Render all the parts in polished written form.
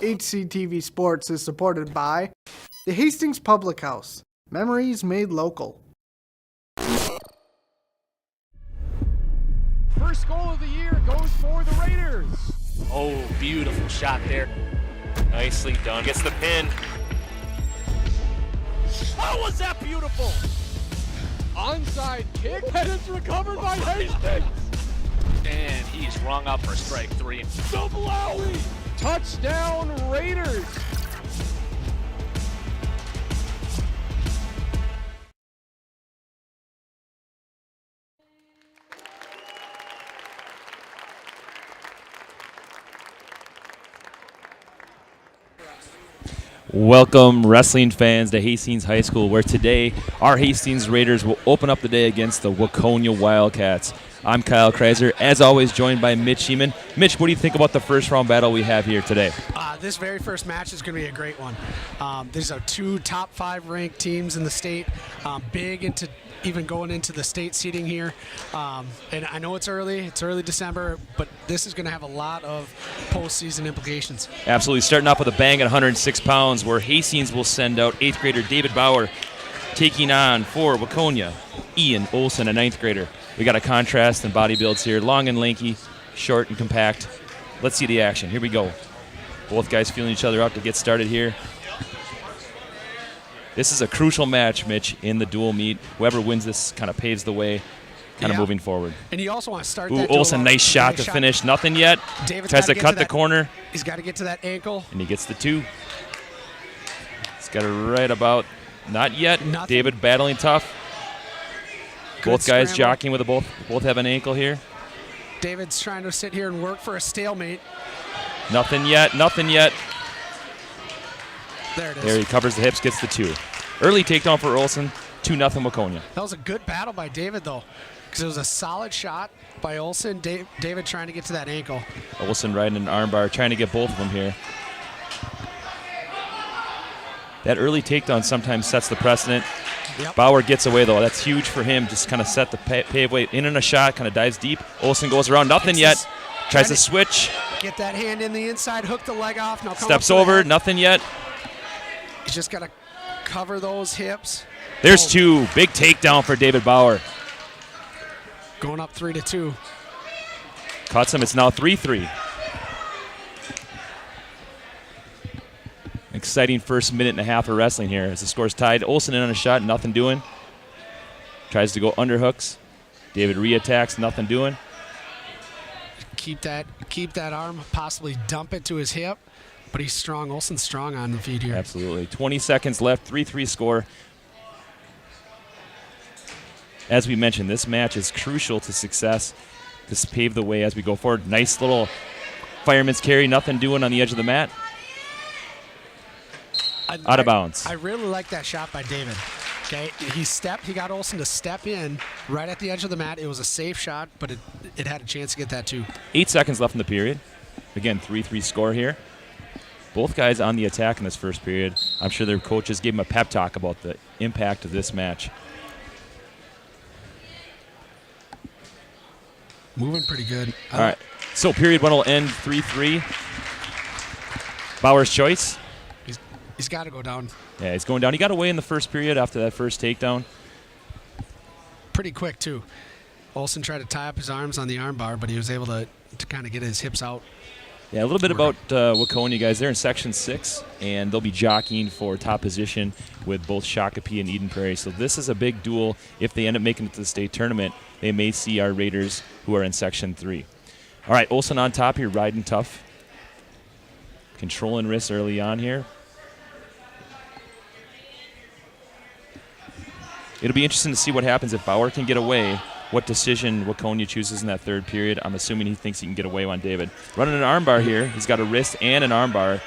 HCTV Sports is supported by the Hastings Public House. Memories made local. First goal of the year goes for the Raiders. Oh, beautiful shot there. Nicely done. Gets the pin. How was that beautiful? Onside kick, and it's recovered by Hastings. And he's rung up for strike 3. Doblowy! Touchdown Raiders! Welcome, wrestling fans, to Hastings High School, where today our Hastings Raiders will open up the day against the Waconia Wildcats. I'm Kyle Kreiser, as always, joined by Mitch Sheeman. Mitch, what do you think about the first-round battle we have here today? This very first match is going to be a great one. These are two top 5 ranked teams in the state, big into even going into the state seeding here. And I know it's early December, but this is going to have a lot of postseason implications. Absolutely. Starting off with a bang at 106 pounds, where Hastings will send out 8th grader David Bauer, taking on for Waconia, Ian Olson, a 9th grader. We got a contrast in body builds here, long and lanky, short and compact. Let's see the action. Here we go. Both guys feeling each other out to get started here. This is a crucial match, Mitch, in the dual meet. Whoever wins this kind of paves the way, kind of moving forward. And you also want to start Ooh, that Olson, nice shot to finish. Nothing yet. David's tries to cut the corner. He's got to get to that ankle. And he gets the 2. He's got it right about. Not yet. Nothing. David battling tough. Both guys jockeying with both have an ankle here. David's trying to sit here and work for a stalemate. Nothing yet. Nothing yet. There it is. There he covers the hips, gets the 2. Early takedown for Olson. 2-0 Waconia. That was a good battle by David, though, because it was a solid shot by Olson. David trying to get to that ankle. Olson riding an armbar, trying to get both of them here. That early takedown sometimes sets the precedent. Yep. Bauer gets away, though. That's huge for him. Just kind of set the pave way. In and a shot, kind of dives deep. Olson goes around. Nothing yet. Tries to switch. Get that hand in the inside, hook the leg off. Now steps over. Nothing yet. He's just got to cover those hips. There's 2. Big takedown for David Bauer. Going up 3-2. Cuts him. It's now 3-3. Exciting first minute and a half of wrestling here as the score's tied. Olson in on a shot, nothing doing. Tries to go underhooks. David reattacks, nothing doing. Keep that arm, possibly dump it to his hip, but he's strong. Olson's strong on the feet here. Absolutely. 20 seconds left, 3-3 score. As we mentioned, this match is crucial to success. This pave the way as we go forward. Nice little fireman's carry, nothing doing on the edge of the mat. Out of bounds. I really like that shot by David. Okay, he got Olson to step in right at the edge of the mat. It was a safe shot, but it had a chance to get that too. 8 seconds left in the period. Again, 3-3 score here. Both guys on the attack in this first period. I'm sure their coaches gave them a pep talk about the impact of this match. Moving pretty good. All right, so period 1 will end 3-3. Bauer's choice. He's got to go down. Yeah, he's going down. He got away in the first period after that first takedown. Pretty quick, too. Olson tried to tie up his arms on the arm bar, but he was able to kind of get his hips out. Yeah, a little bit about Waconia, guys. They're in Section 6, and they'll be jockeying for top position with both Shakopee and Eden Prairie. So this is a big duel. If they end up making it to the state tournament, they may see our Raiders, who are in Section 3. All right, Olson on top here, riding tough. Controlling wrists early on here. It'll be interesting to see what happens if Bauer can get away, what decision Waconia chooses in that third period. I'm assuming he thinks he can get away on David. Running an armbar here. He's got a wrist and an armbar.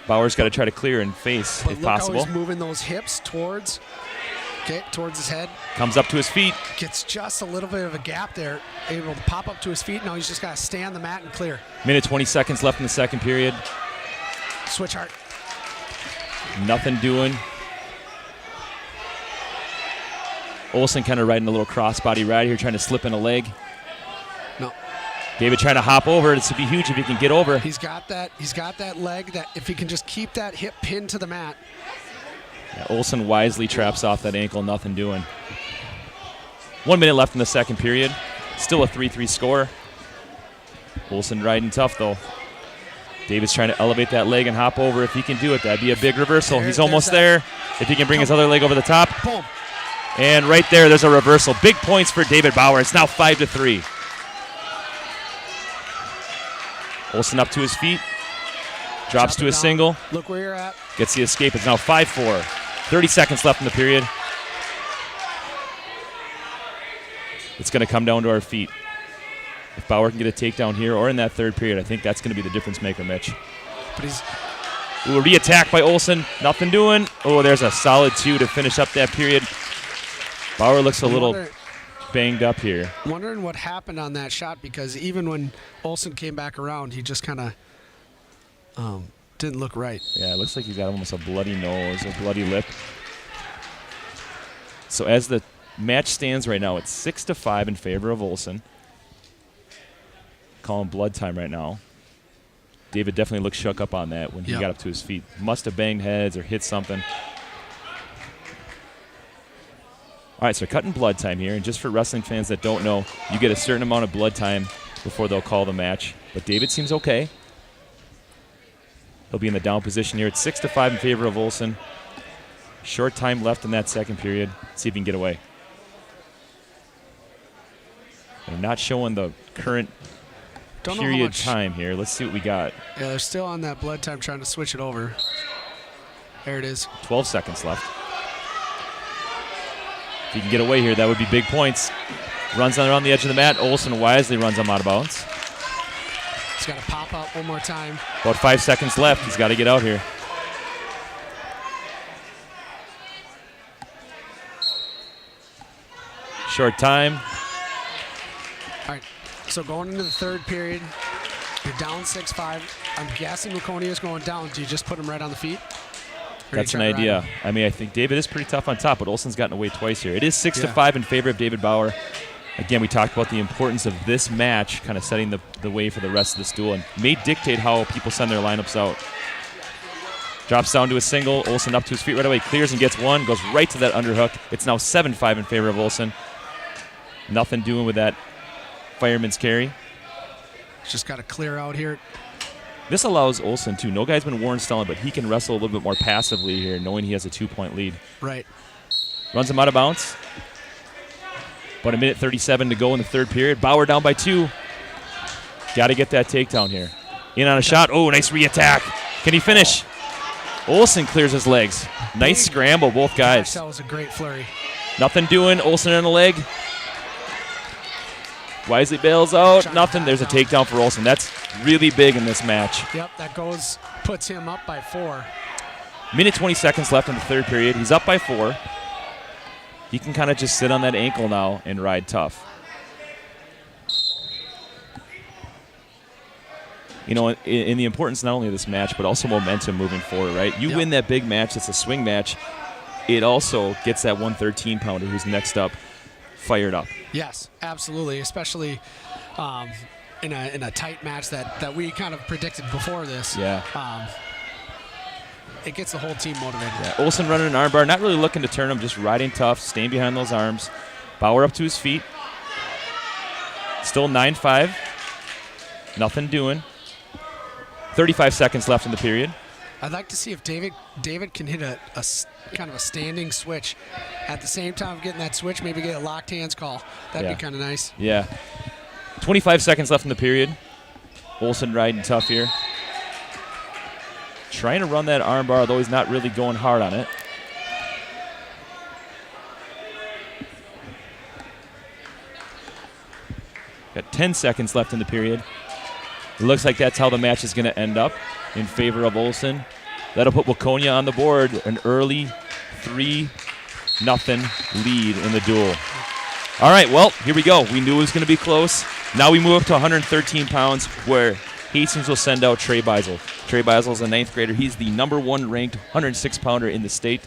Bauer's got to try to clear and face if possible. Look how he's moving those hips towards his head. Comes up to his feet. Gets just a little bit of a gap there. Able to pop up to his feet. Now he's just got to stay on the mat and clear. Minute 20 seconds left in the second period. Switch heart. Nothing doing. Olson kind of riding a little crossbody ride here, trying to slip in a leg. No. David trying to hop over. This would be huge if he can get over. He's got that leg that if he can just keep that hip pinned to the mat. Yeah, Olsen wisely traps off that ankle, nothing doing. 1 minute left in the second period. Still a 3-3 score. Olsen riding tough, though. David's trying to elevate that leg and hop over. If he can do it, that'd be a big reversal. He's almost there. If he can bring his other leg over the top. Boom. And right there, there's a reversal. Big points for David Bauer. It's now 5-3. Olsen up to his feet. Drops to a single. Look where you're at. Gets the escape. It's now 5-4. 30 seconds left in the period. It's going to come down to our feet. If Bauer can get a takedown here or in that third period, I think that's going to be the difference maker, Mitch. But he's Ooh, re-attack by Olsen. Nothing doing. Oh, there's a solid 2 to finish up that period. Bauer looks a little banged up here. Wondering what happened on that shot, because even when Olsen came back around, he just kind of didn't look right. Yeah, it looks like he's got almost a bloody nose, a bloody lip. So as the match stands right now, it's 6-5 in favor of Olsen. Calling blood time right now. David definitely looked shook up on that when he got up to his feet. Must have banged heads or hit something. All right, so cutting blood time here. And just for wrestling fans that don't know, you get a certain amount of blood time before they'll call the match. But David seems okay. He'll be in the down position here. It's 6-5 in favor of Olsen. Short time left in that second period. See if he can get away. They're not showing the current period time here. Let's see what we got. Yeah, they're still on that blood time trying to switch it over. There it is. 12 seconds left. If he can get away here, that would be big points. Runs on around the edge of the mat. Olsen wisely runs him out of bounds. He's got to pop up one more time. About 5 seconds left. He's got to get out here. Short time. All right, so going into the third period, you're down 6-5. I'm guessing Waconia is going down. Do you just put him right on the feet? That's an idea. I mean, I think David is pretty tough on top, but Olsen's gotten away twice here. It is 6-5 in favor of David Bauer. Again, we talked about the importance of this match, kind of setting the way for the rest of this duel, and may dictate how people send their lineups out. Drops down to a single. Olsen up to his feet right away. Clears and gets one. Goes right to that underhook. It's now 7-5 in favor of Olsen. Nothing doing with that fireman's carry. Just got to clear out here. This allows Olsen, too. No guy's been Warren Stellan, but he can wrestle a little bit more passively here, knowing he has a 2-point lead. Right. Runs him out of bounds. About a minute 37 to go in the third period. Bauer down by 2. Got to get that takedown here. In on a shot. Oh, nice re-attack. Can he finish? Olsen clears his legs. Nice scramble, both guys. That was a great flurry. Nothing doing. Olsen on the leg. Wisely bails out. Nothing. There's a takedown for Olsen. That's really big in this match. Yep, that puts him up by 4. Minute 20 seconds left in the third period. He's up by 4. He can kind of just sit on that ankle now and ride tough. You know, in the importance not only of this match, but also momentum moving forward, right? You win that big match, it's a swing match. It also gets that 113-pounder who's next up fired up. Yes, absolutely, especially in a tight match that we kind of predicted before this. Yeah. It gets the whole team motivated. Yeah. Olsen running an armbar, not really looking to turn him, just riding tough, staying behind those arms. Bauer up to his feet. Still 9-5. Nothing doing. 35 seconds left in the period. I'd like to see if David can hit a kind of a standing switch. At the same time of getting that switch, maybe get a locked hands call. That'd be kind of nice. Yeah. 25 seconds left in the period. Olsen riding tough here. Trying to run that armbar, though he's not really going hard on it. Got 10 seconds left in the period. It looks like that's how the match is going to end up in favor of Olsen. That'll put Waconia on the board, an early 3-0 lead in the duel. All right, well, here we go. We knew it was going to be close. Now we move up to 113 pounds where Hastings will send out Trey Beisel. Trey Beisel is a 9th grader. He's the #1 ranked 106-pounder in the state.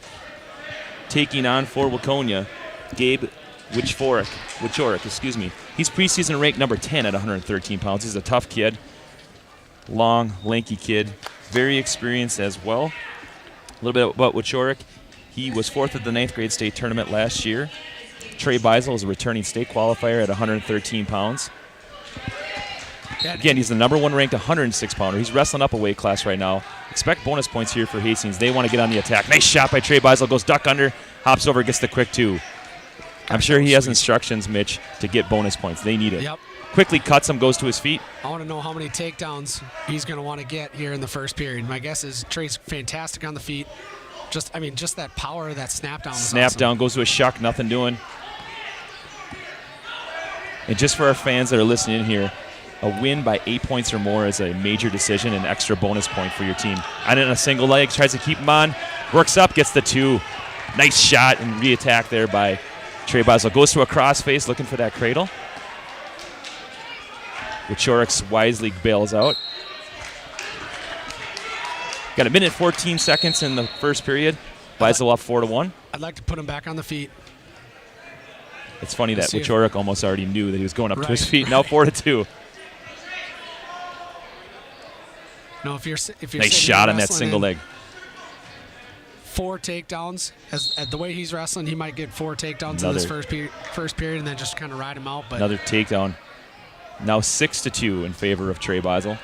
Taking on for Waconia, Gabe Wieczorek, excuse me. He's preseason ranked number 10 at 113 pounds. He's a tough kid, long, lanky kid, very experienced as well. A little bit about Wieczorek. He was 4th at the 9th grade state tournament last year. Trey Beisel is a returning state qualifier at 113 pounds. Again, he's the number 1 ranked 106-pounder. He's wrestling up a weight class right now. Expect bonus points here for Hastings. They want to get on the attack. Nice shot by Trey Beisel. Goes duck under, hops over, gets the quick 2. I'm sure he has instructions, Mitch, to get bonus points. They need it. Yep. Quickly cuts him, goes to his feet. I want to know how many takedowns he's going to want to get here in the first period. My guess is Trey's fantastic on the feet. Just that power of that snap down. Snap down, goes to a shuck, nothing doing. And just for our fans that are listening in here, a win by 8 points or more is a major decision, an extra bonus point for your team. And in a single leg, tries to keep him on, works up, gets the 2. Nice shot and re-attack there by Trey Beisel. Goes to a crossface, looking for that cradle. Wieczorek wisely bails out. Got a minute 14 seconds in the first period. Beisel off 4-1. I'd like to put him back on the feet. It's funny that Wieczorek almost already knew that he was going up to his feet. Now 4-2. No, if you're nice shot on that single leg. 4 takedowns. As the way he's wrestling, he might get 4 takedowns in this first period, and then just kind of ride him out. But another takedown. Now 6-2 in favor of Trey Beisel.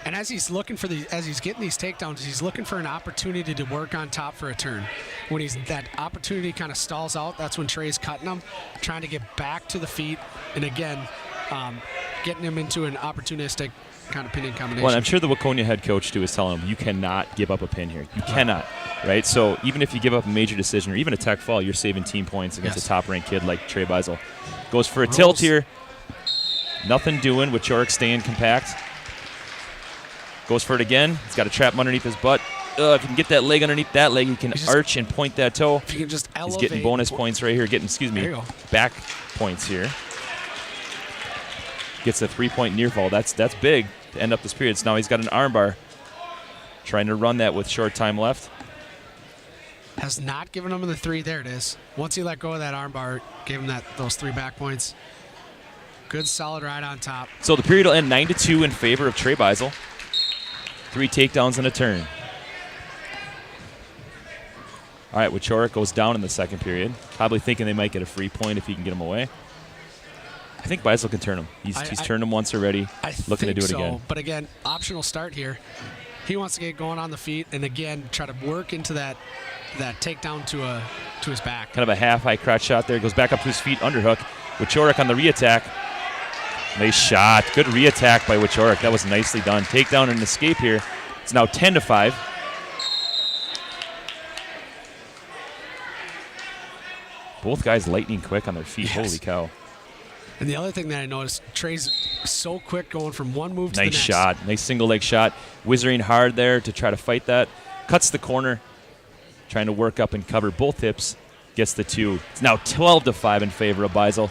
And as he's looking for as he's getting these takedowns, he's looking for an opportunity to work on top for a turn. When that opportunity kind of stalls out, that's when Trey's cutting him, trying to get back to the feet, and again, getting him into an opportunistic kind of pinning combination. Well, I'm sure the Waconia head coach too is telling him, you cannot give up a pin here. You cannot, right? So even if you give up a major decision or even a tech fall, you're saving team points against a top-ranked kid like Trey Beisel. Goes for a tilt here. Nothing doing with Wieczorek staying compact. Goes for it again. He's got a trap underneath his butt. If you can get that leg underneath that leg, you can arch and point that toe. If you can just elevate. He's getting bonus points right here. Back points here. Gets a 3-point near fall. That's big to end up this period. So now he's got an armbar. Trying to run that with short time left. Has not given him the 3. There it is. Once he let go of that armbar, gave him those 3 back points. Good solid ride on top. So the period will end 9-2 in favor of Trey Beisel. 3 takedowns and a turn. All right, Wieczorek goes down in the second period. Probably thinking they might get a free point if he can get him away. I think Beisel can turn him. He's turned him once already. Looking to do it again. But again, optional start here. He wants to get going on the feet and again try to work into that takedown to his back. Kind of a half-high crotch shot there. Goes back up to his feet, underhook. Wieczorek on the re-attack. Nice shot. Good re-attack by Wieczorek. That was nicely done. Takedown and escape here. It's now 10-5. Both guys lightning quick on their feet. Yes. Holy cow. And the other thing that I noticed, Trey's so quick going from one move to the next. Nice shot. Nice single leg shot. Whizzering hard there to try to fight that. Cuts the corner. Trying to work up and cover both hips. Gets the 2. It's now 12-5 in favor of Beisel.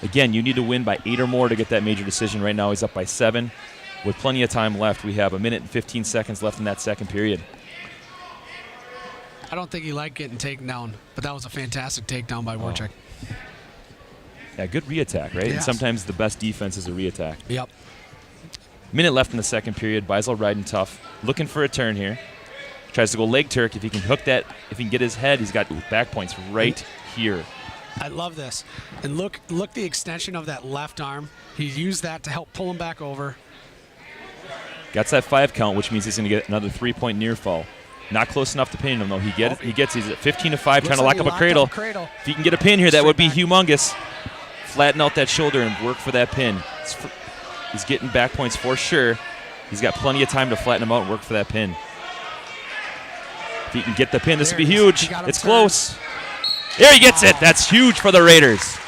Again, you need to win by 8 or more to get that major decision. Right now he's up by 7. With plenty of time left, we have a minute and 15 seconds left in that second period. I don't think he liked getting taken down, but that was a fantastic takedown by Wieczorek. Yeah, good re-attack, right? Yes. And sometimes the best defense is a re-attack. Yep. Minute left in the second period. Beisel riding tough. Looking for a turn here. Tries to go leg Turk. If he can hook that, if he can get his head, he's got back points right here. I love this. And look the extension of that left arm. He used that to help pull him back over. Got that 5 count, which means he's going to get another 3-point near fall. Not close enough to pin him, though. He's at 15-5, trying to lock up a cradle. If he can get a pin here, that would be humongous. Flatten out that shoulder and work for that pin. He's getting back points for sure. He's got plenty of time to flatten him out and work for that pin. If he can get the pin, this would be huge. It's close. There he gets it. That's huge for the Raiders.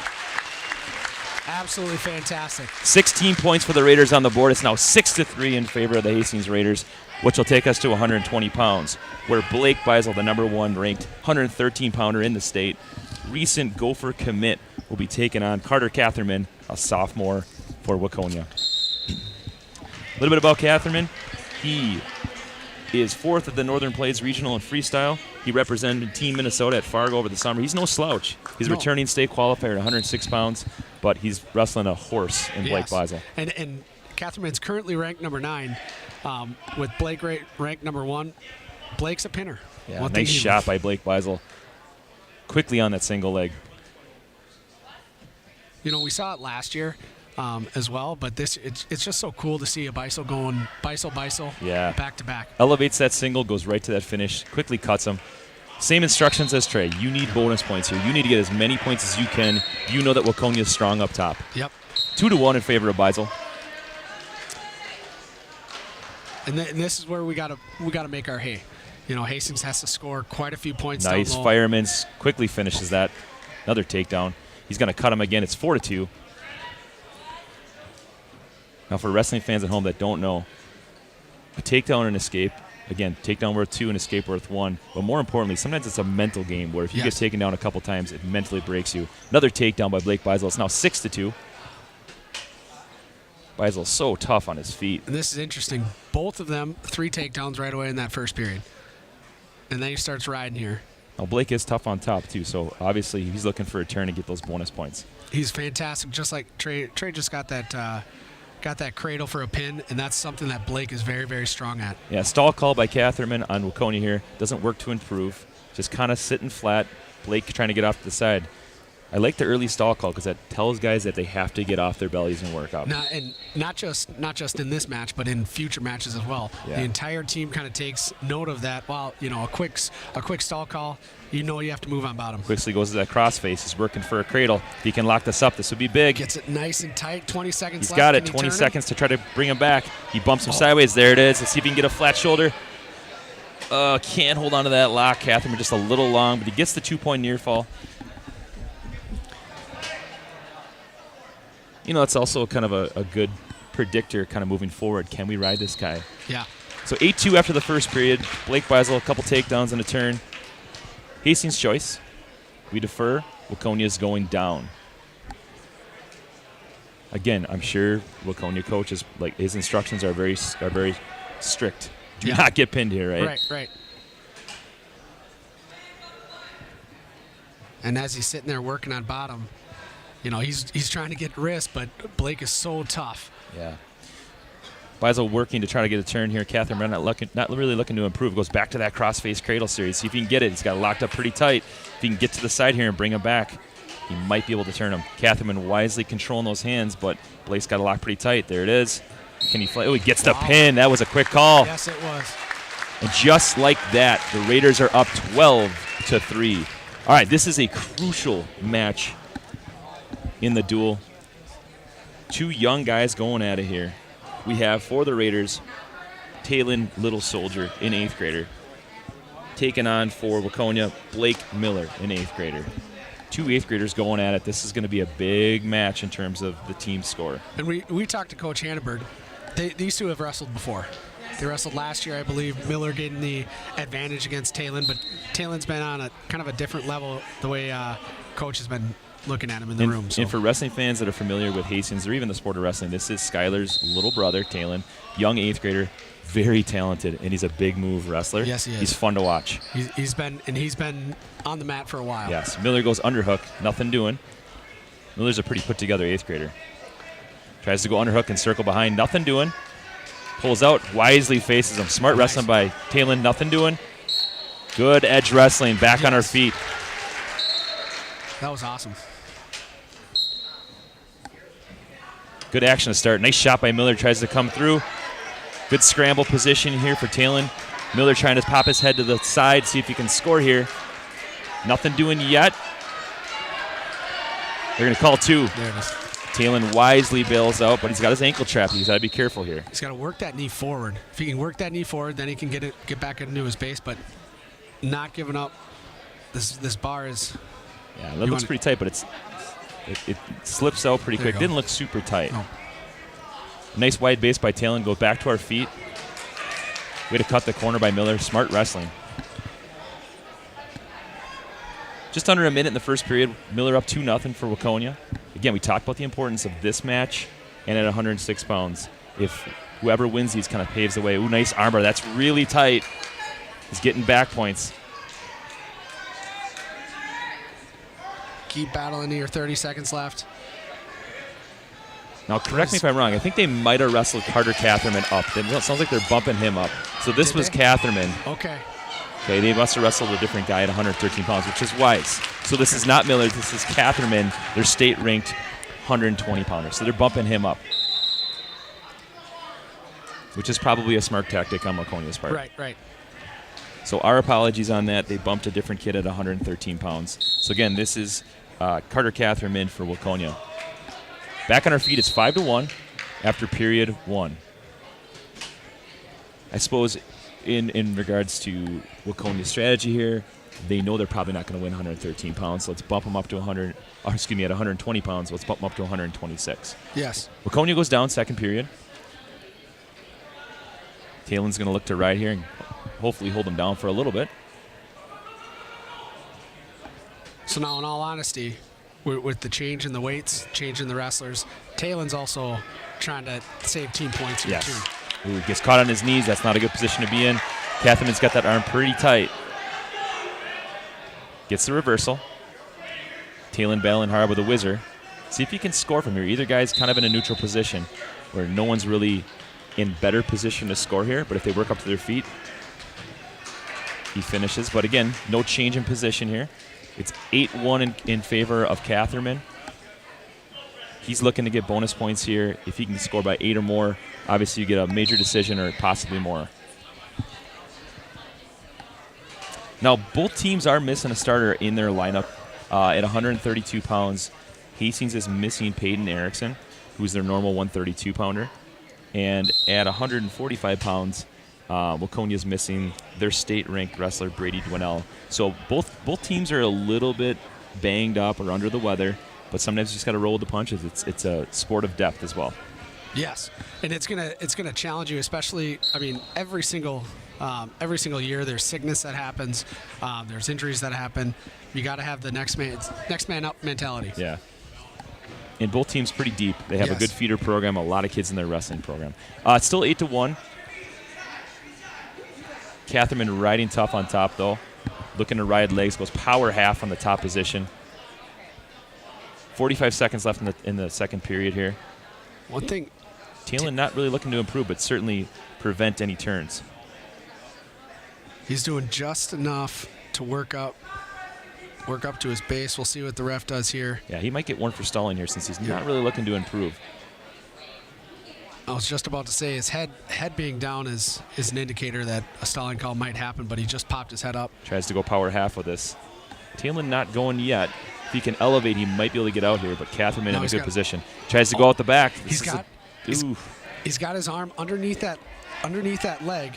Absolutely fantastic. 16 points for the Raiders on the board. It's now 6-3 in favor of the Hastings Raiders, which will take us to 120 pounds, where Blake Beisel, the number 1 ranked 113-pounder in the state, recent Gopher commit, will be taking on Carter Catherman, a sophomore for Waconia. A little bit about Catherman. He is 4th at the Northern Plains Regional in freestyle. He represented Team Minnesota at Fargo over the summer. He's no slouch. He's a returning state qualifier at 106 pounds, but he's wrestling a horse in Blake Beisel. And Catherman's currently ranked number 9, with Blake ranked number 1. Blake's a pinner. Yeah, nice shot by Blake Beisel. Quickly on that single leg. You know, we saw it last year as well, but it's just so cool to see a Beisel going Beisel, yeah, back to back. Elevates that single, goes right to that finish, quickly cuts him. Same instructions as Trey. You need bonus points here. You need to get as many points as you can. You know that Waconia is strong up top. Yep. 2-1 in favor of Beisel. And this is where we gotta make our hay. You know, Hastings has to score quite a few points. Nice. Down low. Fireman quickly finishes that. Another takedown. He's going to cut him again. It's 4-2. Now, for wrestling fans at home that don't know, a takedown and escape. Again, takedown worth 2 and escape worth 1. But more importantly, sometimes it's a mental game where if you get taken down a couple times, it mentally breaks you. Another takedown by Blake Beisel. It's now 6-2. Beisel's so tough on his feet. And this is interesting. Both of them 3 takedowns right away in that first period. And then he starts riding here. Now, Blake is tough on top, too, so obviously he's looking for a turn to get those bonus points. He's fantastic, just like Trey. Trey just got that cradle for a pin, and that's something that Blake is very, very strong at. Yeah, stall call by Catherman on Waconia here. Doesn't work to improve. Just kind of sitting flat. Blake trying to get off to the side. I like the early stall call because that tells guys that they have to get off their bellies and work up. Not just in this match, but in future matches as well. Yeah. The entire team kind of takes note of that. While a quick stall call, you have to move on bottom. Quickly goes to that crossface. He's working for a cradle. If he can lock this up, this would be big. Gets it nice and tight. 20 seconds He's left. got it. 20 seconds to try to bring him back. He bumps him sideways. There it is. Let's see if he can get a flat shoulder. Can't hold on to that lock. Catherman just a little long, but he gets the 2-point near fall. You know, it's also kind of a good predictor kind of moving forward. Can we ride this guy? Yeah. So 8-2 after the first period. Blake Beisel, a couple takedowns and a turn. Hastings' choice. We defer. Waconia is going down. Again, I'm sure Waconia coaches, like, his instructions are very strict. Do not get pinned here, right? Right. And as he's sitting there working on bottom, he's trying to get wrist, but Blake is so tough. Yeah. Beisel working to try to get a turn here. Catherine not really looking to improve. Goes back to that crossface cradle series. See if he can get it. He's got it locked up pretty tight. If he can get to the side here and bring him back, he might be able to turn him. Catherman wisely controlling those hands, but Blake's got it locked pretty tight. There it is. Can he fly? Oh, he gets the pin. That was a quick call. Yes, it was. And just like that, the Raiders are up 12-3. All right, this is a crucial match in the duel. 2 young guys going at it here. We have, for the Raiders, Talon Little Soldier, an 8th grader. Taking on, for Waconia, Blake Miller, an 8th grader. 2 8th graders going at it. This is going to be a big match in terms of the team score. And we talked to Coach Hanniberd. These 2 have wrestled before. They wrestled last year, I believe. Miller getting the advantage against Talon, but Talon's been on a kind of a different level the way Coach has been looking at him in the room. So. And for wrestling fans that are familiar with Hastings or even the sport of wrestling, this is Skylar's little brother, Talon, young 8th grader, very talented, and he's a big move wrestler. Yes, he is. He's fun to watch. He's been on the mat for a while. Yes. Miller goes underhook, nothing doing. Miller's a pretty put-together 8th grader. Tries to go underhook and circle behind, nothing doing. Pulls out, wisely faces him. Smart wrestling by Talon, nothing doing. Good edge wrestling, back on her feet. That was awesome. Good action to start. Nice shot by Miller. Tries to come through. Good scramble position here for Talon. Miller trying to pop his head to the side, see if he can score here. Nothing doing yet. They're going to call 2. There it is. Talon wisely bails out, but he's got his ankle trapped. He's got to be careful here. He's got to work that knee forward. If he can work that knee forward, then he can get back into his base, but not giving up. This bar is... Yeah, that looks pretty tight, but it slips out pretty quick. Didn't look super tight. No. Nice wide base by Talon. Go back to our feet. Way to cut the corner by Miller. Smart wrestling. Just under a minute in the first period. Miller up 2-0 for Waconia. Again, we talked about the importance of this match, and at 106 pounds, if whoever wins these kind of paves the way. Ooh, nice armbar. That's really tight. He's getting back points. Keep battling here. 30 seconds left. Now, correct me if I'm wrong. I think they might have wrestled Carter Catherman up. It sounds like they're bumping him up. So this was Catherman. Okay. Okay, they must have wrestled a different guy at 113 pounds, which is wise. So this is not Miller. This is Catherman, their state-ranked 120-pounder. So they're bumping him up, which is probably a smart tactic on Waconia's part. Right. So our apologies on that. They bumped a different kid at 113 pounds. So again, this is Carter Catherman for Waconia. Back on our feet, it's 5-1 after period 1. I suppose in regards to Waconia's strategy here, they know they're probably not going to win 113 pounds. So let's bump them up to at 120 pounds. Let's bump them up to 126. Yes. Waconia goes down second period. Talen's going to look to ride here and hopefully hold them down for a little bit. So now, in all honesty, with the change in the weights, change in the wrestlers, Talen's also trying to save team points here too. Ooh, gets caught on his knees. That's not a good position to be in. Catherine's got that arm pretty tight. Gets the reversal. Talen battling hard with a whizzer. See if you can score from here. Either guy's kind of in a neutral position where no one's really in better position to score here, but if they work up to their feet, he finishes. But again, no change in position here. It's 8-1 in favor of Catherman. He's looking to get bonus points here. If he can score by 8 or more, obviously you get a major decision or possibly more. Now, both teams are missing a starter in their lineup. At 132 pounds, Hastings is missing Peyton Erickson, who's their normal 132-pounder. And at 145 pounds, Waconia is missing their state-ranked wrestler, Brady Dwinell. So both teams are a little bit banged up or under the weather, but sometimes you just got to roll with the punches. It's a sport of depth as well. Yes, and it's gonna challenge you, especially. I mean, every single year there's sickness that happens, there's injuries that happen. You got to have the next man up mentality. Yeah. And both teams pretty deep. They have a good feeder program, a lot of kids in their wrestling program. It's still 8-1. Catherman riding tough on top, though. Looking to ride legs, goes power half on the top position. 45 seconds left in the second period here. One thing. Talen not really looking to improve, but certainly prevent any turns. He's doing just enough to work up to his base. We'll see what the ref does here. Yeah, he might get one for stalling here since he's not really looking to improve. I was just about to say his head being down is an indicator that a stalling call might happen, but he just popped his head up. Tries to go power half with this. Talen not going yet. If he can elevate, he might be able to get out here, but Catherman in a good position. Tries to go out the back. He's got his arm underneath that leg.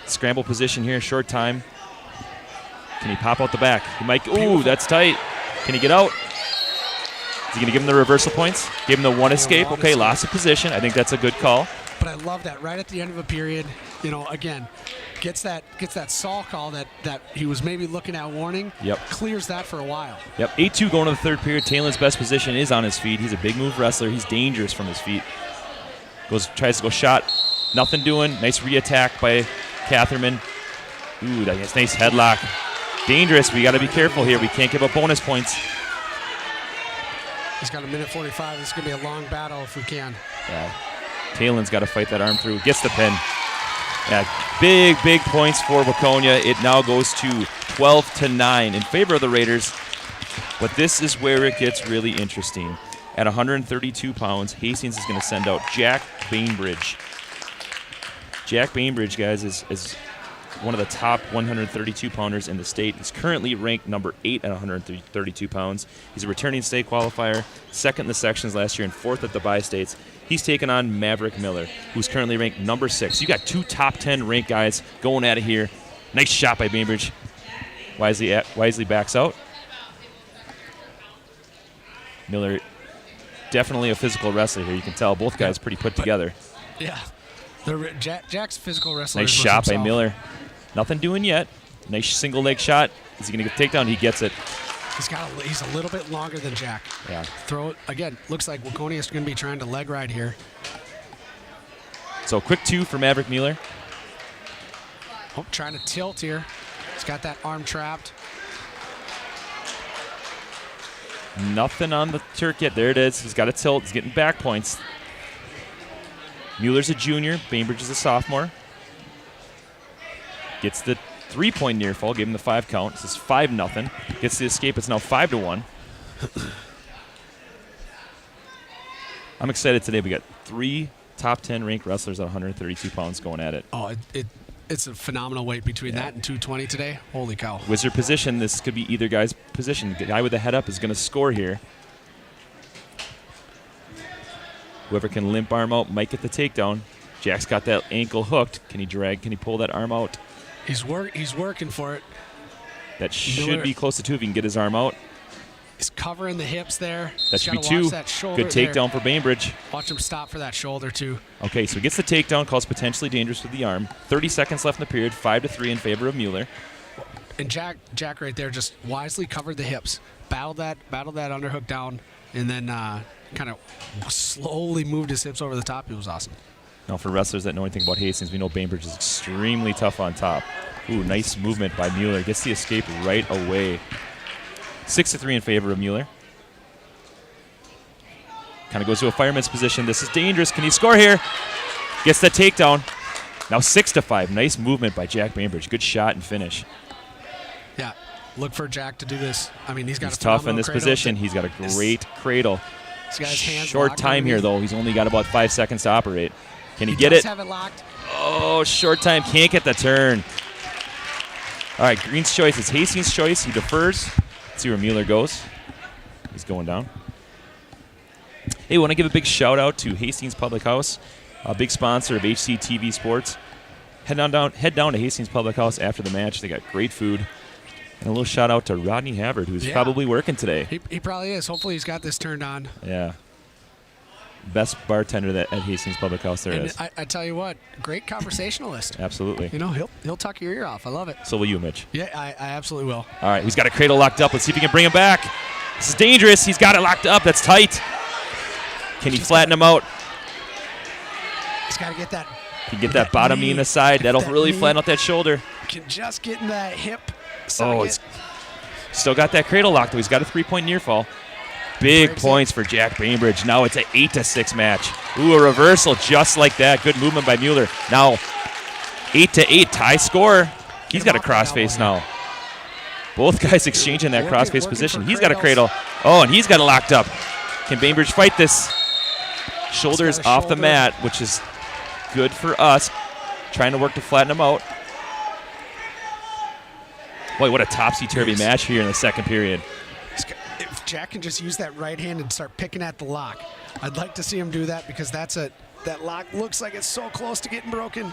Scramble position here, short time. Can he pop out the back? He might. Ooh, that's tight. Can he get out? Is he going to give him the reversal points? Give him the one escape. Okay, lost of position. I think that's a good call. But I love that right at the end of a period, again, gets that saw call that he was maybe looking at warning. Yep. Clears that for a while. Yep. 8-2 going to the third period. Talen's best position is on his feet. He's a big move wrestler. He's dangerous from his feet. Tries to go shot. Nothing doing. Nice re-attack by Catherman. Ooh, that's nice headlock. Dangerous. We got to be careful here. We can't give up bonus points. He's got a minute 45. This is going to be a long battle if we can. Yeah. Talen's got to fight that arm through. Gets the pin. Yeah, big points for Waconia. It now goes to 12-9 in favor of the Raiders. But this is where it gets really interesting. At 132 pounds, Hastings is going to send out Jack Bainbridge. Jack Bainbridge, guys, is one of the top 132-pounders in the state. He's currently ranked number 8 at 132 pounds. He's a returning state qualifier, second in the sections last year and fourth at the bi-states. He's taking on Maverick Miller, who's currently ranked number 6. You got two top 10 ranked guys going at it here. Nice shot by Bainbridge. Wisely backs out. Miller, definitely a physical wrestler here. You can tell both guys pretty put together. Yeah. Jack's physical wrestler. Nice shot by Miller. Nothing doing yet. Nice single leg shot. Is he going to get a takedown? He gets it. He's a little bit longer than Jack. Yeah. Throw it again. Looks like Waconia is going to be trying to leg ride here. So quick 2 for Maverick Mueller. Oh, trying to tilt here. He's got that arm trapped. Nothing on the Turk yet. There it is. He's got a tilt. He's getting back points. Mueller's a junior. Bainbridge is a sophomore. Gets the 3-point near fall. Gave him the 5 count. This is 5-0. Gets the escape. It's now 5-1. I'm excited today. We got 3 top 10 ranked wrestlers at 132 pounds going at it. Oh, it's a phenomenal weight between that and 220 today. Holy cow. Wizard position. This could be either guy's position. The guy with the head up is going to score here. Whoever can limp arm out might get the takedown. Jack's got that ankle hooked. Can he drag? Can he pull that arm out? He's working for it. That should be close to 2 if he can get his arm out. He's covering the hips there. That should be Gotta 2. watch that shoulder Good takedown there. for Bainbridge. Watch him stop for that shoulder, too. Okay, so he gets the takedown, calls potentially dangerous with the arm. 30 seconds left in the period, 5-3 in favor of Mueller. And Jack right there just wisely covered the hips. Battled that underhook down, and then kind of slowly moved his hips over the top. It was awesome. Now, for wrestlers that know anything about Hastings, we know Bainbridge is extremely tough on top. Ooh, nice movement by Mueller. Gets the escape right away. 6-3 in favor of Mueller. Kind of goes to a fireman's position. This is dangerous. Can he score here? Gets the takedown. Now 6-5. Nice movement by Jack Bainbridge. Good shot and finish. Yeah, look for Jack to do this. I mean, he's tough in this position. He's got a great cradle. He's got his hands Short locked time here, underneath. though. He's only got about 5 seconds to operate. Can he get does it? have it locked. Oh, short time. Can't get the turn. All right, Green's choice. It's Hastings' choice. He defers. Let's see where Mueller goes. He's going down. Hey, want to give a big shout out to Hastings Public House, a big sponsor of HCTV Sports. Head down to Hastings Public House after the match. They got great food. And a little shout out to Rodney Havard, who's probably working today. He probably is. Hopefully he's got this turned on. Yeah. Best bartender that at Hastings Public House there is. I tell you what, great conversationalist. Absolutely. You know, he'll tuck your ear off. I love it. So will you, Mitch. Yeah, I absolutely will. All right, he's got a cradle locked up. Let's see if he can bring him back. This is dangerous. He's got it locked up. That's tight. Can he flatten him out? He's got to get that. Can get that bottom knee in the side. That'll really flatten out that shoulder. Can just get in that hip. Oh, it's still got that cradle locked, though. He's got a 3-point near fall. Big points for Jack Bainbridge. Now it's an 8-6 match. Ooh, a reversal just like that. Good movement by Mueller. Now 8-8 tie score. He's got a crossface now. Both guys exchanging that crossface position. He's got a cradle. Oh, and he's got it locked up. Can Bainbridge fight this? Shoulders off the mat, which is good for us. Trying to work to flatten him out. Boy, what a topsy-turvy match here in the second period. If Jack can just use that right hand and start picking at the lock, I'd like to see him do that because that lock looks like it's so close to getting broken.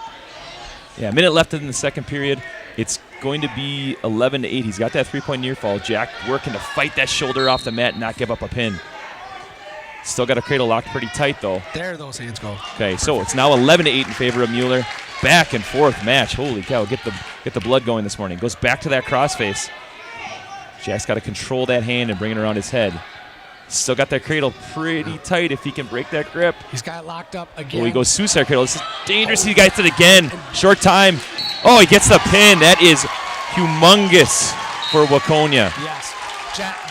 Yeah, a minute left in the second period. It's going to be 11-8. He's got that 3-point near fall. Jack working to fight that shoulder off the mat and not give up a pin. Still got a cradle locked pretty tight, though. There those hands go. Okay, so it's now 11-8 in favor of Mueller. Back and forth match. Holy cow, get the blood going this morning. Goes back to that crossface. Jack's got to control that hand and bring it around his head. Still got that cradle pretty tight if he can break that grip. He's got it locked up again. Oh, he goes suicide cradle. This is dangerous. He gets it again. Short time. Oh, he gets the pin. That is humongous for Waconia. Yes.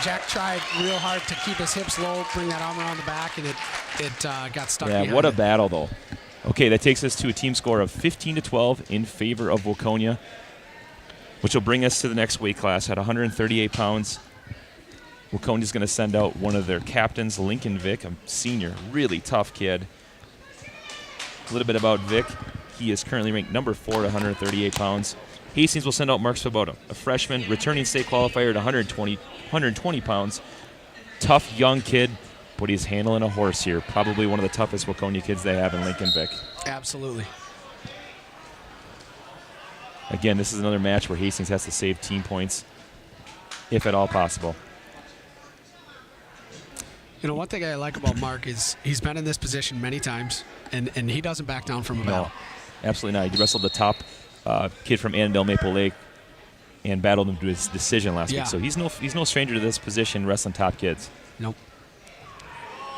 Jack tried real hard to keep his hips low, bring that arm around the back, and it got stuck behind what a it. battle, though. Okay, that takes us to a team score of 15-12 in favor of Waconia, which will bring us to the next weight class at 138 pounds. Waconia's going to send out one of their captains, Lincoln Vick, a senior, really tough kid. A little bit about Vick. He is currently ranked number 4 at 138 pounds. Hastings will send out Mark Svoboda, a freshman, returning state qualifier at 120 pounds. Tough young kid, but he's handling a horse here. Probably one of the toughest Waconia kids they have in Lincoln Vick. Absolutely. Again, this is another match where Hastings has to save team points, if at all possible. You know, one thing I like about Mark is he's been in this position many times, and he doesn't back down from a battle. Absolutely not. He wrestled the top kid from Annandale Maple Lake and battled him to his decision last week. So he's no stranger to this position, wrestling top kids. Nope.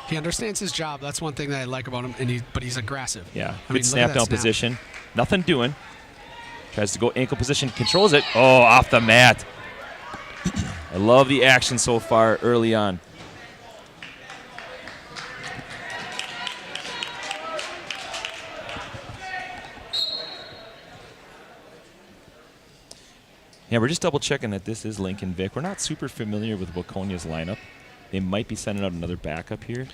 He understands his job. That's one thing that I like about him. But he's aggressive. Yeah, I good mean, snap look at that down snap. position. Nothing doing. Tries to go ankle position, controls it. Oh, off the mat. I love the action so far early on. Yeah, we're just double checking that this is Lincoln Vic. We're not super familiar with Waconia's lineup. They might be sending out another backup here.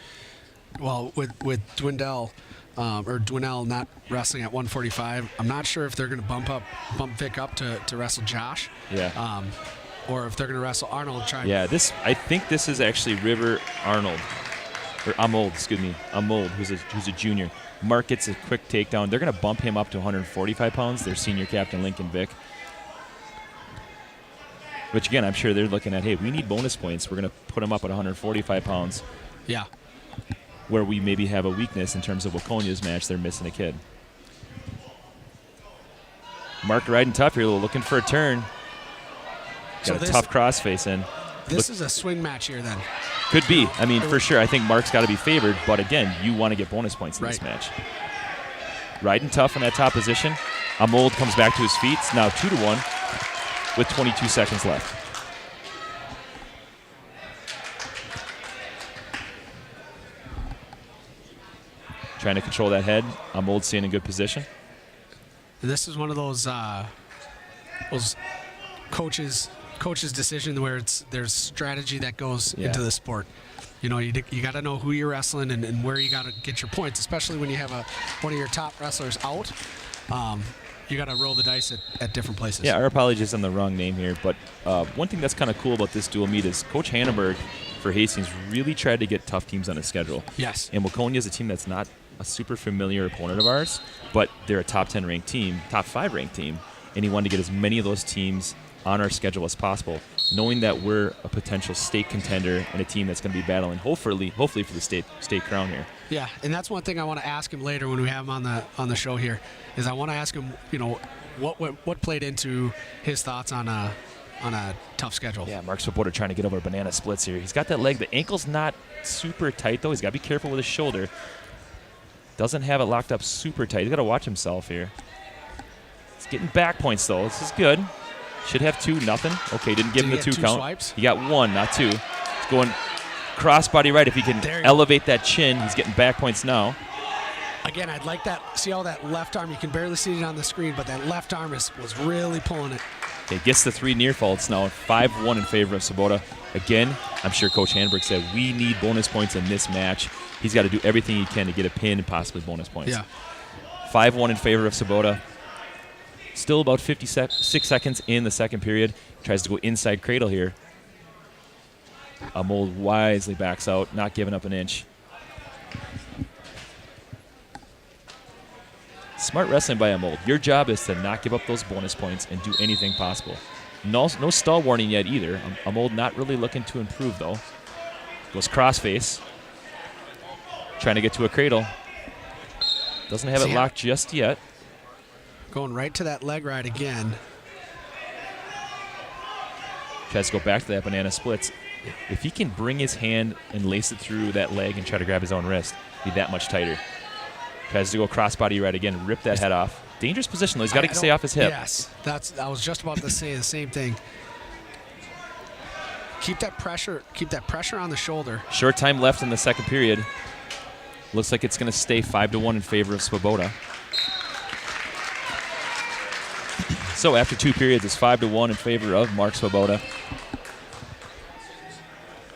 Well, with Dwindell not wrestling at 145, I'm not sure if they're going to bump Vic up to wrestle Josh. Yeah. Or if they're going to wrestle Arnold. Yeah, I think this is actually River Arnold. Or Amold, excuse me. Amold, who's a junior. Mark gets a quick takedown. They're going to bump him up to 145 pounds, their senior captain, Lincoln Vic. Which, again, I'm sure they're looking at, hey, we need bonus points. We're going to put him up at 145 pounds. Yeah. Where we maybe have a weakness in terms of Waconia's match. They're missing a kid. Mark riding tough here, looking for a turn. Got a tough crossface in. This is a swing match here, then. Could be. I mean, for sure, I think Mark's got to be favored. But, again, you want to get bonus points in this match. Riding tough in that top position. Amold comes back to his feet. It's now 2-1. With 22 seconds left. Trying to control that head. Amold staying in good position. This is one of those coaches' decision where there's strategy that goes into the sport. You know, you got to know who you're wrestling and where you got to get your points, especially when you have one of your top wrestlers out. You got to roll the dice at different places. Yeah, our apologies on the wrong name here, but one thing that's kind of cool about this dual meet is Coach Hannenberg for Hastings really tried to get tough teams on his schedule. Yes. And Waconia is a team that's not a super familiar opponent of ours, but they're a top 10 ranked team, top 5 ranked team, and he wanted to get as many of those teams on our schedule as possible, knowing that we're a potential state contender and a team that's going to be battling hopefully for the state crown here. Yeah, and that's one thing I want to ask him later when we have him on the show here, is I want to ask him, you know, what played into his thoughts on a tough schedule. Yeah, Mark Swoboda trying to get over banana splits here. He's got that leg. The ankle's not super tight though. He's got to be careful with his shoulder. Doesn't have it locked up super tight. He's got to watch himself here. He's getting back points though. This is good. Should have 2, nothing. Okay, didn't give him the 2 count. Swipes? He got 1, not 2. He's going crossbody right. If he can elevate that chin, he's getting back points now. Again, I'd like that. See how that left arm, you can barely see it on the screen, but that left arm was really pulling it. Okay, gets the 3 near faults now. 5-1 in favor of Swoboda. Again, I'm sure Coach Hanberg said we need bonus points in this match. He's got to do everything he can to get a pin and possibly bonus points. Yeah. 5-1 in favor of Swoboda. Still about 6 seconds in the second period. Tries to go inside cradle here. Amold wisely backs out, not giving up an inch. Smart wrestling by Amold. Your job is to not give up those bonus points and do anything possible. No stall warning yet either. Amold not really looking to improve though. Goes crossface. Trying to get to a cradle. Doesn't have it locked just yet. Going right to that leg ride again. Tries to go back to that banana splits. If he can bring his hand and lace it through that leg and try to grab his own wrist, be that much tighter. Tries to go crossbody right again, rip that head off. Dangerous position though. He's got to stay off his hip. Yes, I was just about to say the same thing. Keep that pressure on the shoulder. Short time left in the second period. Looks like it's going to stay 5-1 in favor of Swoboda. So after 2 periods, it's 5-1 in favor of Mark Swoboda.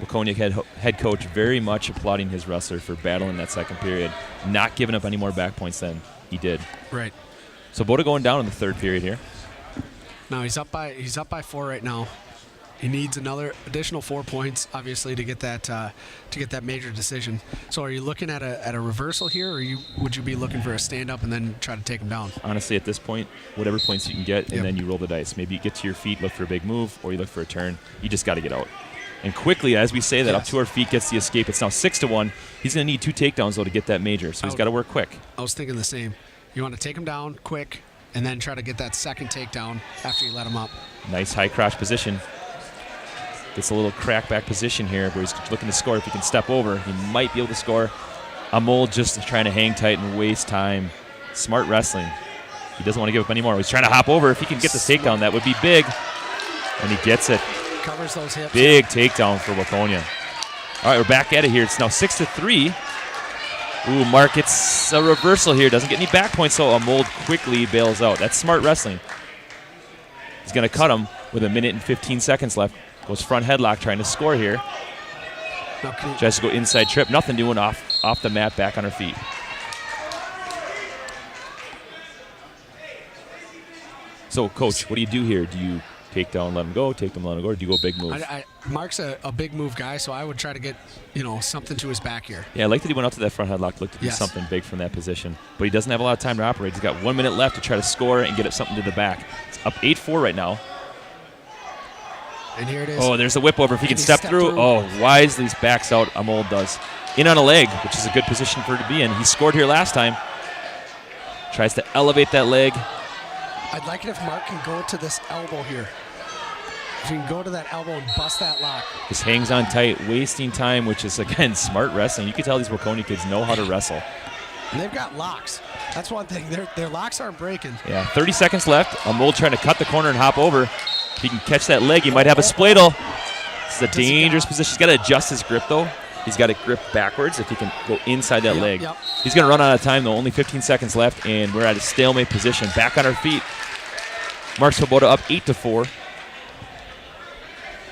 Waconia head coach very much applauding his wrestler for battling that second period, not giving up any more back points than he did. Right. Swoboda going down in the third period here. Now he's up by 4 right now. He needs another additional 4 points, obviously, to get that major decision. So, are you looking at a reversal here, or would you be looking for a stand up and then try to take him down? Honestly, at this point, whatever points you can get, and then you roll the dice. Maybe you get to your feet, look for a big move, or you look for a turn. You just got to get out. And quickly, as we say that, up to our feet gets the escape. It's now 6-1. He's going to need 2 takedowns though to get that major, so he's got to work quick. I was thinking the same. You want to take him down quick, and then try to get that second takedown after you let him up. Nice high crotch position. Gets a little crack back position here where he's looking to score. If he can step over, he might be able to score. Amol just trying to hang tight and waste time. Smart wrestling. He doesn't want to give up anymore. He's trying to hop over. If he can get the takedown, that would be big. And he gets it. Covers those hips. Big takedown for Waconia. All right, we're back at it here. It's now 6-3. Ooh, Mark gets a reversal here. Doesn't get any back points, so Amol quickly bails out. That's smart wrestling. He's going to cut him with 1 minute and 15 seconds left. Goes front headlock, trying to score here. Tries to go inside trip. Nothing doing off the mat, back on her feet. So, Coach, what do you do here? Do you take down, let him go, take them, let him go, or do you go big move? Mark's a big move guy, so I would try to get something to his back here. Yeah, I like that he went out to that front headlock, looked to do something big from that position. But he doesn't have a lot of time to operate. He's got 1 minute left to try to score and get up something to the back. It's up 8-4 right now. And here it is. Oh, there's a whip over. If he can step through. Oh, wisely backs out. Amol does. In on a leg, which is a good position for her to be in. He scored here last time. Tries to elevate that leg. I'd like it if Mark can go to this elbow here. If he can go to that elbow and bust that lock. Just hangs on tight, wasting time, which is, again, smart wrestling. You can tell these Waconia kids know how to wrestle. And they've got locks. That's one thing. Their locks aren't breaking. Yeah, 30 seconds left. Amol trying to cut the corner and hop over. If he can catch that leg, he might have a spladle. This is a dangerous position. He's got to adjust his grip, though. He's got to grip backwards if he can go inside that leg. Yep. He's going to run out of time, though. Only 15 seconds left, and we're at a stalemate position. Back on our feet. Mark Swoboda up 8-4.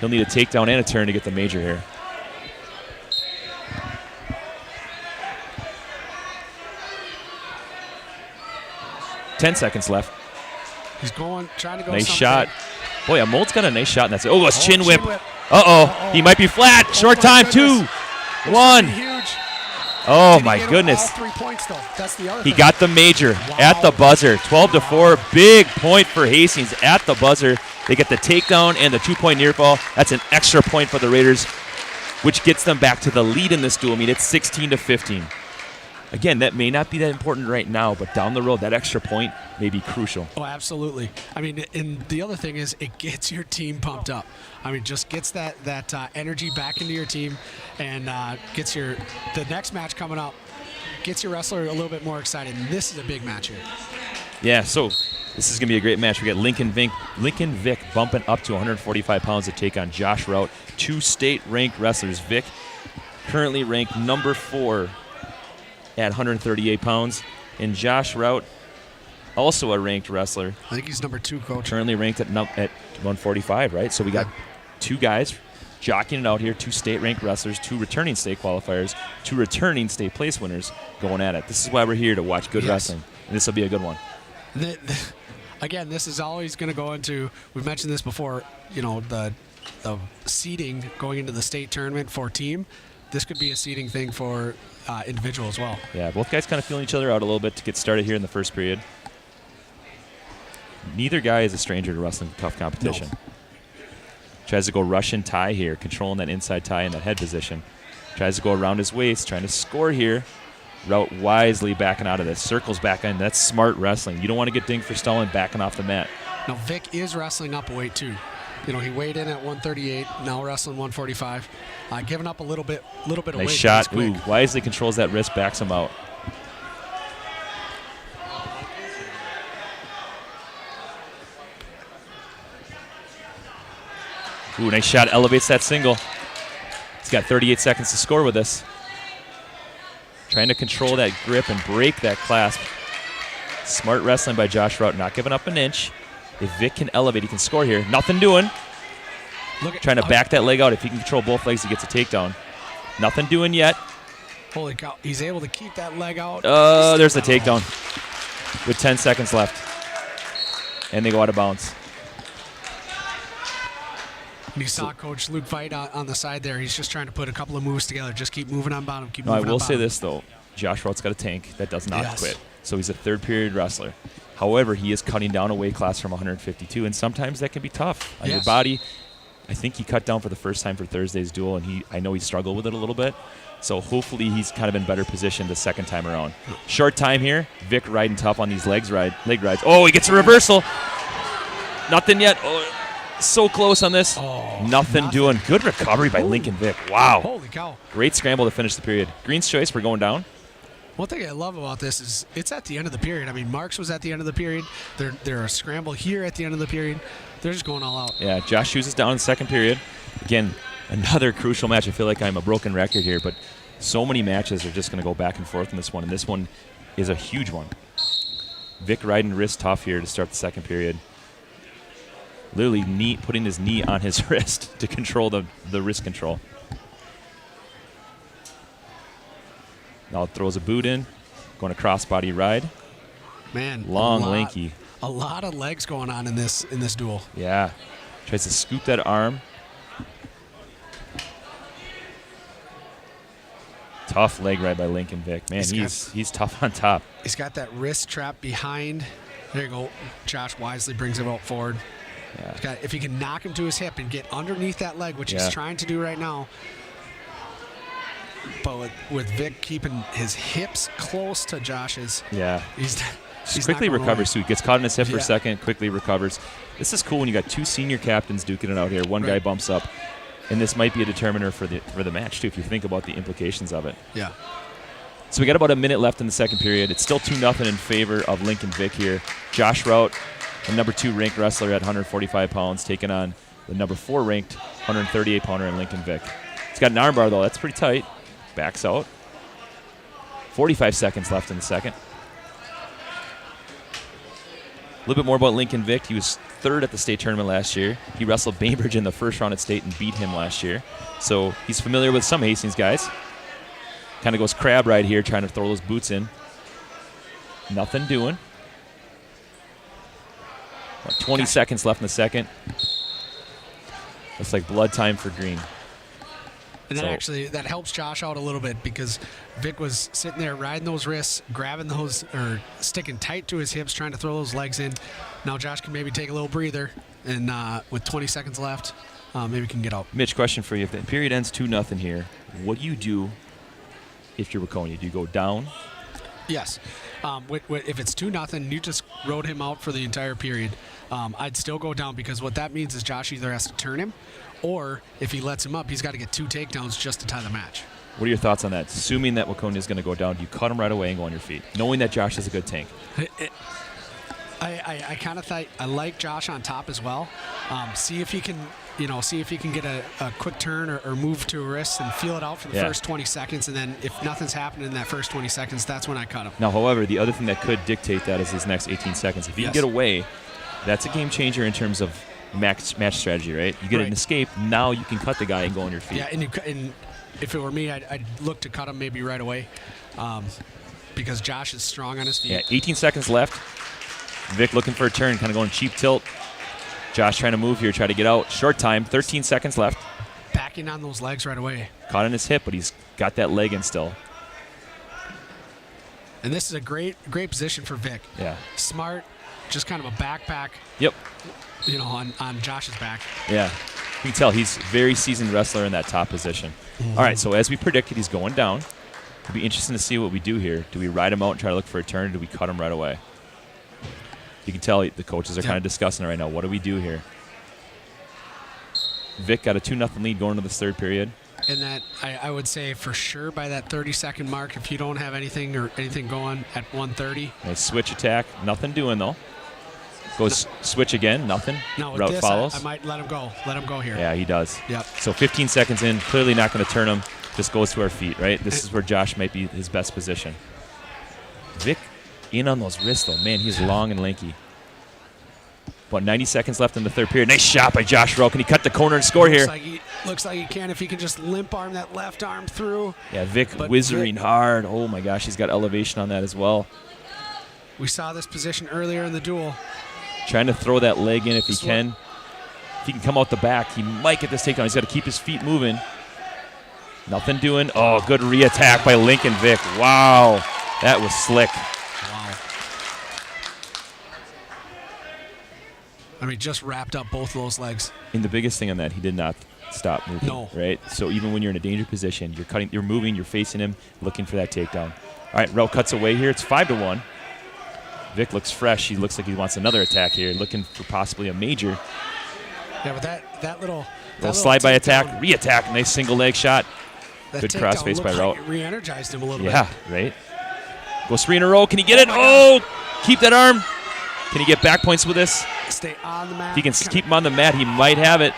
He'll need a takedown and a turn to get the major here. Ten seconds left. He's trying to go. Nice something. shot. Boy, Amol's got a nice shot in that. Oh, it's chin whip. whip. Uh-oh. He might be flat. Short time, goodness. 2, 1. Huge. Oh, Did he my get goodness. all 3 points, though? That's the other He thing. got the major at the buzzer. 12-4. Big point for Hastings at the buzzer. They get the takedown and the 2-point near fall. That's an extra point for the Raiders, which gets them back to the lead in this duel. I mean, it's 16-15. Again, that may not be that important right now, but down the road, that extra point may be crucial. Oh, absolutely. I mean, and the other thing is it gets your team pumped up. I mean, just gets that energy back into your team and gets the next match coming up, gets your wrestler a little bit more excited. And this is a big match here. Yeah, so this is going to be a great match. We got Lincoln Vick bumping up to 145 pounds to take on Josh Rout, 2 state-ranked wrestlers. Vick currently ranked number 4 at 138 pounds, and Josh Rout, also a ranked wrestler. I think he's number 2, Coach. Currently ranked at 145, right? So we got 2 guys jockeying it out here, 2 state-ranked wrestlers, 2 returning state qualifiers, 2 returning state place winners going at it. This is why we're here, to watch good wrestling, and this will be a good one. Again, this is always going to go into, we've mentioned this before, the seeding going into the state tournament for team. This could be a seeding thing for individual as well. Yeah, both guys kind of feeling each other out a little bit to get started here in the first period. Neither guy is a stranger to wrestling tough competition. No. Tries to go Russian tie here, controlling that inside tie in that head position. Tries to go around his waist, trying to score here. Rout wisely backing out of this. Circles back in. That's smart wrestling. You don't want to get dinged for stalling, backing off the mat. Now, Vic is wrestling up a weight, too. He weighed in at 138, now wrestling 145. Giving up a little bit of weight. Nice shot. Ooh, wisely controls that wrist, backs him out. Ooh, nice shot. Elevates that single. He's got 38 seconds to score with this. Trying to control that grip and break that clasp. Smart wrestling by Josh Rout, not giving up an inch. If Vic can elevate, he can score here. Nothing doing. Trying to back that leg out. If he can control both legs, he gets a takedown. Nothing doing yet. Holy cow. He's able to keep that leg out. There's the takedown with 10 seconds left. And they go out of bounds. And you saw Coach Luke Veit on the side there. He's just trying to put a couple of moves together. Just keep moving on bottom. I will say this, though. Josh Rout's got a tank that does not quit. So he's a third-period wrestler. However, he is cutting down a weight class from 152, and sometimes that can be tough on your body. I think he cut down for the first time for Thursday's duel, and I know he struggled with it a little bit. So hopefully he's kind of in better position the second time around. Short time here. Vic riding tough on these leg rides. Oh, he gets a reversal. Nothing yet. Oh, So close on this. Nothing doing. Good recovery by Lincoln Vick. Wow. Holy cow. Great scramble to finish the period. Green's choice, we're going down. One thing I love about this is it's at the end of the period. I mean, Marks was at the end of the period. They're a scramble here at the end of the period. They're just going all out. Yeah, Josh Hughes is down in the second period. Again, another crucial match. I feel like I'm a broken record here, but so many matches are just going to go back and forth in this one, and this one is a huge one. Vic riding wrist tough here to start the second period. Literally putting his knee on his wrist to control the wrist control. Now throws a boot in, going a crossbody ride. Man, lanky. A lot of legs going on in this duel. Yeah, tries to scoop that arm. Tough leg ride by Lincoln Vick. Man, he's tough on top. He's got that wrist trap behind. There you go. Josh wisely brings him out forward. Yeah. If he can knock him to his hip and get underneath that leg, which he's trying to do right now. But with Vic keeping his hips close to Josh's, he's quickly recovers too. He gets caught in his hip for a second, quickly recovers. This is cool when you got two senior captains duking it out here. One guy bumps up, and this might be a determiner for the match too, if you think about the implications of it. Yeah. So we got about a minute left in the second period. It's still 2-0 in favor of Lincoln Vick here. Josh Rout, the number 2 ranked wrestler at 145 pounds, taking on the number 4 ranked 138 pounder in Lincoln Vick. He's got an armbar though. That's pretty tight. Backs out. 45 seconds left in the second. A little bit more about Lincoln Vick. He was 3rd at the state tournament last year. He wrestled Bainbridge in the first round at state and beat him last year. So he's familiar with some Hastings guys. Kind of goes crab right here, trying to throw those boots in. Nothing doing. About 20 seconds left in the second. Looks like blood time for Green. And that helps Josh out a little bit because Vic was sitting there riding those wrists, grabbing those, or sticking tight to his hips, trying to throw those legs in. Now Josh can maybe take a little breather, and with 20 seconds left, maybe he can get out. Mitch, question for you. If the period ends 2-0 here, what do you do if you're Waconia? Do you go down? Yes. If it's 2-0, you just rode him out for the entire period. I'd still go down because what that means is Josh either has to turn him, or if he lets him up, he's got to get 2 takedowns just to tie the match. What are your thoughts on that? Assuming that Waconia is going to go down, do you cut him right away and go on your feet, knowing that Josh is a good tank? I kind of thought I like Josh on top as well. See if he can get a quick turn or move to a wrist and feel it out for the first 20 seconds, and then if nothing's happening in that first 20 seconds, that's when I cut him. Now, however, the other thing that could dictate that is his next 18 seconds. If he can get away, that's a game changer in terms of match strategy, right? You get an escape, now you can cut the guy and go on your feet. Yeah, and if it were me, I'd look to cut him maybe right away because Josh is strong on his feet. Yeah, 18 seconds left. Vic looking for a turn, kind of going cheap tilt. Josh trying to move here, try to get out. Short time, 13 seconds left. Backing on those legs right away. Caught on his hip, but he's got that leg in still. And this is a great position for Vic. Yeah. Smart, just kind of a backpack. Yep. On Josh's back. Yeah. You can tell he's a very seasoned wrestler in that top position. Mm-hmm. All right, so as we predicted, he's going down. It'll be interesting to see what we do here. Do we ride him out and try to look for a turn, or do we cut him right away? You can tell the coaches are kind of discussing it right now. What do we do here? Vic got a 2-0 lead going into this third period. And that, I would say for sure by that 30-second mark, if you don't have anything going at 1:30. Nice switch attack. Nothing doing, though. Goes switch again. Nothing. No, with Route this, follows. I might let him go. Let him go here. Yeah, he does. Yep. So 15 seconds in, clearly not going to turn him. Just goes to our feet, right? This is where Josh might be his best position. Vic in on those wrists, though. Man, he's long and lanky. About 90 seconds left in the third period. Nice shot by Josh Rowe. Can he cut the corner and score here? Looks like he can if he can just limp arm that left arm through. Yeah, Vic whizzering hard. Oh, my gosh, he's got elevation on that as well. We saw this position earlier in the duel. Trying to throw that leg in if he can. If he can come out the back, he might get this takedown. He's got to keep his feet moving. Nothing doing. Oh, good re-attack by Lincoln Vick. Wow, that was slick. Wow. I mean, just wrapped up both of those legs. And the biggest thing on that, he did not stop moving. No. Right? So even when you're in a danger position, you're moving, you're facing him, looking for that takedown. All right, Rowe cuts away here. It's 5-1. Vic looks fresh. He looks like he wants another attack here, looking for possibly a major. Yeah, but that little slide by attack, takedown, re-attack, nice single leg shot. that Good takedown cross-face by looked Rout. like it re-energized him a little Yeah, bit. right. Goes 3 in a row. Can he get it? my Oh, keep that arm. Can he get back points with this? Stay on the mat. If he can keep him on the mat, he might have it.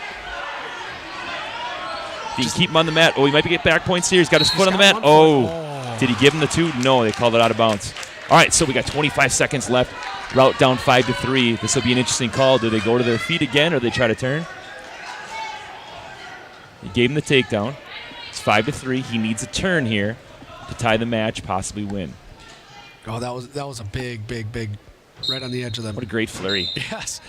If he can keep him on the mat, he might get back points here. He's got his foot on the mat. got 1 Oh, foot. did he give him the 2? No, they called it out of bounds. All right, so we got 25 seconds left. Rout down 5-3. This will be an interesting call. Do they go to their feet again or they try to turn? He gave him the takedown. It's 5-3. He needs a turn here to tie the match, possibly win. Oh, that was a big, right on the edge of them. What a great flurry. Yes,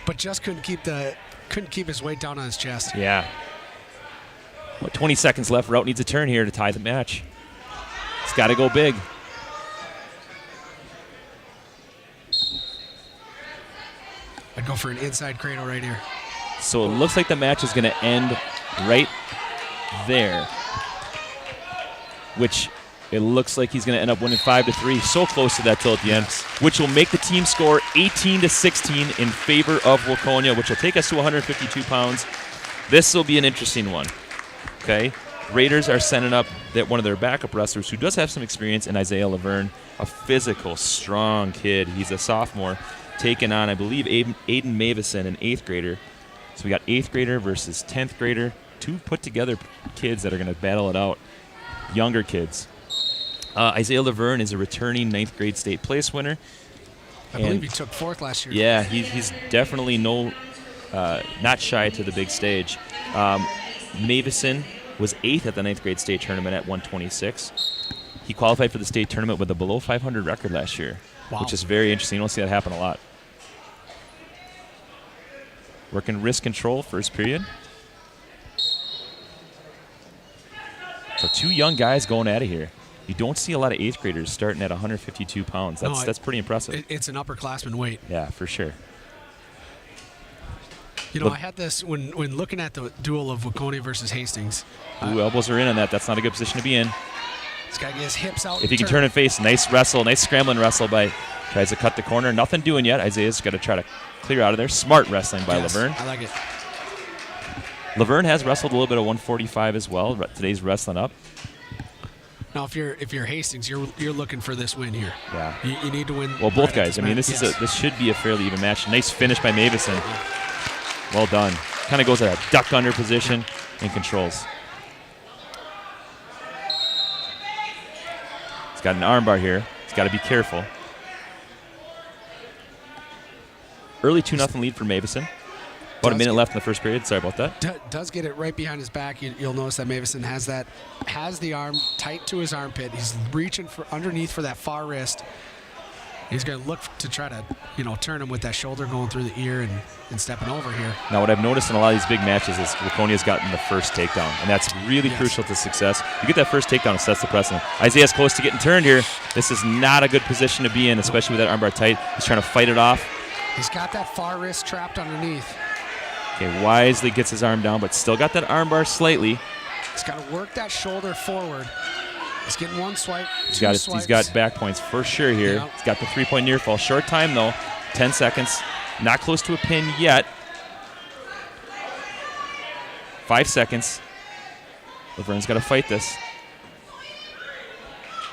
but just couldn't keep his weight down on his chest. Yeah. 20 seconds left. Rout needs a turn here to tie the match. It's got to go big. I'd go for an inside cradle right here. So it looks like the match is going to end right there, which it looks like he's going to end up winning 5-3. So close to that till at the end, which will make the team score 18-16 in favor of Waconia, which will take us to 152 pounds. This will be an interesting one. Okay, Raiders are sending up one of their backup wrestlers who does have some experience in Isaiah Laverne, a physical, strong kid. He's a sophomore, taking on, I believe, Aiden Mavison, an 8th grader. So we got 8th grader versus 10th grader, 2 put-together kids that are going to battle it out, younger kids. Isaiah Laverne is a returning 9th grade state place winner. I believe he took 4th last year. Yeah, he's definitely not shy to the big stage. Mavison was 8th at the 9th grade state tournament at 126. He qualified for the state tournament with a below 500 record last year, which is very interesting. You don't see that happen a lot. Working wrist control first period. So 2 young guys going at it here. You don't see a lot of 8th graders starting at 152 pounds. That's pretty impressive. It's an upperclassman weight. Yeah, for sure. You know, I had this when looking at the duel of Waconia versus Hastings. Ooh, elbows are in on that. That's not a good position to be in. This guy gets hips out. If he can turn and face, nice wrestle, nice scrambling wrestle by, tries to cut the corner. Nothing doing yet. Isaiah's got to try to clear out of there. Smart wrestling by Laverne. I like it. Laverne has wrestled a little bit of 145 as well. Today's wrestling up. Now, if you're Hastings, you're looking for this win here. Yeah. You need to win. Well, both guys. I mean, this should be a fairly even match. Nice finish by Mavison. Well done. Kind of goes at a duck under position and controls. He's got an armbar here. He's got to be careful. Early 2-0 lead for Mavison. About a minute left in the first period. Sorry about that. Does get it right behind his back. You'll notice that Mavison has the arm tight to his armpit. He's reaching for underneath for that far wrist. He's going to look to try to, turn him with that shoulder going through the ear and stepping over here. Now, what I've noticed in a lot of these big matches is Waconia's gotten the first takedown, and that's really crucial to success. You get that first takedown, it sets the precedent. Isaiah's close to getting turned here. This is not a good position to be in, especially with that armbar tight. He's trying to fight it off. He's got that far wrist trapped underneath. Okay, wisely gets his arm down, but still got that armbar slightly. He's got to work that shoulder forward. He's getting 1 swipe, He's 2 swipes. He's got back points for sure here. Yep. He's got the 3-point near fall. Short time, though. 10 seconds. Not close to a pin yet. 5 seconds. Laverne's got to fight this.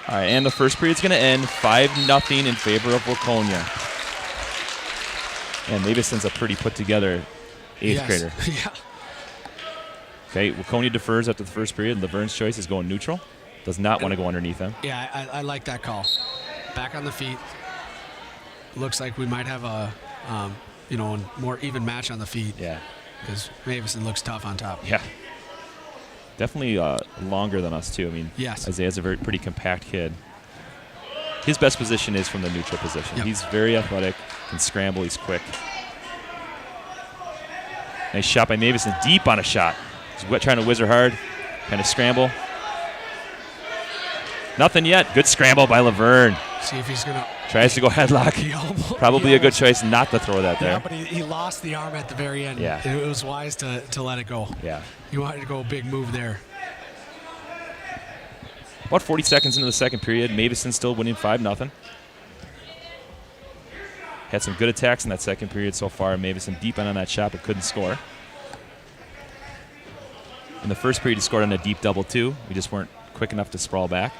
All right, and the first period's going to end 5-0 in favor of Waconia. And Mavison's a pretty put-together 8th grader. Yeah. Okay, Waconia defers after the first period. Laverne's choice is going neutral. Does not want to go underneath him. Yeah, I like that call. Back on the feet. Looks like we might have a, a more even match on the feet. Yeah. Because Mavison looks tough on top. Yeah. Definitely longer than us, too. I mean, yes. Isaiah's a pretty compact kid. His best position is from the neutral position. Yep. He's very athletic, can scramble, he's quick. Nice shot by Mavison, deep on a shot. He's trying to whizzer hard, kind of scramble. Nothing yet. Good scramble by Laverne. See if he's going to... Tries to go headlock. Probably a good choice not to throw that there. Yeah, but he lost the arm at the very end. Yeah. It was wise to let it go. Yeah. He wanted to go big move there. About 40 seconds into the second period, Mavison still winning 5-0. Had some good attacks in that second period so far. Mavison deep in on that shot but couldn't score. In the first period, he scored on a deep double, too. We just weren't quick enough to sprawl back.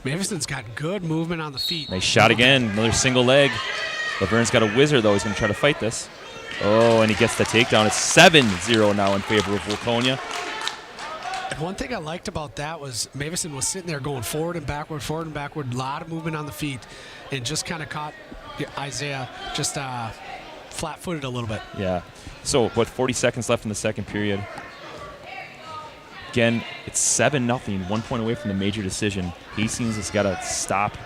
Mavison's got good movement on the feet. Nice shot again. Another single leg. Laverne's got a whizzer, though. He's going to try to fight this. Oh, and he gets the takedown. It's 7-0 now in favor of Waconia. And one thing I liked about that was Mavison was sitting there going forward and backward, a lot of movement on the feet, and just kind of caught Isaiah just flat-footed a little bit. Yeah. So, 40 seconds left in the second period. Again, it's 7-0, 1 point away from the major decision. Hastings has got to stop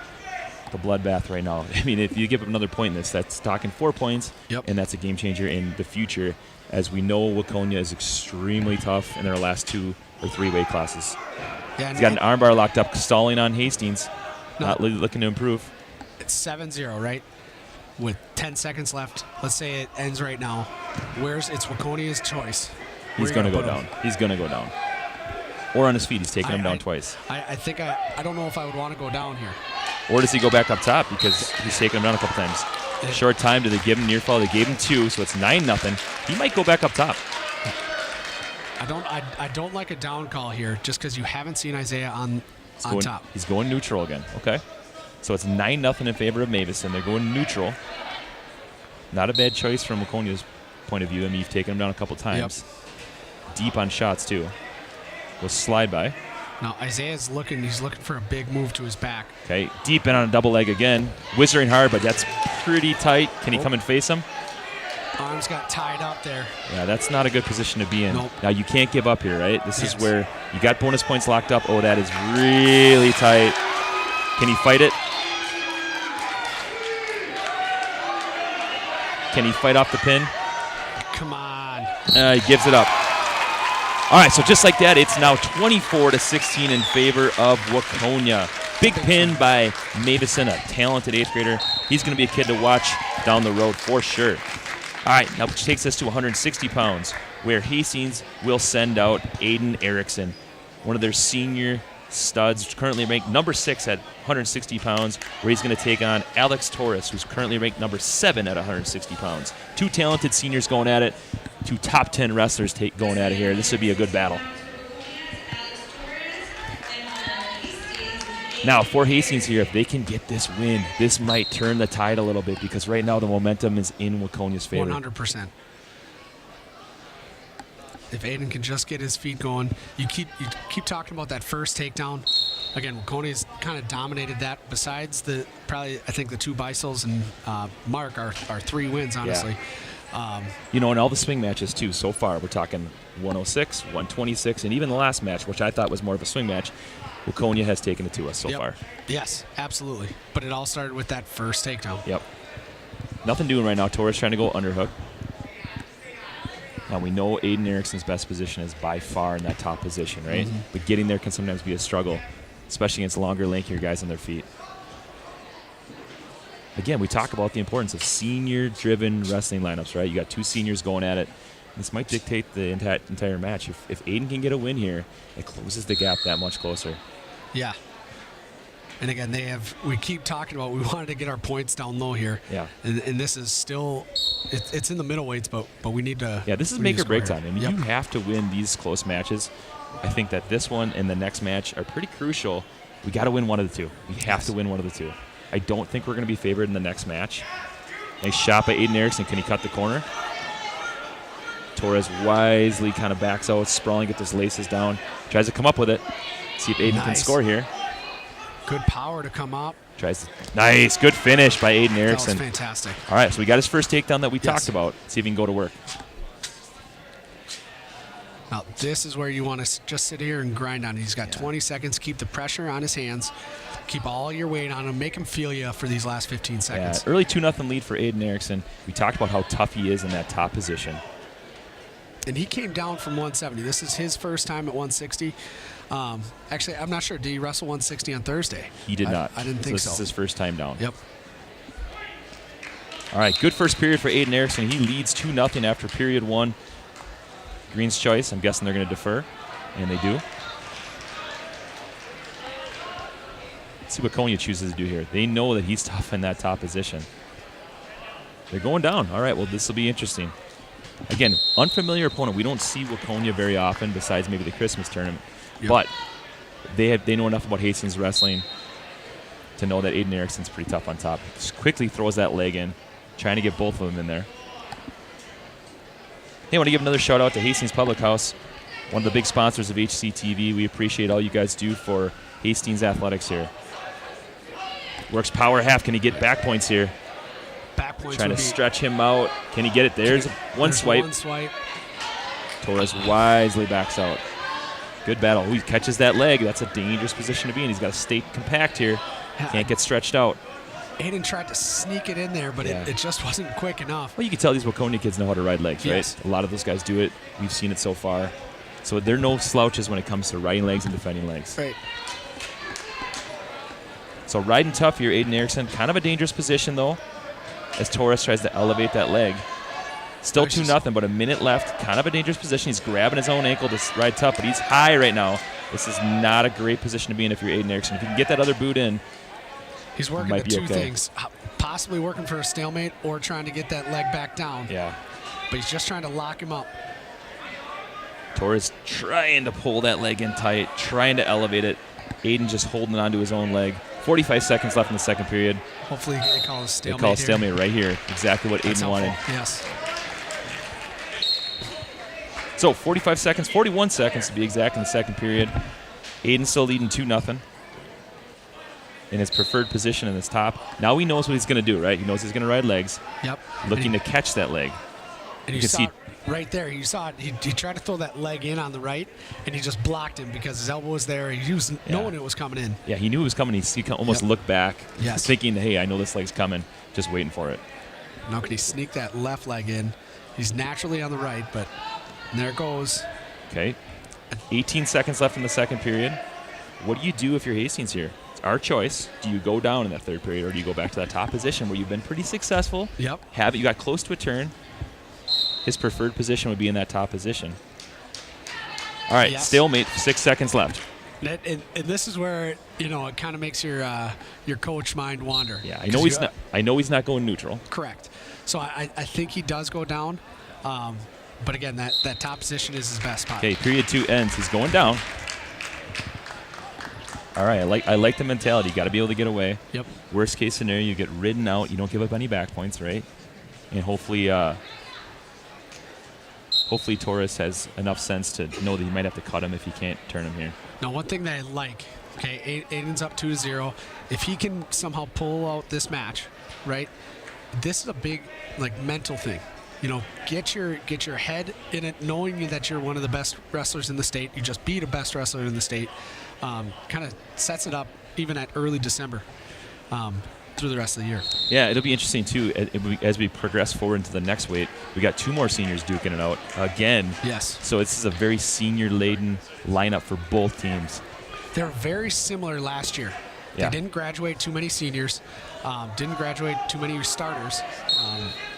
the bloodbath right now. I mean, if you give up another point in this, that's talking 4 points, and that's a game changer in the future. As we know, Waconia is extremely tough in their last 2 or 3 weight classes. Yeah, He's got an armbar locked up, stalling on Hastings, not looking to improve. It's 7-0, right? With 10 seconds left. Let's say it ends right now. It's Waconia's choice. He's going to go down. He's going to go down. Or on his feet. He's taking him down twice. I think I don't know if I would want to go down here. Or does he go back up top because he's taken him down a couple times? Short time. Did they give him near fall? They gave him 2, so it's 9-0. He might go back up top. I don't like a down call here just because you haven't seen Isaiah on top. He's going neutral again. Okay. So it's 9-0 in favor of Mavison. They're going neutral. Not a bad choice from Waconia's point of view. I mean, you've taken him down a couple times. Yep. Deep on shots, too. Will slide by. Now, Isaiah's he's looking for a big move to his back. Okay, deep in on a double leg again. Whizzering hard, but that's pretty tight. Can he come and face him? Arms got tied up there. Yeah, that's not a good position to be in. Nope. Now, you can't give up here, right? This is where you got bonus points locked up. Oh, that is really tight. Can he fight it? Can he fight off the pin? Come on. He gives it up. All right, so just like that, it's now 24-16 in favor of Waconia. Big pin by Mavison, a talented 8th grader. He's going to be a kid to watch down the road for sure. All right, now which takes us to 160 pounds, where Hastings will send out Aiden Erickson, one of their senior studs, currently ranked number 6 at 160 pounds, where he's going to take on Alex Torres, who's currently ranked number 7 at 160 pounds. 2 talented seniors going at it. 2 top 10 wrestlers going at it here. This would be a good battle. Now, for Hastings here, if they can get this win, this might turn the tide a little bit because right now the momentum is in Waconia's favor. 100%. If Aiden can just get his feet going, you keep talking about that first takedown. Again, Waconia's kind of dominated that. Besides I think the 2 Bisels and Mark are 3 wins, honestly. Yeah. In all the swing matches, too, so far, we're talking 106, 126, and even the last match, which I thought was more of a swing match, Waconia has taken it to us so far. Yes, absolutely. But it all started with that first takedown. Yep. Nothing doing right now. Torres trying to go underhook. Now, we know Aiden Erickson's best position is by far in that top position, right? Mm-hmm. But getting there can sometimes be a struggle, especially against longer, lankier guys on their feet. Again, we talk about the importance of senior-driven wrestling lineups, right? You got 2 seniors going at it. This might dictate the entire match. If Aiden can get a win here, it closes the gap that much closer. Yeah. And again, we keep talking about we wanted to get our points down low here. Yeah. And this is still, it's in the middleweights, but we need to. Yeah, this is make or break time. I mean, you have to win these close matches. I think that this one and the next match are pretty crucial. We got to win one of the 2. We have to win one of the 2. I don't think we're going to be favored in the next match. Nice shot by Aiden Erickson. Can he cut the corner? Torres wisely kind of backs out, sprawling, get those laces down. Tries to come up with it. See if Aiden can score here. Good power to come up. Nice. Good finish by Aiden Erickson. That was fantastic. All right, so we got his first takedown that we talked about. See if he can go to work. Now, this is where you want to just sit here and grind on it. He's got 20 seconds. Keep the pressure on his hands. Keep all your weight on him. Make him feel you for these last 15 seconds. Yeah, early 2-0 lead for Aiden Erickson. We talked about how tough he is in that top position. And he came down from 170. This is his first time at 160. Actually, I'm not sure. Did he wrestle 160 on Thursday? He did not. I didn't think so. This is his first time down. Yep. All right, good first period for Aiden Erickson. He leads 2-0 after period 1. Green's choice. I'm guessing they're going to defer, and they do. Let's see what Waconia chooses to do here. They know that he's tough in that top position. They're going down. All right, well, this will be interesting. Again, unfamiliar opponent. We don't see Waconia very often besides maybe the Christmas tournament. Yep. But they know enough about Hastings wrestling to know that Aiden Erickson's pretty tough on top. Just quickly throws that leg in, trying to get both of them in there. Hey, I want to give another shout out to Hastings Public House, one of the big sponsors of HCTV. We appreciate all you guys do for Hastings athletics here. Works power half. Can he get back points here? Back points Trying to would be- stretch him out. Can he get it? There's one there's swipe. One swipe. Torres wisely backs out. Good battle. He catches that leg. That's a dangerous position to be in. He's got to stay compact here. Can't get stretched out. Aiden tried to sneak it in there, but Yeah. it just wasn't quick enough. Well, you can tell these Waconia kids know how to ride legs, right? Yes. A lot of those guys do it. We've seen it so far. So they're no slouches when it comes to riding legs and defending legs. Right. So riding tough here, Aiden Erickson. Kind of a dangerous position, though, as Torres tries to elevate that leg. Still 2-0, but a minute left. Kind of a dangerous position. He's grabbing his own ankle to ride tough, but he's high right now. This is not a great position to be in if you're Aiden Erickson. If you can get that other boot in, He's working might the be two okay. things, possibly working for a stalemate or trying to get that leg back down. yeah. But he's just trying to lock him up. Torres trying to pull that leg in tight, trying to elevate it. Aiden just holding on to his own leg. 45 seconds left in the second period. Hopefully they call it a They stalemate. call a here. stalemate right here. Exactly what That's Aiden wanted. helpful. Yes. So 45 seconds, 41 seconds to be exact in the second period. Aiden still leading 2-0 in his preferred position in his top. Now he knows what he's going to do, right? He knows he's going to ride legs, Yep. looking and to catch that leg. And you you can saw see- it right there. You saw it. He tried to throw that leg in on the right, and he just blocked him because his elbow was there. He was knowing it was coming in. Yeah, he knew it was coming. He almost Yep. looked back, Yes. thinking, hey, I know this leg's coming, just waiting for it. Now can he sneak that left leg in? He's naturally on the right, but there it goes. Okay, 18 seconds left in the second period. What do you do if you're Hastings here? It's our choice. Do you go down in that third period, or do you go back to that top position where you've been pretty successful? Yep. You got close to a turn. His preferred position would be in that top position. All right, Yes. stalemate, 6 seconds left. And this is where it kind of makes your coach mind wander. Yeah, I know he's not going neutral. Correct. So I think he does go down, but again, that top position is his best spot. Okay, period 2 ends. He's going down. All right, I like the mentality. You got to be able to get away. Yep. Worst case scenario, you get ridden out. You don't give up any back points, right? And hopefully Torres has enough sense to know that he might have to cut him if he can't turn him here. Now, one thing that I like, okay, Aiden's up 2-0. If he can somehow pull out this match, right? This is a big mental thing. Get your head in it, knowing that you're one of the best wrestlers in the state. You just beat a best wrestler in the state. Kind of sets it up even at early December through the rest of the year. Yeah, it'll be interesting, too, as we progress forward into the next weight. We got 2 more seniors duking it out again. Yes. So this is a very senior-laden lineup for both teams. They're very similar last year. Yeah. They didn't graduate too many seniors, didn't graduate too many starters.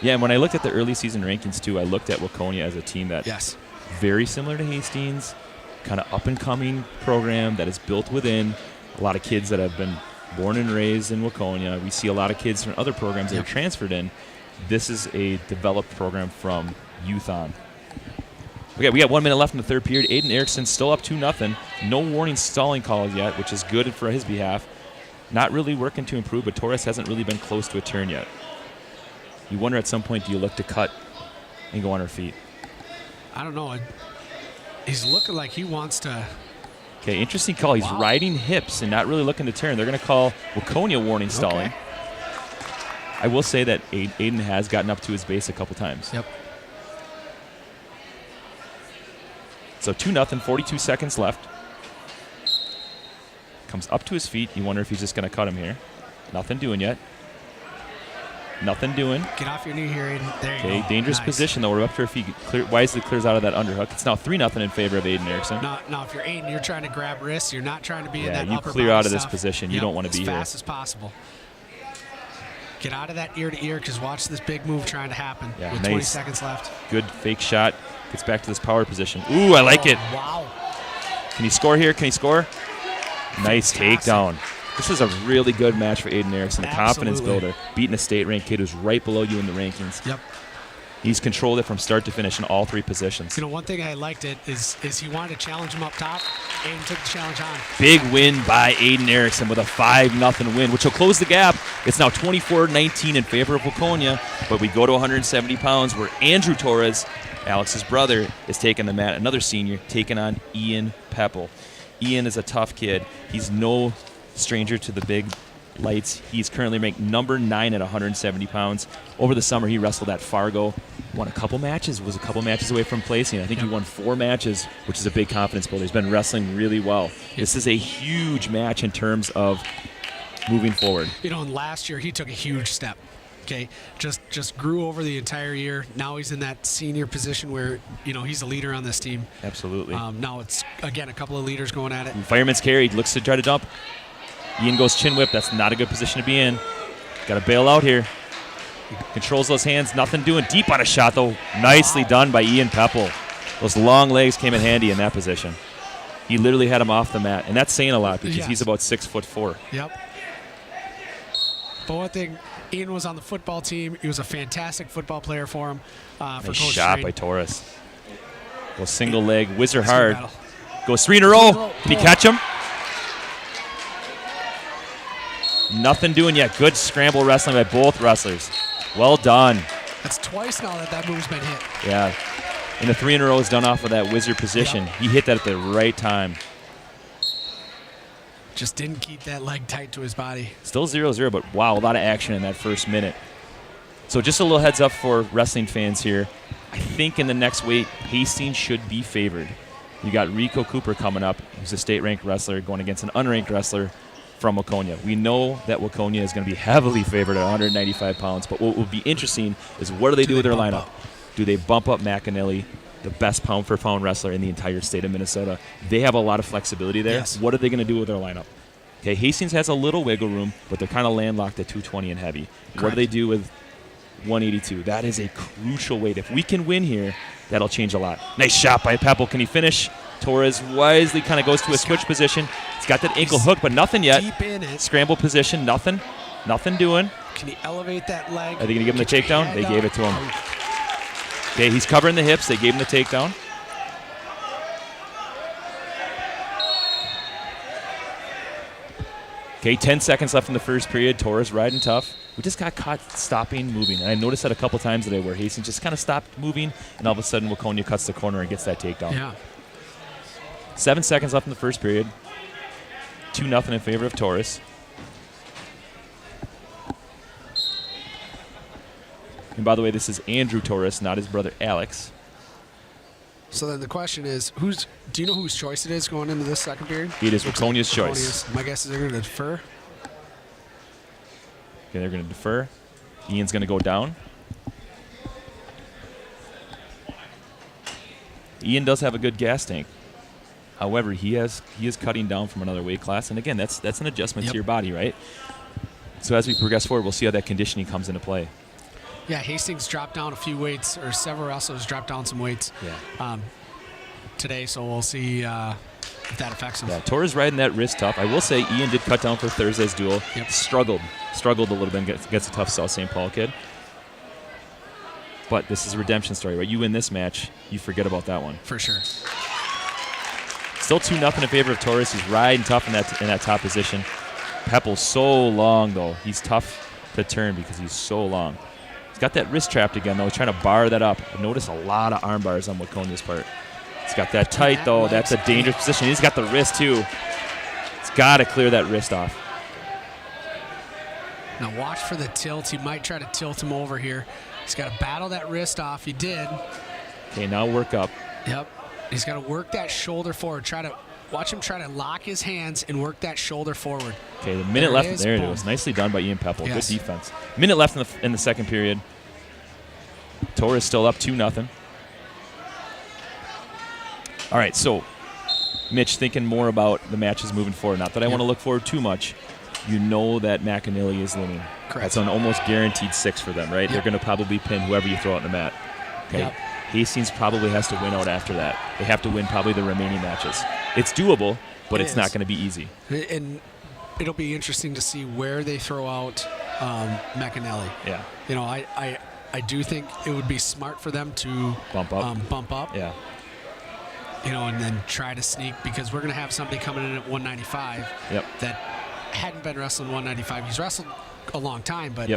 Yeah, and when I looked at the early season rankings, too, I looked at Waconia as a team that Yes. very similar to Hastings, kind of up-and-coming program that is built within a lot of kids that have been born and raised in Waconia. We see a lot of kids from other programs that Yep. are transferred in. This is a developed program from youth on. Okay, we got 1 minute left in the third period. Aiden Erickson still up 2-0. No warning stalling calls yet, which is good for his behalf. Not really working to improve, but Torres hasn't really been close to a turn yet. You wonder at some point, do you look to cut and go on her feet? I don't know. He's looking like he wants to. Okay, interesting call. He's Wow. riding hips and not really looking to turn. They're going to call Waconia warning stalling. Okay. I will say that Aiden has gotten up to his base a couple times. Yep. So 2-0, 42 seconds left. Comes up to his feet. You wonder if he's just going to cut him here. Nothing doing yet. Nothing doing. Get off your knee here, Aiden. There you go. Okay, dangerous Nice. position, though. We're up to our feet. Wisely clears out of that underhook. It's now 3-0 in favor of Aiden Erickson. Now, if you're Aiden, you're trying to grab wrists. You're not trying to be in Yeah, that you upper clear body out of this stuff. position. You Yep, don't want to be as here. fast as possible. Get out of that ear to ear, because watch this big move trying to happen Yeah, with 20 nice. seconds left. Good fake shot. Gets back to this power position. Ooh, I like it. Wow. Can he score here? Can he score? Nice Fantastic. takedown. This is a really good match for Aiden Erickson, the confidence Absolutely. builder. Beating a state-ranked kid who's right below you in the rankings. Yep. He's controlled it from start to finish in all 3 positions. You know, one thing I liked is he wanted to challenge him up top, and took the challenge on. Big win by Aiden Erickson with a 5-0 win, which will close the gap. It's now 24-19 in favor of Waconia, but we go to 170 pounds where Andrew Torres, Alex's brother, is taking the mat, another senior, taking on Ian Peppel. Ian is a tough kid. He's no stranger to the big lights. He's currently ranked number 9 at 170 pounds. Over the summer, he wrestled at Fargo, won a couple matches, was a couple matches away from placing. I think he won 4 matches, which is a big confidence builder. He's been wrestling really well. This is a huge match in terms of moving forward. You know, and last year he took a huge step. Okay, just grew over the entire year. Now he's in that senior position where, you know, he's a leader on this team. Absolutely. Now it's, again, a couple of leaders going at it. Fireman's carry, looks to try to dump. Ian goes chin whip. That's not a good position to be in. Got to bail out here. Controls those hands. Nothing doing. Deep on a shot, though. Nicely done by Ian Peppel. Those long legs came in handy in that position. He literally had him off the mat, and that's saying a lot because he's about 6'4". Yep. But one thing, Ian was on the football team. He was a fantastic football player for him. Nice Coach shot Strain. by Torres. Goes single leg, whizzer hard. Goes 3 in a row. Can he catch him? Nothing doing yet. Good scramble wrestling by both wrestlers. Well done. That's twice now that move's been hit. Yeah. And the 3 in a row is done off of that whizzer position. Yep. He hit that at the right time. Just didn't keep that leg tight to his body. Still 0-0, but wow, a lot of action in that first minute. So just a little heads up for wrestling fans here. I think in the next weight, Hastings should be favored. You got Rico Cooper coming up, who's a state-ranked wrestler, going against an unranked wrestler from Waconia. We know that Waconia is going to be heavily favored at 195 pounds, but what will be interesting is what do they do with their lineup? Do they bump up McAnally, the best pound-for-pound wrestler in the entire state of Minnesota? They have a lot of flexibility there. Yes. What are they going to do with their lineup? Okay, Hastings has a little wiggle room, but they're kind of landlocked at 220 and heavy. Correct. What do they do with 182? That is a crucial weight. If we can win here, that'll change a lot. Nice shot by Peppel. Can he finish? Torres wisely kind of goes to a switch position. He's got that ankle hook, but nothing yet. Deep in it. Scramble position, nothing. Nothing doing. Can he elevate that leg? Are they going to give him the takedown? They gave it to him. Okay, he's covering the hips. They gave him the takedown. Okay, 10 seconds left in the first period. Torres riding tough. We just got caught stopping moving. And I noticed that a couple times today where Hastings just kind of stopped moving, and all of a sudden Waconia cuts the corner and gets that takedown. Yeah. 7 seconds left in the first period. 2-0 in favor of Torres. And by the way, this is Andrew Torres, not his brother Alex. So then the question is, do you know whose choice it is going into this second period? It is Waconia's choice. My guess is they're going to defer. Okay, they're going to defer. Ian's going to go down. Ian does have a good gas tank. However, he is cutting down from another weight class, and again, that's an adjustment to your body, right? So as we progress forward, we'll see how that conditioning comes into play. Yeah, Hastings dropped down a few weights, or several wrestlers dropped down some weights today, so we'll see if that affects him. Yeah, Torres riding that wrist tough. I will say Ian did cut down for Thursday's duel. Yep. Struggled a little bit against a tough South St. Paul kid. But this is a redemption story, right? You win this match, you forget about that one. For sure. Still 2-0 in favor of Torres. He's riding tough in that top position. Peppel's so long, though. He's tough to turn because he's so long. He's got that wrist trapped again, though. He's trying to bar that up. Notice a lot of arm bars on Waconia's part. He's got that tight, though. That's a dangerous position. He's got the wrist, too. He's got to clear that wrist off. Now watch for the tilt. He might try to tilt him over here. He's got to battle that wrist off. He did. Okay, now work up. Yep. He's got to work that shoulder forward. Watch him try to lock his hands and work that shoulder forward. Okay, the minute left. There it is. Nicely done by Ian Peppel. Yes. Good defense. Minute left in the second period. Torres still up 2-0. All right, so Mitch, thinking more about the matches moving forward. Not that I want to look forward too much. You know that McAnally is looming. Correct. That's an almost guaranteed 6 for them, right? Yep. They're going to probably pin whoever you throw out in the mat. Okay. Yep. Hastings probably has to win out after that. They have to win probably the remaining matches. It's doable, but it's not going to be easy. And it'll be interesting to see where they throw out McAnally. Yeah. You know, I I do think it would be smart for them to Bump up. Bump up. Yeah. And then try to sneak, because we're going to have somebody coming in at 195 that hadn't been wrestling 195. He's wrestled a long time, but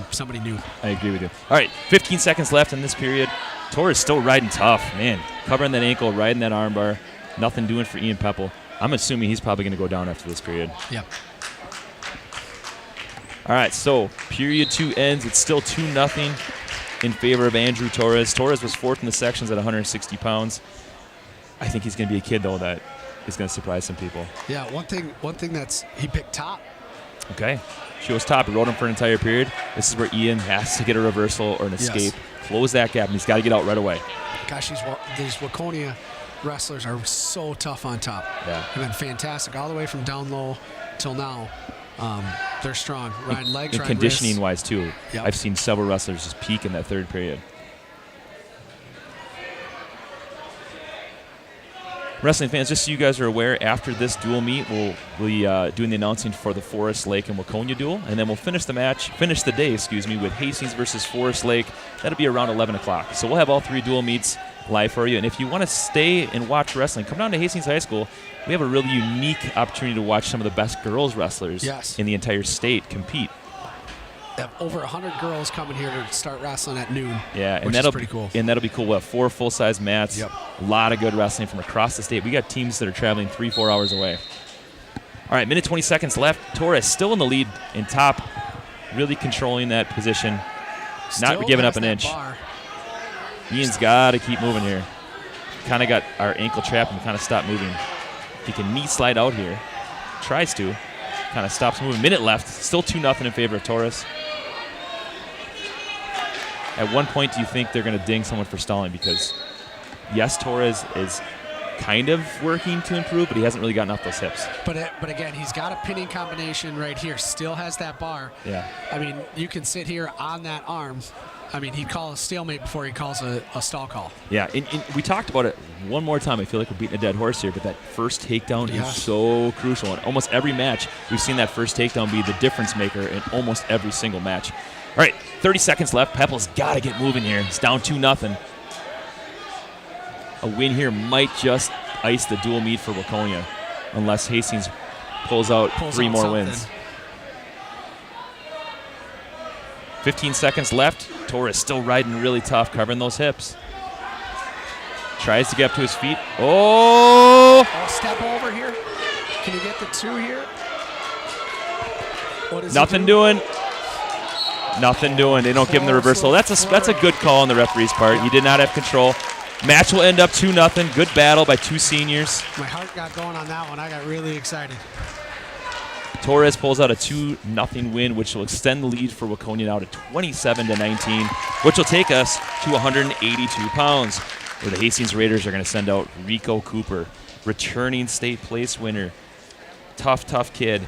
somebody new. I agree with you. All right, 15 seconds left in this period. Torres still riding tough, man. Covering that ankle, riding that armbar. Nothing doing for Ian Peppel. I'm assuming he's probably going to go down after this period. Yep. All right, so period 2 ends. It's still 2-0 in favor of Andrew Torres. Torres was 4th in the sections at 160 pounds. I think he's going to be a kid, though, that is going to surprise some people. Yeah, one thing that's he picked top. Okay. Shows top. He rode him for an entire period. This is where Ian has to get a reversal or an escape. Close that gap, and he's got to get out right away. Gosh, these Waconia wrestlers are so tough on top. Yeah. They've been fantastic all the way from down low till now. They're strong. Riding legs, and riding conditioning-wise, too. Yep. I've seen several wrestlers just peak in that third period. Wrestling fans, just so you guys are aware, after this dual meet, we'll be doing the announcing for the Forest Lake and Waconia duel, and then we'll finish the day, with Hastings versus Forest Lake. That'll be around 11 o'clock. So we'll have all 3 dual meets live for you. And if you want to stay and watch wrestling, come down to Hastings High School. We have a really unique opportunity to watch some of the best girls wrestlers in the entire state compete. They have over 100 girls coming here to start wrestling at noon. Yeah, and which is pretty cool. And that'll be cool. We'll have 4 full-size mats. Yep. A lot of good wrestling from across the state. We got teams that are traveling 3-4 hours away. All right, minute 20 seconds left. Torres still in the lead in top, really controlling that position, not giving up an inch. Bar. Ian's got to keep moving here. Kind of got our ankle trapped and kind of stopped moving. If he can knee slide out here, tries to, kind of stops moving. Minute left, still 2-0 in favor of Torres. At one point, do you think they're going to ding someone for stalling? Because, yes, Torres is kind of working to improve, but he hasn't really gotten off those hips. But again, he's got a pinning combination right here. Still has that bar. Yeah. I mean, you can sit here on that arm. I mean, he'd call a stalemate before he calls a stall call. Yeah, and we talked about it one more time. I feel like we're beating a dead horse here, but that first takedown is so crucial. In almost every match, we've seen that first takedown be the difference maker in almost every single match. All right, 30 seconds left. Peppel's got to get moving here. It's down 2-0. A win here might just ice the dual meet for Waconia, unless Hastings pulls out 3 more wins. 15 seconds left. Torres still riding really tough, covering those hips. Tries to get up to his feet. Oh! Step over here. Can you get the 2 here? What is Nothing doing. Nothing doing. They don't give him the reversal. That's a good call on the referee's part. He did not have control. Match will end up 2-0. Good battle by 2 seniors. My heart got going on that one. I got really excited. Torres pulls out a 2-0 win, which will extend the lead for Waconia now to 27-19, which will take us to 182 pounds, where the Hastings Raiders are going to send out Rico Cooper, returning state place winner. Tough kid.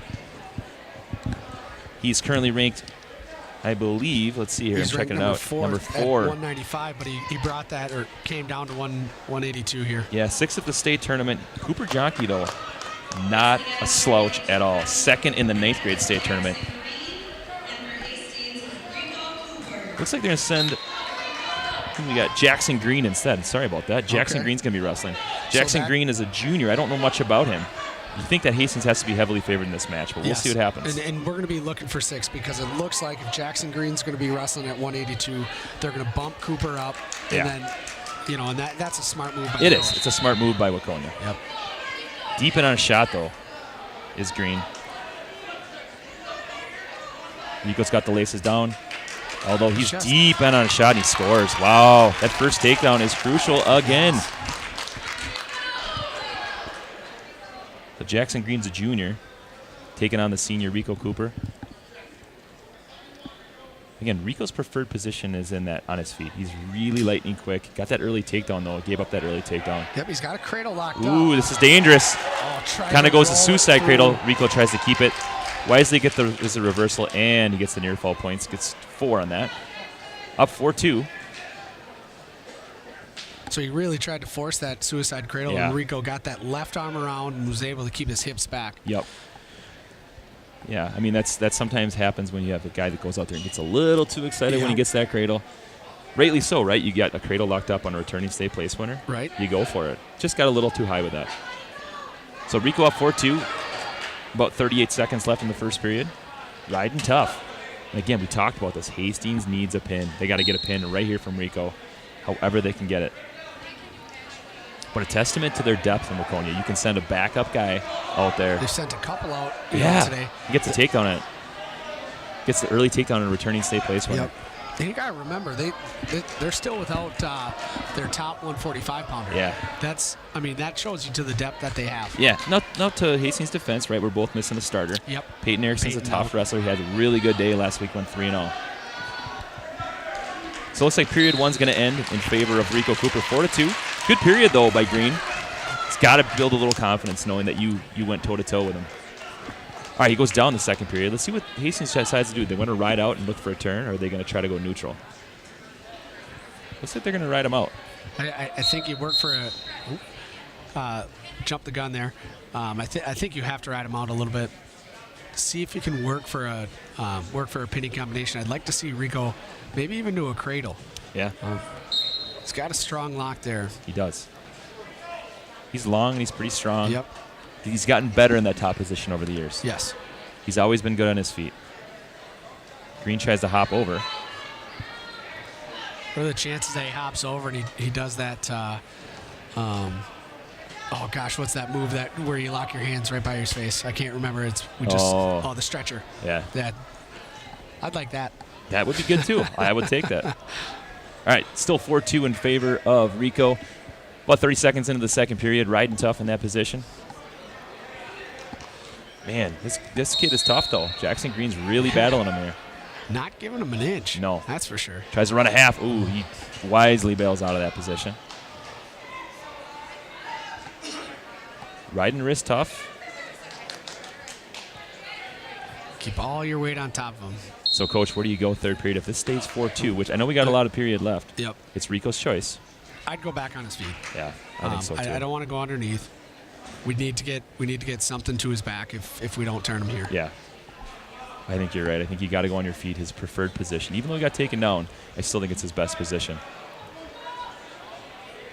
He's currently ranked, I believe, let's see here, He's I'm checking it out. Number 4 4. At 195, but he brought that, or came down to 182 here. Yeah, 6th at the state tournament. Cooper Jonke, though, not a slouch at all. 2nd in the 9th grade state tournament. Looks like they're going to send, we got Jackson Green instead. Sorry about that. Jackson Green's going to be wrestling. Jackson Green is a junior. I don't know much about him. You think that Hastings has to be heavily favored in this match, but we'll see what happens. And we're going to be looking for 6, because it looks like if Jackson Green's going to be wrestling at 182, they're going to bump Cooper up. And then, and that's a smart move by It is. It's a smart move by Waconia. Yep. Deep in on a shot, though, is Green. Rico's got the laces down. Although he's deep in on a shot, and he scores. Wow, that first takedown is crucial again. So Jackson Green's a junior, taking on the senior Rico Cooper. Again, Rico's preferred position is in that on his feet. He's really lightning quick. Got that early takedown, though. Gave up that early takedown. Yep, he's got a cradle locked up. Ooh, this is dangerous. Kind of goes to suicide cradle. Rico tries to keep it. Wisely gets the reversal, and he gets the near fall points. Gets 4 on that. Up 4-2. So he really tried to force that suicide cradle, and Rico got that left arm around and was able to keep his hips back. Yep. Yeah, I mean, that sometimes happens when you have a guy that goes out there and gets a little too excited when he gets that cradle. Rightly so, right? You got a cradle locked up on a returning state place winner. Right. You go for it. Just got a little too high with that. So Rico up 4-2. About 38 seconds left in the first period. Riding tough. And again, we talked about this. Hastings needs a pin. They got to get a pin right here from Rico, however they can get it. But a testament to their depth in Waconia. You can send a backup guy out there. They sent a couple out today. He gets a take on it. Gets the early take on a returning state place winner. Yep. And you got to remember, they're still without their top 145-pounder. Yeah. That shows you to the depth that they have. Yeah. Not to Hastings' defense, right? We're both missing a starter. Yep. Peyton Erickson's a tough wrestler. He had a really good day last week, went 3-0. So it looks like period one's going to end in favor of Rico Cooper, 4-2. Good period, though, by Green. It's got to build a little confidence knowing that you went toe-to-toe with him. All right, he goes down the second period. Let's see what Hastings decides to do. They want to ride out and look for a turn, or are they going to try to go neutral? Looks like they're going to ride him out. I think you work for jump the gun there. I think you have to ride him out a little bit. See if you can work for a pinning combination. I'd like to see Rico maybe even do a cradle. Yeah. He's got a strong lock there. He does. He's long and he's pretty strong. Yep. He's gotten better in that top position over the years. Yes. He's always been good on his feet. Green tries to hop over. What are the chances that he hops over and he does that? Oh gosh, what's that move where you lock your hands right by your face? I can't remember. The stretcher. Yeah. I'd like that. That would be good too. I would take that. All right, still 4-2 in favor of Rico. About 30 seconds into the second period, riding tough in that position. Man, this kid is tough, though. Jackson Green's really battling him here. Not giving him an inch. No. That's for sure. Tries to run a half. Ooh, he wisely bails out of that position. Riding wrist tough. Keep all your weight on top of him. So, Coach, where do you go third period? If this stays 4-2, which I know we got a lot of period left, Yep. It's Rico's choice. I'd go back on his feet. Yeah, I think so, too. I don't want to go underneath. We need to get something to his back if we don't turn him here. Yeah. I think you're right. I think you got to go on your feet, his preferred position. Even though he got taken down, I still think it's his best position.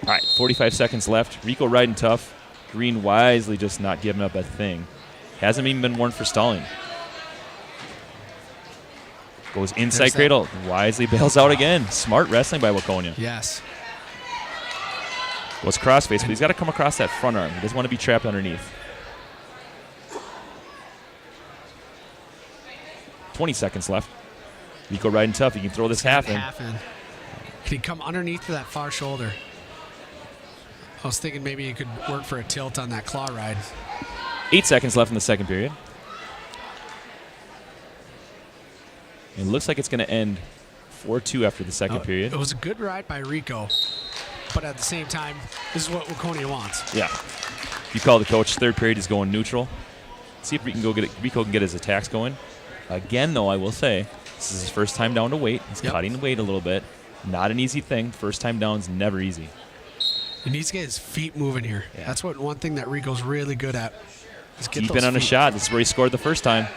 All right, 45 seconds left. Rico riding tough. Green wisely just not giving up a thing. Hasn't even been warned for stalling. Goes inside cradle. Wisely bails out again. Smart wrestling by Waconia. Yes. Goes crossface, but he's got to come across that front arm. He doesn't want to be trapped underneath. 20 seconds left. Rico riding tough. He can throw this half in. Can he come underneath to that far shoulder? I was thinking maybe you could work for a tilt on that claw ride. 8 seconds left in the second period. It looks like it's going to end 4-2 after the second period. It was a good ride by Rico, but at the same time, this is what Waconia wants. Yeah. You call the coach. Third period is going neutral. See if Rico can get his attacks going. Again, though, I will say, this is his first time down to weight. He's cutting the weight a little bit. Not an easy thing. First time down is never easy. He needs to get his feet moving here. Yeah. That's one thing that Rico's really good at. Is get deep in on a shot. This is where he scored the first time.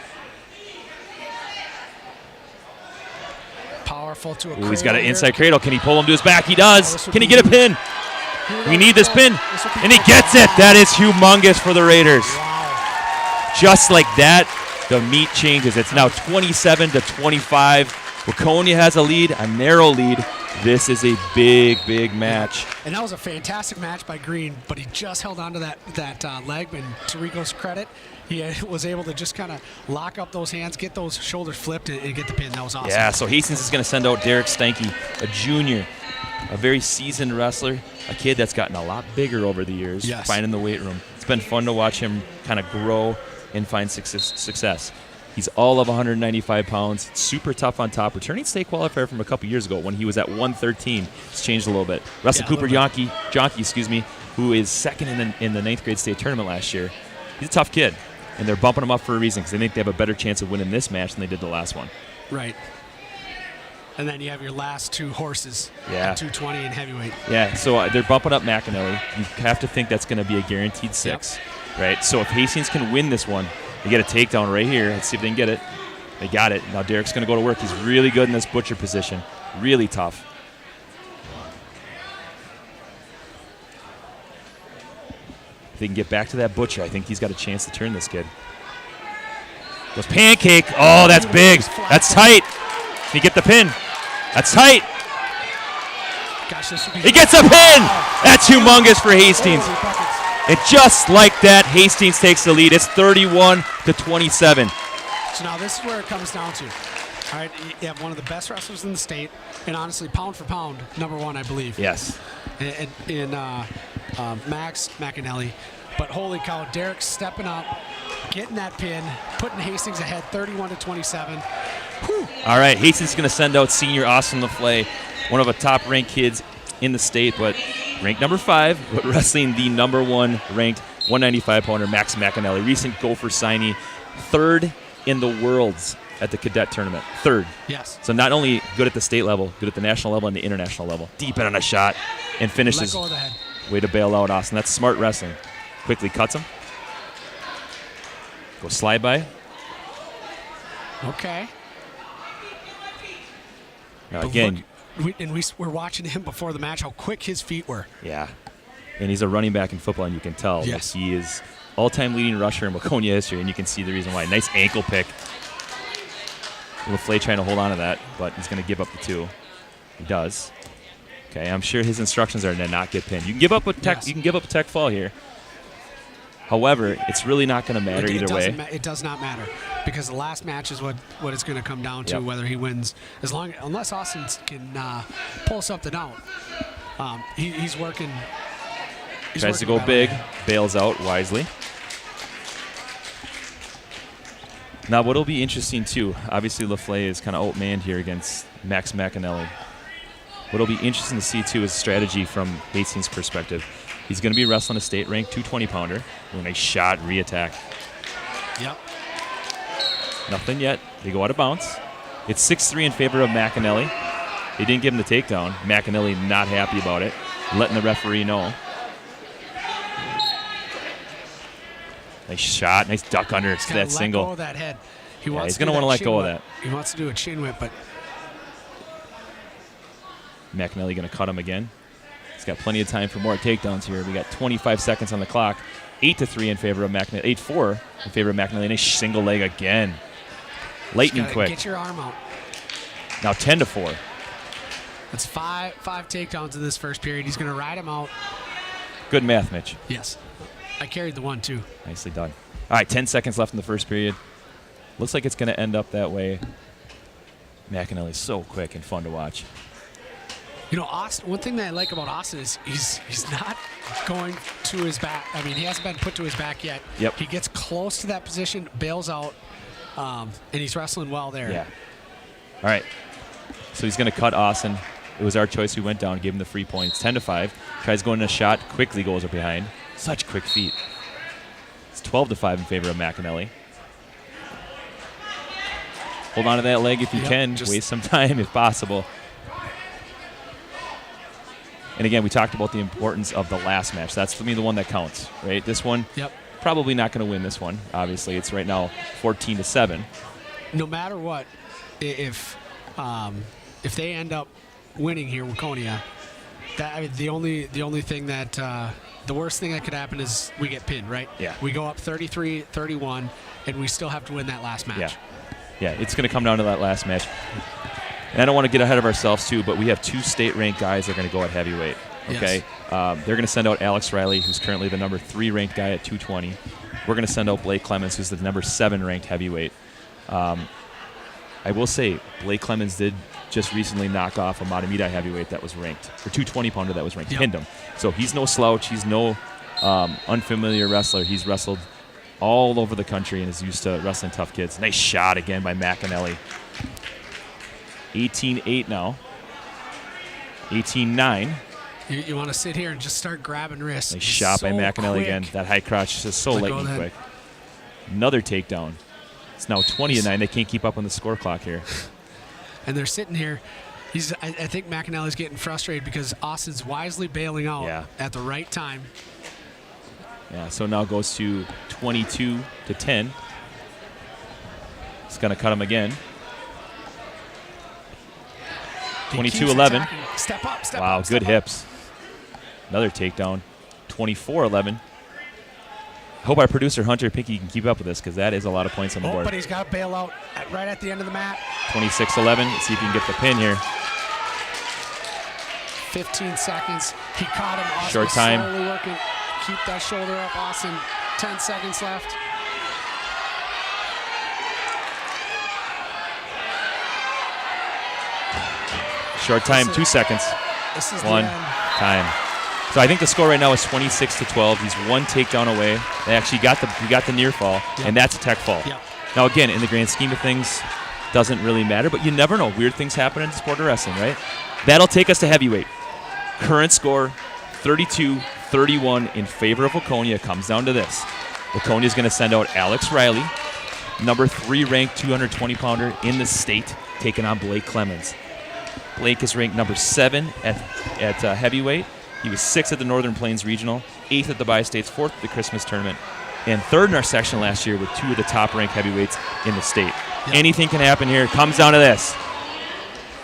Powerful to a cradle. He's got an inside cradle. Can he pull him to his back? He does. Can he get a pin? We need this pin. And he gets it. That is humongous for the Raiders. Wow. Just like that, the meat changes. It's now 27-25. Waconia has a lead, a narrow lead. This is a big, big match. And that was a fantastic match by Green, but he just held on to that leg. And to Rico's credit, he was able to just kind of lock up those hands, get those shoulders flipped, and get the pin. That was awesome. Yeah, so Hastings is going to send out Derek Stanky, a junior, a very seasoned wrestler, a kid that's gotten a lot bigger over the years, finding the weight room. It's been fun to watch him kind of grow and find success. He's all of 195 pounds, super tough on top. Returning state qualifier from a couple years ago when he was at 113. It's changed a little bit. Russell Cooper Jonky, who is second in the 9th grade state tournament last year. He's a tough kid, and they're bumping him up for a reason because they think they have a better chance of winning this match than they did the last one. Right. And then you have your last two horses at 220 and heavyweight. Yeah, so they're bumping up McAnally. You have to think that's going to be a guaranteed 6, right? So if Hastings can win this one, They get a takedown right here. Let's see if they can get it. They got it. Now Derek's going to go to work. He's really good in this butcher position. Really tough. If they can get back to that butcher, I think he's got a chance to turn this kid. Goes pancake. Oh, that's big. That's tight. Can he get the pin? That's tight. Gosh, this would be He gets a pin. That's humongous for Hastings. And just like that, Hastings takes the lead. It's 31-27. So now this is where it comes down to. All right, you have one of the best wrestlers in the state, and honestly, pound for pound, number one, I believe. Yes. In Max McAnally. But holy cow, Derek's stepping up, getting that pin, putting Hastings ahead 31-27. Whew. All right, Hastings is going to send out senior Austin LaFleur, one of the top-ranked kids in the state, but ranked number 5, but wrestling the number 1 ranked 195-pounder Max McAnally, recent Gopher signee, 3rd in the worlds at the cadet tournament. 3rd. Yes. So not only good at the state level, good at the national level and the international level. Deep in on a shot and finishes. Let go of the head. Way to bail out Austin. That's smart wrestling. Quickly cuts him. Go slide by. Okay. Now But again, look, we're watching him before the match, how quick his feet were. yeah. And he's a running back in football, and you can tell that Yes. he is all-time leading rusher in Waconia history, and you can see the reason why. Nice ankle pick. LaFleur trying to hold on to that, but he's going to give up the 2. He does. Okay, I'm sure his instructions are to not get pinned. You can give up a tech. Yes. You can give up a tech fall here. However, it's really not going to matter either way. It does not matter, because the last match is what it's going to come down to, Yep. whether he wins. Unless Austin can pull something out. He's working. Tries to working go the big, battle. bails out wisely. Now, what'll be interesting too, obviously LaFleur is kind of outmanned here against Max McAnally. What'll be interesting to see too is strategy from Hastings' perspective. He's going to be wrestling a state-ranked 220-pounder. When a shot, re-attack. Yep. Nothing yet. They go out of bounds. It's 6-3 in favor of McAnally. They didn't give him the takedown. McAnally not happy about it, letting the referee know. Nice shot. Nice duck under He's that gotta let single. go of that head. Yeah, Wants he's to do going to want to let chin go of whip. that. He wants to do a chin whip, but McAnally going to cut him again. He's got plenty of time for more takedowns here. We got 25 seconds on the clock. 8-3 in favor of McAnally. 8-4 in favor of McAnally. Nice single leg again. Lightning gotta quick. get your arm out. Now 10-4. That's five takedowns in this first period. He's going to ride him out. Good math, Mitch. Yes. I carried the 1, too. Nicely done. All right, 10 seconds left in the first period. Looks like it's going to end up that way. McAnally's so quick and fun to watch. You know, Austin. One thing that I like about Austin is he's not going to his back. I mean, he hasn't been put to his back yet. Yep. He gets close to that position, bails out, and he's wrestling well there. Yeah. All right. So he's going to cut Austin. It was our choice. We went down, gave him the free points. 10-5. Tries going in a shot. Quickly goes up behind. Such quick feet. It's 12-5 in favor of McAnally. Hold on to that leg if you Yep, can. just- Waste some time if possible. And again, we talked about the importance of the last match. That's, for me, the one that counts, right? This one, Yep. probably not going to win this one. Obviously, it's right now 14-7. No matter what, if they end up winning here, Waconia, the only thing that the worst thing that could happen is we get pinned, right? Yeah. We go up 33-31, and we still have to win that last match. Yeah. Yeah, it's going to come down to that last match. And I don't want to get ahead of ourselves, too, but we have 2 state-ranked guys that are going to go at heavyweight. Okay? Yes. They're going to send out Alex Riley, who's currently the number 3 ranked guy at 220. We're going to send out Blake Clemens, who's the number 7 ranked heavyweight. I will say, Blake Clemens did just recently knock off a Matamida heavyweight that was ranked, or 220-pounder that was ranked. Yep. Pinned him. So he's no slouch. He's no unfamiliar wrestler. He's wrestled all over the country and is used to wrestling tough kids. Nice shot again by McAnally. 18-8 now. 18-9. You want to sit here and just start grabbing wrists. Nice shot by So McAnally quick. again. That high crotch is just so Let go lightning of that. quick. Another takedown. It's now 20-9. They can't keep up on the score clock here. And they're sitting here. I think McAnally's getting frustrated because Austin's wisely bailing out Yeah. at the right time. Yeah, so now it goes to 22-10. going to cut him again. He keeps 22-11. attacking. Step up, step Wow, up, step good up. hips. Another takedown. 24-11. Hope our producer, Hunter Pinkey, can keep up with this because that is a lot of points on the Oh, board. but he's got to bail out right at the end of the mat. 26-11. Let's see if he can get the pin here. 15 seconds. He caught him. Austin Short time. Slowly working. Keep that shoulder up, Austin. 10 seconds left. Short time, 2 seconds. This is One the end. time. So I think the score right now is 26-12. He's one takedown away. They actually got the near fall, and that's a tech fall. Yep. Now again, in the grand scheme of things, doesn't really matter, but you never know. Weird things happen in the sport of wrestling, right? That'll take us to heavyweight. Current score, 32-31 in favor of Waconia. Comes down to this. Waconia is going to send out Alex Riley, number 3 ranked 220-pounder in the state, taking on Blake Clemens. Blake is ranked number 7 at heavyweight. He was 6th at the Northern Plains Regional, 8th at the Bi-States, 4th at the Christmas Tournament, and 3rd in our section last year with 2 of the top-ranked heavyweights in the state. Yep. Anything can happen here. It comes down to this.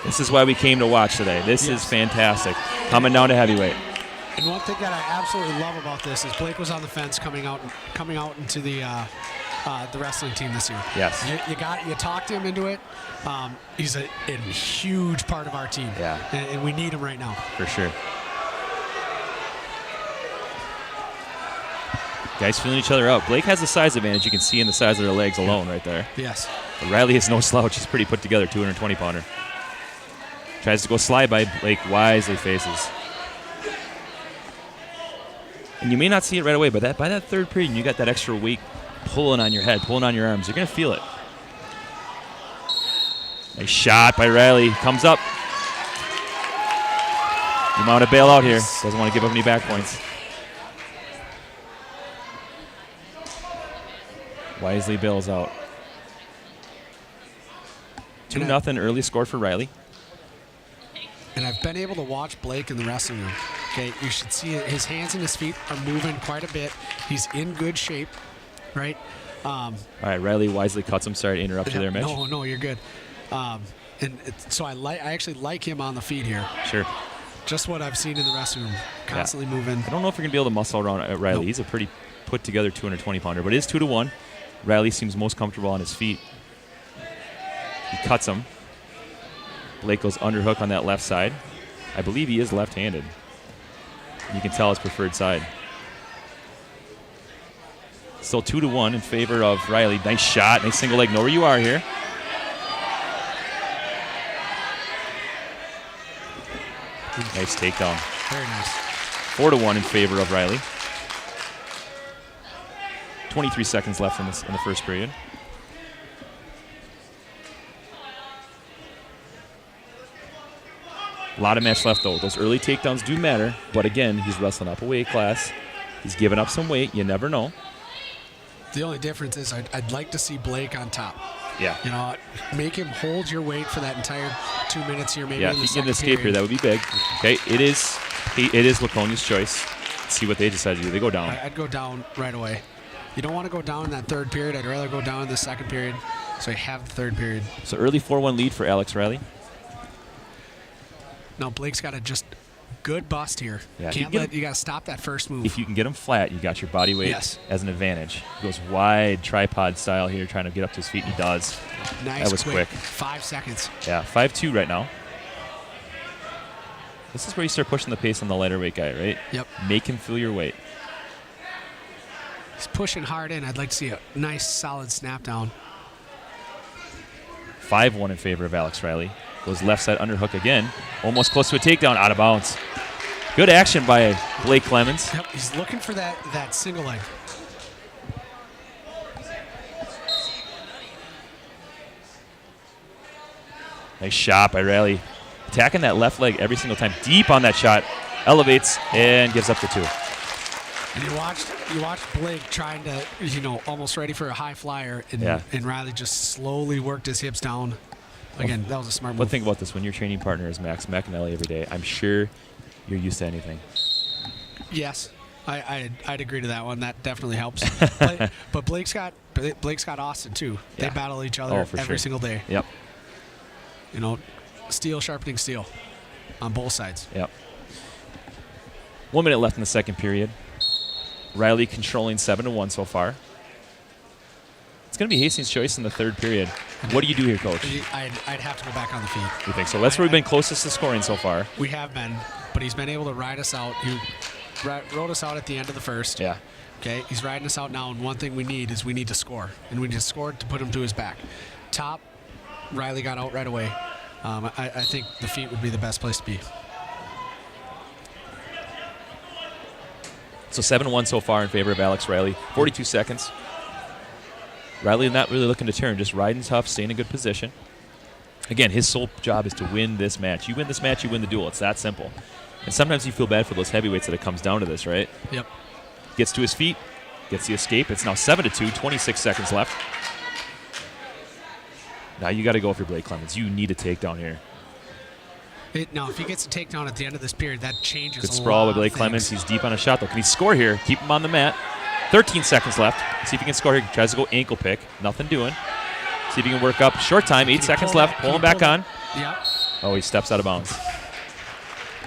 This is why we came to watch today. This is fantastic. Coming down to heavyweight. And one thing that I absolutely love about this is Blake was on the fence coming out into the wrestling team this year. Yes. You talked him into it. He's a huge part of our team. Yeah. And we need him right now. For sure. Guys feeling each other out. Blake has the size advantage. You can see in the size of their legs alone right there. Yes. But Riley is no slouch. He's pretty put together, 220-pounder. Tries to go slide by Blake, wisely faces. And you may not see it right away, but by that third period, you got that extra weight pulling on your head, pulling on your arms. You're going to feel it. Nice shot by Riley. Comes up. You want to bail out here. Doesn't want to give up any back points. Wisely bails out. 2-0 early score for Riley. And I've been able to watch Blake in the wrestling room. Okay, you should see it. His hands and his feet are moving quite a bit. He's in good shape, right? All right, Riley wisely cuts him. Sorry to interrupt you there, Mitch. No, you're good. So I actually like him on the feet here. Sure. Just what I've seen in the wrestling room, constantly moving. I don't know if you're going to be able to muscle around Riley. Nope. He's a pretty put-together 220-pounder, but it is 2-1. Riley seems most comfortable on his feet. He cuts him. Blake goes underhook on that left side. I believe he is left-handed. You can tell his preferred side. Still 2-1 in favor of Riley. Nice shot. Nice single leg. Know where you are here. Nice takedown. Very nice. 4-1 in favor of Riley. 23 seconds left in the first period. A lot of match left, though. Those early takedowns do matter, but again, he's wrestling up a weight class. He's giving up some weight. You never know. The only difference is I'd like to see Blake on top. Yeah. You know, make him hold your weight for that entire 2 minutes here, maybe. Yeah, in the if you get an second escape here, period. that would be big. Okay, it is Waconia's choice. Let's see what they decide to do. They go down. I'd go down right away. You don't want to go down in that third period. I'd rather go down in the second period, so you have the third period. So early 4-1 lead for Alex Riley. Now Blake's got a just good bust here. Yeah, You got to stop that first move. If you can get him flat, you got your body weight as an advantage. He goes wide tripod style here, trying to get up to his feet, and he does. Nice. That was quick. 5 seconds. Yeah, 5-2 right now. This is where you start pushing the pace on the lighter weight guy, right? Yep. Make him feel your weight. He's pushing hard in. I'd like to see a nice, solid snap down. 5-1 in favor of Alex Riley. Goes left side underhook again. Almost close to a takedown, out of bounds. Good action by Blake Clemens. Yep, he's looking for that single leg. Nice shot by Riley. Attacking that left leg every single time. Deep on that shot. Elevates and gives up the 2. And you watched Blake trying to, almost ready for a high flyer, and Riley just slowly worked his hips down. Again, that was a smart move. But think about this. When your training partner is Max McAnally every day, I'm sure you're used to anything. Yes. I'd agree to that one. That definitely helps. But Blake's got Austin too. They battle each other every single day. Yep. Steel sharpening steel on both sides. Yep. 1 minute left in the second period. Riley controlling 7-1 so far. It's going to be Hastings' choice in the third period. What do you do here, Coach? I'd have to go back on the feed. You think so? That's where we've been closest to scoring so far. We have been, but he's been able to ride us out. He rode us out at the end of the first. Yeah. Okay, he's riding us out now, and one thing we need to score. And we need to score to put him to his back. Top, Riley got out right away. I think the feet would be the best place to be. So 7-1 so far in favor of Alex Riley. 42 seconds. Riley not really looking to turn, just riding tough, staying in good position. Again, his sole job is to win this match. You win this match, you win the duel. It's that simple. And sometimes you feel bad for those heavyweights that it comes down to this, right? Yep. Gets to his feet, gets the escape. It's now 7-2, 26 seconds left. Now you got to go for Blake Clemens. You need a takedown here. Now, if he gets a takedown at the end of this period, that changes Good a sprawl lot with Blake of Clemens. things. He's deep on a shot, though. Can he score here? Keep him on the mat. 13 seconds left. See if he can score here. Tries to go ankle pick. Nothing doing. See if he can work up. Short time. 8 seconds left. Pull him back on. Yep. Oh, he steps out of bounds.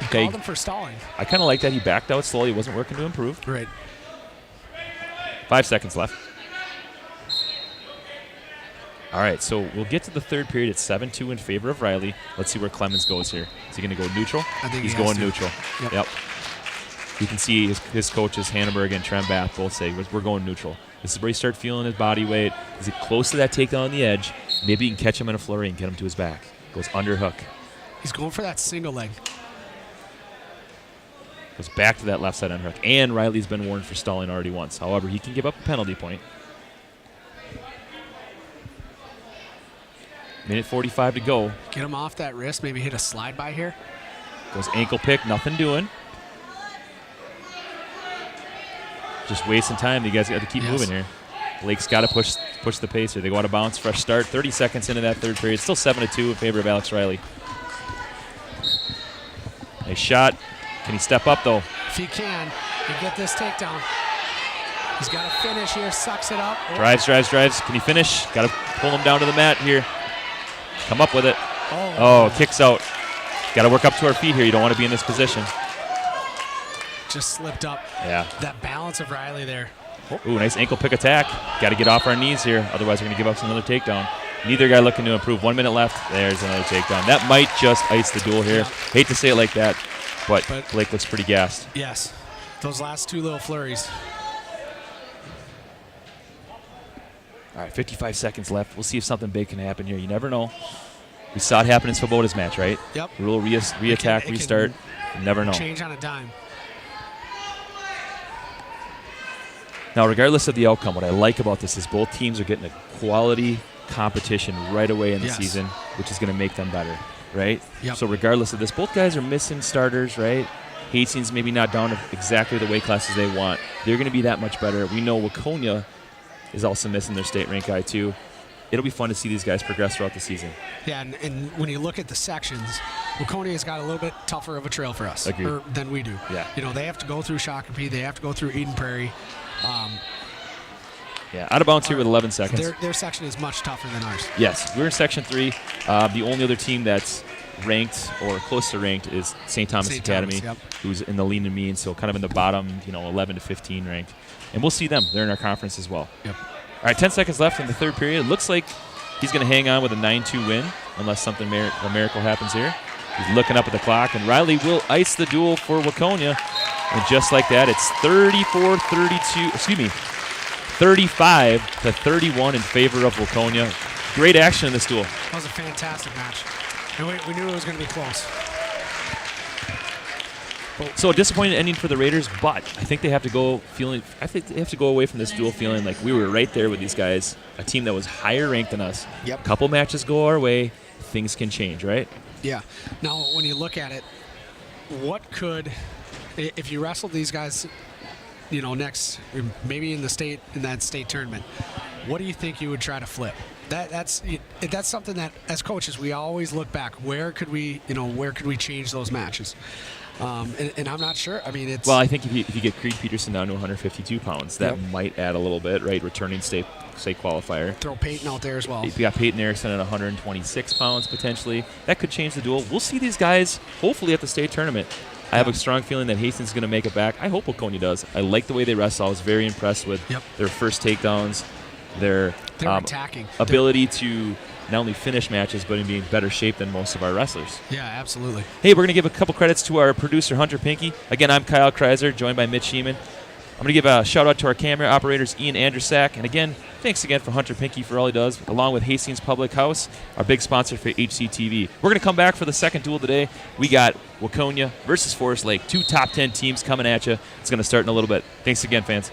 Okay. Called him for stalling. I kind of like that. He backed out slowly. He wasn't working to improve. Right. 5 seconds left. All right, so we'll get to the third period at 7-2 in favor of Riley. Let's see where Clemens goes here. Is he going to go neutral? I think he's he has going to. neutral. Yep. You can see his coaches, Hannenberg and Trent Bath, both say, we're going neutral. This is where you start feeling his body weight. Is he close to that takedown on the edge? Maybe you can catch him in a flurry and get him to his back. Goes under hook. He's going for that single leg. Goes back to that left side underhook. And Riley's been warned for stalling already once. However, he can give up a penalty point. Minute 45 to go. Get him off that wrist. Maybe hit a slide by here. Goes ankle pick. Nothing doing. Just wasting time. You guys got to keep moving here. Blake's got to push the pace here. They go out of bounds. Fresh start. 30 seconds into that third period. Still 7-2 in favor of Alex Riley. Nice shot. Can he step up, though? If he can, and get this takedown. He's got to finish here. Sucks it up. Oh. Drives. Can he finish? Got to pull him down to the mat here. Come up with it. Oh, kicks out. Got to work up to our feet here. You don't want to be in this position. Just slipped up. Yeah. That balance of Riley there. Ooh, nice ankle pick attack. Got to get off our knees here. Otherwise, we're going to give up another takedown. Neither guy looking to improve. 1 minute left. There's another takedown. That might just ice the duel here. Hate to say it like that, but Blake looks pretty gassed. Yes. Those last two little flurries. All right, 55 seconds left. We'll see if something big can happen here. You never know. We saw it happen in Svoboda's match, right? Yep. A little re-attack, restart. You never know. Change on a dime. Now, regardless of the outcome, what I like about this is both teams are getting a quality competition right away in the season, which is going to make them better, right? Yep. So regardless of this, both guys are missing starters, right? Hastings maybe not down to exactly the weight classes they want. They're going to be that much better. We know Waconia is also missing their state rank guy too. It'll be fun to see these guys progress throughout the season. Yeah, and when you look at the sections, Waconia's got a little bit tougher of a trail for us than we do. Yeah. You know, they have to go through Shakopee. They have to go through Eden Prairie. Yeah, out of bounds here with 11 seconds. Their section is much tougher than ours. Yes, we're in Section 3. The only other team that's ranked or close to ranked is St. Thomas Academy, who's in the lean and mean, so kind of in the bottom, 11 to 15 ranked. And we'll see them. They're in our conference as well. Yep. All right, 10 seconds left in the third period. It looks like he's going to hang on with a 9-2 win unless something a miracle happens here. He's looking up at the clock, and Riley will ice the duel for Waconia. And just like that, it's 35 to 31 in favor of Waconia. Great action in this duel. That was a fantastic match. And we knew it was going to be close. So a disappointing ending for the Raiders, but I think they have to go away from this duel feeling like we were right there with these guys, a team that was higher ranked than us. Yep. A couple matches go our way, things can change, right? Yeah. Now, when you look at it, what could, if you wrestled these guys, next, maybe in that state tournament, what do you think you would try to flip? That's something that as coaches we always look back. Where could we change those matches? And I'm not sure. I mean, it's well. I think if you get Creed Peterson down to 152 pounds, that might add a little bit, right? Returning state qualifier. Throw Peyton out there as well. You got Peyton Erickson at 126 pounds potentially. That could change the duel. We'll see these guys hopefully at the state tournament. I have a strong feeling that Hastings is going to make it back. I hope Waconia does. I like the way they wrestle. I was very impressed with their first takedowns, their attacking ability to not only finish matches, but in being better shape than most of our wrestlers. Yeah, absolutely. Hey, we're going to give a couple credits to our producer, Hunter Pinky. Again, I'm Kyle Kreiser, joined by Mitch Sheeman. I'm going to give a shout-out to our camera operators, Ian Andrusak. And again, thanks again for Hunter Pinky for all he does, along with Hastings Public House, our big sponsor for HCTV. We're going to come back for the second duel today. We got Waconia versus Forest Lake, 2 top 10 teams coming at you. It's going to start in a little bit. Thanks again, fans.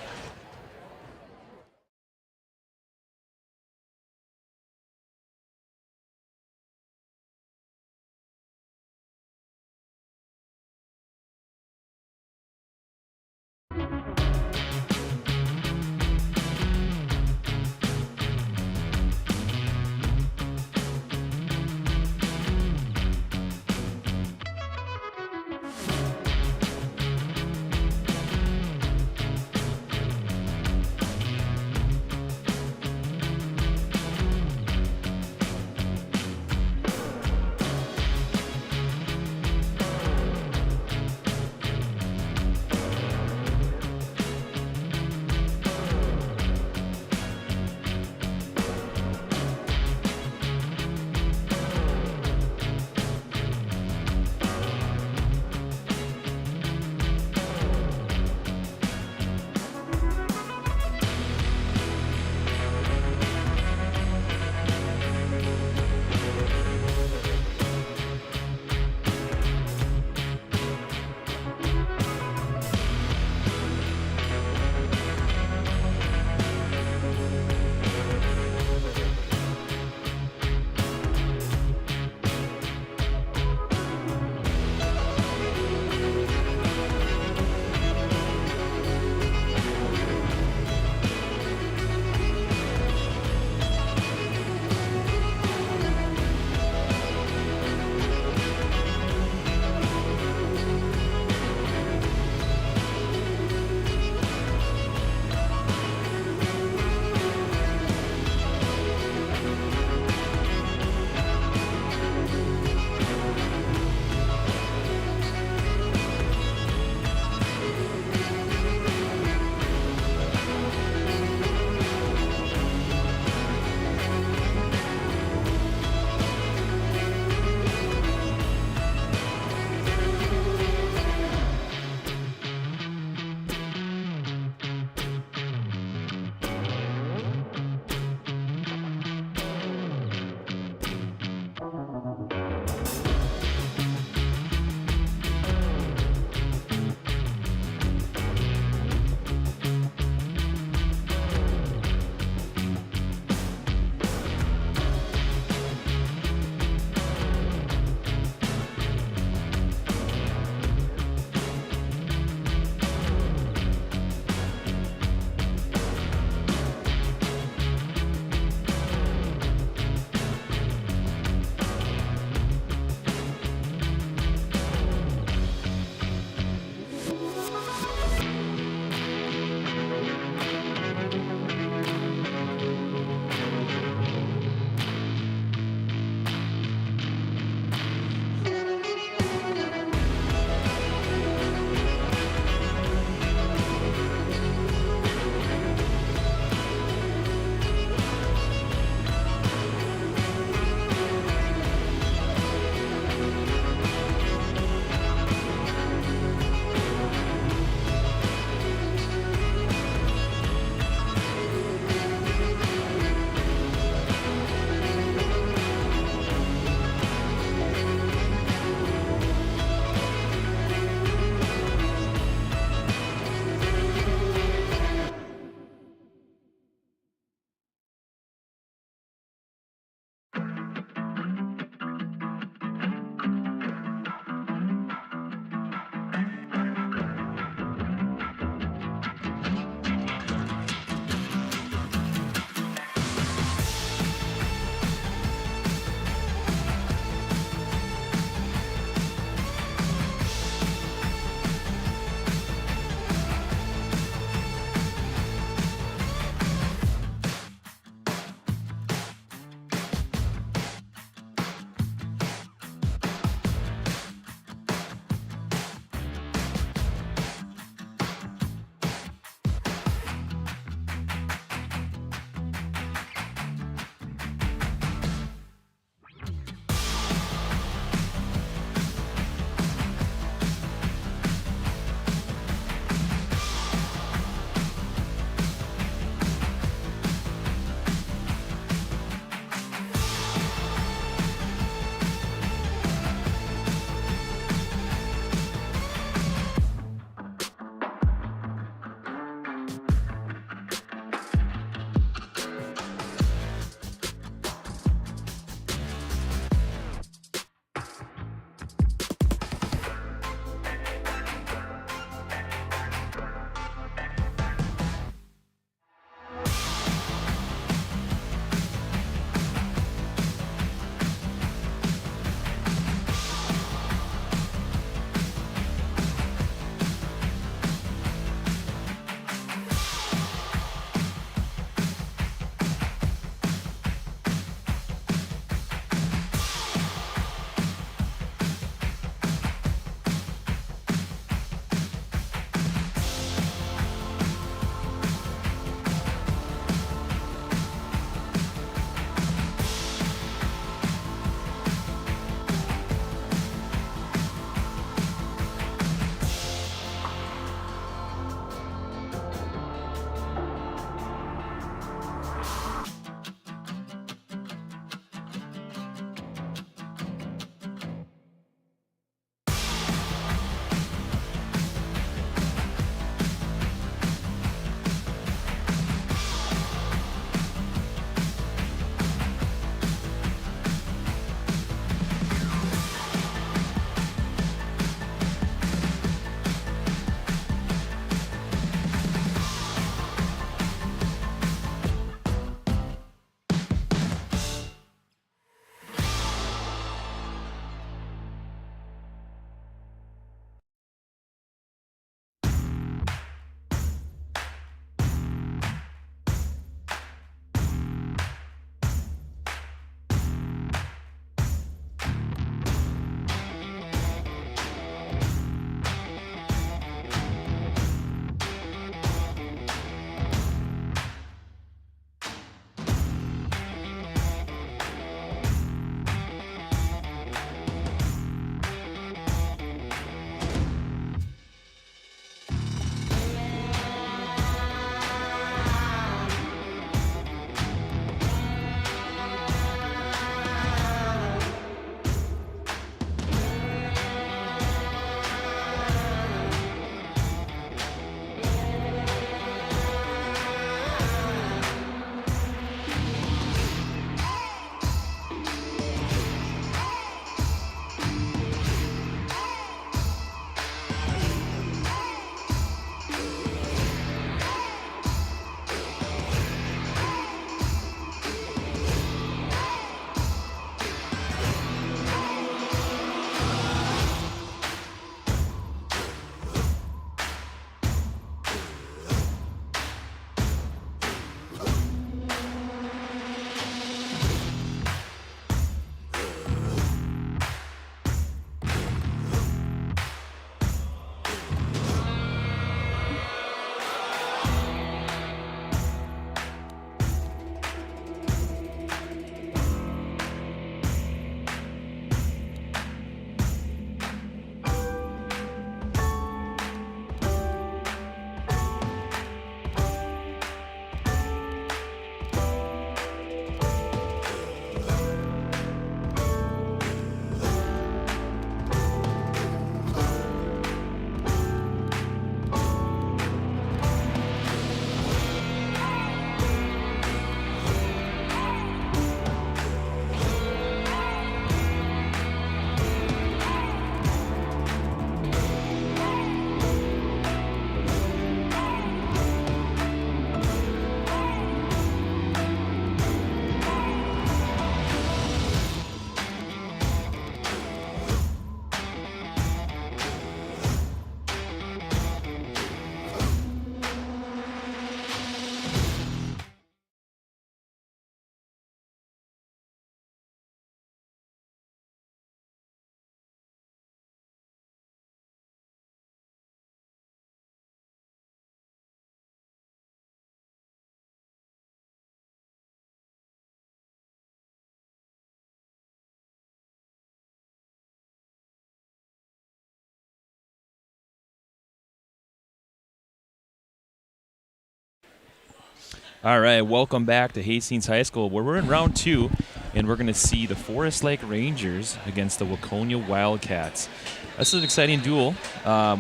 All right, welcome back to Hastings High School, where we're in round 2, and we're going to see the Forest Lake Rangers against the Waconia Wildcats. This is an exciting duel.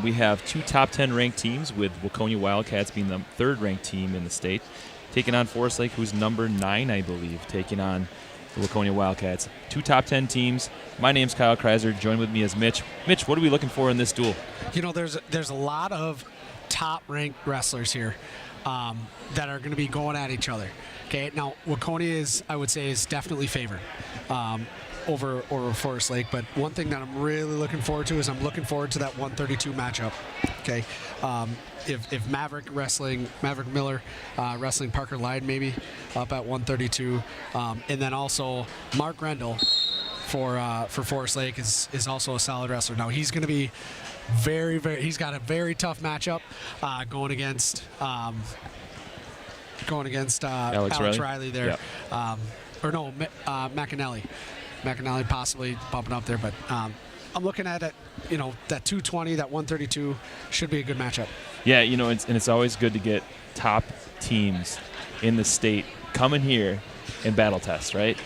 We have 2 top 10 ranked teams, with Waconia Wildcats being the 3rd ranked team in the state, taking on Forest Lake, who's number 9, I believe, taking on the Waconia Wildcats. 2 top 10 teams. My name's Kyle Kreiser. Join with me is Mitch. Mitch, what are we looking for in this duel? You know, there's a lot of top-ranked wrestlers here that are going to be going at each other. Okay, now Waconia I would say, is definitely favored over Forest Lake. But one thing that I'm really looking forward to is I'm looking forward to that 132 matchup. Okay, if Maverick Miller wrestling Parker Lyde maybe up at 132, and then also Mark Grendel for Forest Lake is also a solid wrestler. Now he's going to be he's got a very tough matchup going against Alex Riley there. Yep. McAnally. McAnally possibly bumping up there, but I'm looking at it, that 220, that 132 should be a good matchup. Yeah, it's always good to get top teams in the state coming here and battle test, right?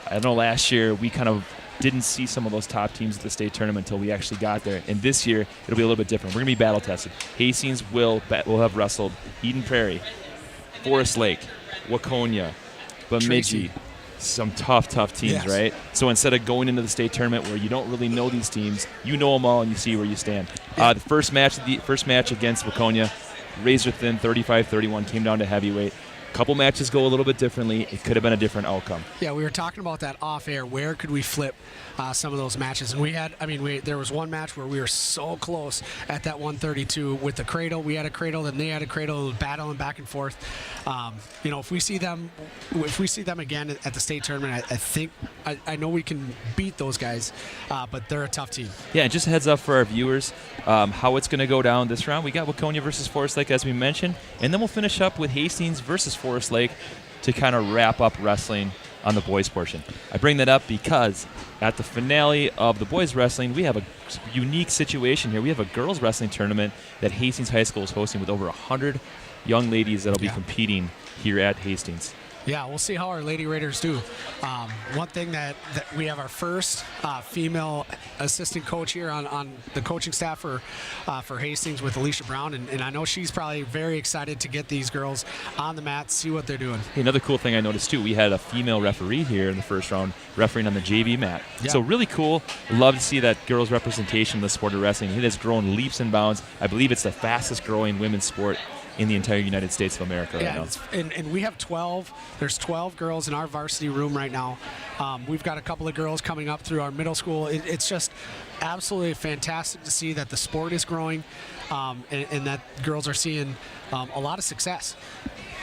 I know last year we kind of didn't see some of those top teams at the state tournament until we actually got there. And this year, it'll be a little bit different. We're going to be battle tested. Hastings will have wrestled Eden Prairie, Forest Lake, Waconia, Bemidji. Some tough teams, yes. Right? So instead of going into the state tournament where you don't really know these teams, you know them all and you see where you stand. Yeah. The first match against Waconia, razor thin, 35-31, came down to heavyweight. Couple matches go a little bit differently. It could have been a different outcome. Yeah, we were talking about that off air. Where could we flip some of those matches? And there was one match where we were so close at that 132 with the cradle. We had a cradle, and they had a cradle, battling back and forth. If we see them again at the state tournament, I know we can beat those guys, but they're a tough team. Yeah, and just a heads up for our viewers, how it's going to go down this round. We got Waconia versus Forest Lake, as we mentioned, and then we'll finish up with Hastings versus Forest Lake to kind of wrap up wrestling on the boys portion. I bring that up because at the finale of the boys wrestling, we have a unique situation here. We have a girls wrestling tournament that Hastings High School is hosting with over 100 young ladies that'll be competing here at Hastings. Yeah, we'll see how our Lady Raiders do. One thing that we have our first female assistant coach here on the coaching staff for Hastings with Alicia Brown, and I know she's probably very excited to get these girls on the mat, see what they're doing. Hey, another cool thing I noticed too, we had a female referee here in the first round refereeing on the JV mat. Yeah. So really cool. Love to see that girls representation in the sport of wrestling. It has grown leaps and bounds. I believe it's the fastest growing women's sport in the entire United States of America right now. And we have 12. There's 12 girls in our varsity room right now. We've got a couple of girls coming up through our middle school. It's just absolutely fantastic to see that the sport is growing and that girls are seeing a lot of success.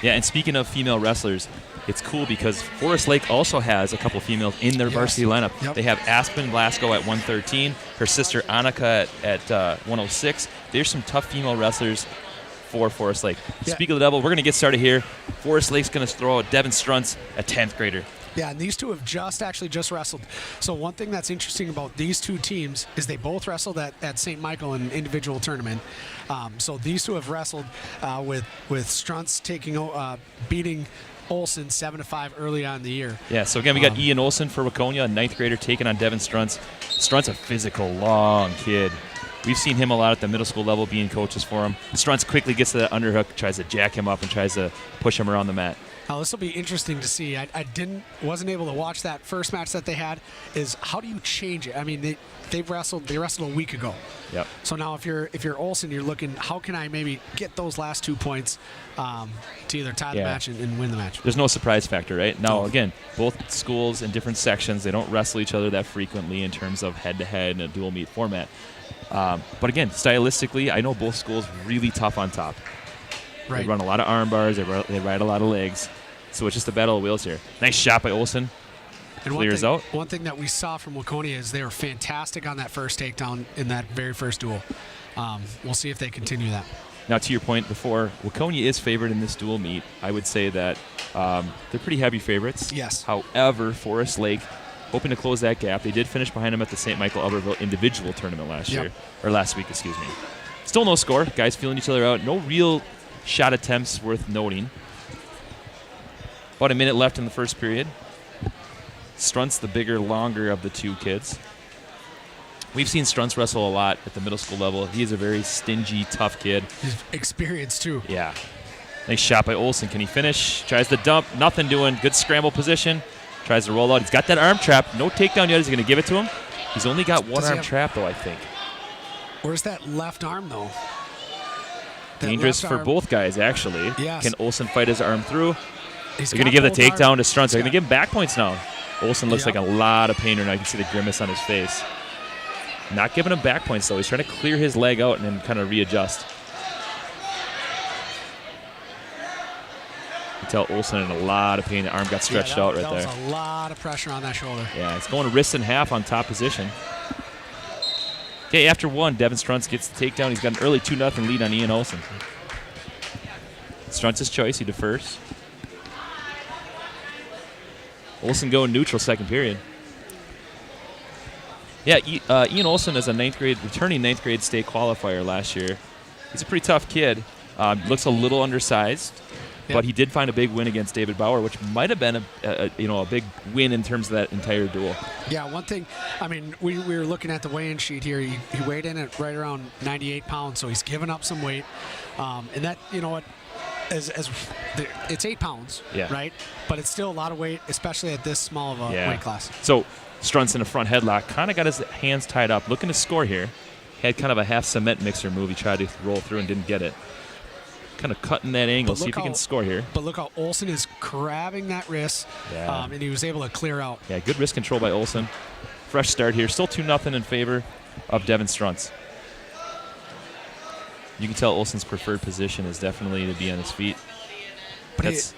Yeah, and speaking of female wrestlers, it's cool because Forest Lake also has a couple females in their varsity lineup. Yep. They have Aspen Blasco at 113, her sister Annika at 106. There's some tough female wrestlers for Forest Lake. Yeah. Speak of the devil, we're going to get started here. Forest Lake's going to throw out Devin Struntz, a 10th grader. Yeah, and these two have just wrestled. So one thing that's interesting about these two teams is they both wrestled at St. Michael in an individual tournament. So these two have wrestled with Struntz beating Olson 7-5 early on in the year. Yeah, so again, we got Ian Olson for Waconia, a 9th grader, taking on Devin Struntz. Struntz, a physical, long kid. We've seen him a lot at the middle school level being coaches for him. Struntz quickly gets to that underhook, tries to jack him up, and tries to push him around the mat. Now this will be interesting to see. I wasn't able to watch that first match that they had. Is how do you change it? I mean, they wrestled a week ago. Yep. So now if you're Olsen, you're looking, how can I maybe get those last 2 points to either tie the match and win the match? There's no surprise factor, right? Now, again, both schools in different sections, they don't wrestle each other that frequently in terms of head-to-head and a dual meet format. But again, stylistically, I know both schools really tough on top. Right. They run a lot of arm bars. They ride a lot of legs. So it's just a battle of wheels here. Nice shot by Olsen. And Clears out. One thing that we saw from Waconia is they were fantastic on that first takedown in that very first duel. We'll see if they continue that. Now, to your point before, Waconia is favored in this dual meet. I would say that they're pretty heavy favorites. Yes. However, Forest Lake, hoping to close that gap. They did finish behind them at the St. Michael Albertville individual tournament last week, excuse me. Still no score. Guys feeling each other out. No real shot attempts worth noting. About a minute left in the first period. Strunt's the bigger, longer of the two kids. We've seen Struntz wrestle a lot at the middle school level. He is a very stingy, tough kid. He's experienced, too. Yeah. Nice shot by Olsen. Can he finish? Tries the dump. Nothing doing. Good scramble position. Tries to roll out. He's got that arm trap. No takedown yet. Is he going to give it to him? He's only got one arm trap, though, I think. Where's that left arm, though? Dangerous for both guys, actually. Yes. Can Olsen fight his arm through? They're going to give the takedown to Struntz. They're going to give him back points now. Olsen looks like a lot of pain right now. You can see the grimace on his face. Not giving him back points, though. He's trying to clear his leg out and then kind of readjust. You tell Olsen in a lot of pain. The arm got stretched out right there. That was a lot of pressure on that shoulder. Yeah, it's going wrist and half on top position. Okay, after one, Devin Struntz gets the takedown. He's got an early 2-0 lead on Ian Olsen. Struntz's choice. He defers. Olsen going neutral second period. Yeah, Ian Olsen is a returning ninth grade state qualifier last year. He's a pretty tough kid. Looks a little undersized, but he did find a big win against David Bauer, which might have been a big win in terms of that entire duel. Yeah, one thing, I mean, we were looking at the weigh-in sheet here. He weighed in at right around 98 pounds, so he's given up some weight. And that, you know what, it's 8 pounds, right? But it's still a lot of weight, especially at this small of a weight class. So Struntz in a front headlock, kind of got his hands tied up, looking to score here. Had kind of a half cement mixer move. He tried to roll through and didn't get it. Kind of cutting that angle, see if he can score here. But look how Olsen is grabbing that wrist, and he was able to clear out. Yeah, good wrist control by Olsen. Fresh start here. Still 2-0 in favor of Devin Struntz. You can tell Olsen's preferred position is definitely to be on his feet. But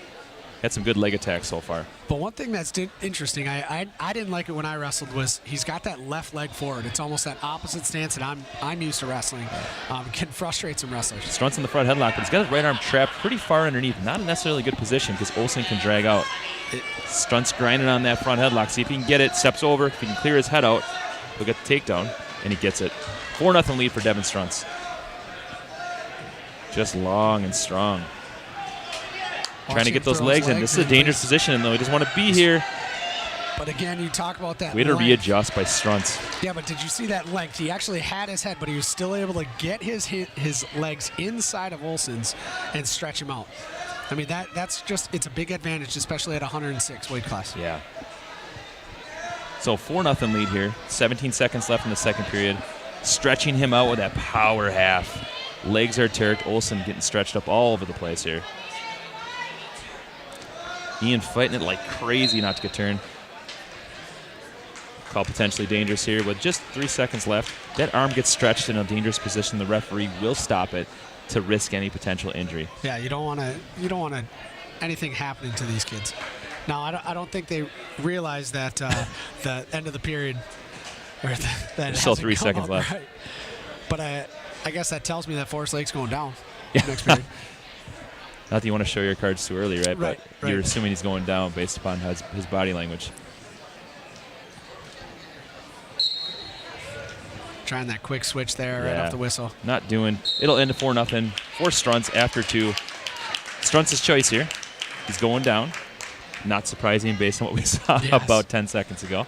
had some good leg attacks so far. But one thing that's interesting, I didn't like it when I wrestled, was he's got that left leg forward. It's almost that opposite stance that I'm used to wrestling. Can frustrate some wrestlers. Struntz in the front headlock, but he's got his right arm trapped pretty far underneath. Not a necessarily good position because Olsen can drag out. Struntz grinding on that front headlock. See if he can get it. Steps over. If he can clear his head out, he'll get the takedown, and he gets it. 4-0 lead for Devin Struntz. Just long and strong. Trying to get those legs in. This is a dangerous position, though. He doesn't want to be here. But again, you talk about that. Way to readjust by Struntz. Yeah, but did you see that length? He actually had his head, but he was still able to get his legs inside of Olsen's and stretch him out. I mean, that's just, it's a big advantage, especially at 106 weight class. Yeah. So 4-0 lead here. 17 seconds left in the second period. Stretching him out with that power half. Legs are turked. Olsen getting stretched up all over the place here. Ian fighting it like crazy not to get turned. Call potentially dangerous here with just 3 seconds left. That arm gets stretched in a dangerous position. The referee will stop it to risk any potential injury. Yeah, you don't want to anything happening to these kids. Now, I don't think they realize that the end of the period. There's still 3 seconds left. Right. But I guess that tells me that Forrest Lake's going down next period. Not that you want to show your cards too early, right? Right, But you're assuming he's going down based upon his body language. Trying that quick switch there right off the whistle. Not doing. It'll end at 4-0 for Struntz after 2. Struntz's choice here. He's going down. Not surprising based on what we saw about 10 seconds ago.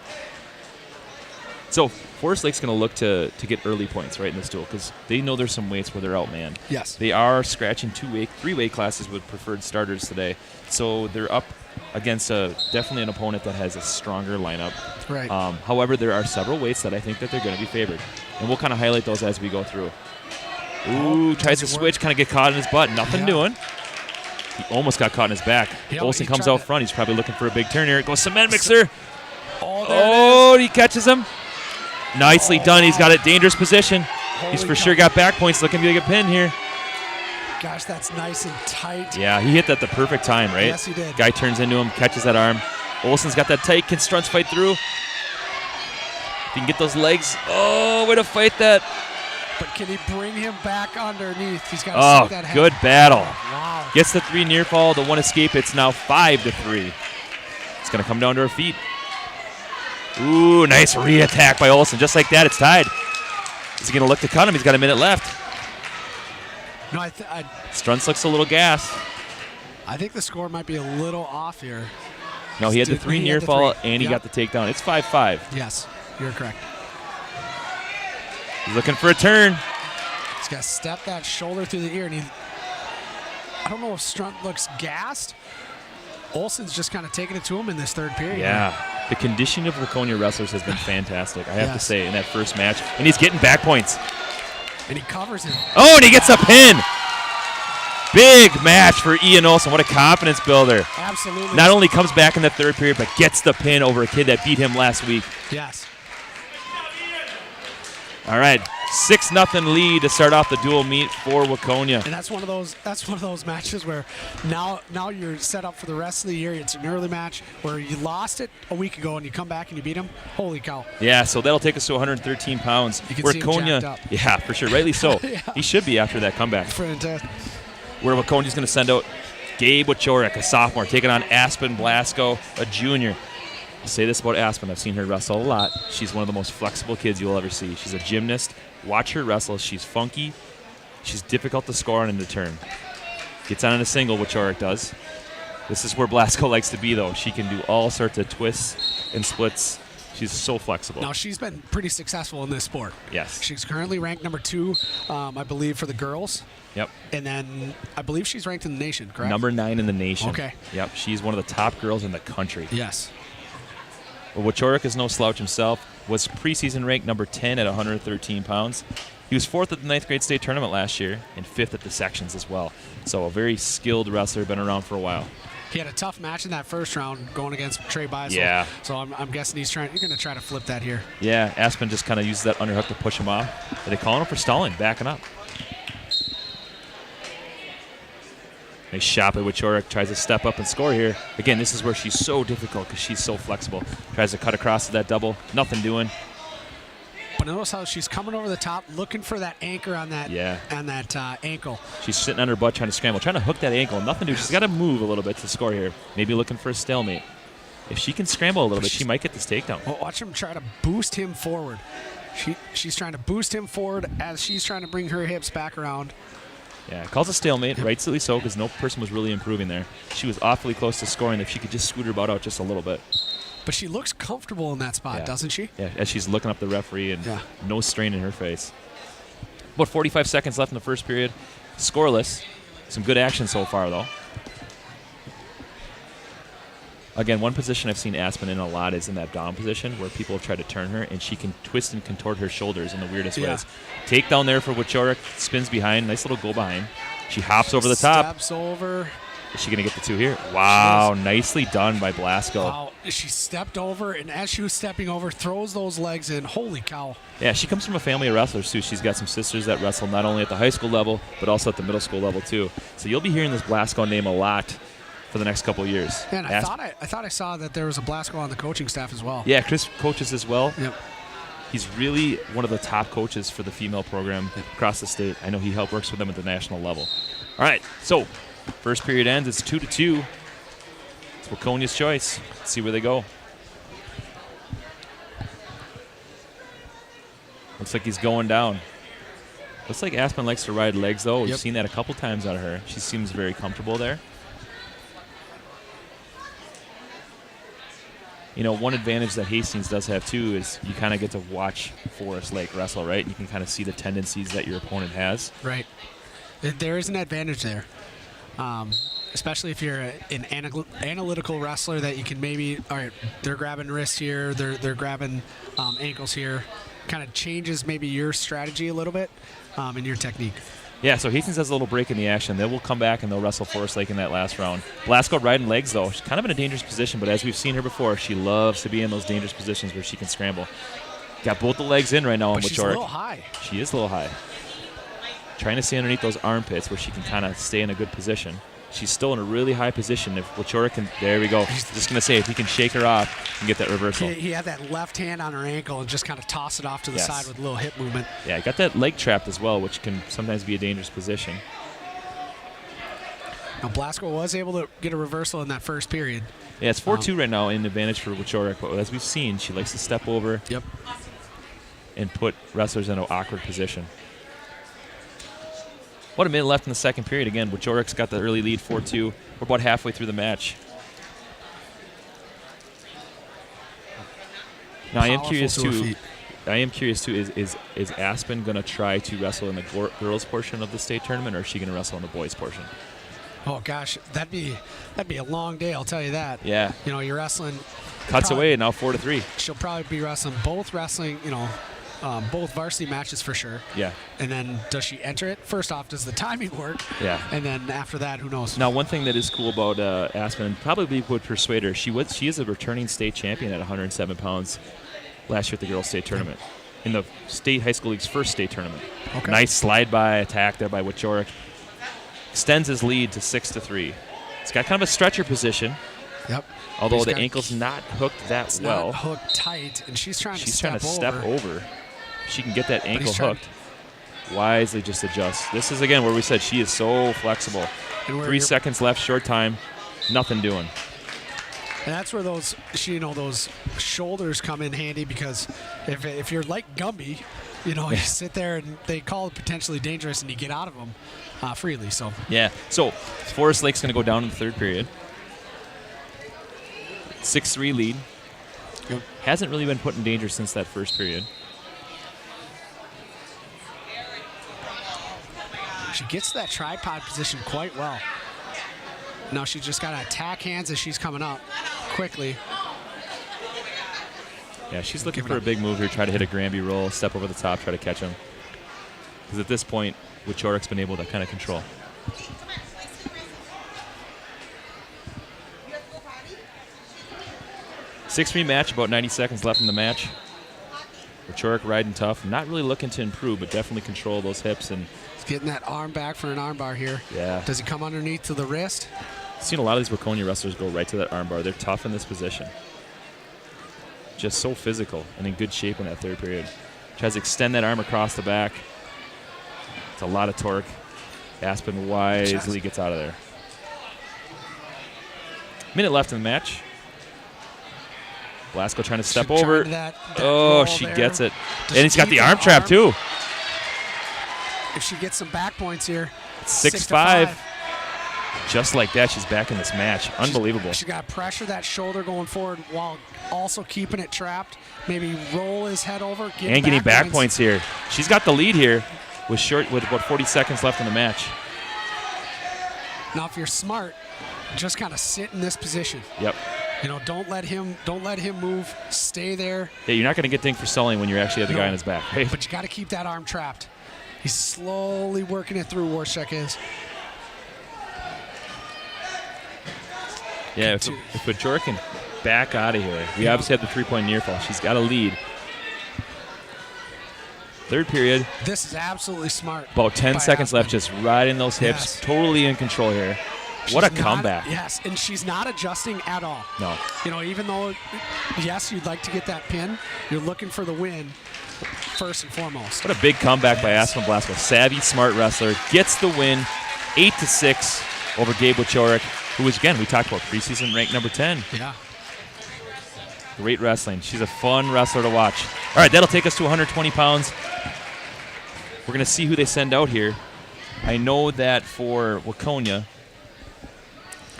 So Forest Lake's going to look to get early points right in this duel because they know there's some weights where they're outmanned. Yes. They are scratching 3 weight classes with preferred starters today. So they're up against definitely an opponent that has a stronger lineup. Right. However, there are several weights that I think that they're going to be favored. And we'll kind of highlight those as we go through. Ooh, tries to switch, kind of get caught in his butt. Nothing doing. He almost got caught in his back. Olsen comes out front. He's probably looking for a big turn here. It goes cement mixer. Oh, he catches him. Nicely done. He's got a dangerous position. He's for sure got back points. Looking to get a pin here. Gosh, that's nice and tight. Yeah, he hit that the perfect time, right? Yes, he did. Guy turns into him, catches that arm. Olsen's got that tight. Can Struntz fight through? If he can get those legs. Oh, way to fight that. But can he bring him back underneath? He's got to stick that head. Good battle. Wow. Gets the 3 near fall, the 1 escape. It's now 5-3. It's going to come down to her feet. Ooh, nice re-attack by Olsen. Just like that, it's tied. Is he going to look to cut him? He's got a minute left. No, Struntz looks a little gassed. I think the score might be a little off here. No, he had the Dude, 3 he near had the fall, 3. and he Yep. got the takedown. It's 5-5. Yes, you're correct. He's looking for a turn. He's got to step that shoulder through the ear, and I don't know if Strunt looks gassed. Olsen's just kind of taking it to him in this third period. Yeah. The conditioning of Waconia wrestlers has been fantastic, I have to Yes. say, in that first match. And he's getting back points. And he covers him. Oh, and he gets a pin. Big match for Ian Olsen. What a confidence builder. Absolutely. Not only comes back in the third period, but gets the pin over a kid that beat him last week. Yes. All right, 6-0 lead to start off the dual meet for Waconia. And that's one of those matches where now you're set up for the rest of the year. It's an early match where you lost it a week ago and you come back and you beat him. Holy cow. Yeah, so that'll take us to 113 pounds. You can see him jacked up. Yeah, for sure, rightly so. Yeah. He should be after that comeback. Fantastic. Where Waconia's going to send out Gabe Wachorik, a sophomore, taking on Aspen Blasco, a junior. I'll say this about Aspen. I've seen her wrestle a lot. She's one of the most flexible kids you'll ever see. She's a gymnast. Watch her wrestle. She's funky. She's difficult to score on in the turn. Gets on in a single, Wachorik does. This is where Blasco likes to be, though. She can do all sorts of twists and splits. She's so flexible. Now, she's been pretty successful in this sport. Yes. She's currently ranked number 2, I believe, for the girls. Yep. And then I believe she's ranked in the nation, correct? Number 9 in the nation. Okay. Yep. She's one of the top girls in the country. Yes. Well, Wachorik is no slouch himself. Was preseason ranked number 10 at 113 pounds. He was 4th at the 9th grade state tournament last year and 5th at the sections as well. So a very skilled wrestler, been around for a while. He had a tough match in that first round going against Trey Beisel. Yeah. So I'm guessing you're going to try to flip that here. Yeah, Aspen just kind of uses that underhook to push him off. Are they calling him for stalling, backing up? Nice shot by Wachorik. Tries to step up and score here. Again, this is where she's so difficult because she's so flexible. Tries to cut across to that double. Nothing doing. But notice how she's coming over the top, looking for that anchor on that ankle. She's sitting on her butt trying to scramble, trying to hook that ankle. Nothing to do. She's got to move a little bit to score here. Maybe looking for a stalemate. If she can scramble a little bit, she might get this takedown. Well, watch him try to boost him forward. She's trying to boost him forward as she's trying to bring her hips back around. Yeah, calls a stalemate, rightfully so, because no person was really improving there. She was awfully close to scoring if she could just scoot her butt out just a little bit. But she looks comfortable in that spot, doesn't she? Yeah, as she's looking up the referee and Yeah. no strain in her face. About 45 seconds left in the first period. Scoreless. Some good action so far, though. Again, one position I've seen Aspen in a lot is in that down position where people have tried to turn her, and she can twist and contort her shoulders in the weirdest ways. Takedown there for Wachorik. Spins behind. Nice little go behind. She hops over the top. Steps over. Is she going to get the 2 here? Wow, nicely done by Blasco. Wow, she stepped over, and as she was stepping over, throws those legs in. Holy cow. Yeah, she comes from a family of wrestlers, too. She's got some sisters that wrestle not only at the high school level, but also at the middle school level, too. So you'll be hearing this Blasco name a lot for the next couple of years. And I thought I saw that there was a Blasco on the coaching staff as well. Yeah, Chris coaches as well. Yep. He's really one of the top coaches for the female program across the state. I know he works with them at the national level. All right, so first period ends. It's 2-2. It's Waconia's choice. Let's see where they go. Looks like he's going down. Looks like Aspen likes to ride legs, though. We've seen that a couple times out of her. She seems very comfortable there. You know, one advantage that Hastings does have, too, is you kind of get to watch Forest Lake wrestle, right? You can kind of see the tendencies that your opponent has. Right. There is an advantage there, especially if you're an analytical wrestler that you can maybe, all right, they're grabbing wrists here, they're grabbing ankles here. Kind of changes maybe your strategy a little bit and your technique. Yeah, so Hastings has a little break in the action. They will come back and they'll wrestle Forest Lake in that last round. Blasco riding legs, though. She's kind of in a dangerous position, but as we've seen her before, she loves to be in those dangerous positions where she can scramble. Got both the legs in right now on Wachorik. She's a little high. She is a little high. Trying to stay underneath those armpits where she can kind of stay in a good position. She's still in a really high position. If Wachorik can, there we go. Just going to say, if he can shake her off and get that reversal. He had that left hand on her ankle and just kind of toss it off to the side with a little hip movement. Yeah, got that leg trapped as well, which can sometimes be a dangerous position. Now, Blasco was able to get a reversal in that first period. Yeah, it's 4-2 right now in advantage for Wachorik, but as we've seen, she likes to step over and put wrestlers in an awkward position. About a minute left in the second period. Again, Waconic's got the early lead, 4-2. We're about halfway through the match. Now, I am curious too. Is Aspen going to try to wrestle in the girls portion of the state tournament, or is she going to wrestle in the boys portion? Oh gosh, that'd be a long day. I'll tell you that. Yeah. You know, you're wrestling. Cuts away now, 4-3. She'll probably be wrestling both both varsity matches for sure. Yeah. And then does she enter it? First off, does the timing work? Yeah. And then after that, who knows? Now, one thing that is cool about Aspen, and probably would persuade her, she is a returning state champion at 107 pounds last year at the girls' state tournament in the state high school league's first state tournament. Okay. Nice slide-by attack there by Wachoric. Extends his lead to 6-3. It's got kind of a stretcher position. Yep. Although the ankle's not hooked that it's well. Not hooked tight, and she's trying to step over. She can get that ankle hooked. Wisely just adjust. This is, again, where we said she is so flexible. 3 seconds left, short time, nothing doing. And that's where those shoulders come in handy, because if you're like Gumby, you sit there and they call it potentially dangerous and you get out of them freely. So yeah. So Forest Lake's going to go down in the third period. 6-3 lead. Yep. Hasn't really been put in danger since that first period. She gets that tripod position quite well. Now she's just got to attack hands as she's coming up quickly. Yeah, she's looking for a big move here, try to hit a Granby roll, step over the top, try to catch him. Because at this point, Wachoric's been able to kind of control. Six-3 match, about 90 seconds left in the match. Wachoric riding tough, not really looking to improve, but definitely control those hips. And he's getting that arm back for an armbar here. Yeah. Does he come underneath to the wrist? I've seen a lot of these Waconia wrestlers go right to that armbar. They're tough in this position. Just so physical and in good shape in that third period. Tries to extend that arm across the back. It's a lot of torque. Aspen wisely gets out of there. Minute left in the match. Blasco trying to step over. She gets it. And he's got the arm trap too. If she gets some back points here. 6-5. Just like that, she's back in this match. Unbelievable. She's got to pressure that shoulder going forward while also keeping it trapped. Maybe roll his head over. Getting back points here. She's got the lead here with about 40 seconds left in the match. Now, if you're smart, just kind of sit in this position. Yep. Don't let him move. Stay there. Yeah, you're not going to get dinged for selling when you actually have the guy on his back. Right? But you got to keep that arm trapped. He's slowly working it through. Warshek is. Yeah, if Wachoric's can back out of here, we obviously have the three-point near fall. She's got a lead. Third period. This is absolutely smart. About 10 seconds left, just riding those hips. Yes. Totally in control here. What a comeback. Yes, and she's not adjusting at all. No. Even though, yes, you'd like to get that pin, you're looking for the win first and foremost. What a big comeback by Aspen Blasco. Savvy, smart wrestler. Gets the win, 8-6 over Gabe Wachoric, who was, again, we talked about preseason ranked number 10. Yeah. Great wrestling. She's a fun wrestler to watch. All right, that'll take us to 120 pounds. We're going to see who they send out here. I know that for Waconia,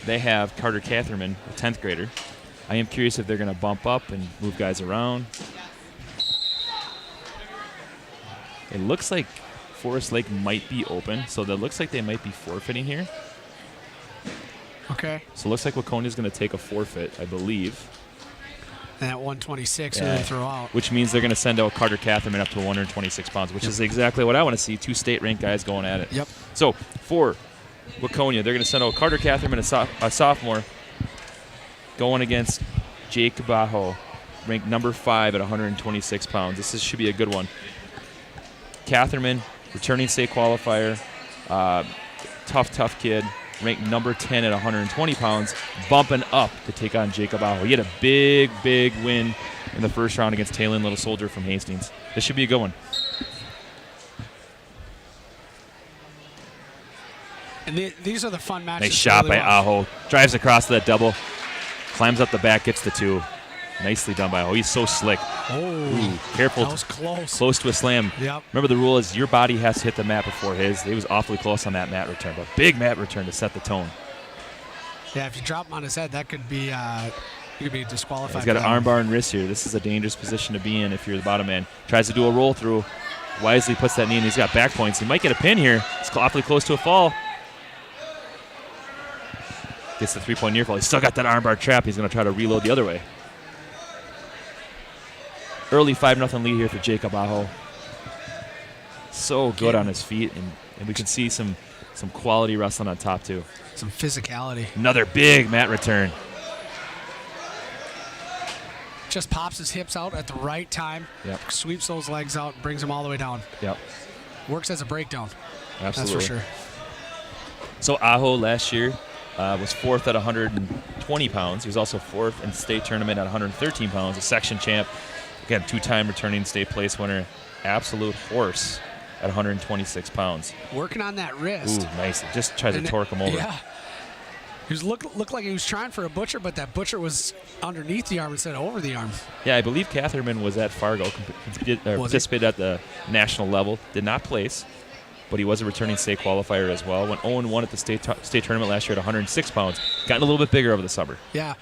they have Carter Catherman, a 10th grader. I am curious if they're going to bump up and move guys around. It looks like Forest Lake might be open, so that looks like they might be forfeiting here. Okay. So it looks like Waconia's going to take a forfeit, I believe. And at 126, they throw out. Which means they're going to send out Carter Catherman up to 126 pounds, which is exactly what I want to see. Two state-ranked guys going at it. Yep. So for Waconia, they're going to send out Carter Catherman, a sophomore, going against Jake Bajo, ranked number 5 at 126 pounds. This should be a good one. Catherman, returning state qualifier, tough kid, ranked number 10 at 120 pounds, bumping up to take on Jacob Aho. He had a big win in the first round against Taylor Little Soldier from Hastings. This should be a good one. And these are the fun matches. Nice shot by Aho. Drives across to that double, climbs up the back, gets the 2. Nicely done by Aho. He's so slick. Oh, Careful. that was close. Close to a slam. Yep. Remember, the rule is your body has to hit the mat before his. He was awfully close on that mat return, but big mat return to set the tone. Yeah, if you drop him on his head, that could be you could be disqualified. He's got an arm bar and wrist here. This is a dangerous position to be in if you're the bottom man. Tries to do a roll through. Wisely puts that knee in. He's got back points. He might get a pin here. It's awfully close to a fall. Gets the 3-point near fall. He's still got that arm bar trap. He's going to try to reload the other way. Early 5-0 lead here for Jacob Aho. So good on his feet, and we can see some quality wrestling on top too. Some physicality. Another big mat return. Just pops his hips out at the right time. Absolutely. That's for sure. So Aho last year was 4th at 120 pounds. He was also 4th in the state tournament at 113 pounds, a section champ. Again, 2-time returning state place winner. Absolute horse at 126 pounds. Working on that wrist. Ooh, nice. Just tried to torque him over. Yeah. He was looked like he was trying for a butcher, but that butcher was underneath the arm instead of over the arm. Yeah, I believe Catherman was at Fargo, participated at the national level, did not place, but he was a returning state qualifier as well. Went 0-1 at the state tournament last year at 106 pounds. Gotten a little bit bigger over the summer. Yeah.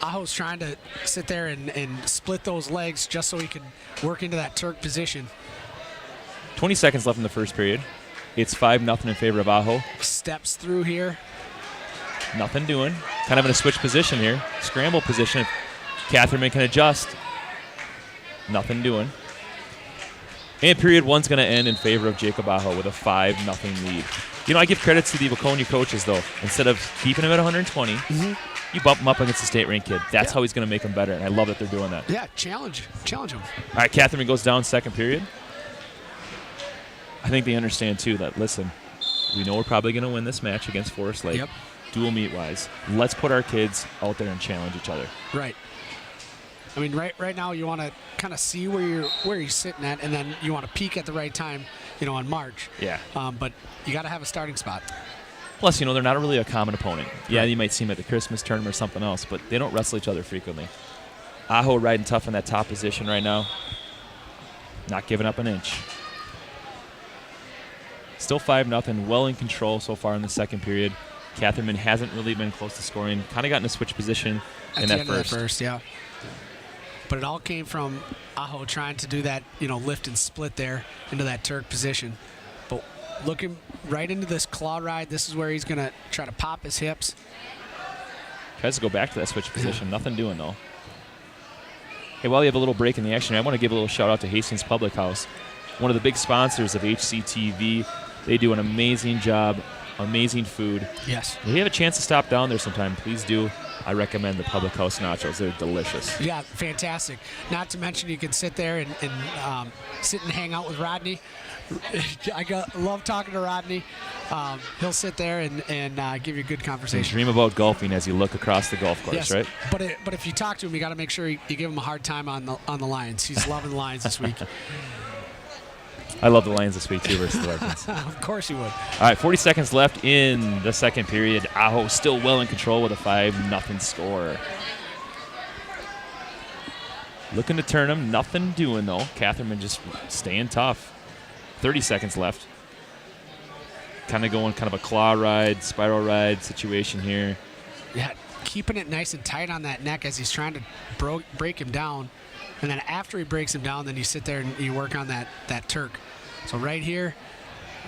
Aho's trying to sit there and split those legs just so he could work into that Turk position. 20 seconds left in the first period. It's 5-0 in favor of Aho. Steps through here. Nothing doing. Kind of in a switch position here. Scramble position. Catherman can adjust. Nothing doing. And period one's going to end in favor of Jacob Aho with a 5-0 lead. You know, I give credit to the Waconia coaches, though. Instead of keeping him at 120, you bump him up against a state-ranked kid. That's how he's going to make him better, and I love that they're doing that. Yeah, challenge him. All right, Catherman goes down second period. I think they understand, too, that, listen, we know we're probably going to win this match against Forest Lake. Dual meet-wise. Let's put our kids out there and challenge each other. Right. I mean, right now you want to kind of see where you're sitting at, and then you want to peak at the right time, on March. Yeah. But you got to have a starting spot. Plus, they're not really a common opponent. Yeah, you might see them at the Christmas tournament or something else, but they don't wrestle each other frequently. Aho riding tough in that top position right now. Not giving up an inch. Still 5-0, well in control so far in the second period. Catherman hasn't really been close to scoring. Kind of got in a switch position in that first. Yeah. But it all came from Aho trying to do that, lift and split there into that Turk position. But looking right into this claw ride, this is where he's going to try to pop his hips. Tries to go back to that switch position. Nothing doing, though. Hey, while you have a little break in the action, I want to give a little shout-out to Hastings Public House, one of the big sponsors of HCTV. They do an amazing job. Amazing food. Yes. If you have a chance to stop down there sometime, please do. I recommend the Public House nachos. They're delicious. Yeah, fantastic. Not to mention you can sit there and sit and hang out with Rodney. Love talking to Rodney. He'll sit there and give you a good conversation. And dream about golfing as you look across the golf course, right? But if you talk to him, you got to make sure you give him a hard time on the Lions. He's loving the Lions this week. I love the Lions this week, too, versus the Vikings. Of course you would. All right, 40 seconds left in the second period. Aho still well in control with a 5-0 score. Looking to turn him. Nothing doing, though. Catherman just staying tough. 30 seconds left. Kind of going kind of a claw ride, spiral ride situation here. Yeah, keeping it nice and tight on that neck as he's trying to break him down. And then after he breaks him down, then you sit there and you work on that Turk. So right here,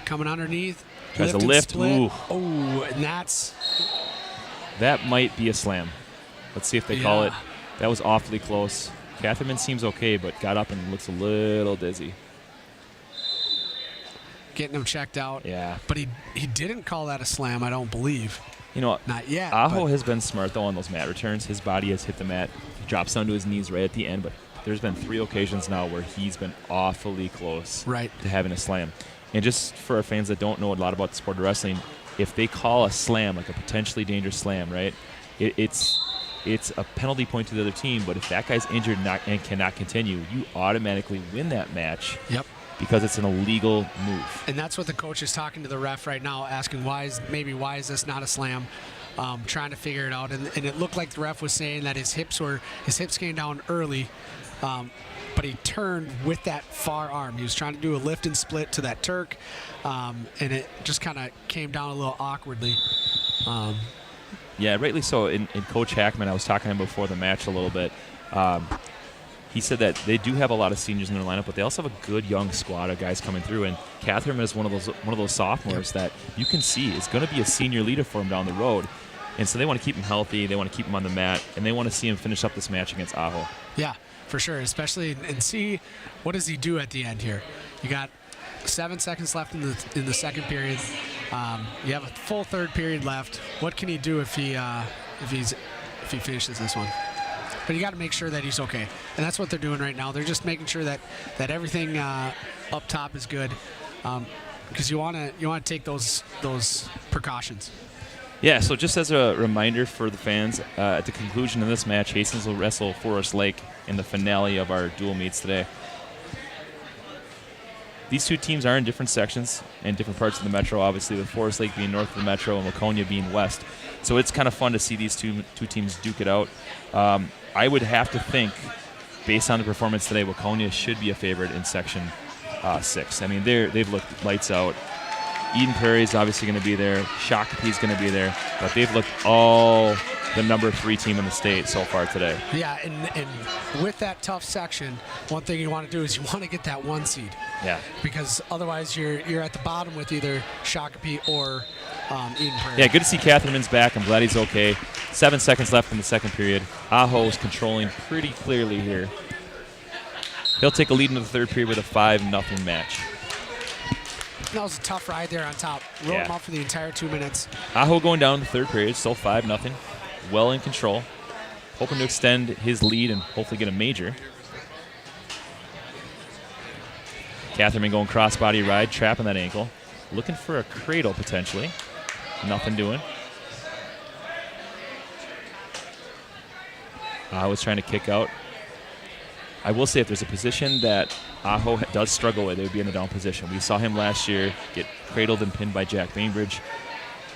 coming underneath. Tries to lift. Ooh. Oh, and that might be a slam. Let's see if they call it. That was awfully close. Catherman seems okay, but got up and looks a little dizzy. Getting him checked out. Yeah. But he didn't call that a slam, I don't believe. Not yet. Aho has been smart, though, on those mat returns. His body has hit the mat. He drops down to his knees right at the end, but there's been 3 occasions now where he's been awfully close to having a slam. And just for our fans that don't know a lot about the sport of wrestling, if they call a slam, like a potentially dangerous slam, right, it's a penalty point to the other team. But if that guy's injured and cannot continue, you automatically win that match. Yep. Because it's an illegal move. And that's what the coach is talking to the ref right now, asking why is this not a slam? trying to figure it out. And it looked like the ref was saying that his hips came down early, but he turned with that far arm. He was trying to do a lift and split to that Turk, and it just kind of came down a little awkwardly. Yeah, rightly so. In Coach Hackman, I was talking to him before the match a little bit. He said that they do have a lot of seniors in their lineup, but they also have a good young squad of guys coming through. And Catherine is one of those sophomores that you can see is going to be a senior leader for him down the road. And so they want to keep him healthy, they want to keep him on the mat, and they want to see him finish up this match against Aho. Yeah, for sure, especially and see what does he do at the end here. You got 7 seconds left in the second period. You have a full third period left. What can he do if he finishes this one? But you got to make sure that he's okay, and that's what they're doing right now. They're just making sure that everything up top is good, because you want to take those precautions. Yeah, so just as a reminder for the fans, at the conclusion of this match, Hastings will wrestle Forest Lake in the finale of our dual meets today. These two teams are in different sections and different parts of the metro, obviously, with Forest Lake being north of the metro and Waconia being west. So it's kind of fun to see these two teams duke it out. I would have to think, based on the performance today, Waconia should be a favorite in Section 6. I mean, they've looked lights out. Eden Prairie is obviously going to be there. Shakopee is going to be there. But they've looked all the number 3 team in the state so far today. Yeah, and with that tough section, one thing you want to do is you want to get that 1 seed. Yeah. Because otherwise you're at the bottom with either Shakopee or Eden Prairie. Yeah, good to see Catherman's back. I'm glad he's okay. 7 seconds left in the second period. Aho is controlling pretty clearly here. He'll take a lead into the third period with a 5-0 match. That was a tough ride there on top. Rolled him up for the entire 2 minutes. Aho going down in the third period, still 5-0. Well in control. Hoping to extend his lead and hopefully get a major. Catherman going crossbody ride, trapping that ankle. Looking for a cradle potentially. Nothing doing. Aho's trying to kick out. I will say if there's a position that Aho does struggle with, it would be in the down position. We saw him last year get cradled and pinned by Jack Bainbridge.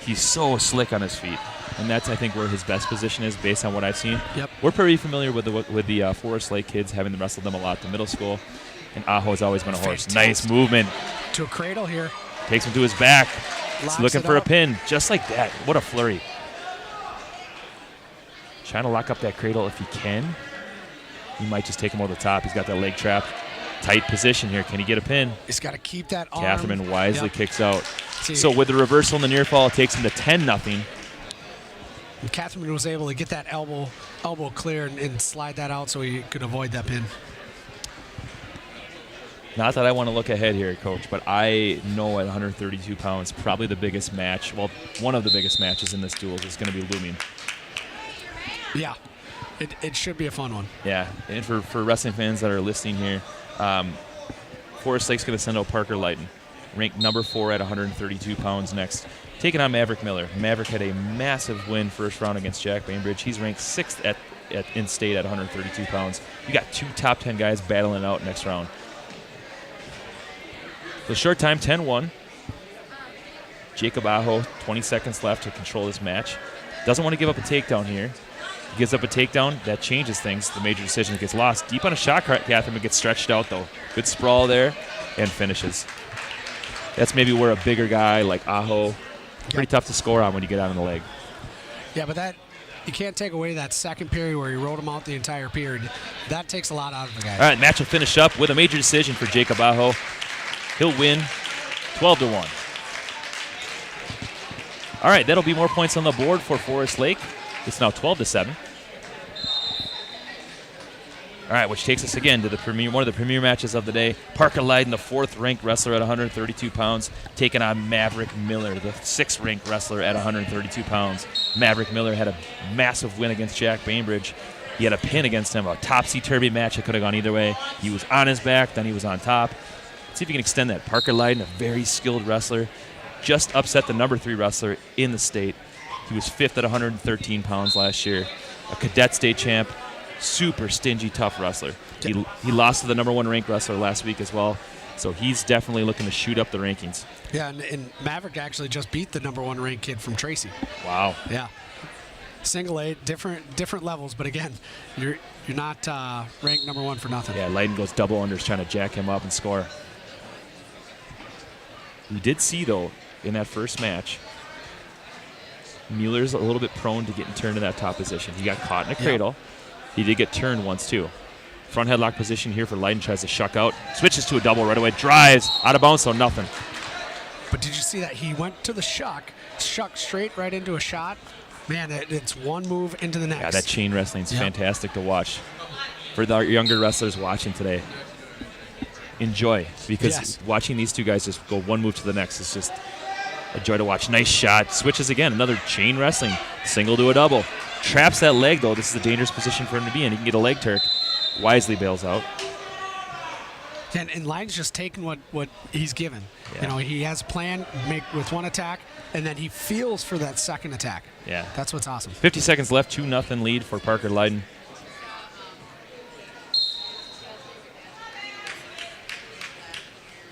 He's so slick on his feet, and that's, I think, where his best position is based on what I've seen. Yep. We're pretty familiar with the Forest Lake kids, having wrestled them a lot in middle school, and Aho has always been a horse. Nice movement. To a cradle here. Takes him to his back. Locks He's looking it for up. a pin, just like that. What a flurry. Trying to lock up that cradle if he can. He might just take him over the top. He's got that leg trap. Tight position here. Can he get a pin? He's got to keep that arm. Catherman wisely Yep. kicks out. See. So with the reversal and the near fall, it takes him to 10-0. And Catherman was able to get that elbow clear and slide that out so he could avoid that pin. Not that I want to look ahead here, Coach, but I know at 132 pounds, probably the biggest match, well, one of the biggest matches in this duel is going to be looming. Yeah, it should be a fun one. Yeah, and for wrestling fans that are listening here, Forest Lake's going to send out Parker Lighton, ranked number 4 at 132 pounds next, taking on Maverick Miller. Maverick had a massive win first round against Jack Bainbridge. He's ranked 6th in state at 132 pounds. You got 2 top 10 guys battling out next round. So short time, 10-1. Jacob Aho, 20 seconds left to control this match. Doesn't want to give up a takedown here. He gives up a takedown. That changes things. The major decision gets lost. Deep on a shot, Catherman gets stretched out, though. Good sprawl there and finishes. That's maybe where a bigger guy like Aho, pretty tough to score on when you get out on the leg. Yeah, but you can't take away that second period where he rode him out the entire period. That takes a lot out of the guy. All right, match will finish up with a major decision for Jacob Aho. He'll win 12-1. All right, that'll be more points on the board for Forest Lake. It's now 12-7. All right, which takes us again to one of the premier matches of the day. Parker Lydon, the 4th-ranked wrestler at 132 pounds, taking on Maverick Miller, the 6th-ranked wrestler at 132 pounds. Maverick Miller had a massive win against Jack Bainbridge. He had a pin against him, a topsy-turvy match. It could have gone either way. He was on his back, then he was on top. See if you can extend that. Parker Lydon, a very skilled wrestler, just upset the number 3 wrestler in the state. He was 5th at 113 pounds last year. A cadet state champ, super stingy, tough wrestler. He lost to the number 1 ranked wrestler last week as well. So he's definitely looking to shoot up the rankings. Yeah, and Maverick actually just beat the #1 ranked kid from Tracy. Wow. Yeah. Single A, different levels, but again, you're not ranked #1 for nothing. Yeah, Leiden goes double unders trying to jack him up and score. We did see, though, in that first match, Mueller's a little bit prone to getting turned in that top position. He got caught in a cradle. He did get turned once, too. Front headlock position here for Leiden, tries to shuck out. Switches to a double right away, drives, out of bounds, so nothing. But did you see that? He went to the shuck straight right into a shot. Man, it's one move into the next. Yeah, that chain wrestling is fantastic to watch. For the younger wrestlers watching today, enjoy, because watching these two guys just go one move to the next is just a joy to watch. Nice shot. Switches again. Another chain wrestling. Single to a double. Traps that leg, though. This is a dangerous position for him to be in. He can get a leg turk. Wisely bails out. And Leiden's just taking what he's given. Yeah. You know, he has a plan with one attack, and then he feels for that second attack. Yeah. That's what's awesome. 50 seconds left. 2-0 lead for Parker Leiden.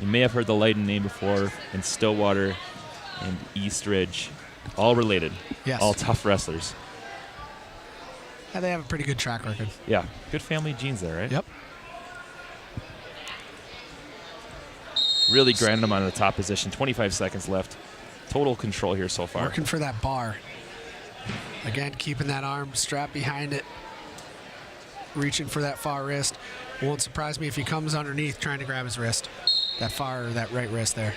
You may have heard the Leiden name before in Stillwater and East Ridge. All related. Yes. All tough wrestlers. Yeah, they have a pretty good track record. Yeah. Good family genes there, right? Yep. Really grinding them on the top position. 25 seconds left. Total control here so far. Working for that bar. Again, keeping that arm strapped behind it. Reaching for that far wrist. Won't surprise me if he comes underneath trying to grab his wrist. That right wrist there.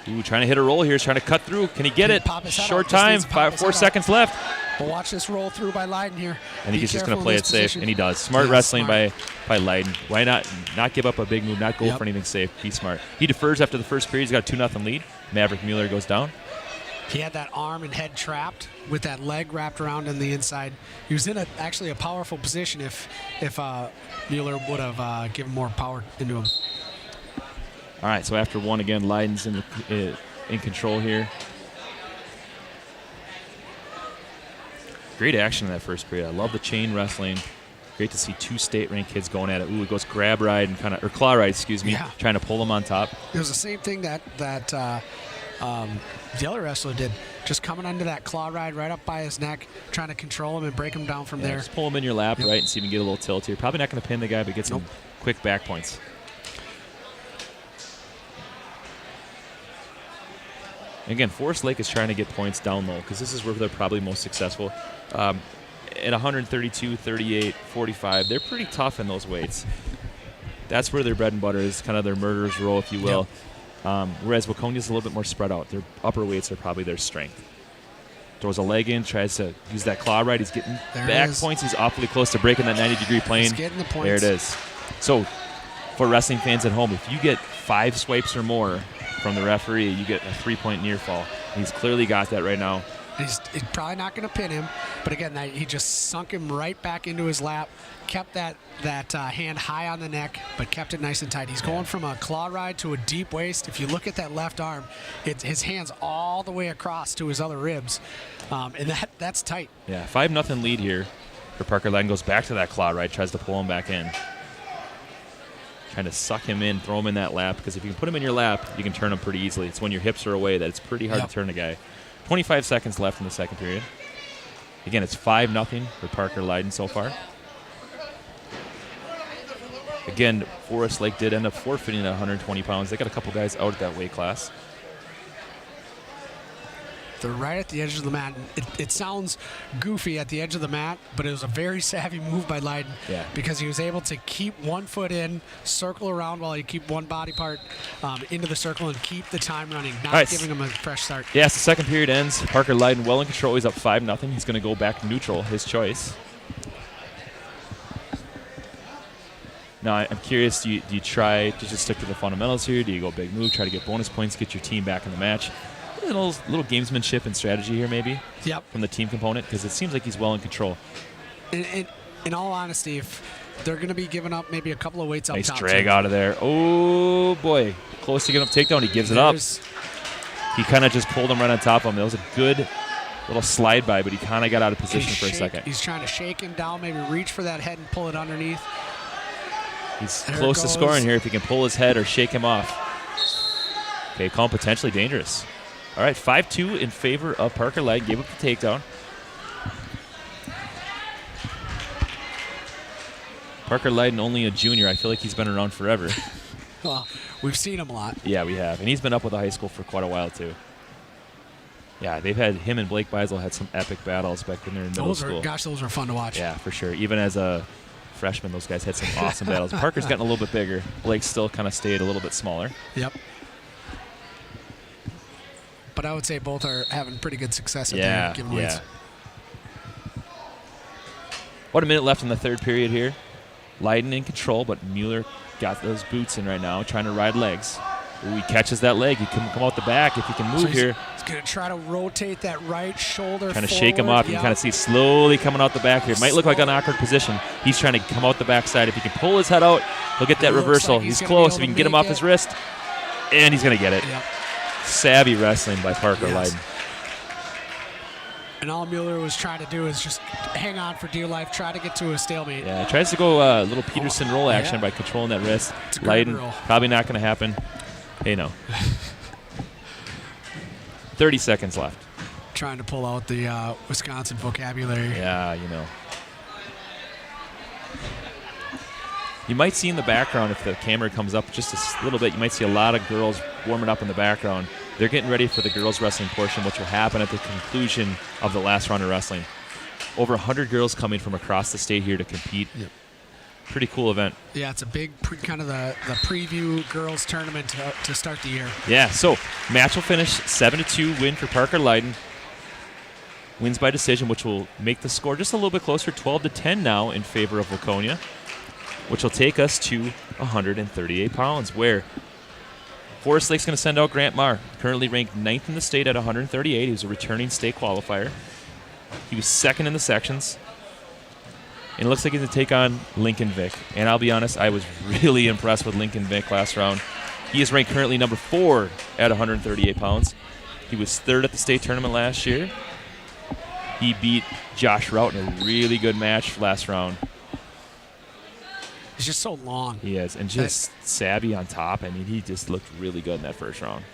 Ooh, trying to hit a roll here. He's trying to cut through. Can he get it? Pop his head Short out. Just time. needs to pop his 4 head out. seconds left. But watch this roll through by Leiden here. And Be he's just going to careful play in it this safe, position. and he does. Smart Yeah, wrestling smart. by Leiden. Why not give up a big move, not go for anything safe, be smart. He defers after the first period. He's got a 2-0 lead. Maverick Mueller goes down. He had that arm and head trapped with that leg wrapped around on the inside. He was in actually a powerful position if Mueller would have given more power into him. All right, so after one again, Leiden's in control here. Great action in that first period. I love the chain wrestling. Great to see two state-ranked kids going at it. Ooh, it goes grab ride and or claw ride, trying to pull them on top. It was the same thing that the other wrestler did. Just coming under that claw ride right up by his neck, trying to control him and break him down from there. Just pull him in your lap, right, and see if you can get a little tilt here. Probably not going to pin the guy, but get some quick back points. Again, Forest Lake is trying to get points down low because this is where they're probably most successful. At 132, 38, 45, they're pretty tough in those weights. That's where their bread and butter is, kind of their murderer's row, if you will. Whereas Waconia is a little bit more spread out. Their upper weights are probably their strength. Throws a leg in, tries to use that claw ride. He's getting back points. He's awfully close to breaking that 90-degree plane. He's getting the points. There it is. So for wrestling fans at home, if you get 5 swipes or more from the referee, you get a 3-point near fall. He's clearly got that right now. He's probably not going to pin him, but again, he just sunk him right back into his lap, kept that hand high on the neck, but kept it nice and tight. He's going from a claw ride to a deep waist. If you look at that left arm, his hand's all the way across to his other ribs, and that's tight. Yeah, 5-0 lead here for Parker Leiden. Goes back to that claw ride, tries to pull him back in. Trying to suck him in, throw him in that lap, because if you can put him in your lap, you can turn him pretty easily. It's when your hips are away that it's pretty hard to turn a guy. 25 seconds left in the second period. Again, it's 5-0 for Parker Leiden so far. Again, Forest Lake did end up forfeiting at 120 pounds. They got a couple guys out at that weight class. They're right at the edge of the mat. It sounds goofy at the edge of the mat, but it was a very savvy move by Leiden because he was able to keep one foot in, circle around while he keep one body part into the circle and keep the time running, not giving him a fresh start. Yes, the second period ends. Parker Leiden well in control. He's up 5-0. He's going to go back neutral, his choice. Now, I'm curious, do you try to just stick to the fundamentals here? Do you go big move, try to get bonus points, get your team back in the match? A little gamesmanship and strategy here, maybe. Yep. From the team component, because it seems like he's well in control. In all honesty, if they're going to be giving up maybe a couple of weights up top. Nice drag out of there. Oh, boy. Close to getting up takedown. He gives it up. He kind of just pulled him right on top of him. That was a good little slide by, but he kind of got out of position for a second. He's trying to shake him down, maybe reach for that head and pull it underneath. He's There it close to goes. scoring here if he can pull his head or shake him off. Okay, call him potentially dangerous. All right, 5-2 in favor of Parker Light. Gave up the takedown. Parker Leiden, only a junior. I feel like he's been around forever. Well, we've seen him a lot. Yeah, we have. And he's been up with the high school for quite a while, too. Yeah, they've had him and Blake Beisel had some epic battles back when they were in middle school. Those were fun to watch. Yeah, for sure. Even as a freshman, those guys had some awesome battles. Parker's gotten a little bit bigger. Blake still kind of stayed a little bit smaller. Yep. But I would say both are having pretty good success at Yeah, their given weights. About a minute left in the third period here. Leiden in control, but Mueller got those boots in right now, trying to ride legs. Ooh, he catches that leg. He can come out the back if he can move here. He's going to try to rotate that right shoulder Trying to forward. shake him off. You can kind of see slowly coming out the back here. Might look like an awkward position. He's trying to come out the backside. If he can pull his head out, he'll get that It looks reversal. like He's he's gonna close. be If able he can to get him make off his wrist, and he's going to get it. Yep. Savvy wrestling by Parker Yes. Leiden. And all Mueller was trying to do is just hang on for dear life, try to get to a stalemate. Yeah, tries to go a little Peterson roll action yeah. by controlling that wrist. It's a good Leiden, roll. probably not going to happen. Hey, no. 30 seconds left. Trying to pull out the Wisconsin vocabulary. Yeah, you know. You might see in the background, if the camera comes up just a little bit, you might see a lot of girls warming up in the background. They're getting ready for the girls' wrestling portion, which will happen at the conclusion of the last round of wrestling. Over 100 girls coming from across the state here to compete. Yep. Pretty cool event. Yeah, it's a big kind of the preview girls tournament to start the year. Yeah, so match will finish 7-2 win for Parker Leiden. Wins by decision, which will make the score just a little bit closer, 12-10 now in favor of Waconia, which will take us to 138 pounds, where Forest Lake's going to send out Grant Marr, currently ranked 9th in the state at 138. He was a returning state qualifier. He was second in the sections. And it looks like he's going to take on Lincoln Vick. And I'll be honest, I was really impressed with Lincoln Vick last round. He is ranked currently number 4 at 138 pounds. He was 3rd at the state tournament last year. He beat Josh Rout in a really good match last round. He's just so long. He is, and just savvy on top. I mean, he just looked really good in that first round.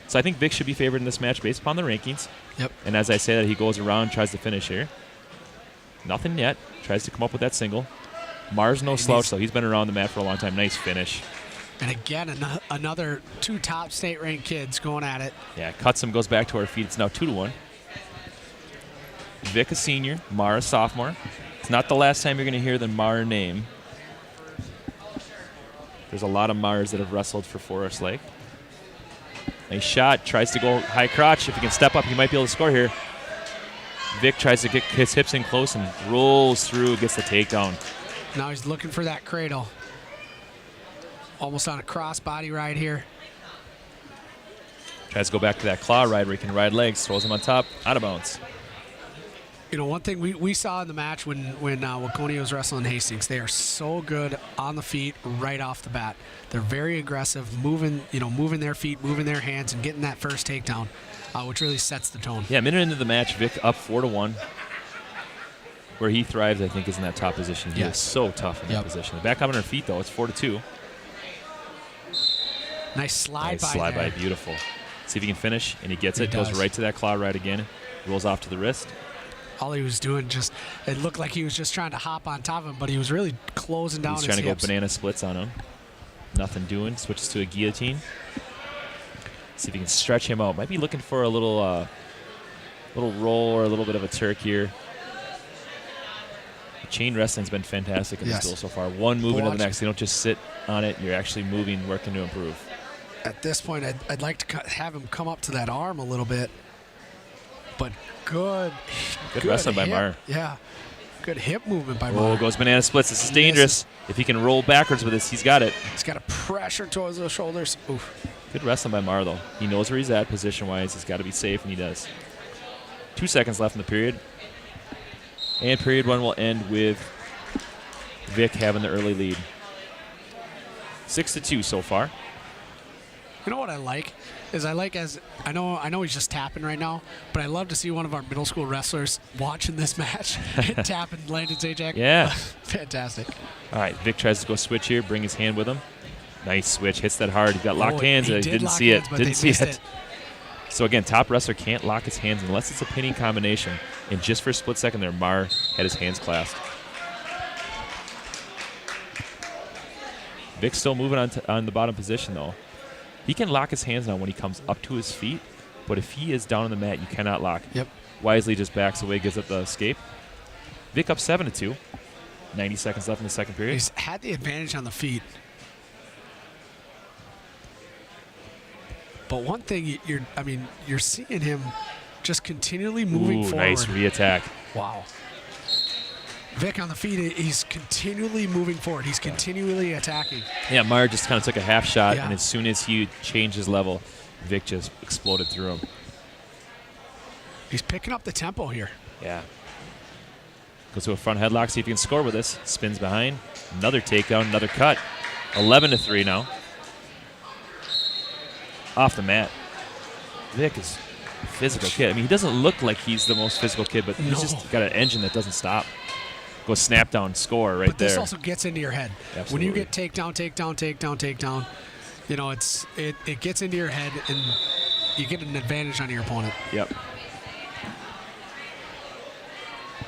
So I think Vic should be favored in this match based upon the rankings. Yep. And as I say that, he goes around, tries to finish here. Nothing yet. Tries to come up with that single. Marr's no slouch, though. He's been around the mat for a long time. Nice finish. And again, another 2 top state-ranked kids going at it. Yeah, cuts him, goes back to our feet. It's now 2-1. Vic a senior, Marr a sophomore. It's not the last time you're going to hear the Marr name. There's a lot of Marrs that have wrestled for Forest Lake. Nice shot. Tries to go high crotch. If he can step up, he might be able to score here. Vic tries to get his hips in close and rolls through, gets the takedown. Now he's looking for that cradle. Almost on a cross body ride here. Tries to go back to that claw ride where he can ride legs. Throws him on top, out of bounds. You know, one thing we saw in the match when Waconia was wrestling Hastings, they are so good on the feet right off the bat. They're very aggressive, moving their feet, moving their hands, and getting that first takedown, which really sets the tone. Yeah, a minute into the match, Vic up 4-1. Where he thrives, I think, is in that top position. He is so tough in that position. Back up on her feet, though. It's 4-2. Nice slide Nice by slide there. by, beautiful. See if he can finish, and he gets it. He Goes does. right to that claw ride again. Rolls off to the wrist. All he was doing it looked like he was just trying to hop on top of him, but he was really closing down He's his trying to hips. go banana splits on him. Nothing doing. Switches to a guillotine. See if he can stretch him out. Might be looking for a little roll or a little bit of a Turk here. Chain wrestling's been fantastic in the school so far. One move into the next. You don't just sit on it. You're actually moving, working to improve. At this point, I'd like to have him come up to that arm a little bit. But good wrestling by hip. Marr. Yeah, good hip movement by Oh, Marr. goes banana splits. This is dangerous. If he can roll backwards with this, he's got it. He's got a pressure towards those shoulders. Oof. Good wrestling by Marr, though. He knows where he's at position-wise. He's got to be safe, and he does. 2 seconds left in the period. And period 1 will end with Vic having the early lead. 6-2 so far. You know what I like is I know he's just tapping right now, but I love to see one of our middle school wrestlers watching this match and tapping Landon Zajac. Yeah. Fantastic. All right, Vic tries to go switch here, bring his hand with him. Nice switch, hits that hard. He's got locked hands. He Didn't lock see hands, it. but Didn't they see missed it. So again, top wrestler can't lock his hands unless it's a pinning combination. And just for a split second there, Mar had his hands clasped. Vic's still moving on the bottom position, though. He can lock his hands now when he comes up to his feet, but if he is down on the mat, you cannot lock. Yep. Wisely just backs away, gives up the escape. Vic up 7-2. 90 seconds left in the second period. He's had the advantage on the feet. But one thing you're seeing him just continually moving forward. Nice re-attack. Wow. Vic on the feet, he's continually moving forward. He's continually attacking. Yeah, Meyer just kind of took a half shot, Yeah. and as soon as he changed his level, Vic just exploded through him. He's picking up the tempo here. Yeah. Goes to a front headlock, see if he can score with this. Spins behind. Another takedown, another cut. 11-3 now. Off the mat. Vic is a physical kid. I mean, he doesn't look like he's the most physical kid, but he's just got an engine that doesn't stop. Go snap down, score right but there. this also gets into your head. Absolutely. When you get takedown, you know, it gets into your head and you get an advantage on your opponent. Yep.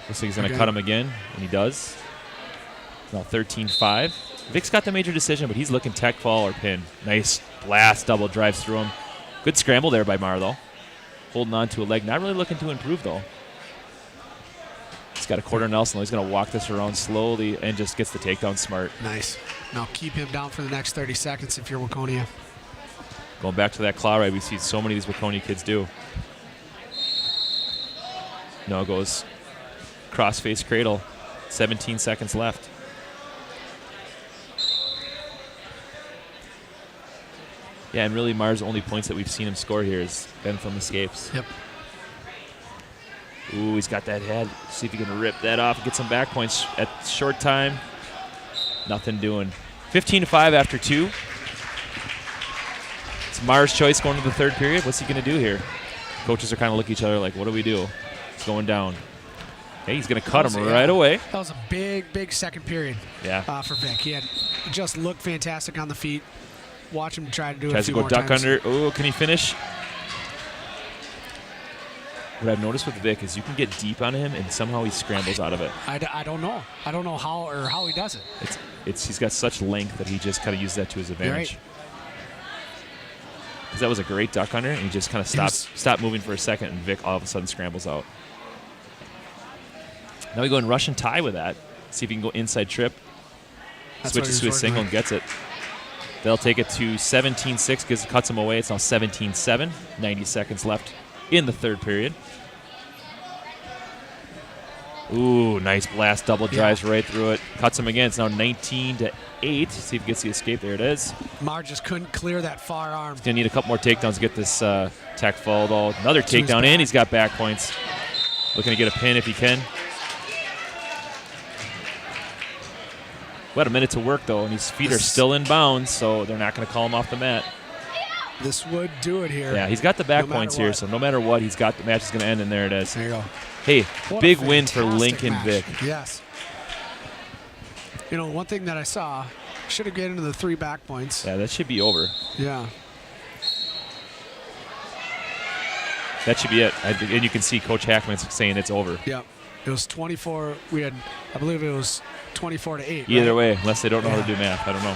Looks like he's going to Okay. cut him again, and he does. Now 13-5. Vic's got the major decision, but he's looking tech fall or pin. Nice blast, double drives through him. Good scramble there by Mar, though. Holding on to a leg. Not really looking to improve, though. He's got a quarter Nelson. He's going to walk this around slowly and just gets the takedown smart. Nice. Now keep him down for the next 30 seconds if you're Waconia. Going back to that claw ride we see so many of these Waconia kids do. No, goes cross-face cradle. 17 seconds left. Yeah, and really Mar's only points that we've seen him score here has been from escapes. Yep. Ooh, he's got that head. See if he can rip that off and get some back points at short time. Nothing doing. 15-5 after 2. It's Mar's choice going to the third period. What's he going to do here? Coaches are kind of looking at each other like, what do we do? It's going down. Hey, he's going to cut him right away. That was a big second period for Vic. He just looked fantastic on the feet. Watch him try to do it Tries a few to go more duck times. under. Oh, can he finish? What I've noticed with Vic is you can get deep on him, and somehow he scrambles out of it. I don't know. I don't know how he does it. He's got such length that he just kind of uses that to his advantage. Right. Because that was a great duck under, and he just kind of stopped moving for a second, and Vic all of a sudden scrambles out. Now we go in Russian tie with that. See if he can go inside trip. That's what Switches he to a was single working and gets it. They'll take it to 17-6, cuts him away. It's now 17-7. 90 seconds left in the third period. Ooh, nice blast. Double drives right through it. Cuts him again. It's now 19-8. See if he gets the escape. There it is. Mar just couldn't clear that far arm. He's going to need a couple more takedowns to get this tech fall, though. Another To his takedown, back. and he's got back points. Looking to get a pin if he can. About a minute to work, though, and his feet are still in bounds, so they're not going to call him off the mat. This would do it here. Yeah, he's got the back No matter points here, what. so no matter what, he's got the match is going to end, and there it is. There you go. Hey, What a big win for fantastic Lincoln match. Vic. Yes. You know, one thing that I saw, should have gotten into the 3 back points. Yeah, that should be over. Yeah. That should be it. And you can see Coach Hackman's saying it's over. Yep. It was 24. I believe it was 24-8. Either right? way, unless they don't know how to do math. I don't know.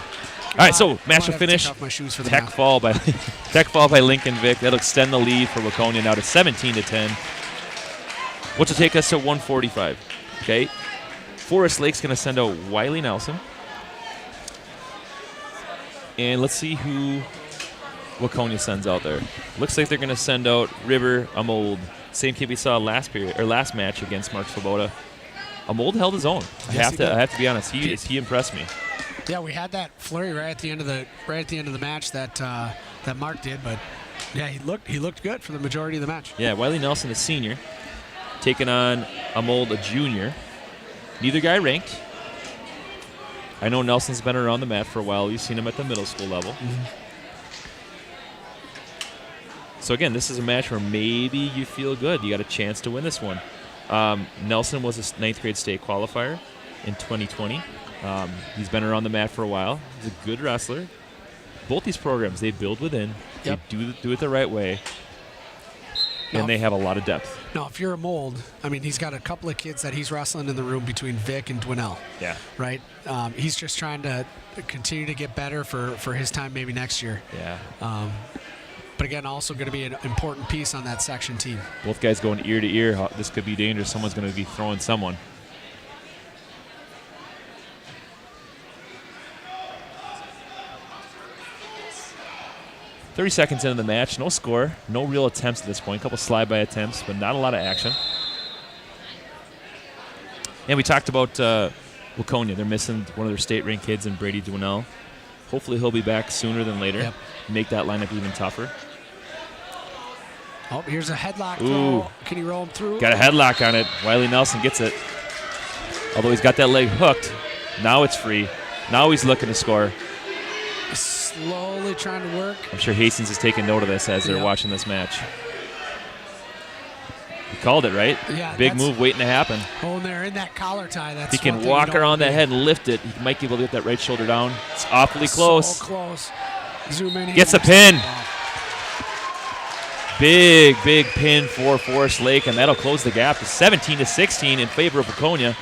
All right, so match Might will have to finish. take off my shoes for the Tech math. fall by Lincoln Vic. That'll extend the lead for Waconia now to 17-10, which will take us to 145. Okay, Forest Lake's going to send out Wiley Nelson, and let's see who Waconia sends out there. Looks like they're going to send out River Amold, same kid we saw last match against Mark Svoboda. Amold held his own. I have to be honest. He impressed me. Yeah, we had that flurry right at the end of the match that Mark did, but yeah, he looked good for the majority of the match. Yeah, Wiley Nelson, a senior, taking on Amold, a junior. Neither guy ranked. I know Nelson's been around the mat for a while. You've seen him at the middle school level. So again, this is a match where maybe you feel good. You got a chance to win this one. Nelson was a 9th grade state qualifier in 2020. He's been around the mat for a while. He's a good wrestler. Both these programs, they build within. Yep. They do it the right way. And they have a lot of depth. Now, if you're a mold, I mean, he's got a couple of kids that he's wrestling in the room between Vic and Dwinell. Yeah. Right? He's just trying to continue to get better for his time maybe next year. Yeah. But again, also going to be an important piece on that section team. Both guys going ear to ear. This could be dangerous. Someone's going to be throwing someone. "30 seconds into the match, no score, no real attempts at this point. A couple slide-by attempts, but not a lot of action. And we talked about Waconia. They're missing one of their state-ranked kids in Brady Dwinell. Hopefully he'll be back sooner than later. Yep. Make that lineup even tougher. Oh, here's a headlock Ooh. throw. Can he roll him through? Got a headlock on it. Wiley Nelson gets it. Although he's got that leg hooked, now it's free. Now he's looking to score. Slowly trying to work. I'm sure Hastings is taking note of this as they're watching this match. He called it, right? Yeah. Big move waiting to happen. Oh, and they're in that collar tie. That's He can one thing walk you don't around that need. head and lift it. He might be able to get that right shoulder down. It's awfully close. So close. Zoom in. Gets a here. pin. Big pin for Forest Lake, and that'll close the gap to 17-16 in favor of Waconia.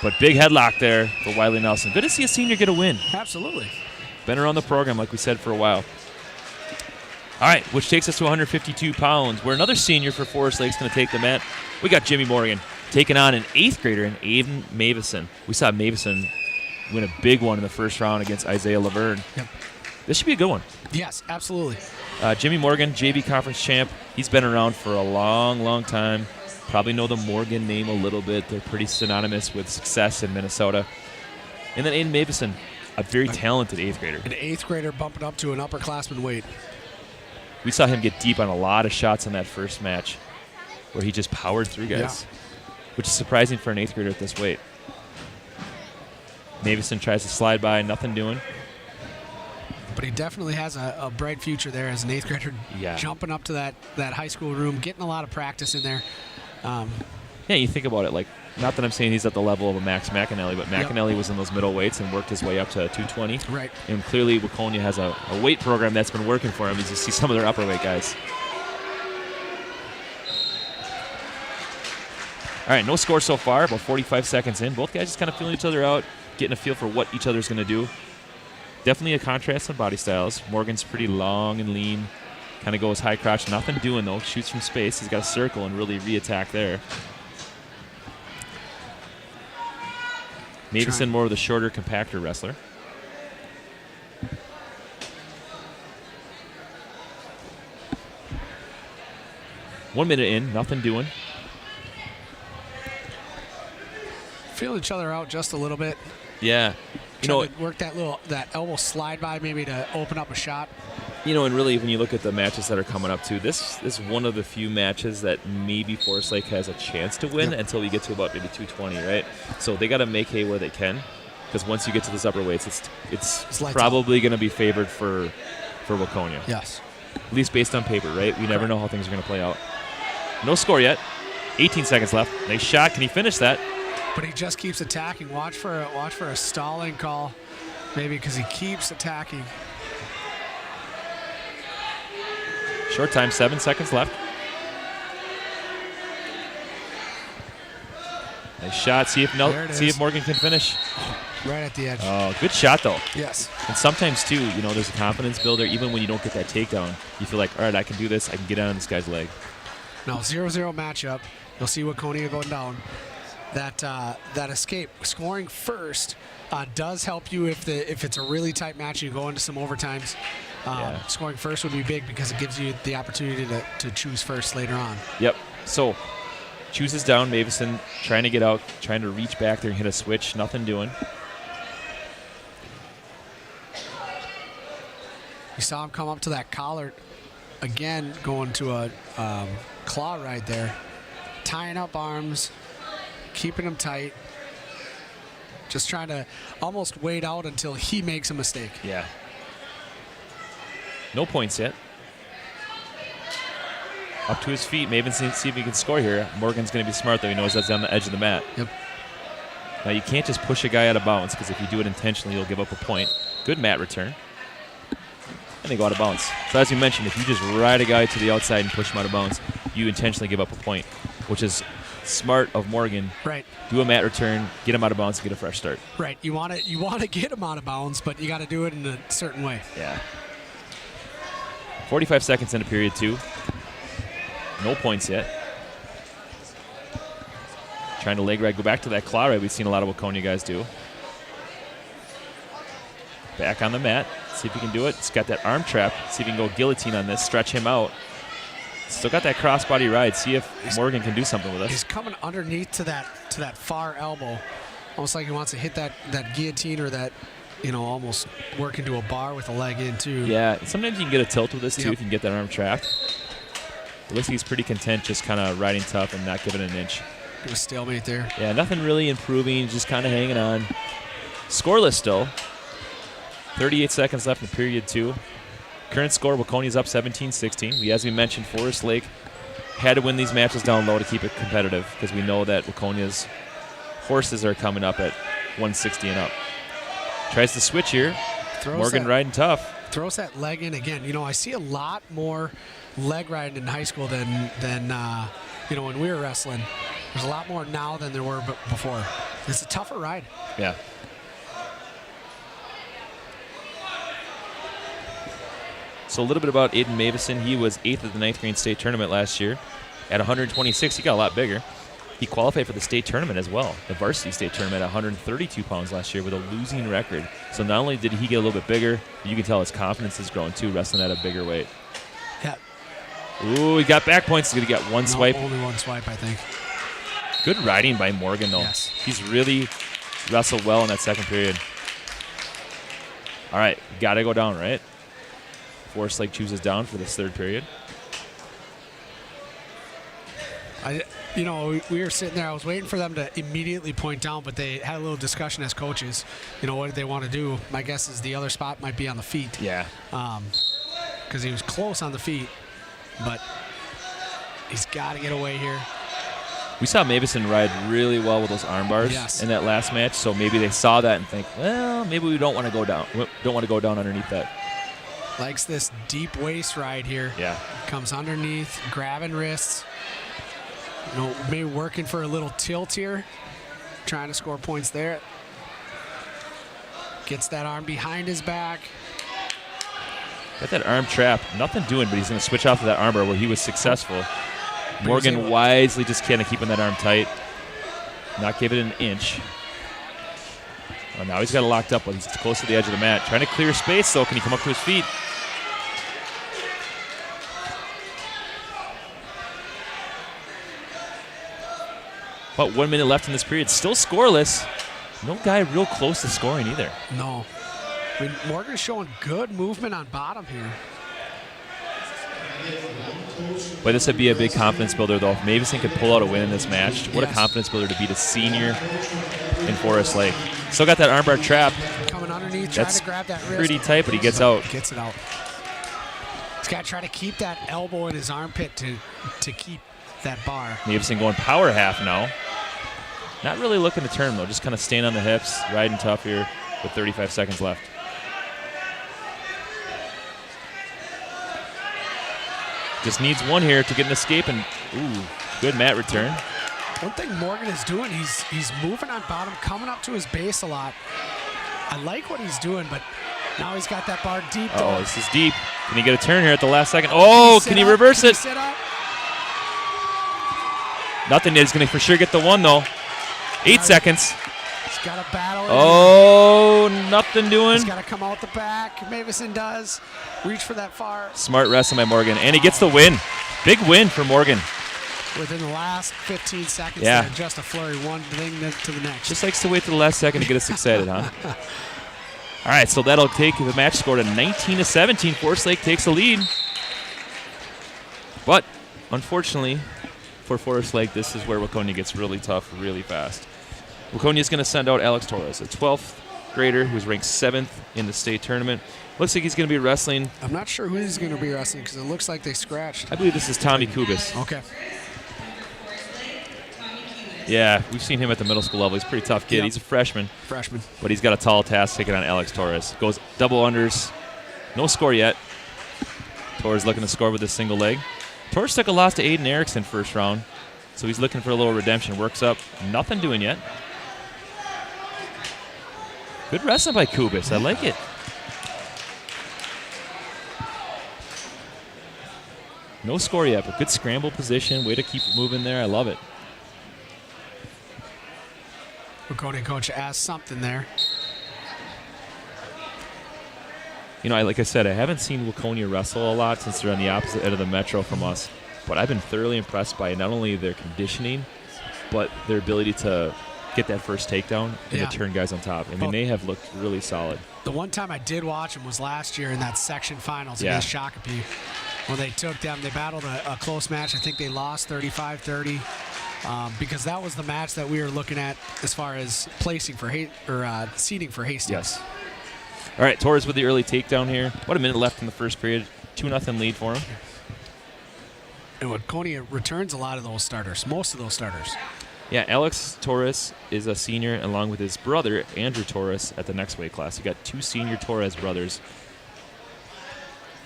But big headlock there for Wiley Nelson. Good to see a senior get a win. Absolutely. Been around the program, like we said, for a while. All right, which takes us to 152 pounds, where another senior for Forest Lake's going to take the mat. We got Jimmy Morgan taking on an 8th grader in Aiden Mavison. We saw Mavison win a big one in the first round against Isaiah Laverne. Yep. This should be a good one. Yes, absolutely. Jimmy Morgan, JV Conference champ. He's been around for a long time. Probably know the Morgan name a little bit. They're pretty synonymous with success in Minnesota. And then Aiden Mavison, a very talented 8th grader. An 8th grader bumping up to an upperclassman weight. We saw him get deep on a lot of shots in that first match where he just powered through guys, which is surprising for an 8th grader at this weight. Mavison tries to slide by, nothing doing. But he definitely has a bright future there as an 8th grader, jumping up to that high school room, getting a lot of practice in there. Yeah, you think about it, like, not that I'm saying he's at the level of a Max McAnally, but McAnally was in those middle weights and worked his way up to 220. Right. And clearly Waconia has a weight program that's been working for him. You just see some of their upper weight guys. All right, no score so far, about 45 seconds in. Both guys just kind of feeling each other out, getting a feel for what each other's going to do. Definitely a contrast in body styles. Morgan's pretty long and lean, kind of goes high crotch. Nothing doing, though. Shoots from space. He's got a circle and really re-attack there. Mavison more of the shorter, compactor wrestler. One minute in, nothing doing. Feel each other out just a little bit. Yeah. You know, work that elbow slide by maybe to open up a shot. You know, and really, when you look at the matches that are coming up too, this is one of the few matches that maybe Forest Lake has a chance to win until we get to about maybe 220, right? So they got to make hay where they can, because once you get to this upper weights, it's probably going to be favored for Waconia. Yes. At least based on paper, right? We never know how things are going to play out. No score yet. 18 seconds left. Nice shot. Can he finish that? But he just keeps attacking. Watch for a stalling call, maybe, because he keeps attacking. Short time, 7 seconds left. Nice shot. See if Morgan can finish. Right at the edge. Oh, good shot though. Yes. And sometimes too, you know, there's a confidence builder. Even when you don't get that takedown, you feel like, all right, I can do this. I can get on this guy's leg. Now 0-0 matchup. You'll see Waconia going down. That escape, scoring first, does help you if it's a really tight match. You go into some overtimes. Scoring first would be big because it gives you the opportunity to choose first later on. Yep. So chooses down. Mavison trying to get out, trying to reach back there and hit a switch. Nothing doing. You saw him come up to that collar again, going to a claw right there, tying up arms, keeping him tight, just trying to almost wait out until he makes a mistake. Yeah. No points yet. Up to his feet. Maybe see if he can score here. Morgan's going to be smart, though. He knows that's on the edge of the mat. Yep. Now, you can't just push a guy out of bounds, because if you do it intentionally, you'll give up a point. Good mat return. And they go out of bounds. So as you mentioned, if you just ride a guy to the outside and push him out of bounds, you intentionally give up a point, which is smart of Morgan. Right. Do a mat return, get him out of bounds, and get a fresh start. Right. You want to get him out of bounds, but you got to do it in a certain way. Yeah. 45 seconds into period 2. No points yet. Trying to leg ride, go back to that claw ride we've seen a lot of Waconia guys do. Back on the mat. See if he can do it. He's got that arm trap. See if he can go guillotine on this, stretch him out. Still got that crossbody ride. See if Morgan can do something with us. He's coming underneath to that far elbow, almost like he wants to hit that guillotine or that, almost work into a bar with a leg in too. Yeah, sometimes you can get a tilt with this too Yep. if you can get that arm trapped. It looks like he's pretty content just kind of riding tough and not giving an inch. It was stalemate there. Yeah, nothing really improving, just kind of hanging on. Scoreless still. 38 seconds left in period 2. Current score, Waconia's up 17-16. As we mentioned, Forest Lake had to win these matches down low to keep it competitive, because we know that Waconia's horses are coming up at 160 and up. Tries to switch here. Morgan riding tough. Throws that leg in again. I see a lot more leg riding in high school than when we were wrestling. There's a lot more now than there were before. It's a tougher ride. Yeah. So a little bit about Aiden Mavison. He was 8th at the 9th grade state tournament last year. At 126, he got a lot bigger. He qualified for the state tournament as well, the varsity state tournament at 132 pounds last year with a losing record. So not only did he get a little bit bigger, but you can tell his confidence has grown too, wrestling at a bigger weight. Yeah. Ooh, he got back points. He's going to get one swipe. Only one swipe, I think. Good riding by Morgan, though. Yes. He's really wrestled well in that second period. All right, got to go down, right? Forest Lake chooses down for this third period. We were sitting there. I was waiting for them to immediately point down, but they had a little discussion as coaches. What did they want to do? My guess is the other spot might be on the feet. Yeah. Because he was close on the feet, but he's got to get away here. We saw Mavison ride really well with those arm bars in that last match, so maybe they saw that and think, well, maybe we don't want to go down. We don't want to go down underneath that. Likes this deep waist ride here. Yeah. Comes underneath, grabbing wrists. Maybe working for a little tilt here. Trying to score points there. Gets that arm behind his back. Got that arm trap. Nothing doing, but he's going to switch off of that arm bar where he was successful. Morgan wisely just kind of keeping that arm tight. Not give it an inch. Oh, now he's got it locked up, but he's close to the edge of the mat. Trying to clear space, though. Can he come up to his feet? About 1 minute left in this period. Still scoreless. No guy real close to scoring either. No. Morgan's showing good movement on bottom here. But this would be a big confidence builder, though. If Mavison could pull out a win in this match, what a confidence builder to beat a senior in Forest Lake. Still got that armbar trap. Coming underneath, trying to grab that wrist. Pretty tight, but he gets out. Gets it out. He's got to try to keep that elbow in his armpit to keep that bar. Mavison going power half now. Not really looking to turn, though. Just kind of staying on the hips, riding tough here with 35 seconds left. Just needs one here to get an escape, and good mat return. One thing Morgan is doing, he's moving on bottom, coming up to his base a lot. I like what he's doing, but now he's got that bar deep. Oh, this is deep. Can he get a turn here at the last second? Oh, can he reverse it? Sit up? Nothing. He's going to for sure get the one, though. 8 seconds. He's got a battle. Oh, nothing doing. He's got to come out the back. Mavison does. Reach for that far. Smart wrestling by Morgan, and he gets the win. Big win for Morgan. Within the last 15 seconds, yeah. Just a flurry, one thing to the next. Just likes to wait to the last second to get us excited, huh? All right, so that'll take the match score to 19-17. Forest Lake takes the lead. But, unfortunately, for Forest Lake, this is where Waconia gets really tough really fast. Waconia is going to send out Alex Torres, a 12th grader who's ranked 7th in the state tournament. Looks like he's going to be wrestling. I'm not sure who he's going to be wrestling because it looks like they scratched. I believe this is Tommy Kubis. Okay. Yeah, we've seen him at the middle school level. He's a pretty tough kid. Yep. He's a freshman. Freshman. But he's got a tall task taking on Alex Torres. Goes double unders. No score yet. Torres looking to score with a single leg. Torres took a loss to Aiden Erickson first round, so he's looking for a little redemption. Works up. Nothing doing yet. Good wrestling by Kubis. I like it. No score yet, but good scramble position. Way to keep it moving there. I love it. Waconia coach asked something there. You know, like I said, I haven't seen Waconia wrestle a lot since they're on the opposite end of the metro from us. But I've been thoroughly impressed by not only their conditioning, but their ability to get that first takedown and to turn guys on top. I mean, they have looked really solid. The one time I did watch them was last year in that section finals against Shakopee. When they took them, they battled a close match. I think they lost 35-30 because that was the match that we were looking at as far as placing for seeding for Hastings. Yes. All right, Torres with the early takedown here. About a minute left in the first period. 2-0 lead for him. And Waconia returns a lot of those starters, most of those starters. Yeah, Alex Torres is a senior along with his brother, Andrew Torres, at the next weight class. You got 2 senior Torres brothers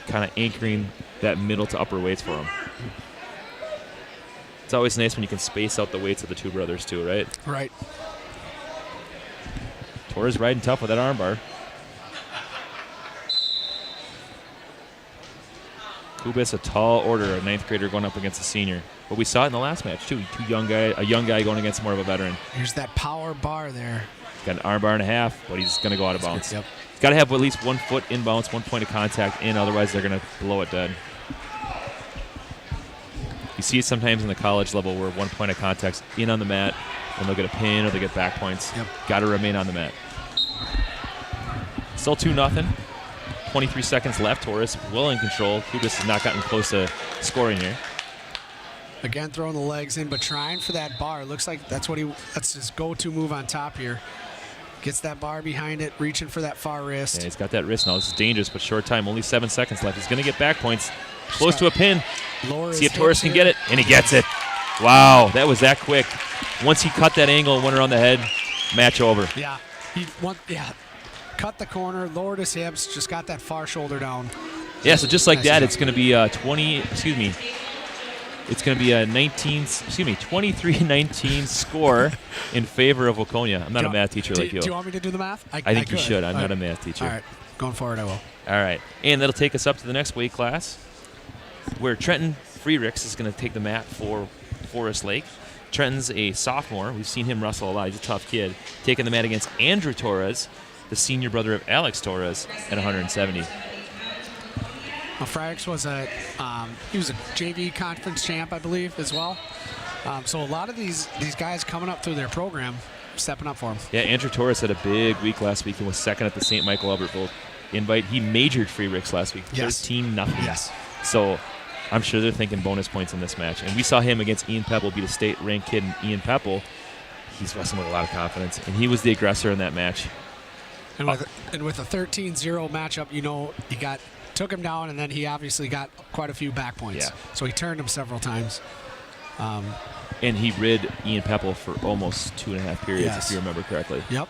kind of anchoring that middle to upper weights for him. It's always nice when you can space out the weights of the 2 brothers too, right? Right. Torres riding tough with that armbar. Kubis, a tall order, a 9th grader going up against a senior. But we saw it in the last match too. A young guy going against more of a veteran. Here's that power bar there. Got an armbar and a half, but he's going to go out of bounds. Yep. He's got to have at least 1 foot in bounds, 1 point of contact in, otherwise they're going to blow it dead. You see it sometimes in the college level where 1 point of contact's in on the mat, and they'll get a pin or they get back points. Yep. Got to remain on the mat. Still 2-0. 23 seconds left. Torres well in control. Kubis has not gotten close to scoring here. Again, throwing the legs in, but trying for that bar. Looks like that's his go-to move on top here. Gets that bar behind it, reaching for that far wrist. Yeah, he's got that wrist now. This is dangerous, but short time. Only 7 seconds left. He's going to get back points. Close to a pin. See if Torres can get it, and he gets it. Wow, that was that quick. Once he cut that angle and went around the head, match over. Yeah, cut the corner, lowered his hips, just got that far shoulder down. Yeah, so just like that, it's going to be a 23-19 score in favor of Waconia. I'm not a math teacher like you. Do you want me to do the math? I think you should. I'm not a math teacher. All right, going forward I will. All right, and that'll take us up to the next weight class, where Trenton Freericks is going to take the mat for Forest Lake. Trenton's a sophomore. We've seen him wrestle a lot. He's a tough kid. Taking the mat against Andrew Torres, the senior brother of Alex Torres, at 170. Well, Freericks was he was a JV conference champ, I believe, as well. So a lot of these guys coming up through their program, stepping up for him. Yeah, Andrew Torres had a big week last week and was second at the St. Michael Albertville invite. He majored Freericks last week, 13-0. Yes. So I'm sure they're thinking bonus points in this match. And we saw him against Ian Pepple beat a state-ranked kid in Ian Pepple. He's wrestling with a lot of confidence, and he was the aggressor in that match. And with a 13-0 matchup, you know, took him down, and then he obviously got quite a few back points. Yeah. So he turned him several times. And he rid Ian Pepple for almost 2.5 periods, if you remember correctly. Yep.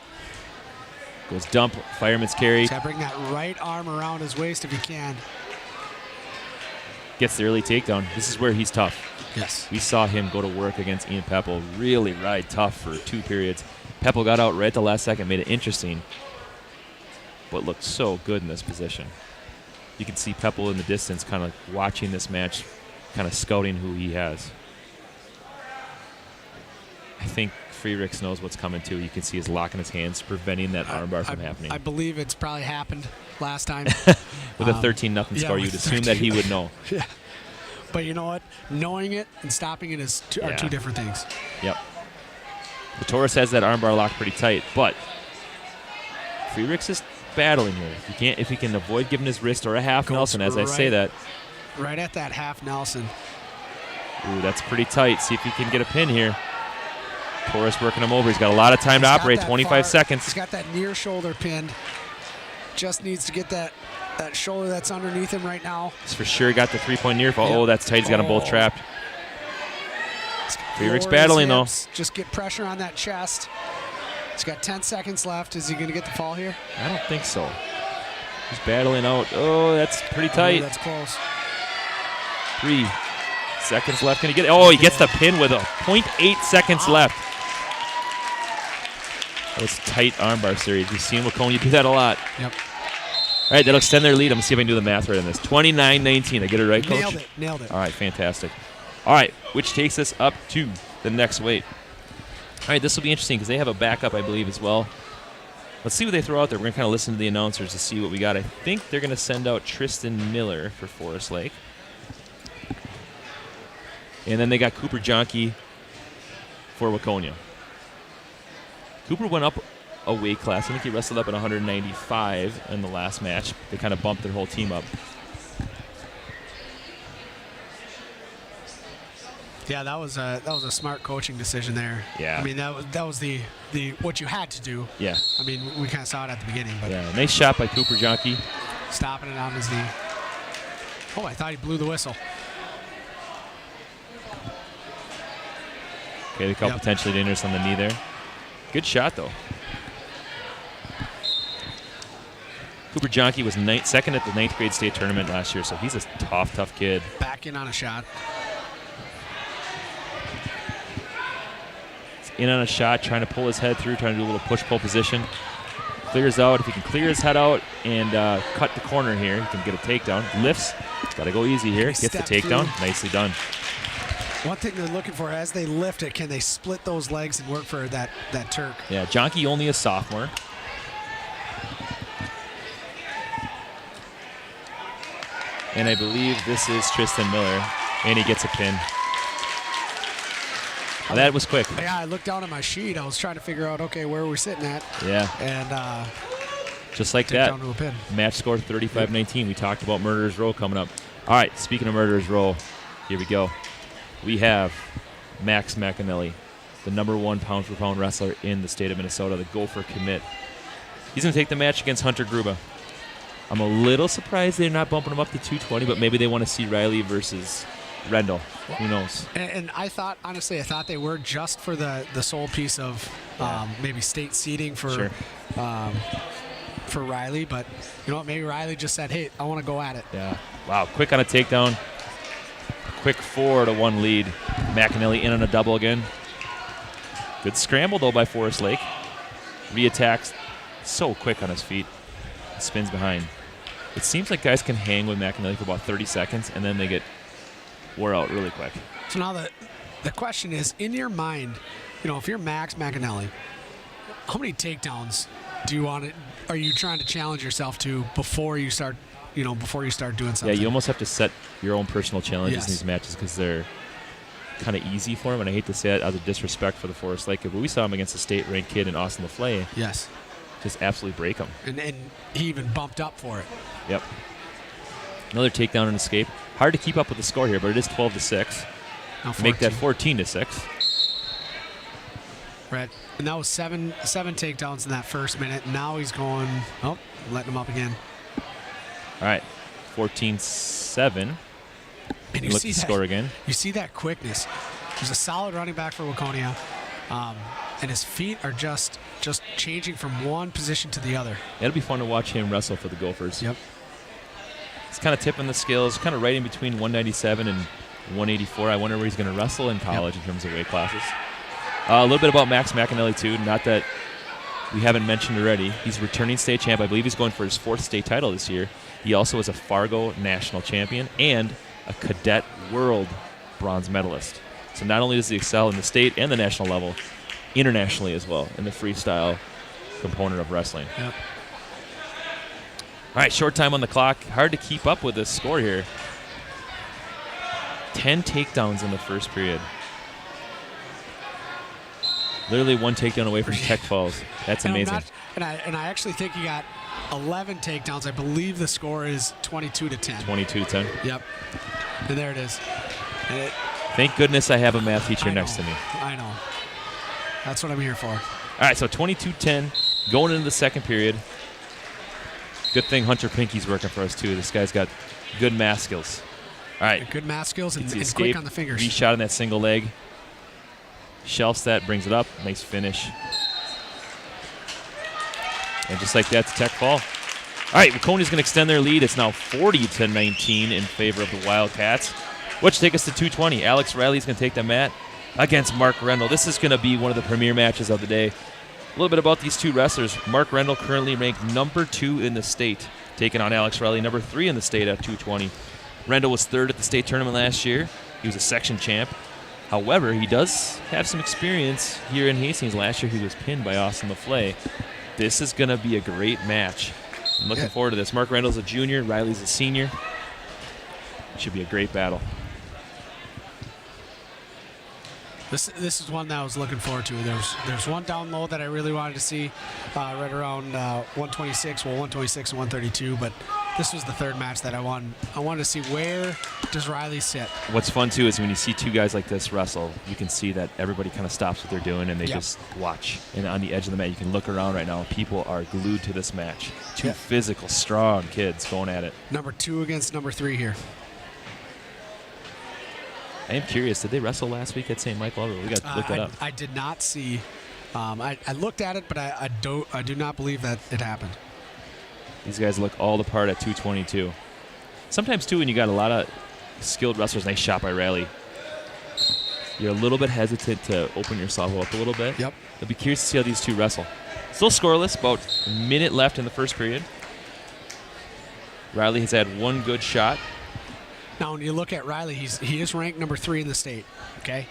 Goes dump, fireman's carry. He's got to bring that right arm around his waist if he can. Gets the early takedown. This is where he's tough. Yes. We saw him go to work against Ian Pepple, really ride tough for 2 periods. Pepple got out right at the last second, made it interesting, but looked so good in this position. You can see Pepple in the distance kind of watching this match, kind of scouting who he has. I think Freericks knows what's coming too. You can see his lock in his hands, preventing that armbar from happening. I believe it's probably happened last time. With a 13-0 score, you'd assume that he would know. Yeah. But you know what? Knowing it and stopping it are 2 different things. Yep. The Torres has that armbar locked pretty tight, but Freericks is battling here. If he can avoid giving his wrist or a half Nelson, as I say that. Right at that half Nelson. Ooh, that's pretty tight. See if he can get a pin here. Torres working him over. He's got a lot of time to operate, 25 seconds. He's got that near shoulder pinned. Just needs to get that shoulder that's underneath him right now. He's for sure got the three-point near fall. Yep. Oh, that's tight. He's got them both trapped. Friedrich's Lower battling, his though. hips. Just get pressure on that chest. He's got 10 seconds left. Is he going to get the fall here? I don't think so. He's battling out. Oh, that's pretty tight. Oh, that's close. 3 seconds left. Can he get it? Oh, he gets the pin with a 0.8 seconds left. That's tight armbar series. We've seen Waconia do that a lot. Yep. All right, that'll extend their lead. I'm going to see if I can do the math right on this. 29-19. I get it right, Coach? Nailed it. All right, fantastic. All right, which takes us up to the next weight. All right, this will be interesting because they have a backup, I believe, as well. Let's see what they throw out there. We're going to kind of listen to the announcers to see what we got. I think they're going to send out Tristan Miller for Forest Lake. And then they got Cooper Jonke for Waconia. Cooper went up a weight class. I think he wrestled up at 195 in the last match. They kind of bumped their whole team up. Yeah, that was a smart coaching decision there. Yeah. I mean, that was the what you had to do. Yeah. I mean, we kind of saw it at the beginning, but Yeah, nice shot by Cooper Jonke. stopping it on his knee. Oh, I thought he blew the whistle. Okay, they call Yep. potentially dangerous on the knee there. Good shot, though. Cooper Jonke was second at the 9th grade state tournament last year, so he's a tough kid. Back in on a shot. In on a shot, trying to pull his head through, trying to do a little push-pull position. Clears out. If he can clear his head out and cut the corner here, he can get a takedown. Lifts. Got to go easy here. Gets the Step takedown. through. Nicely done. One thing they're looking for as they lift it, can they split those legs and work for that Turk? Yeah, Jonke only a sophomore. And I believe this is Tristan Miller, and he gets a pin. Well, that was quick. Yeah, I looked down at my sheet. I was trying to figure out, okay, where we're sitting at. Yeah, And just like take that. down to a pin. Match score 35-19. We talked about Murderer's Row coming up. All right, speaking of Murderer's Row, here we go. We have Max McAnally, the #1 pound-for-pound wrestler in the state of Minnesota, the Gopher commit. He's going to take the match against Hunter Gruba. I'm a little surprised they're not bumping him up to 220, but maybe they want to see Riley versus Rendell. Who knows? And I thought, honestly, they were just for the sole piece of maybe state seating for Sure. for Riley. But you know what? Maybe Riley just said, hey, I want to go at it. Yeah. Wow, quick on a takedown. Quick 4-1 lead. McAnally in on a double again. Good scramble, though, by Forest Lake. Reattacks so quick on his feet. Spins behind. It seems like guys can hang with McAnally for about 30 seconds, and then they get wore out really quick. So now the question is, in your mind, if you're Max McAnally, how many takedowns are you trying to challenge yourself to before you start doing something? Yeah, you almost have to set your own personal challenges Yes. in these matches because they're kind of easy for him, and I hate to say it as a disrespect for the Forest Lake kid, but we saw him against a state-ranked kid in Austin LaFleur Yes. just absolutely break him. And he even bumped up for it. Yep. Another takedown and escape. Hard to keep up with the score here, but it is 12-6. Now Make that 14. 14-6. Right. And that was seven takedowns in that first minute. Now he's going, letting him up again. All right, 14-7. And you Look see at the that, score again. You see that quickness. He's a solid running back for Waconia. And his feet are just changing from one position to the other. It'll be fun to watch him wrestle for the Gophers. Yep. He's kind of tipping the scales, kind of right in between 197 and 184. I wonder where he's going to wrestle in college in terms of weight classes. A little bit about Max McAnally, too. Not that we haven't mentioned already. He's returning state champ. I believe he's going for his 4th state title this year. He also is a Fargo national champion and a cadet world bronze medalist. So not only does he excel in the state and the national level, internationally as well in the freestyle component of wrestling. Yep. All right, short time on the clock. Hard to keep up with this score here. 10 takedowns in the first period. Literally one takedown away from tech falls. That's amazing. And I actually think he got 11 takedowns. I believe the score is 22-10. 22-10. Yep. And there it is. Thank goodness I have a math teacher I next know, to me. I know. That's what I'm here for. All right, so 22-10 going into the second period. Good thing Hunter Pinky's working for us, too. This guy's got good math skills. All right. Good math skills and Escape, quick on the fingers. Reshot on that single leg. Shelfs that, brings it up. Nice finish. And just like that, it's a tech fall. All right, Waconia's going to extend their lead. It's now 40-19 in favor of the Wildcats, which take us to 2:20. Alex Riley's going to take the mat against Mark Rendell. This is going to be one of the premier matches of the day. A little bit about these two wrestlers. Mark Rendell currently ranked number 2 in the state, taking on Alex Riley, number 3 in the state at 220. Rendell was 3rd at the state tournament last year. He was a section champ. However, he does have some experience here in Hastings. Last year he was pinned by Austin LaFlay. This is going to be a great match. I'm looking forward to this. Mark Rendell's a junior. Riley's a senior. Should be a great battle. This is one that I was looking forward to. There's one down low that I really wanted to see right around 126, well 126 and 132, but this was the third match that I wanted to see where does Riley sit. What's fun too is when you see two guys like this wrestle, you can see that everybody kind of stops what they're doing and they just watch. And on the edge of the mat, you can look around right now. People are glued to this match. Two physical, strong kids going at it. Number 2 against number 3 here. I am curious, did they wrestle last week at St. Michael? We got to look that up. I did not see. I looked at it, but I do not believe that it happened. These guys look all the part at 222. Sometimes, too, when you got a lot of skilled wrestlers, nice shot by Riley, you're a little bit hesitant to open yourself up a little bit. Yep. I'll be curious to see how these two wrestle. Still scoreless, about a minute left in the first period. Riley has had one good shot. Now, when you look at Riley, he is ranked number 3 in the state. Okay.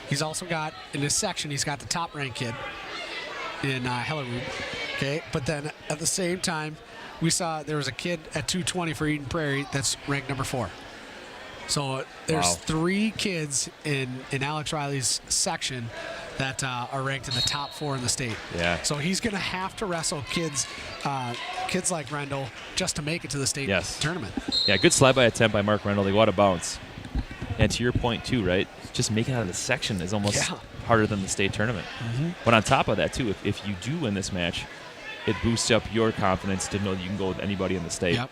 He's also got in his section. He's got the top-ranked kid in Hellerud. Okay, but then at the same time, we saw there was a kid at 220 for Eden Prairie that's ranked number 4. So there's 3 kids in Alex Riley's section that are ranked in the top 4 in the state. Yeah. So he's going to have to wrestle kids like Rendell just to make it to the state tournament. Yeah, good slide by attempt by Mark Rendell. They go out of bounds. And to your point, too, right? Just making it out of the section is almost harder than the state tournament. Mm-hmm. But on top of that, too, if you do win this match, it boosts up your confidence to know that you can go with anybody in the state. Yep.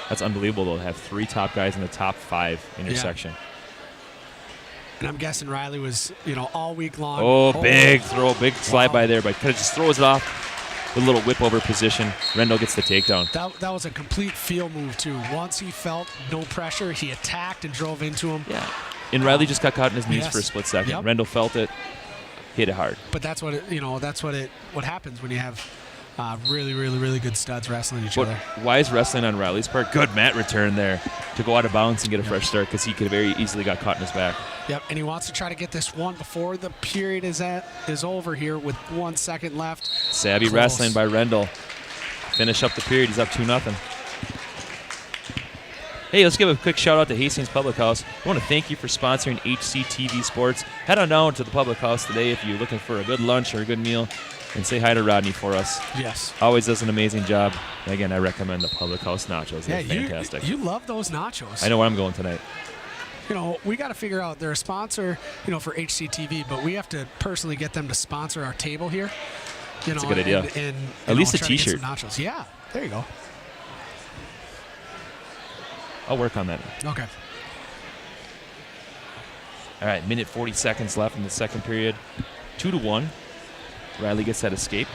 That's unbelievable, though, to have 3 top guys in the top 5 in your section. And I'm guessing Riley was, all week long. Oh, big throw, big slide by there, but kind of just throws it off with a little whip over position. Rendell gets the takedown. That was a complete feel move, too. Once he felt no pressure, he attacked and drove into him. Yeah. And Riley just got caught in his knees for a split second. Yep. Rendell felt it, hit it hard. But that's what what happens when you have really, really, really good studs wrestling each other. Wise wrestling on Riley's part. Good mat return there to go out of bounds and get a fresh start because he could have very easily got caught in his back. Yep, and he wants to try to get this one before the period is over here with 1 second left. Savvy wrestling by Rendell. Finish up the period. He's up 2-0. Hey, let's give a quick shout out to Hastings Public House. I want to thank you for sponsoring HCTV Sports. Head on down to the Public House today if you're looking for a good lunch or a good meal, and say hi to Rodney for us. Yes. Always does an amazing job. And again, I recommend the Public House nachos. They're fantastic. You love those nachos. I know where I'm going tonight. We got to figure out, they're a sponsor, for HCTV, but we have to personally get them to sponsor our table here. That's a good idea. And at least a try to get T-shirt. some nachos. Yeah, there you go. I'll work on that. Okay. All right, minute 40 seconds left in the second period. 2-1. Riley gets that escape.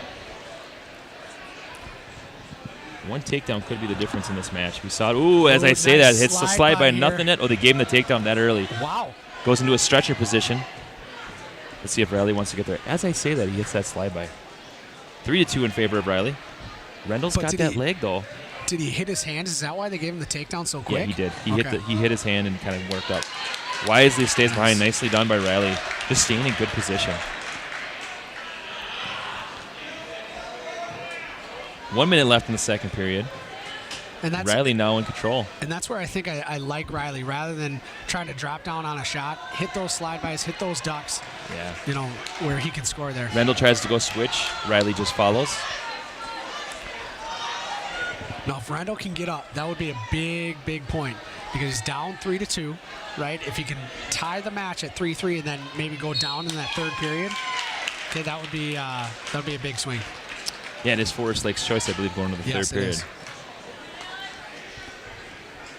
One takedown could be the difference in this match. We saw it. Ooh, as I say that, hits the slide by nothing net. Oh, they gave him the takedown that early. Wow. Goes into a stretcher position. Let's see if Riley wants to get there. As I say that, he hits that slide by. 3-2 in favor of Riley. Rendell's got that leg, though. Did he hit his hand? Is that why they gave him the takedown so quick? Yeah, he did. He hit his hand and kind of worked up. Wisely stays behind. Nicely done by Riley. Just staying in good position. 1 minute left in the second period. And that's Riley now in control. And that's where I think I like Riley. Rather than trying to drop down on a shot, hit those slide bys, hit those ducks. Yeah. Where he can score there. Rendell tries to go switch. Riley just follows. Now, if Randall can get up, that would be a big, big point because he's down 3-2, right? If he can tie the match at 3-3 and then maybe go down in that third period, okay, that would be a big swing. Yeah, it is Forest Lake's choice, I believe, going into the third period. It is.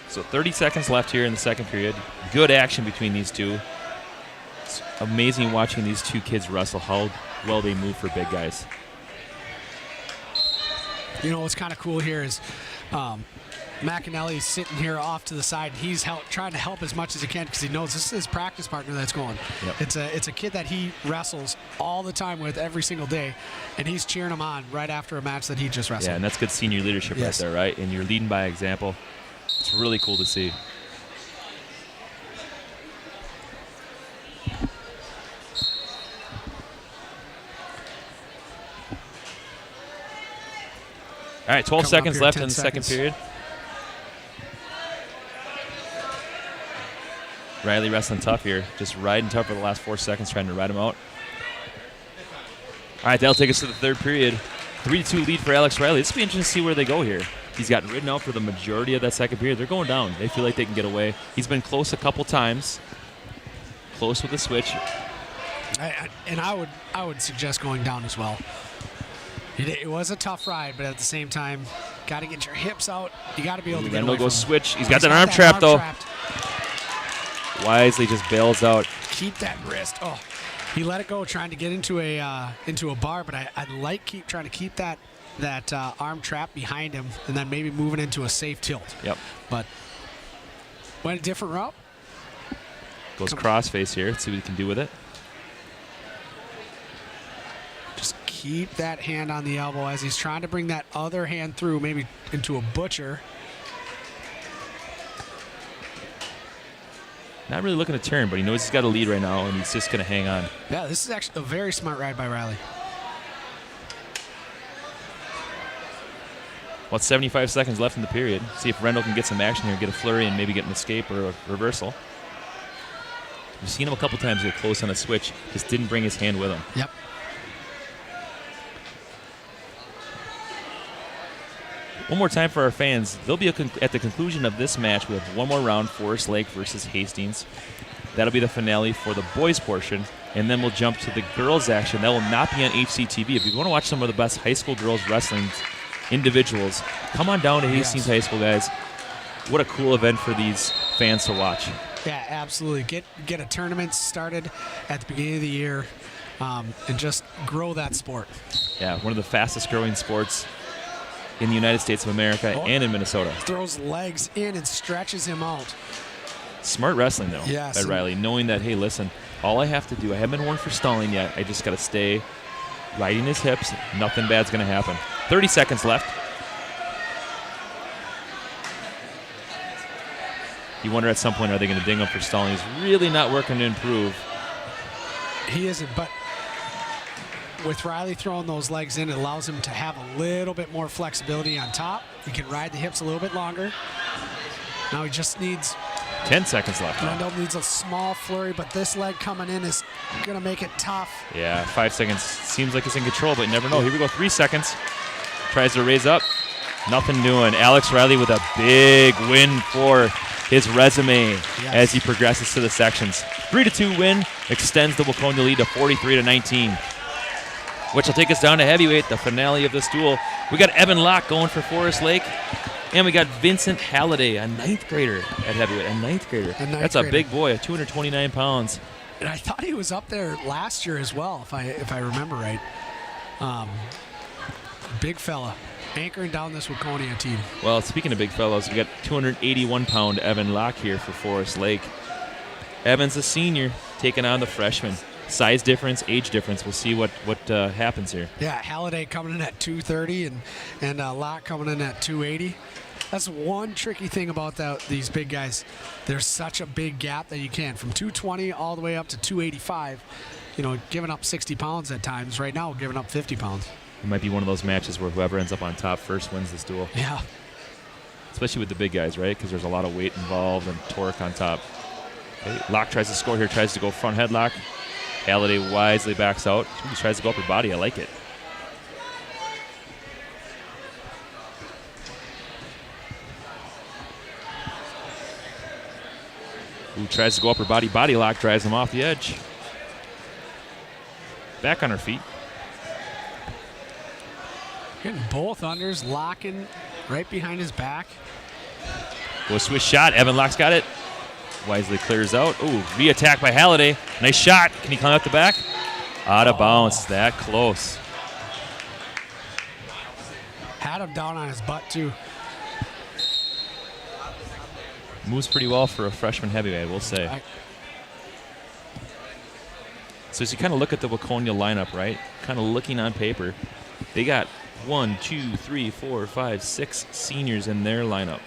So 30 seconds left here in the second period. Good action between these two. It's amazing watching these two kids wrestle, how well they move for big guys. You know what's kind of cool here is McAnally's sitting here off to the side. He's trying to help as much as he can because he knows this is his practice partner that's going. Yep. It's a kid that he wrestles all the time with every single day, and he's cheering him on right after a match that he just wrestled. Yeah, and that's good senior leadership right there, right? And you're leading by example. It's really cool to see. All right, 12 seconds left in the second period. Riley wrestling tough here, just riding tough for the last 4 seconds, trying to ride him out. All right, that'll take us to the third period. 3-2 lead for Alex Riley. This will be interesting to see where they go here. He's gotten ridden out for the majority of that second period. They're going down. They feel like they can get away. He's been close a couple times. Close with the switch. I would suggest going down as well. It was a tough ride, but at the same time, got to get your hips out. You got to be able to get away from goes him. switch. He's got that arm trap, though. Wisely just bails out. Keep that wrist. Oh, he let it go trying to get into a bar, but I like trying to keep that arm trap behind him and then maybe moving into a safe tilt. Yep. But went a different route. Goes crossface here. Let's see what he can do with it. Just keep that hand on the elbow as he's trying to bring that other hand through, maybe into a butcher. Not really looking to turn, but he knows he's got a lead right now, and he's just going to hang on. Yeah, this is actually a very smart ride by Riley. Well, 75 seconds left in the period. See if Rendell can get some action here, get a flurry, and maybe get an escape or a reversal. We've seen him a couple times get close on a switch. Just didn't bring his hand with him. Yep. One more time for our fans. They'll be at the conclusion of this match. We have one more round, Forest Lake versus Hastings. That'll be the finale for the boys portion, and then we'll jump to the girls action. That will not be on HCTV. If you want to watch some of the best high school girls wrestling individuals, come on down to Hastings High School, guys. What a cool event for these fans to watch. Yeah, absolutely. Get a tournament started at the beginning of the year and just grow that sport. Yeah, one of the fastest growing sports in the United States of America and in Minnesota. Throws legs in and stretches him out. Smart wrestling, though, yes, by Riley, knowing that, hey, listen, all I have to do, I haven't been warned for stalling yet. I just got to stay riding his hips. Nothing bad's going to happen. 30 seconds left. You wonder at some point, are they going to ding him for stalling? He's really not working to improve. He isn't, but with Riley throwing those legs in, it allows him to have a little bit more flexibility on top. He can ride the hips a little bit longer. Now he just needs 10 seconds left. Rendell needs a small flurry, but this leg coming in is going to make it tough. Yeah, 5 seconds. Seems like he's in control, but you never know. Here we go, 3 seconds. Tries to raise up. Nothing doing. Alex Riley with a big win for his resume as he progresses to the sections. 3-2 win extends the Waconia lead to 43-19, which will take us down to heavyweight, the finale of this duel. We got Evan Locke going for Forest Lake, and we got Vincent Halliday, a 9th grader at heavyweight. A ninth grader. That's a big boy, 229 pounds. And I thought he was up there last year as well, if I remember right. Big fella, anchoring down this Waconia team. Well, speaking of big fellows, we got 281-pound Evan Locke here for Forest Lake. Evan's a senior, taking on the freshman. Size difference, age difference. We'll see what happens here. Yeah, Halliday coming in at 230 and Locke coming in at 280. That's one tricky thing about these big guys. There's such a big gap that you can from 220 all the way up to 285. You know, giving up 60 pounds at times. Right now, giving up 50 pounds. It might be one of those matches where whoever ends up on top first wins this duel. Yeah. Especially with the big guys, right? Because there's a lot of weight involved and torque on top. Okay. Locke tries to score here, tries to go front headlock. Halliday wisely backs out. He tries to go upper body. I like it. who tries to go upper body. Body lock drives him off the edge. Back on her feet. Getting both unders, locking right behind his back. Go swish shot. Evan Locke's got it. Wisely clears out. Ooh, re-attack by Halliday. Nice shot. Can he climb up the back? Out of bounds. That close. Had him down on his butt, too. Moves pretty well for a freshman heavyweight, I will say. So as you kind of look at the Waconia lineup, right, kind of looking on paper, they got 1, 2, 3, 4, 5, 6 seniors in their lineup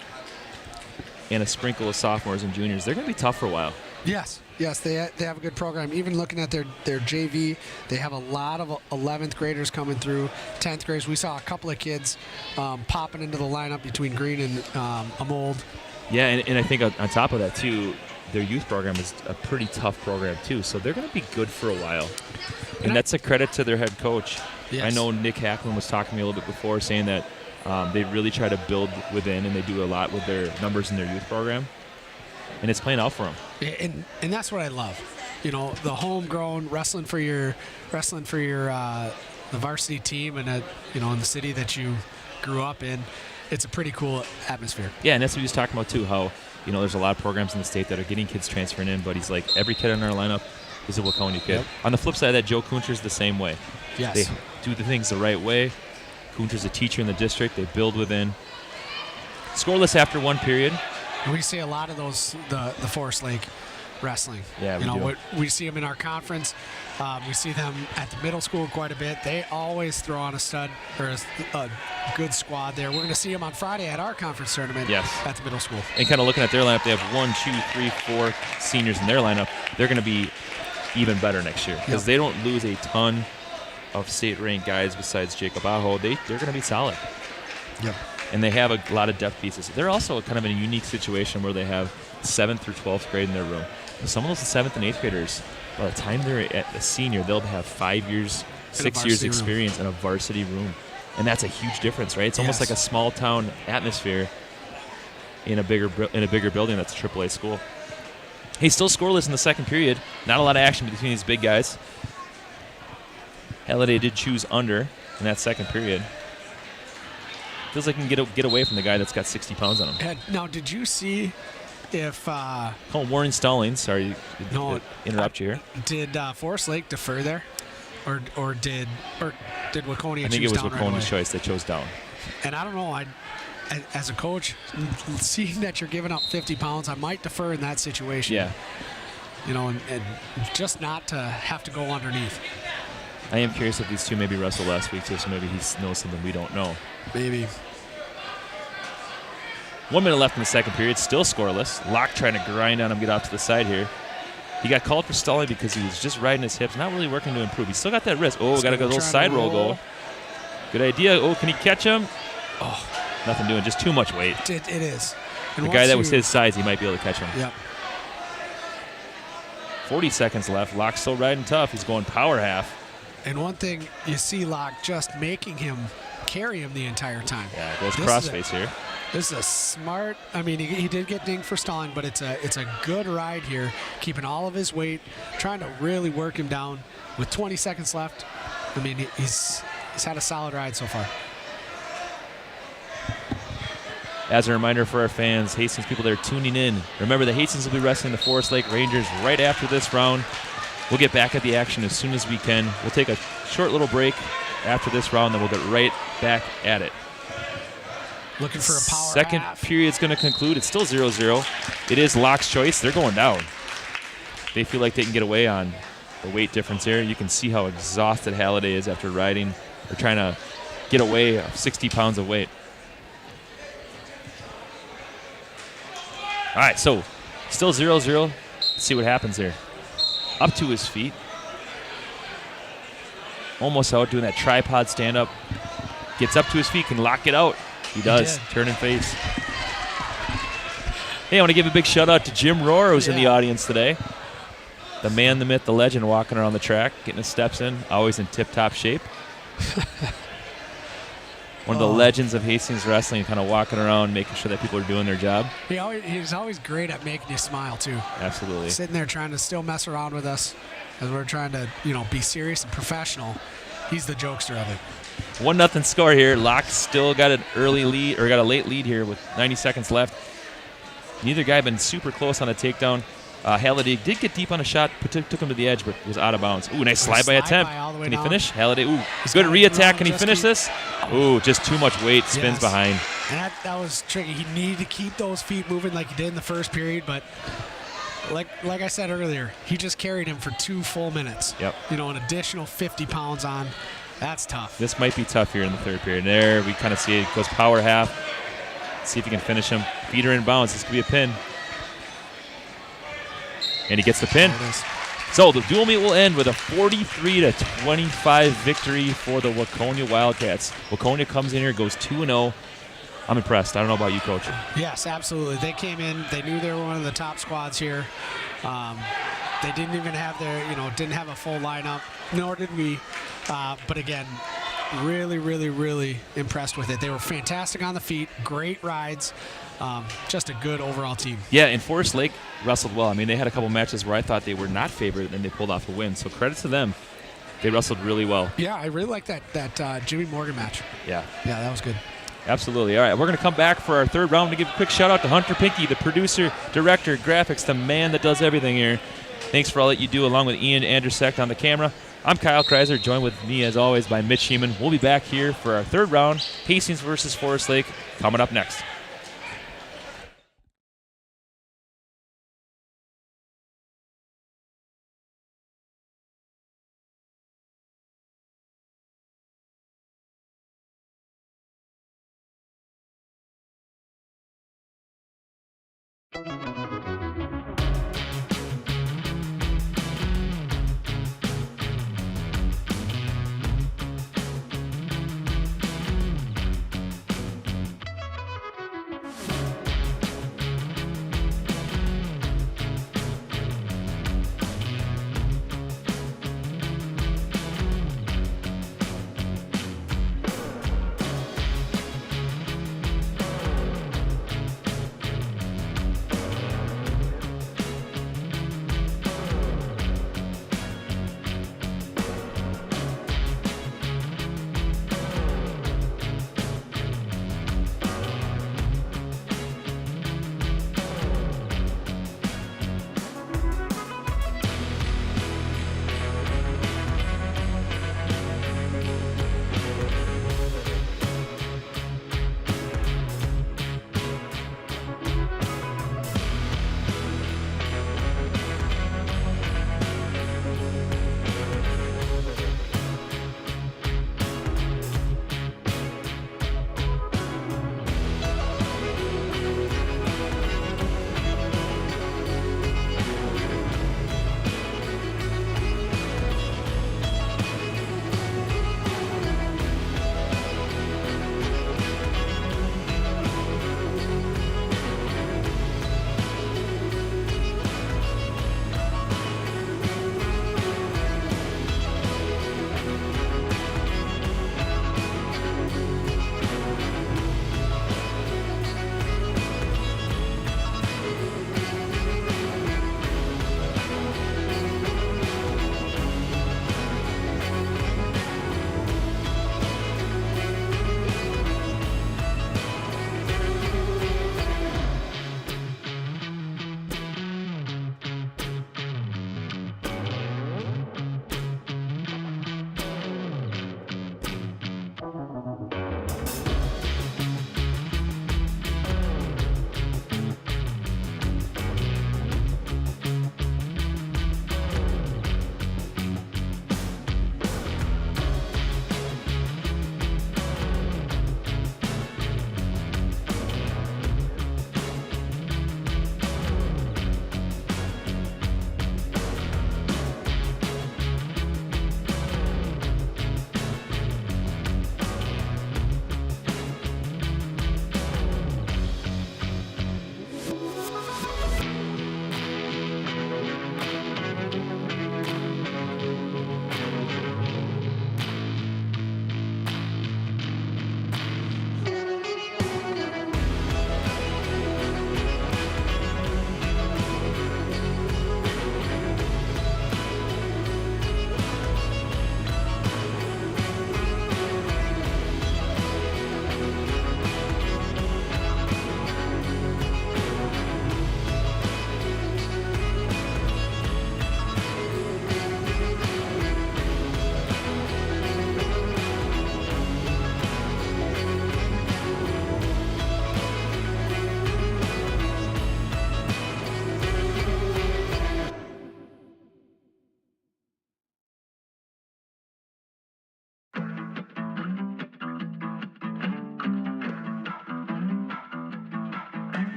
and a sprinkle of sophomores and juniors. They're going to be tough for a while. Yes, they have a good program. Even looking at their JV, they have a lot of 11th graders coming through, 10th graders. We saw a couple of kids popping into the lineup between Green and Amold. Yeah, and I think on top of that, too, their youth program is a pretty tough program, too. So they're going to be good for a while. And that's a credit to their head coach. Yes. I know Nick Hackman was talking to me a little bit before, saying that they really try to build within, and they do a lot with their numbers in their youth program. And it's playing out for them. And that's what I love. You know, the homegrown wrestling for your the varsity team and in the city that you grew up in. It's a pretty cool atmosphere. Yeah, and that's what he was talking about too. How there's a lot of programs in the state that are getting kids transferring in, but he's like, every kid in our lineup is a Waconia kid. Yep. On the flip side of that, Joe Kunter's the same way. Yes. They do the things the right way. Kunter's a teacher in the district. They build within. Scoreless after one period. We see a lot of those, the Forest Lake wrestling. Yeah, we do. We see them in our conference. We see them at the middle school quite a bit. They always throw on a stud or a good squad there. We're going to see them on Friday at our conference tournament. Yes. At the middle school. And kind of looking at their lineup, they have 1, 2, 3, 4 seniors in their lineup. They're going to be even better next year because they don't lose a ton of state-ranked guys besides Jacob Aho. They're going to be solid. Yep. And they have a lot of depth pieces. They're also kind of in a unique situation where they have 7th through 12th grade in their room. Some of those 7th and 8th graders, by the time they're at a senior, they'll have 5 years, 6 years experience in a varsity room. And that's a huge difference, right? It's almost like a small town atmosphere in a bigger building that's a AAA school. He's still scoreless in the second period. Not a lot of action between these big guys. Halliday did choose under in that second period. Feels like he can get away from the guy that's got 60 pounds on him. Now, did you see if Warren Stallings, sorry to interrupt you here. Did Forest Lake defer there, or did Waconia? I think it was Waconia's choice. They chose down. And I don't know. As a coach, seeing that you're giving up 50 pounds, I might defer in that situation. Yeah. And just not to have to go underneath. I am curious if these two maybe wrestled last week too, so maybe he knows something we don't know. Maybe. 1 minute left in the second period, still scoreless. Locke trying to grind on him, get off to the side here. He got called for stalling because he was just riding his hips, not really working to improve. He's still got that wrist. Oh, got to go a little side roll goal. Good idea. Oh, can he catch him? Oh, nothing doing, just too much weight. It is. And the guy that was his size, he might be able to catch him. Yep. 40 seconds left. Locke's still riding tough. He's going power half. And one thing, you see Locke just making him carry him the entire time. Yeah, goes crossface here. This is a smart, he did get dinged for stalling, but it's a good ride here, keeping all of his weight, trying to really work him down. With 20 seconds left, he's had a solid ride so far. As a reminder for our fans, Hastings people that are tuning in, remember that Hastings will be wrestling the Forest Lake Rangers right after this round. We'll get back at the action as soon as we can. We'll take a short little break after this round, then we'll get right back at it. Looking for a power Second half. period's going to conclude. It's still 0-0. It is Locke's choice. They're going down. They feel like they can get away on the weight difference here. You can see how exhausted Halliday is after riding. They're trying to get away of 60 pounds of weight. All right, so still 0-0. Let's see what happens here. Up to his feet. Almost out, doing that tripod stand-up. Gets up to his feet, can lock it out. He does. Turn and face. Hey, I want to give a big shout-out to Jim Rohr, who's in the audience today. The man, the myth, the legend, walking around the track, getting his steps in, always in tip-top shape. one of the legends of Hastings wrestling, kind of walking around, making sure that people are doing their job. He's always great at making you smile too. Absolutely. Sitting there trying to still mess around with us as we're trying to, be serious and professional. He's the jokester of it. 1-0 score here. Locke still got an early lead, or got a late lead here with 90 seconds left. Neither guy been super close on a takedown. Halliday did get deep on a shot, took him to the edge, but was out of bounds. Ooh, nice slide by attempt. Can he finish? Halliday, ooh, good re-attack. Can he finish this? Ooh, just too much weight, spins behind. And that was tricky. He needed to keep those feet moving like he did in the first period, but like I said earlier, he just carried him for 2 full minutes. Yep. An additional 50 pounds on. That's tough. This might be tough here in the third period. There, we kind of see it goes power half. See if he can finish him. Feet are in bounds. This could be a pin. And he gets the pin. So the dual meet will end with a 43-25 victory for the Waconia Wildcats. Waconia comes in here, goes 2-0. I'm impressed. I don't know about you, Coach. Yes, absolutely. They came in. They knew they were one of the top squads here. They didn't even have didn't have a full lineup, nor did we. But again, really, really, really impressed with it. They were fantastic on the feet, great rides, just a good overall team. Yeah, and Forest Lake wrestled well. I mean, they had a couple matches where I thought they were not favored, and they pulled off a win. So credit to them. They wrestled really well. Yeah, I really like that Jimmy Morgan match. Yeah. Yeah, that was good. Absolutely. All right, we're going to come back for our third round to give a quick shout-out to Hunter Pinky, the producer, director, graphics, the man that does everything here. Thanks for all that you do, along with Ian Andersek on the camera. I'm Kyle Kreiser, joined with me, as always, by Mitch Sheeman. We'll be back here for our third round, Hastings versus Forest Lake, coming up next.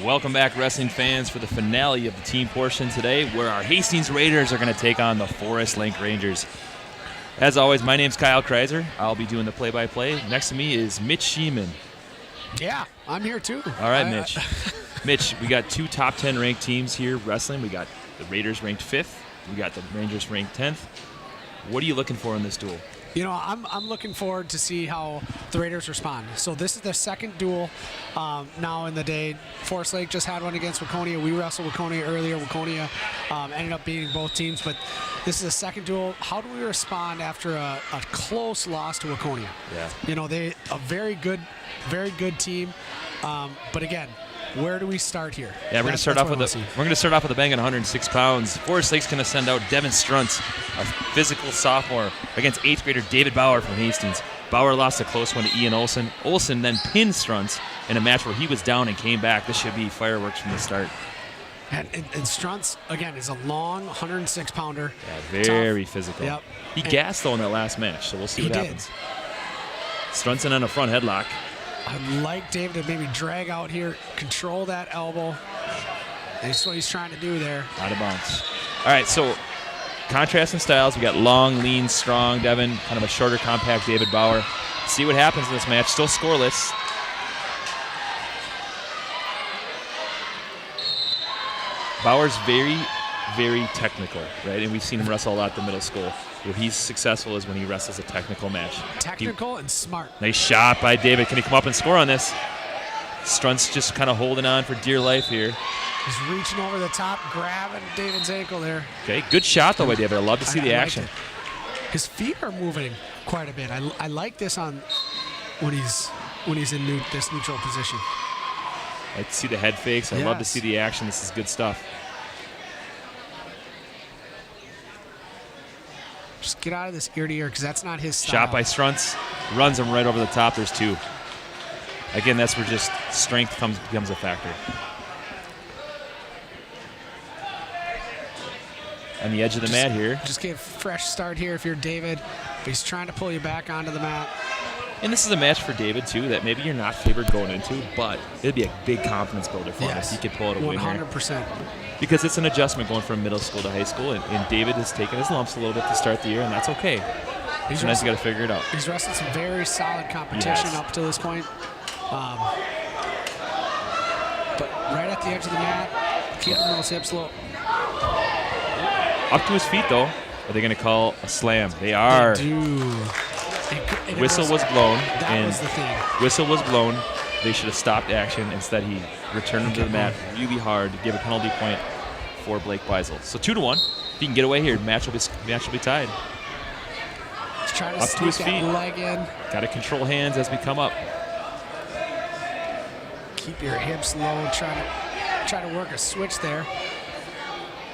Welcome back, wrestling fans, for the finale of the team portion today, where our Hastings Raiders are going to take on the Forest Lake Rangers. As always, my name's Kyle Kreiser. I'll be doing the play-by-play. Next to me is Mitch Sheeman. Yeah, I'm here too. All right, Mitch. Mitch, we got 2 top 10 ranked teams here wrestling. We got the Raiders ranked 5th. We got the Rangers ranked 10th. What are you looking for in this duel? You know, I'm looking forward to see how the Raiders respond. So this is the second duel now in the day. Forest Lake just had one against Waconia. We wrestled Waconia earlier. Waconia ended up beating both teams, but this is the second duel. How do we respond after a close loss to Waconia? Yeah. You know, they a very good team, but again, where do we start here? Yeah, we're going to start off with a bang at 106 pounds. Forest Lake's going to send out Devin Struntz, a physical sophomore, against 8th grader David Bauer from Hastings. Bauer lost a close one to Ian Olson. Olson then pinned Struntz in a match where he was down and came back. This should be fireworks from the start. And Struntz, again, is a long 106-pounder. Yeah, very physical. Yep. He gassed, though, in that last match, so we'll see what happens. Struntz in on a front headlock. I'd like David to maybe drag out here, control that elbow. That's what he's trying to do there. Out of bounds. All right, so contrast in styles. We got long, lean, strong Devin, kind of a shorter, compact David Bauer. See what happens in this match. Still scoreless. Bauer's very, very technical, right? And we've seen him wrestle a lot at the middle school. Where he's successful is when he wrestles a technical match. Technical and smart. Nice shot by David. Can he come up and score on this? Struntz just kind of holding on for dear life here. He's reaching over the top, grabbing David's ankle there. Okay, good shot though by David. I love to see the action. His feet are moving quite a bit. I like this on when he's in this neutral position. I like to see the head fakes. I love to see the action. This is good stuff. Just get out of this ear to ear because that's not his style. Shot by Struntz. Runs him right over the top. There's 2. Again, that's where just strength becomes a factor. On the edge of the mat here. Just get a fresh start here if you're David. But he's trying to pull you back onto the mat. And this is a match for David, too, that maybe you're not favored going into, but it'd be a big confidence builder for him if he could pull out a win here. 100%. Because it's an adjustment going from middle school to high school, and David has taken his lumps a little bit to start the year, and that's okay. Sometimes you got to figure it out. He's wrestled some very solid competition up to this point. But right at the edge of the mat, keeping those hips low. Up to his feet, though. Are they going to call a slam? They are. They do. Whistle was blown. That was the thing. Whistle was blown. They should have stopped action. Instead, he returned him to the mat really hard to give a penalty point for Blake Beisel. So 2-1. If he can get away here, match will be tied. He's trying to up to his feet. Leg in. Got to control hands as we come up. Keep your hips low. Try to work a switch there.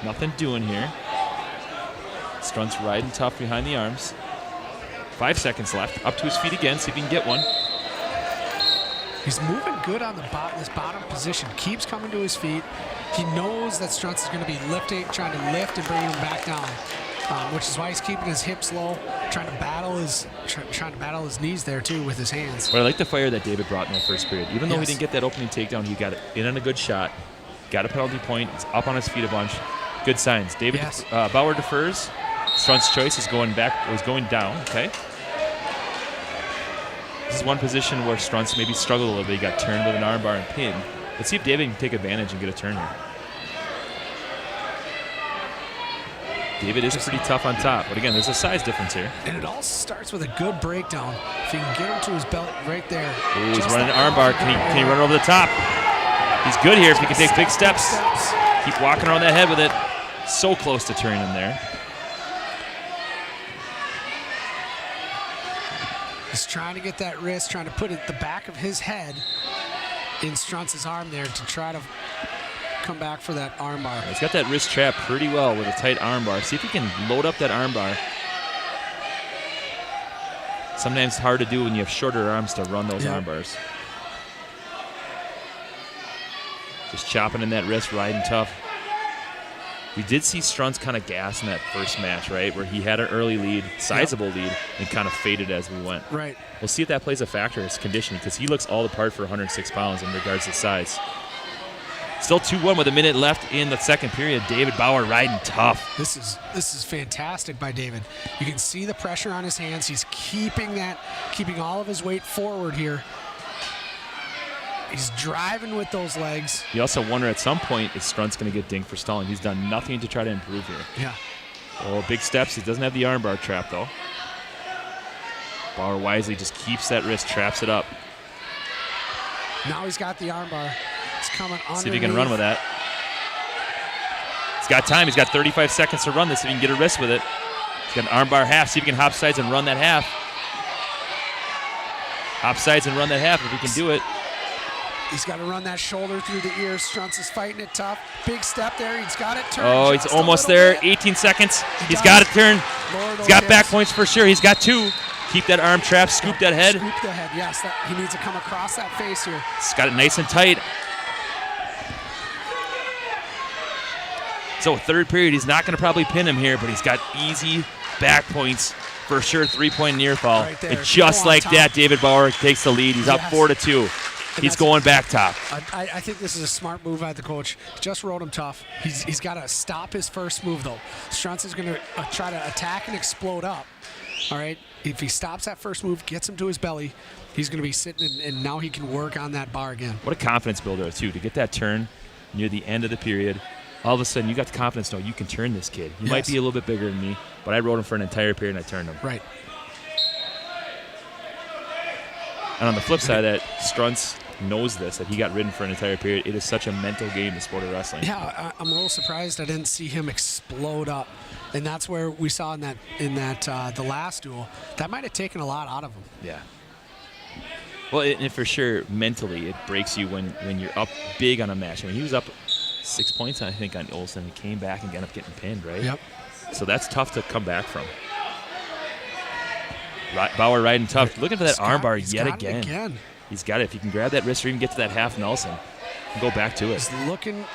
Nothing doing here. Struntz riding tough behind the arms. 5 seconds left. Up to his feet again. See if he can get one. He's moving good on this bottom position. Keeps coming to his feet. He knows that Struntz is going to be lifting, trying to lift and bring him back down, which is why he's keeping his hips low, trying to battle his knees there too with his hands. But I like the fire that David brought in that first period. Even though he didn't get that opening takedown, he got it in on a good shot. Got a penalty point. He's up on his feet a bunch. Good signs. David Bauer defers. Struntz's choice is going down. Okay. This is one position where Struntz maybe struggled a little bit. He got turned with an armbar and pinned. Let's see if David can take advantage and get a turn here. David is pretty tough on top, but again, there's a size difference here. And it all starts with a good breakdown. If you can get him to his belt right there. Ooh, he's running an armbar. Can he run over the top? He's good here if he can take big steps. Keep walking around that head with it. So close to turning him there. He's trying to get that wrist, trying to put the back of his head in Struntz's arm there to try to come back for that armbar. He's got that wrist trap pretty well with a tight armbar. See if he can load up that armbar. Sometimes it's hard to do when you have shorter arms to run those armbars. Just chopping in that wrist, riding tough. We did see Struntz kind of gas in that first match, right, where he had an early lead, sizable lead, and kind of faded as we went. Right. We'll see if that plays a factor in his conditioning, because he looks all the part for 106 pounds in regards to size. Still 2-1 with a minute left in the second period. David Bauer riding tough. This is fantastic by David. You can see the pressure on his hands. He's keeping all of his weight forward here. He's driving with those legs. You also wonder at some point if Strunt's going to get dinged for stalling. He's done nothing to try to improve here. Yeah. Oh, big steps. He doesn't have the armbar trap, though. Bauer wisely just keeps that wrist, traps it up. Now he's got the armbar. It's coming underneath. See if he can run with that. He's got time. He's got 35 seconds to run this if he can get a wrist with it. He's got an armbar half. See if he can hop sides and run that half. Hop sides and run that half if he can do it. He's got to run that shoulder through the ears. Strunz is fighting it tough. Big step there. He's got it turned. Oh, he's almost there. 18 seconds. He's got it turned. He's got back points for sure. He's got 2. Keep that arm trap. Scoop that head. Scoop the head. Yes, he needs to come across that face here. He's got it nice and tight. So third period, he's not going to probably pin him here, but he's got easy back points for sure. 3-point near fall. Right there. And just like that, David Bauer takes the lead. He's up 4-2. He's going back top. I think this is a smart move by the coach. Just rode him tough. He's got to stop his first move, though. Strunz is going to try to attack and explode up. All right? If he stops that first move, gets him to his belly, he's going to be sitting, and now he can work on that bar again. What a confidence builder, too, to get that turn near the end of the period. All of a sudden, you got the confidence, no, you can turn this kid. He might be a little bit bigger than me, but I rode him for an entire period, and I turned him. Right. And on the flip side of that, Strunz knows this, that he got ridden for an entire period. It is such a mental game, the sport of wrestling. Yeah, I'm a little surprised I didn't see him explode up, and that's where we saw in that the last duel. That might have taken a lot out of him. Yeah. Well, and for sure, mentally, it breaks you when you're up big on a match. I mean, he was up 6 points, I think, on Olsen. He came back and ended up getting pinned, right? Yep. So that's tough to come back from. Bauer riding tough. Looking for that armbar yet again. He's got it. If he can grab that wrist or even get to that half Nelson and go back to it. He's looking.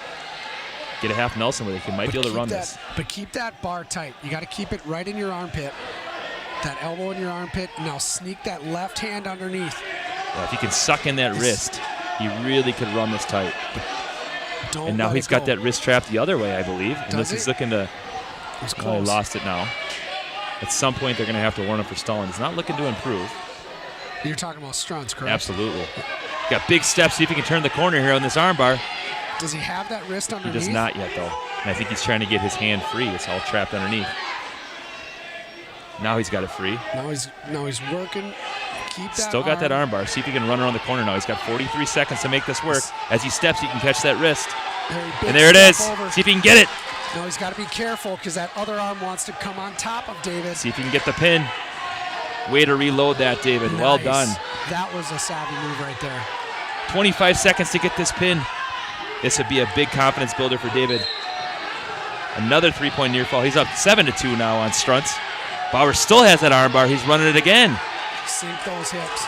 Get a half Nelson with it. He might be able to run this. But keep that bar tight. You got to keep it right in your armpit. That elbow in your armpit. Now sneak that left hand underneath. Yeah, if he can suck in that wrist, he really could run this tight. And now he's got that wrist trapped the other way, I believe. And this is looking to. He's Oh, close. he lost it now. At some point, they're going to have to warn him for stalling. He's not looking to improve. You're talking about Strunz, correct? Absolutely. Got big steps. See if he can turn the corner here on this armbar. Does he have that wrist He underneath? does not yet, though. And I think he's trying to get his hand free. It's all trapped underneath. Now he's got it free. Now he's working. Keep that Still got that armbar. See if he can run around the corner now. He's got 43 seconds to make this work. As he steps, he can catch that wrist. And there it is. See if he can get it. Now he's got to be careful because that other arm wants to come on top of David. See if he can get the pin. Way to reload that, David. Nice. Well done. That was a savvy move right there. 25 seconds to get this pin. This would be a big confidence builder for David. Another 3-point near fall. He's up 7-2 now on Strunz. Bauer still has that armbar. He's running it again. Sink those hips.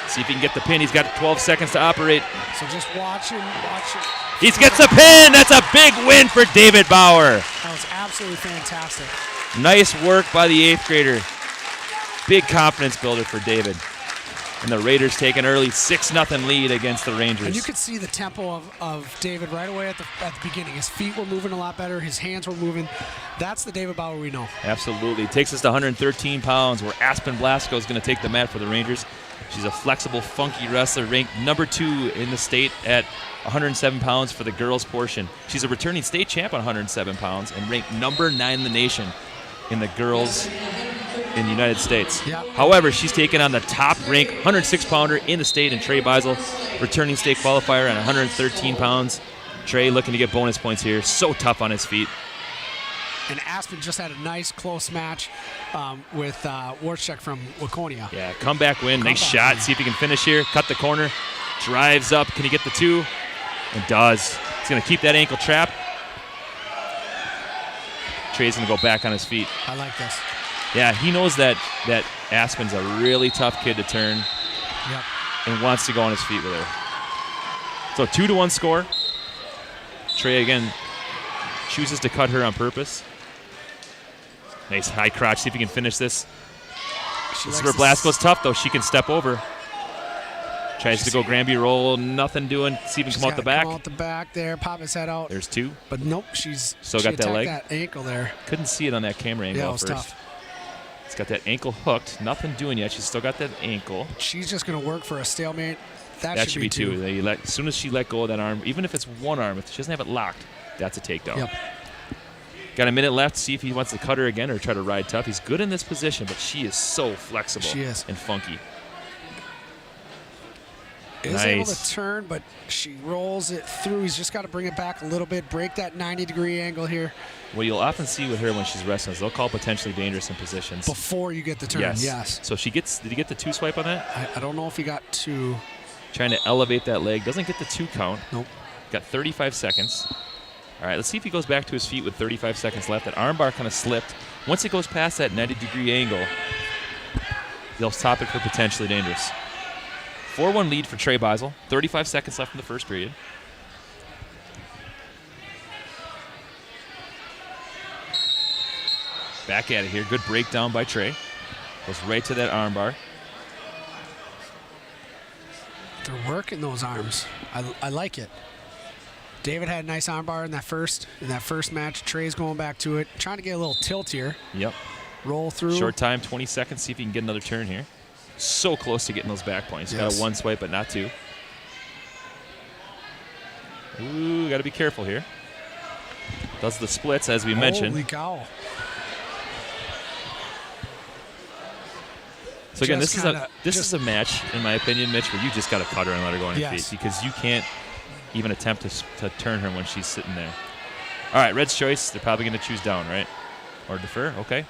See if he can get the pin. He's got 12 seconds to operate. So just watch him. He gets the pin. That's a big win for David Bauer. That was absolutely fantastic. Nice work by the 8th grader. Big confidence builder for David. And the Raiders take an early 6-0 lead against the Rangers. And you could see the tempo of David right away at the beginning. His feet were moving a lot better. His hands were moving. That's the David Bauer we know. Absolutely. It takes us to 113 pounds, where Aspen Blasco is going to take the mat for the Rangers. She's a flexible, funky wrestler, ranked number 2 in the state at 107 pounds for the girls portion. She's a returning state champ on 107 pounds and ranked number 9 in the nation in the girls in the United States. Yep. However, she's taken on the top-ranked 106-pounder in the state in Trey Beisel, returning state qualifier at 113 pounds. Trey looking to get bonus points here. So tough on his feet. And Aspen just had a nice close match with Warchek from Waconia. Yeah, comeback win. Nice Comeback shot. win. See if he can finish here. Cut the corner. Drives up. Can he get the 2? And does. He's going to keep that ankle trap. Trey's going to go back on his feet. I like this. Yeah, he knows that Aspen's a really tough kid to turn. Yep. And wants to go on his feet with her. So 2-1 score. Trey again chooses to cut her on purpose. Nice high crotch. See if he can finish this. This is where Blasco's tough, though. She can step over. Trying Tries to go Granby roll, nothing doing. See if he can come out the back. Come out the back there, pop his head out. There's 2. But nope, she's Still she got that leg. that ankle there. Couldn't see it on that camera angle Yeah, it at was first. tough. It's got that ankle hooked. Nothing doing yet. She's still got that ankle. She's just going to work for a stalemate. That should be 2. As soon as she let go of that arm, even if it's one arm, if she doesn't have it locked, that's a takedown. Yep. Got a minute left. See if he wants to cut her again or try to ride tough. He's good in this position, but she is so flexible. She is. And funky. Is able to turn, but she rolls it through. He's just got to bring it back a little bit, break that 90-degree angle here. What you'll often see with her when she's wrestling is they'll call potentially dangerous in positions. Before you get the turn, yes. So did he get the 2 swipe on that? I don't know if he got 2. Trying to elevate that leg. Doesn't get the 2 count. Nope. Got 35 seconds. All right, let's see if he goes back to his feet with 35 seconds left. That armbar kind of slipped. Once it goes past that 90-degree angle, they'll stop it for potentially dangerous. 4-1 lead for Trey Beisel. 35 seconds left in the first period. Back at it here. Good breakdown by Trey. Goes right to that armbar. They're working those arms. I like it. David had a nice armbar in that first match. Trey's going back to it, trying to get a little tilt here. Yep. Roll through. Short time, 20 seconds. See if he can get another turn here. So close to getting those back points. Got a 1 swipe, but not 2. Ooh, got to be careful here. Does the splits, as we mentioned. Holy cow. So again, this is a match, in my opinion, Mitch, where you just got to cut her and let her go on her feet because you can't even attempt to turn her when she's sitting there. All right, Red's choice. They're probably going to choose down, right? Or defer. Okay.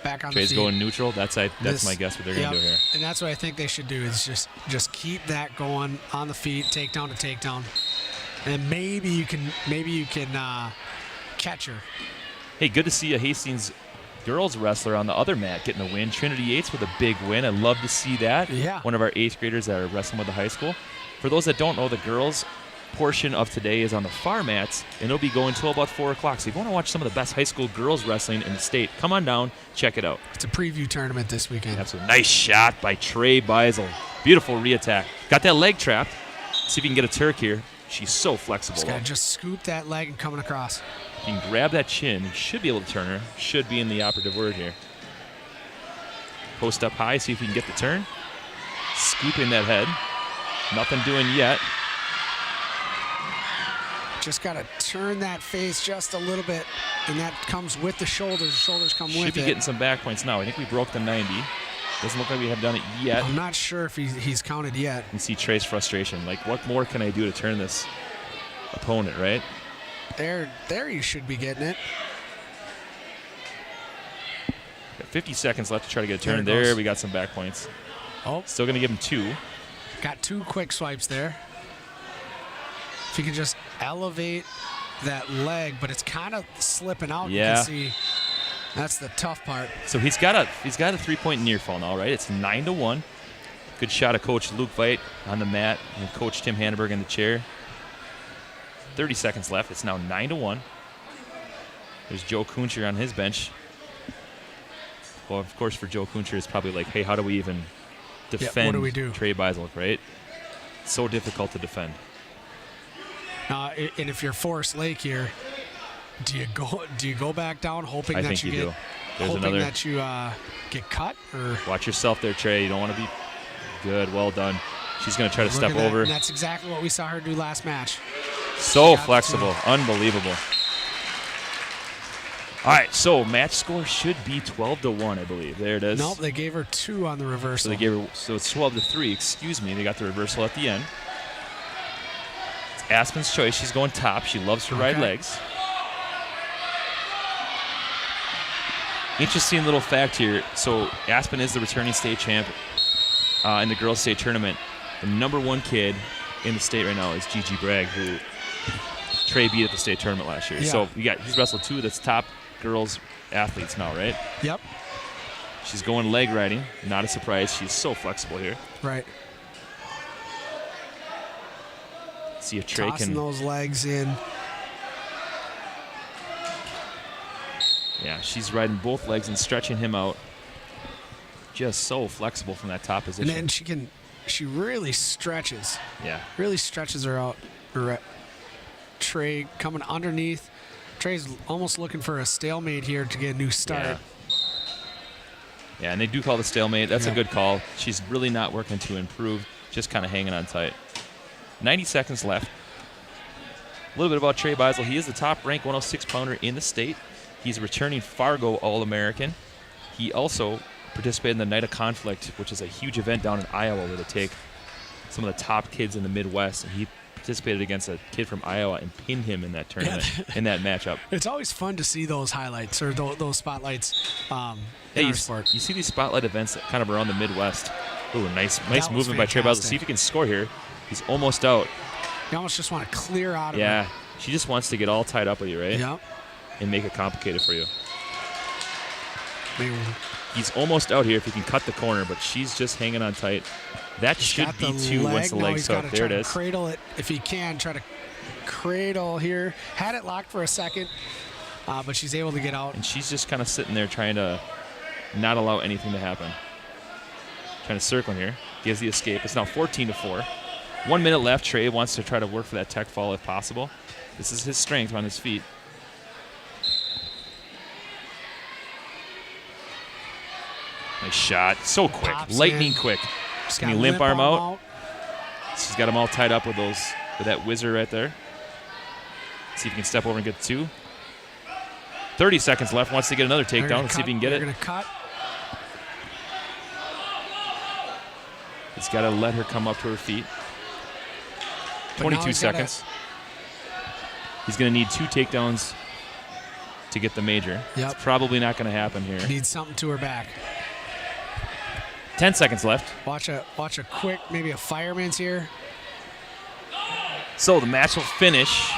Back on Trey's the feet. going neutral. That's my guess what they're going to do here. And that's what I think they should do is just keep that going on the feet, takedown to takedown, and maybe you can catch her. Hey, good to see a Hastings girls wrestler on the other mat getting a win. Trinity Yates with a big win. I love to see that. Yeah. One of our 8th graders that are wrestling with the high school. For those that don't know, the girls portion of today is on the far mats, and it'll be going till about 4 o'clock. So if you want to watch some of the best high school girls wrestling in the state, come on down, check it out. It's a preview tournament this weekend. Absolutely. Nice shot by Trey Beisel. Beautiful re-attack. Got that leg trapped. See if you can get a Turk here. She's so flexible. Just got to just scoop that leg and coming across. If you can grab that chin, you should be able to turn her. Should be in the operative word here. Post up high, see if you can get the turn. Scooping that head. Nothing doing yet. Just got to turn that face just a little bit, and that comes with the shoulders. The shoulders come with it. Should be getting some back points now. I think we broke the 90. Doesn't look like we have done it yet. I'm not sure if he's counted yet. You see Trey's frustration. Like, what more can I do to turn this opponent, right? There you should be getting it. Got 50 seconds left to try to get a turn. There it goes. We got some back points. Oh. Still going to give him 2. Got 2 quick swipes there. If you can just elevate that leg, but it's kind of slipping out. Yeah. You can see that's the tough part. So he's got a 3-point near fall now, right? It's 9-1. Good shot of Coach Luke Veit on the mat and Coach Tim Hanneberg in the chair. 30 seconds left. It's now 9-1. There's Joe Kuncher on his bench. Well, of course, for Joe Kuncher, it's probably like, hey, how do we even defend what do we do? Trey Beisel, right? It's so difficult to defend. And if you're Forest Lake here, do you go back down hoping I that think you you get do. There's another. that you get cut or Watch yourself there, Trey. You don't want to be good. Well done. She's going to try to look step at that, over. and that's exactly what we saw her do last match. So Got flexible. to. Unbelievable. All right, so match score should be 12-1, I believe. There it is. Nope, they gave her 2 on the reversal. So it's 12-3. Excuse me. They got the reversal at the end. It's Aspen's choice. She's going top. She loves to ride legs. Interesting little fact here. So Aspen is the returning state champ in the girls' state tournament. The #1 kid in the state right now is Gigi Bragg, who Trey beat at the state tournament last year. Yeah. So he's wrestled 2 that's top girls athletes now, right? Yep. She's going leg riding. Not a surprise. She's so flexible here. Right. See if Trey Tossing can. those legs in. Yeah, she's riding both legs and stretching him out. Just so flexible from that top position. And then she can she really stretches. Yeah. Really stretches her out. Trey coming underneath. Trey's almost looking for a stalemate here to get a new start. Yeah, and they do call the stalemate. That's a good call. She's really not working to improve, just kind of hanging on tight. 90 seconds left. A little bit about Trey Beisel. He is the top-ranked 106-pounder in the state. He's a returning Fargo All-American. He also participated in the Night of Conflict, which is a huge event down in Iowa where they take some of the top kids in the Midwest, and he participated against a kid from Iowa and pinned him in that tournament, in that matchup. It's always fun to see those highlights or those spotlights. Hey, you see these spotlight events that kind of around the Midwest. Ooh, nice movement by Trey Beisel. See if he can score here. He's almost out. You almost just want to clear out of it. Yeah, she just wants to get all tied up with you, right? Yep. And make it complicated for you. Maybe. He's almost out here if he can cut the corner, but she's just hanging on tight. That should be two once the leg's hooked. There it is. Cradle it if he can. Try to cradle here. Had it locked for a second, but she's able to get out. And she's just kind of sitting there trying to not allow anything to happen. Trying to circle here. Gives the escape. It's now 14-4. 1 minute left. Trey wants to try to work for that tech fall if possible. This is his strength on his feet. Nice shot. So quick. Lightning quick. Can you limp arm out? She's got him all tied up with that whizzer right there. See if he can step over and get two. 30 seconds left. Wants to get another takedown. Let's see if he can get it. Gonna cut. He's got to let her come up to her feet. 22 seconds. He's going to need two takedowns to get the major. Yep. It's probably not going to happen here. Needs something to her back. 10 seconds left. Watch a quick, maybe a fireman's here. So the match will finish.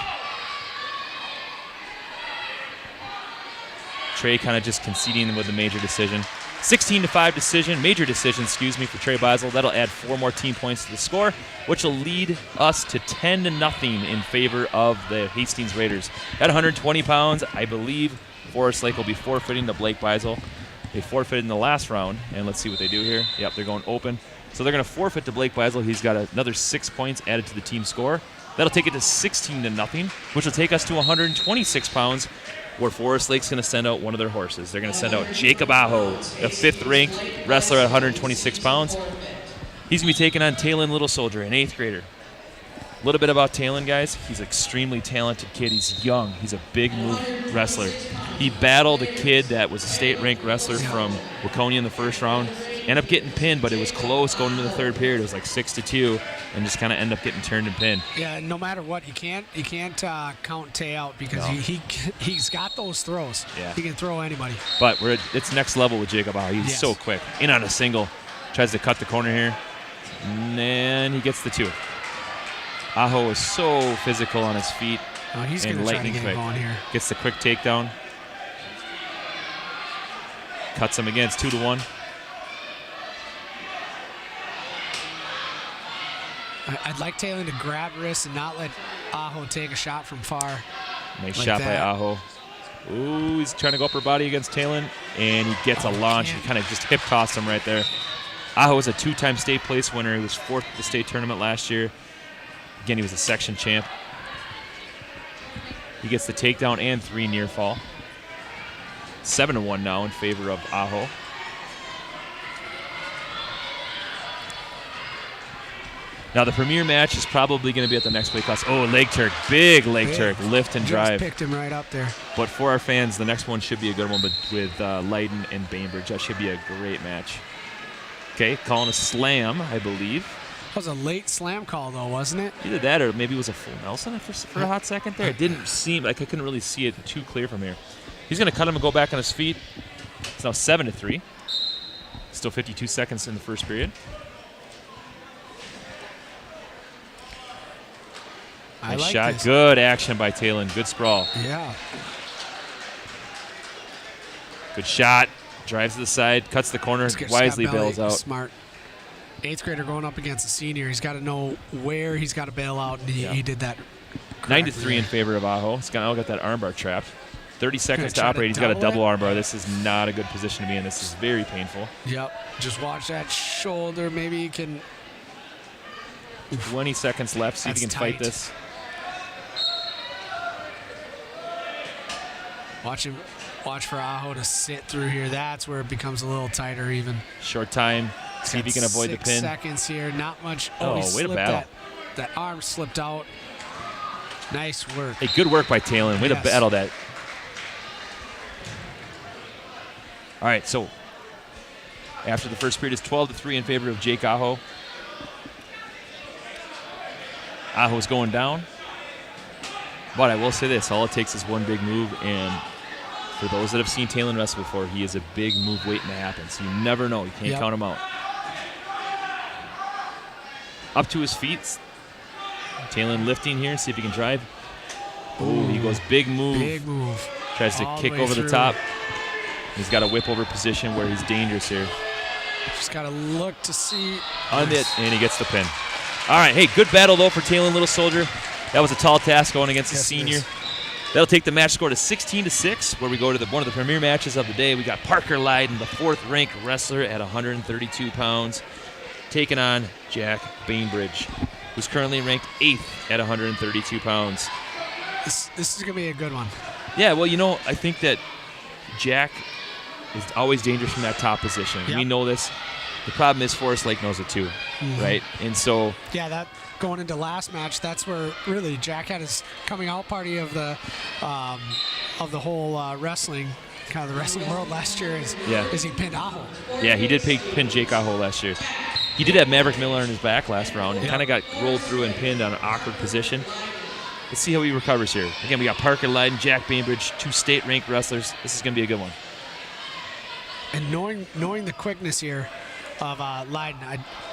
Trey kind of just conceding with the major decision. 16-5 decision, major decision, for Trey Beisel. That'll add 4 more team points to the score, which will lead us to 10-0 in favor of the Hastings Raiders. At 120 pounds, I believe Forest Lake will be forfeiting to Blake Beisel. They forfeited in the last round, and let's see what they do here. Yep, they're going open. So they're going to forfeit to Blake Beisel. He's got another 6 points added to the team score. That'll take it to 16-0, which will take us to 126 pounds, where Forest Lake's going to send out one of their horses. They're going to send out Jacob Aho, a 5th-ranked wrestler at 126 pounds. He's going to be taking on Talon Little Soldier, an 8th grader. A little bit about Talon, guys. He's an extremely talented kid. He's young. He's a big move wrestler. He battled a kid that was a state-ranked wrestler from Waconia in the first round. Ended up getting pinned, but it was close going into the third period. It was like 6-2, and just kind of end up getting turned and pinned. Yeah, no matter what, he can't count Tay out because he's got those throws. Yeah. He can throw anybody. But it's next level with Jacob Aho. He's so quick. In on a single. Tries to cut the corner here. And then he gets the 2. Aho is so physical on his feet. Oh, he's going to try to get him going here. Gets the quick takedown. Cuts him again. It's 2-1. I'd like Taylor to grab wrists and not let Aho take a shot from far. Nice shot by Aho. Ooh, he's trying to go upper body against Talon, and he gets a launch. He kind of just hip tossed him right there. Aho is a 2-time state place winner. He was 4th at the state tournament last year. Again, he was a section champ. He gets the takedown and 3 near fall. 7-1 now in favor of Aho. Now, the premier match is probably going to be at the next weight class. Oh, leg Turk. Big leg Turk. Lift and drive. Just picked him right up there. But for our fans, the next one should be a good one with Leiden and Bainbridge. That should be a great match. Okay, calling a slam, I believe. That was a late slam call, though, wasn't it? Either that or maybe it was a full Nelson for a hot second there. It didn't seem like I couldn't really see it too clear from here. He's going to cut him and go back on his feet. It's now 7-3. Still 52 seconds in the first period. Nice shot. This. Good action by Talon. Good sprawl. Yeah. Good shot. Drives to the side. Cuts the corner. Wisely bails out. Smart. 8th grader going up against a senior. He's got to know where he's got to bail out, and he did that. 9-3 in favor of Aho. He's now got that armbar trapped. 30 seconds to operate. He's got a double armbar. This is not a good position to be in. This is very painful. Yep. Just watch that shoulder. Maybe he can 20 seconds left. See if you can fight tight. this. Watch for Aho to sit through here. That's where it becomes a little tighter even. Short time. See if you can avoid the pin. 6 seconds here. Not much. Oh, he way to slipped battle. That arm slipped out. Nice work. Hey, good work by Talon. Way to Yes. battle that. All right, so after the first period, it's 12-3 in favor of Jake Aho. Aho's going down. But I will say this, all it takes is one big move, and for those that have seen Talon wrestle before, he is a big move waiting to happen, so you never know. You can't count him out. Up to his feet. Talon lifting here, see if he can drive. Oh, he goes big move. Big move. Tries to All the kick way over the through. top. He's got a whip over position where he's dangerous here. Just got to look to see. On it, and he gets the pin. All right, hey, good battle, though, for Talon Little Soldier. That was a tall task going against a senior. That'll take the match score to 16-6, where we go to one of the premier matches of the day. We got Parker Lydon, the 4th-ranked wrestler at 132 pounds, taking on Jack Bainbridge, who's currently ranked 8th at 132 pounds. This is going to be a good one. Yeah, well, I think that Jack is always dangerous from that top position. Yep. We know this. The problem is Forest Lake knows it too, right? And so Yeah, that going into last match, that's where really Jack had his coming out party of the whole wrestling, kind of the wrestling world last year is he pinned Aho. yeah, he did pin Jake Aho last year. He did have Maverick Miller in his back last round and kind of got rolled through and pinned on an awkward position. Let's see how he recovers here. Again, we got Parker Lydon, Jack Bainbridge, 2 state-ranked wrestlers. This is going to be a good one. And knowing the quickness here of Lydon,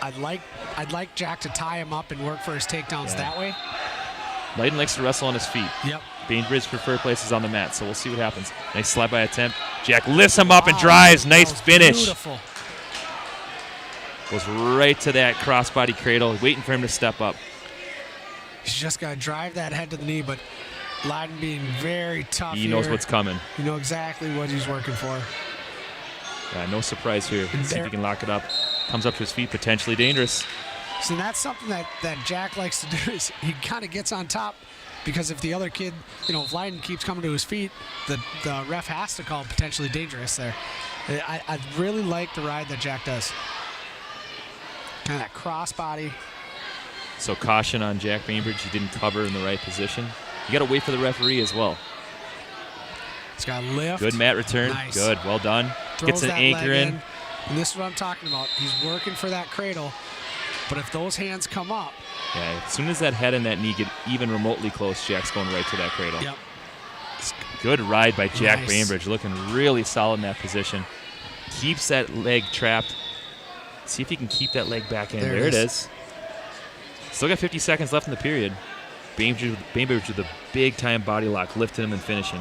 I'd like Jack to tie him up and work for his takedowns that way. Lydon likes to wrestle on his feet. Yep. Bainbridge's preferred place is on the mat, so we'll see what happens. Nice slide by attempt. Jack lifts him up and drives. Nice finish. Beautiful. Goes right to that crossbody cradle, waiting for him to step up. He's just got to drive that head to the knee, but Lydon being very tough He knows what's coming. You know exactly what he's working for. Yeah, no surprise here. See if he can lock it up. Comes up to his feet, potentially dangerous. So that's something that Jack likes to do is he kind of gets on top because if the other kid, if Lydon keeps coming to his feet, the ref has to call potentially dangerous there. I really like the ride that Jack does. Kind of that crossbody. So caution on Jack Bainbridge. He didn't cover in the right position. You got to wait for the referee as well. He's got a lift. Good mat return. Nice. Good. Well done. Throws Gets an that anchor leg in. And this is what I'm talking about. He's working for that cradle. But if those hands come up. Yeah, as soon as that head and that knee get even remotely close, Jack's going right to that cradle. Yep. Good ride by Jack Nice. Bainbridge. Looking really solid in that position. Keeps that leg trapped. See if he can keep that leg back in. There it is. Still got 50 seconds left in the period. Bainbridge with a big-time body lock, lifting him and finishing.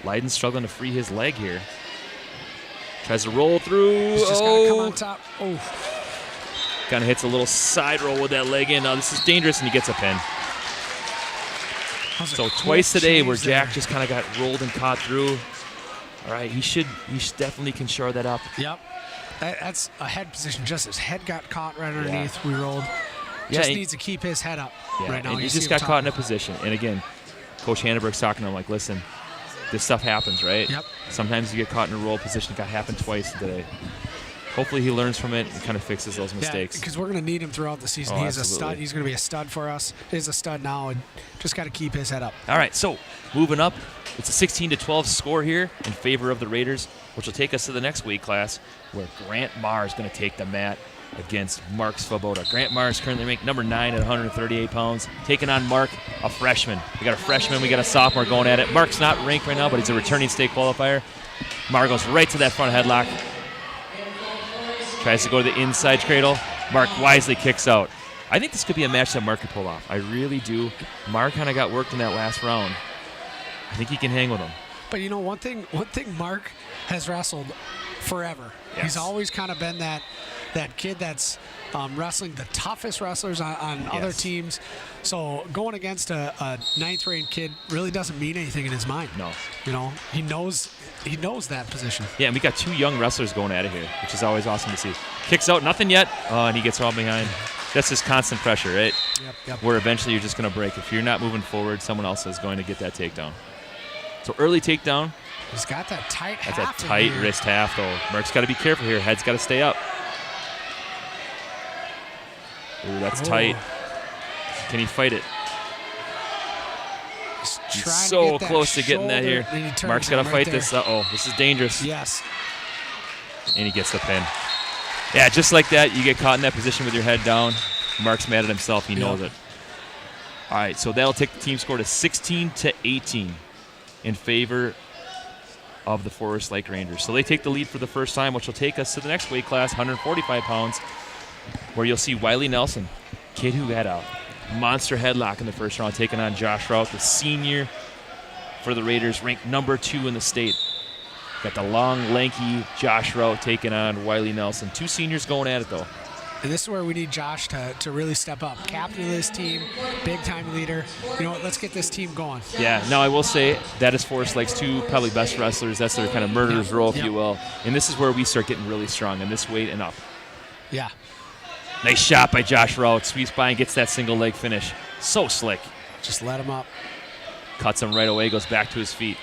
Lydon's struggling to free his leg here. Tries to roll through. He's just got to come on top. Oh. Kind of hits a little side roll with that leg in. Now this is dangerous, and he gets a pin. So twice today where Jack just kind of got rolled and caught through. All right, he definitely can shore that up. Yep. That's a head position. Just his head got caught right underneath. We rolled. Yeah, Just needs to keep his head up right now. And he You just see got him caught in a talking. position. And again, Coach Hanneberg's talking to him like, listen, this stuff happens, right? Yep. Sometimes you get caught in a roll position. It got happened twice today. Hopefully he learns from it and kind of fixes those mistakes. Because we're going to need him throughout the season. Oh, He's a absolutely. stud. He's going to be a stud for us. He's a stud now, and just got to keep his head up. All right, so moving up, it's a 16-12 score here in favor of the Raiders, which will take us to the next weight class where Grant Marr is going to take the mat against Mark Svoboda. Grant Marr is currently ranked number 9 at 138 pounds, taking on Mark, a freshman. We got a freshman, we got a sophomore going at it. Mark's not ranked right now, but he's a returning state qualifier. Marr goes right to that front headlock. Tries to go to the inside cradle. Mark wisely kicks out. I think this could be a match that Mark could pull off. I really do. Mark kind of got worked in that last round. I think he can hang with him. But one thing Mark has wrestled forever. Yes. He's always kind of been that kid that's wrestling the toughest wrestlers on other teams. So going against a 9th-ranked kid really doesn't mean anything in his mind. No. He knows that position. Yeah, and we got 2 young wrestlers going at it here, which is always awesome to see. Kicks out, nothing yet. And he gets all behind. That's just constant pressure, right? Yep. Where eventually you're just going to break. If you're not moving forward, someone else is going to get that takedown. So early takedown. He's got that tight half. That's a tight wrist half, though. Mark's got to be careful here. Head's got to stay up. Ooh, that's tight. Can he fight it? He's so close to getting that here. Mark's got to fight this. Uh-oh, this is dangerous. Yes. And he gets the pin. Yeah, just like that, you get caught in that position with your head down. Mark's mad at himself. He knows it. All right, so that'll take the team score to 16-18 in favor of the Forest Lake Rangers. So they take the lead for the first time, which will take us to the next weight class, 145 pounds, where you'll see Wiley Nelson, kid who had a monster headlock in the first round, taking on Josh Rout, the senior for the Raiders, ranked number 2 in the state. Got the long, lanky Josh Rout taking on Wiley Nelson. 2 seniors going at it, though. And this is where we need Josh to really step up. Captain of this team, big-time leader. You know what? Let's get this team going. Yeah. Now, I will say that is Forest Lake's 2 probably best wrestlers. That's their kind of murderer's role, if you will. And this is where we start getting really strong in this weight and up. Yeah. Nice shot by Josh Rout. Sweeps by and gets that single leg finish. So slick. Just let him up. Cuts him right away, goes back to his feet.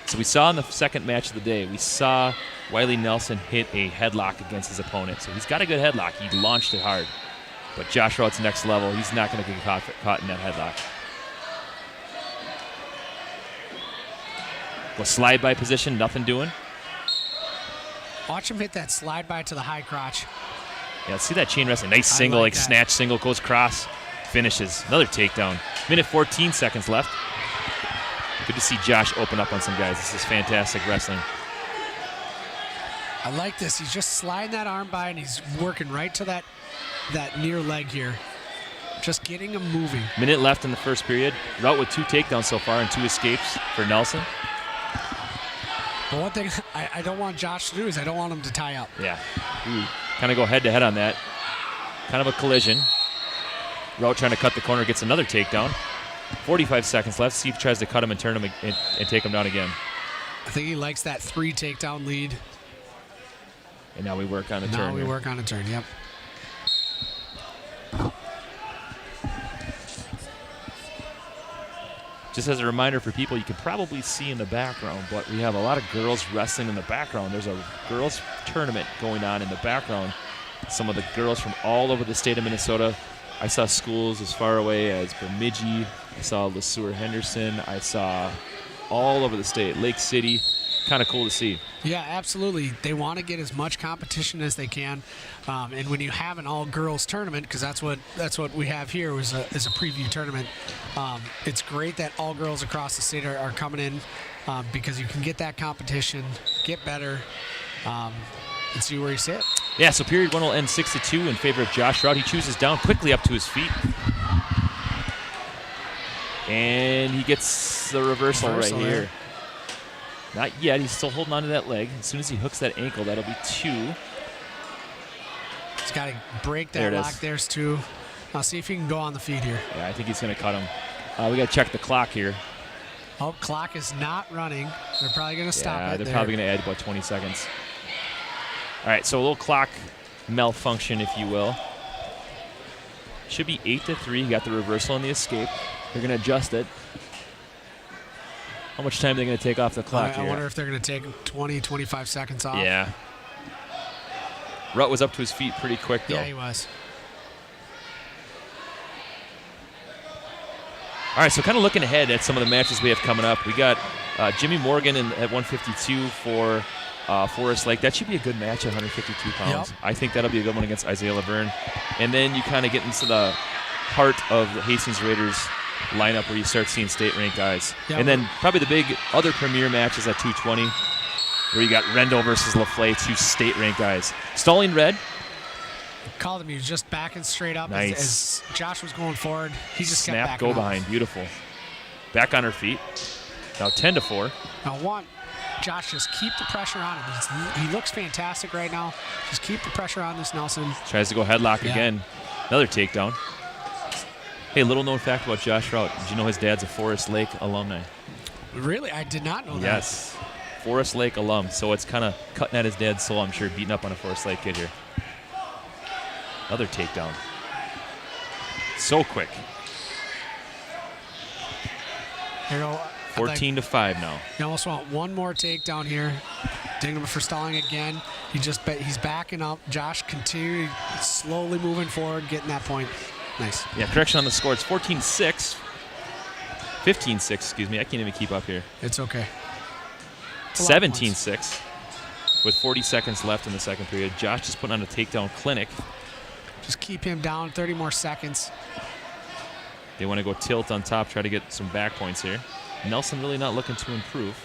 So we saw in the second match of the day, we saw Wiley Nelson hit a headlock against his opponent. So he's got a good headlock. He launched it hard. But Josh Rout's next level. He's not going to get caught in that headlock. Go slide by position, nothing doing. Watch him hit that slide by to the high crotch. Yeah, see that chain wrestling. Nice single, like snatch single, goes cross, finishes. Another takedown. Minute 14 seconds left. Good to see Josh open up on some guys. This is fantastic wrestling. I like this. He's just sliding that arm by, and he's working right to that near leg here. Just getting him moving. Minute left in the first period. Rout with 2 takedowns so far and 2 escapes for Nelson. But one thing I don't want Josh to do is I don't want him to tie up. Yeah. Kind of go head-to-head on that. Kind of a collision. Rout trying to cut the corner, gets another takedown. 45 seconds left. See if he tries to cut him and turn him and take him down again. I think he likes that 3 takedown lead. And now we work on a turn. Now we work on a turn, yep. Just as a reminder for people, you can probably see in the background, but we have a lot of girls wrestling in the background. There's a girls tournament going on in the background. Some of the girls from all over the state of Minnesota. I saw schools as far away as Bemidji. I saw LeSueur Henderson. I saw all over the state, Lake City. Kind of cool to see. Yeah, absolutely. They want to get as much competition as they can, and when you have an all-girls tournament, because that's what we have here is a preview tournament. It's great that all girls across the state are coming in because you can get that competition, get better, and see where you sit. Yeah, so period 1 will end 6-2 in favor of Josh Rout. He chooses down quickly up to his feet. And he gets the reversal right here. Not yet. He's still holding on to that leg. As soon as he hooks that ankle, that'll be 2. He's got to break that lock. There's 2. Now see if he can go on the feet here. Yeah, I think he's going to cut him. We got to check the clock here. Oh, clock is not running. They're probably going to stop it. Yeah, they're probably going to add about 20 seconds. All right, so a little clock malfunction, if you will. Should be 8-3. You got the reversal and the escape. They're going to adjust it. How much time are they going to take off the clock here? I wonder if they're going to take 20, 25 seconds off. Yeah. Rout was up to his feet pretty quick, though. Yeah, he was. All right, so kind of looking ahead at some of the matches we have coming up. We got Jimmy Morgan at 152 for Forest Lake. That should be a good match at 152 pounds. Yep. I think that'll be a good one against Isaiah Laverne. And then you kind of get into the heart of the Hastings Raiders lineup where you start seeing state-ranked guys. Yep. And then probably the big other premier matches at 220 where you got Rendell versus LaFlay, 2 state-ranked guys. Stalling Red. Called him. He was just backing straight up nice. as Josh was going forward. He just Snap, kept backing go behind. Beautiful. Back on her feet. Now 10-4. Now Josh, just keep the pressure on him. He looks fantastic right now. Just keep the pressure on this Nelson. Tries to go headlock again. Another takedown. Hey, little known fact about Josh Rout. Did you know his dad's a Forest Lake alumni? Really? I did not know that. Yes. Forest Lake alum. So it's kind of cutting at his dad's soul, I'm sure, beating up on a Forest Lake kid here. Another takedown. So quick. Here, 14-5 now. You almost want one more takedown here. Ding him for stalling again. He's backing up. Josh continuing slowly moving forward, getting that point. Nice. Yeah, correction on the score. It's 14-6. 15-6, excuse me. I can't even keep up here. It's okay. It's a lot of points. 17-6 with 40 seconds left in the second period. Josh just putting on a takedown clinic. Just keep him down 30 more seconds. They want to go tilt on top, try to get some back points here. Nelson really not looking to improve.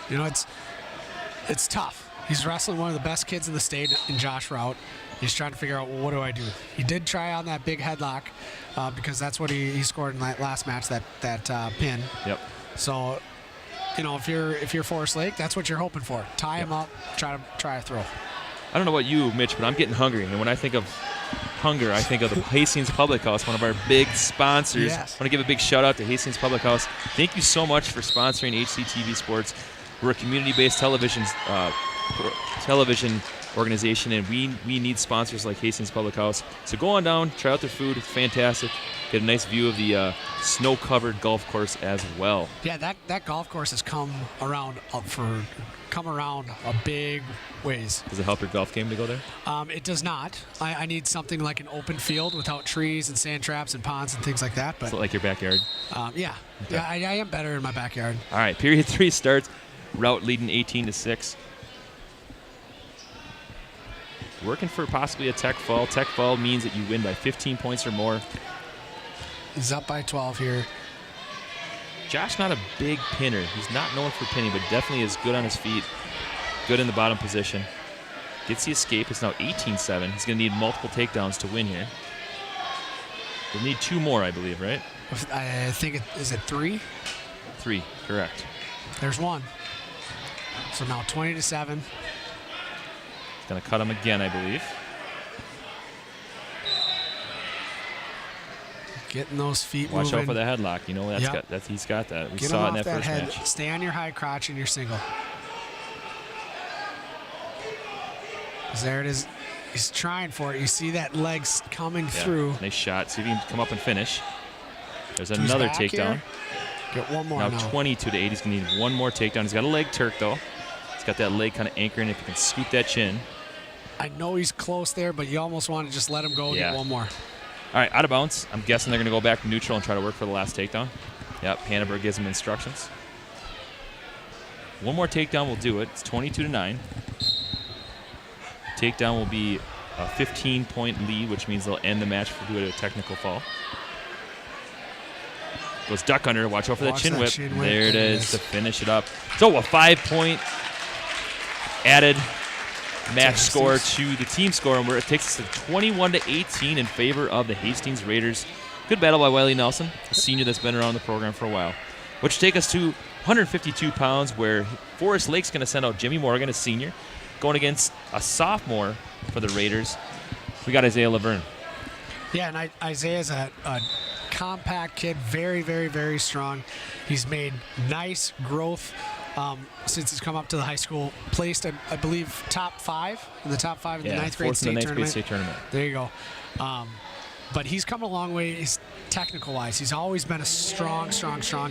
You know, it's tough. He's wrestling one of the best kids in the state in Josh Rout. He's trying to figure out, well, what do I do? He did try on that big headlock because that's what he scored in that last match, that pin. Yep. So, you know, if you're Forest Lake, that's what you're hoping for. Tie him up, try a throw. I don't know about you, Mitch, but I'm getting hungry. And when I think of hunger, I think of the Hastings Public House, one of our big sponsors. Yes. I want to give a big shout out to Hastings Public House. Thank you so much for sponsoring HCTV Sports. We're a community-based television organization, and we need sponsors like Hastings Public House. So go on down, try out their food. It's fantastic. Get a nice view of the snow-covered golf course as well. Yeah, that golf course has come around a big ways. Does it help your golf game to go there? It does not. I need something like an open field without trees and sand traps and ponds and things like that. But Is it like your backyard? yeah, Okay. yeah, I am better in my backyard. All right, period 3 starts. Route leading 18-6. Working for possibly a tech fall. Tech fall means that you win by 15 points or more. He's up by 12 here. Josh, not a big pinner. He's not known for pinning, but definitely is good on his feet. Good in the bottom position. Gets the escape. It's now 18-7. He's going to need multiple takedowns to win here. We'll need 2 more, I believe, right? I think is it 3? 3, correct. There's 1. So now 20-7. He's going to cut him again, I believe. Getting those feet Watch moving. out for the headlock. You know, he's got that. We Get saw it him in off that first head. match. Stay on your high crotch and your single. 'Cause there it is. He's trying for it. You see that legs coming through. Nice shot. See if he can come up and finish. There's Who's another back takedown. here? Get one more Now now. 22-8. He's going to need 1 more takedown. He's got a leg Turk, though. He's got that leg kind of anchoring. If he can scoop that chin. I know he's close there, but you almost want to just let him go and Yeah. get one more. All right, out of bounds. I'm guessing they're going to go back to neutral and try to work for the last takedown. Yep, Hannibal gives him instructions. 1 more takedown will do it. It's 22-9. Takedown will be a 15-point lead, which means they'll end the match due to a technical fall. Goes duck under. Watch out for that Watch chin that whip. chin whip. There it There it is is. to finish it up. So a 5-point added match score to the team score, and it takes us to 21-18 in favor of the Hastings Raiders. Good battle by Wiley Nelson, a senior that's been around the program for a while. Which take us to 152 pounds, where Forest Lake's going to send out Jimmy Morgan, a senior, going against a sophomore for the Raiders. We got Isaiah Laverne. Yeah, and Isaiah's a compact kid, very, very, very strong. He's made nice growth since he's come up to the high school. Placed, I believe, top 5 in the top 5 in the ninth grade fourth in the state ninth grade tournament. state tournament. There you go. But he's come a long way technical-wise. He's always been a strong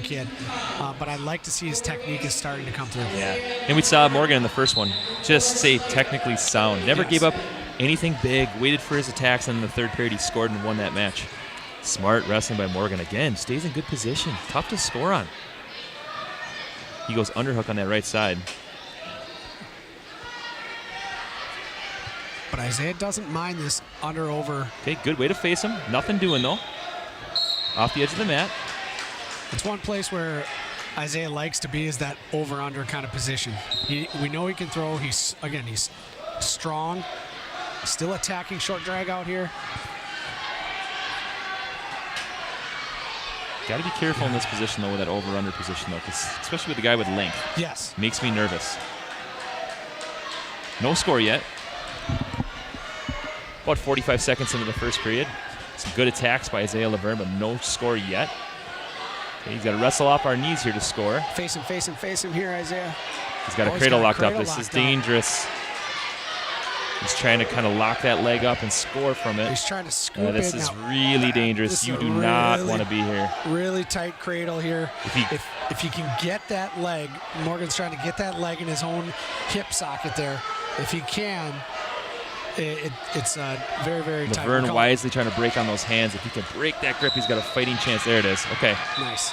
kid. But I'd like to see his technique is starting to come through. Yeah, and we saw Morgan in the first one just say technically sound. Never Yes. gave up anything big, waited for his attacks, and in the third period he scored and won that match. Smart wrestling by Morgan again. Stays in good position. Tough to score on. He goes underhook on that right side. But Isaiah doesn't mind this under-over. Okay, good way to face him. Nothing doing, though. Off the edge of the mat. It's one place where Isaiah likes to be, is that over-under kind of position. We know he can throw. He's strong. Still attacking short drag out here. Got to be careful in this position, though, with that over-under position, though, 'cause especially with the guy with length. Yes. Makes me nervous. No score yet. About 45 seconds into the first period. Some good attacks by Isaiah Laverne, but no score yet. Okay, he's got to wrestle off our knees here to score. Face him here, Isaiah. He's got a Oh, he's cradle got a locked up. cradle This is locked up. dangerous. He's trying to kind of lock that leg up and score from it. He's trying to scoop This in. is Now, really dangerous. You do not want to be here. Really tight cradle here. If you can get that leg, Morgan's trying to get that leg in his own hip socket there. If he can, it's very, very tight. Laverne wisely trying to break on those hands. If he can break that grip, he's got a fighting chance. There it is. Okay. Nice.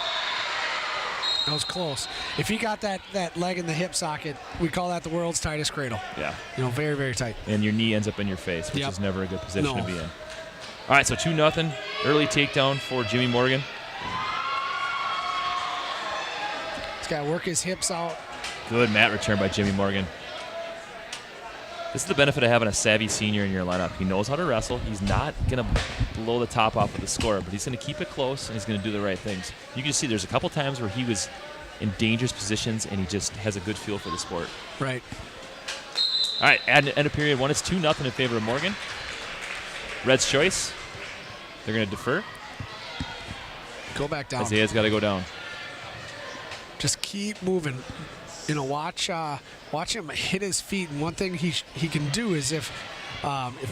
That was close. If he got that leg in the hip socket, we call that the world's tightest cradle. Yeah. Very, very tight. And your knee ends up in your face, which Yep. is never a good position No. to be in. All right, so 2-0. Early takedown for Jimmy Morgan. He's got to work his hips out. Good mat return by Jimmy Morgan. This is the benefit of having a savvy senior in your lineup. He knows how to wrestle. He's not going to blow the top off of the score, but he's going to keep it close, and he's going to do the right things. You can see there's a couple times where he was in dangerous positions, and he just has a good feel for the sport. Right. All right, end of period one. It's 2-0 in favor of Morgan. Red's choice. They're going to defer. Go back down. Isaiah's got to go down. Just keep moving. Watch him hit his feet. And one thing he can do is if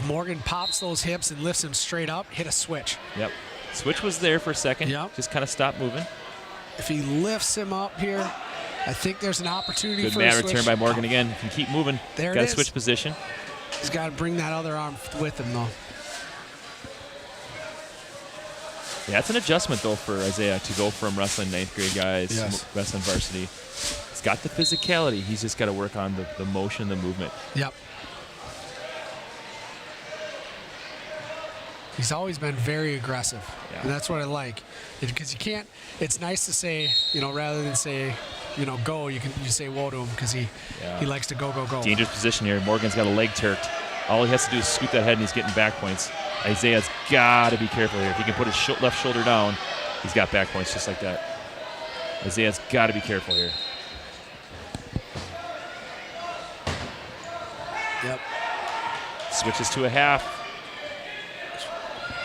Morgan pops those hips and lifts him straight up, hit a switch. Yep. Switch was there for a second. Yep. Just kind of stopped moving. If he lifts him up here, I think there's an opportunity Good for a mat switch. return by Morgan again. If you keep moving, There it got to is. switch position. He's got to bring that other arm with him, though. Yeah, it's an adjustment, though, for Isaiah to go from wrestling ninth grade guys Yes. to wrestling varsity. He's got the physicality. He's just got to work on the motion, the movement. Yep. He's always been very aggressive, Yeah. and that's what I like. Because you can't. It's nice to say, rather than say, go. You say whoa to him because he likes to go. Dangerous position here. Morgan's got a leg turked. All he has to do is scoop that head, and he's getting back points. Isaiah's got to be careful here. If he can put his left shoulder down, he's got back points just like that. Isaiah's got to be careful here. Yep. Switches to a half.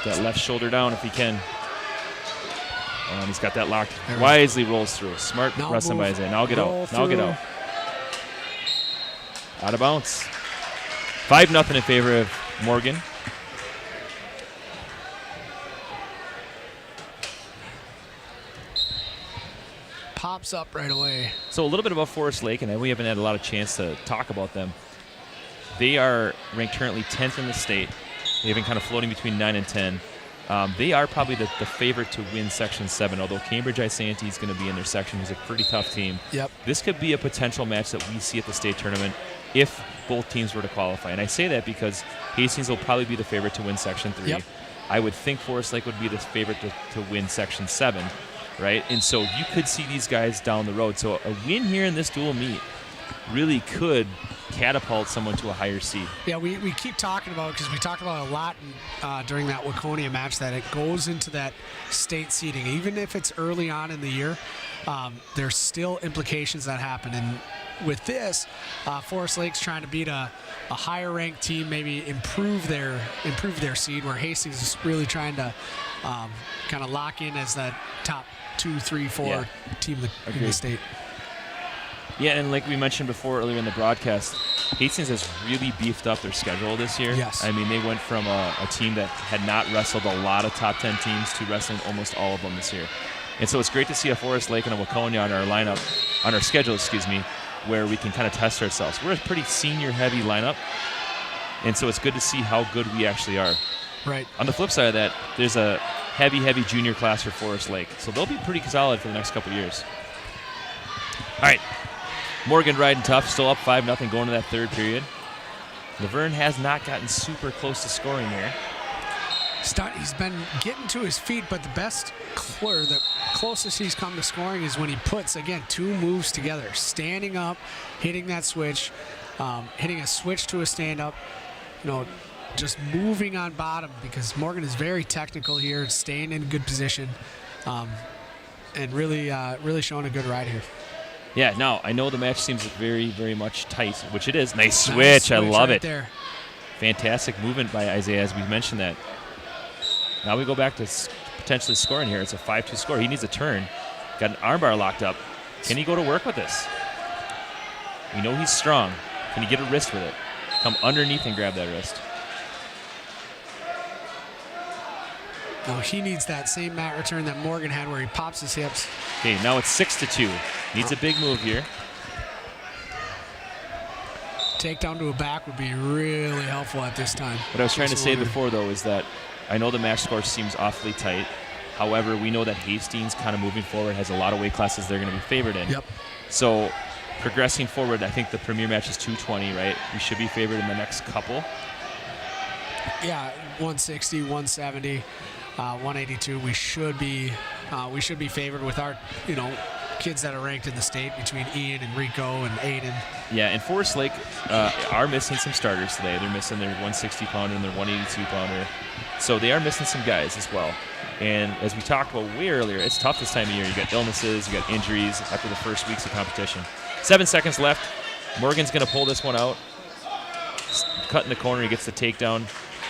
That left shoulder down if he can. And he's got that locked. There we Wisely rolls through. Smart Now wrestling by move. Isaiah. Now get Roll out. Now get through. out. Out of bounds. 5-0 in favor of Morgan. Pops up right away. So a little bit about Forest Lake, and we haven't had a lot of chance to talk about them. They are ranked currently 10th in the state. They've been kind of floating between 9 and 10. They are probably the favorite to win Section 7, although Cambridge Isanti is going to be in their section, who's a pretty tough team. Yep. This could be a potential match that we see at the state tournament if both teams were to qualify. And I say that because Hastings will probably be the favorite to win Section 3. Yep. I would think Forest Lake would be the favorite to win Section 7, right? And so you could see these guys down the road. So a win here in this dual meet really could catapult someone to a higher seed. Yeah, we keep talking about, because we talked about it a lot during that Waconia match, that it goes into that state seeding. Even if it's early on in the year, there's still implications that happen. And with this, Forest Lake's trying to beat a higher ranked team, maybe improve their seed, where Hastings is really trying to kind of lock in as that top 2, 3, 4 team in the state. Yeah, and like we mentioned before earlier in the broadcast, Hastings has really beefed up their schedule this year. Yes. I mean, they went from a team that had not wrestled a lot of top 10 teams to wrestling almost all of them this year. And so it's great to see a Forest Lake and a Waconia on our schedule, where we can kind of test ourselves. We're a pretty senior-heavy lineup, and so it's good to see how good we actually are. Right. On the flip side of that, there's a heavy junior class for Forest Lake, so they'll be pretty solid for the next couple years. All right. Morgan riding tough, still up 5-0 going to that third period. Laverne has not gotten super close to scoring there. He's been getting to his feet, but the closest he's come to scoring is when he puts, again, 2 moves together. Standing up, hitting that switch, hitting a switch to a stand-up, just moving on bottom, because Morgan is very technical here, staying in a good position, and really showing a good ride here. Yeah, now, I know the match seems very, very much tight, which it is. Nice switch. I love right it. There. Fantastic movement by Isaiah, as we mentioned that. Now we go back to potentially scoring here. It's a 5-2 score. He needs a turn. Got an armbar locked up. Can he go to work with this? We know he's strong. Can he get a wrist with it? come underneath and grab that wrist. No, he needs that same mat return that Morgan had where he pops his hips. Okay, now it's 6-2. Needs a big move here. Takedown to a back would be really helpful at this time. What I was trying to say before, though, is that I know the match score seems awfully tight. However, we know that Hastings, kind of moving forward, has a lot of weight classes they're going to be favored in. Yep. So progressing forward, I think the premier match is 220, right? We should be favored in the next couple. Yeah, 160, 170, 182. We should be favored with our, kids that are ranked in the state between Ian and Rico and Aiden. Yeah, and Forest Lake are missing some starters today. They're missing their 160-pounder and their 182-pounder. So they are missing some guys as well. And as we talked about way earlier, it's tough this time of year. You got illnesses, you got injuries after the first weeks of competition. 7 seconds left. Morgan's going to pull this one out. Cut in the corner, he gets the takedown.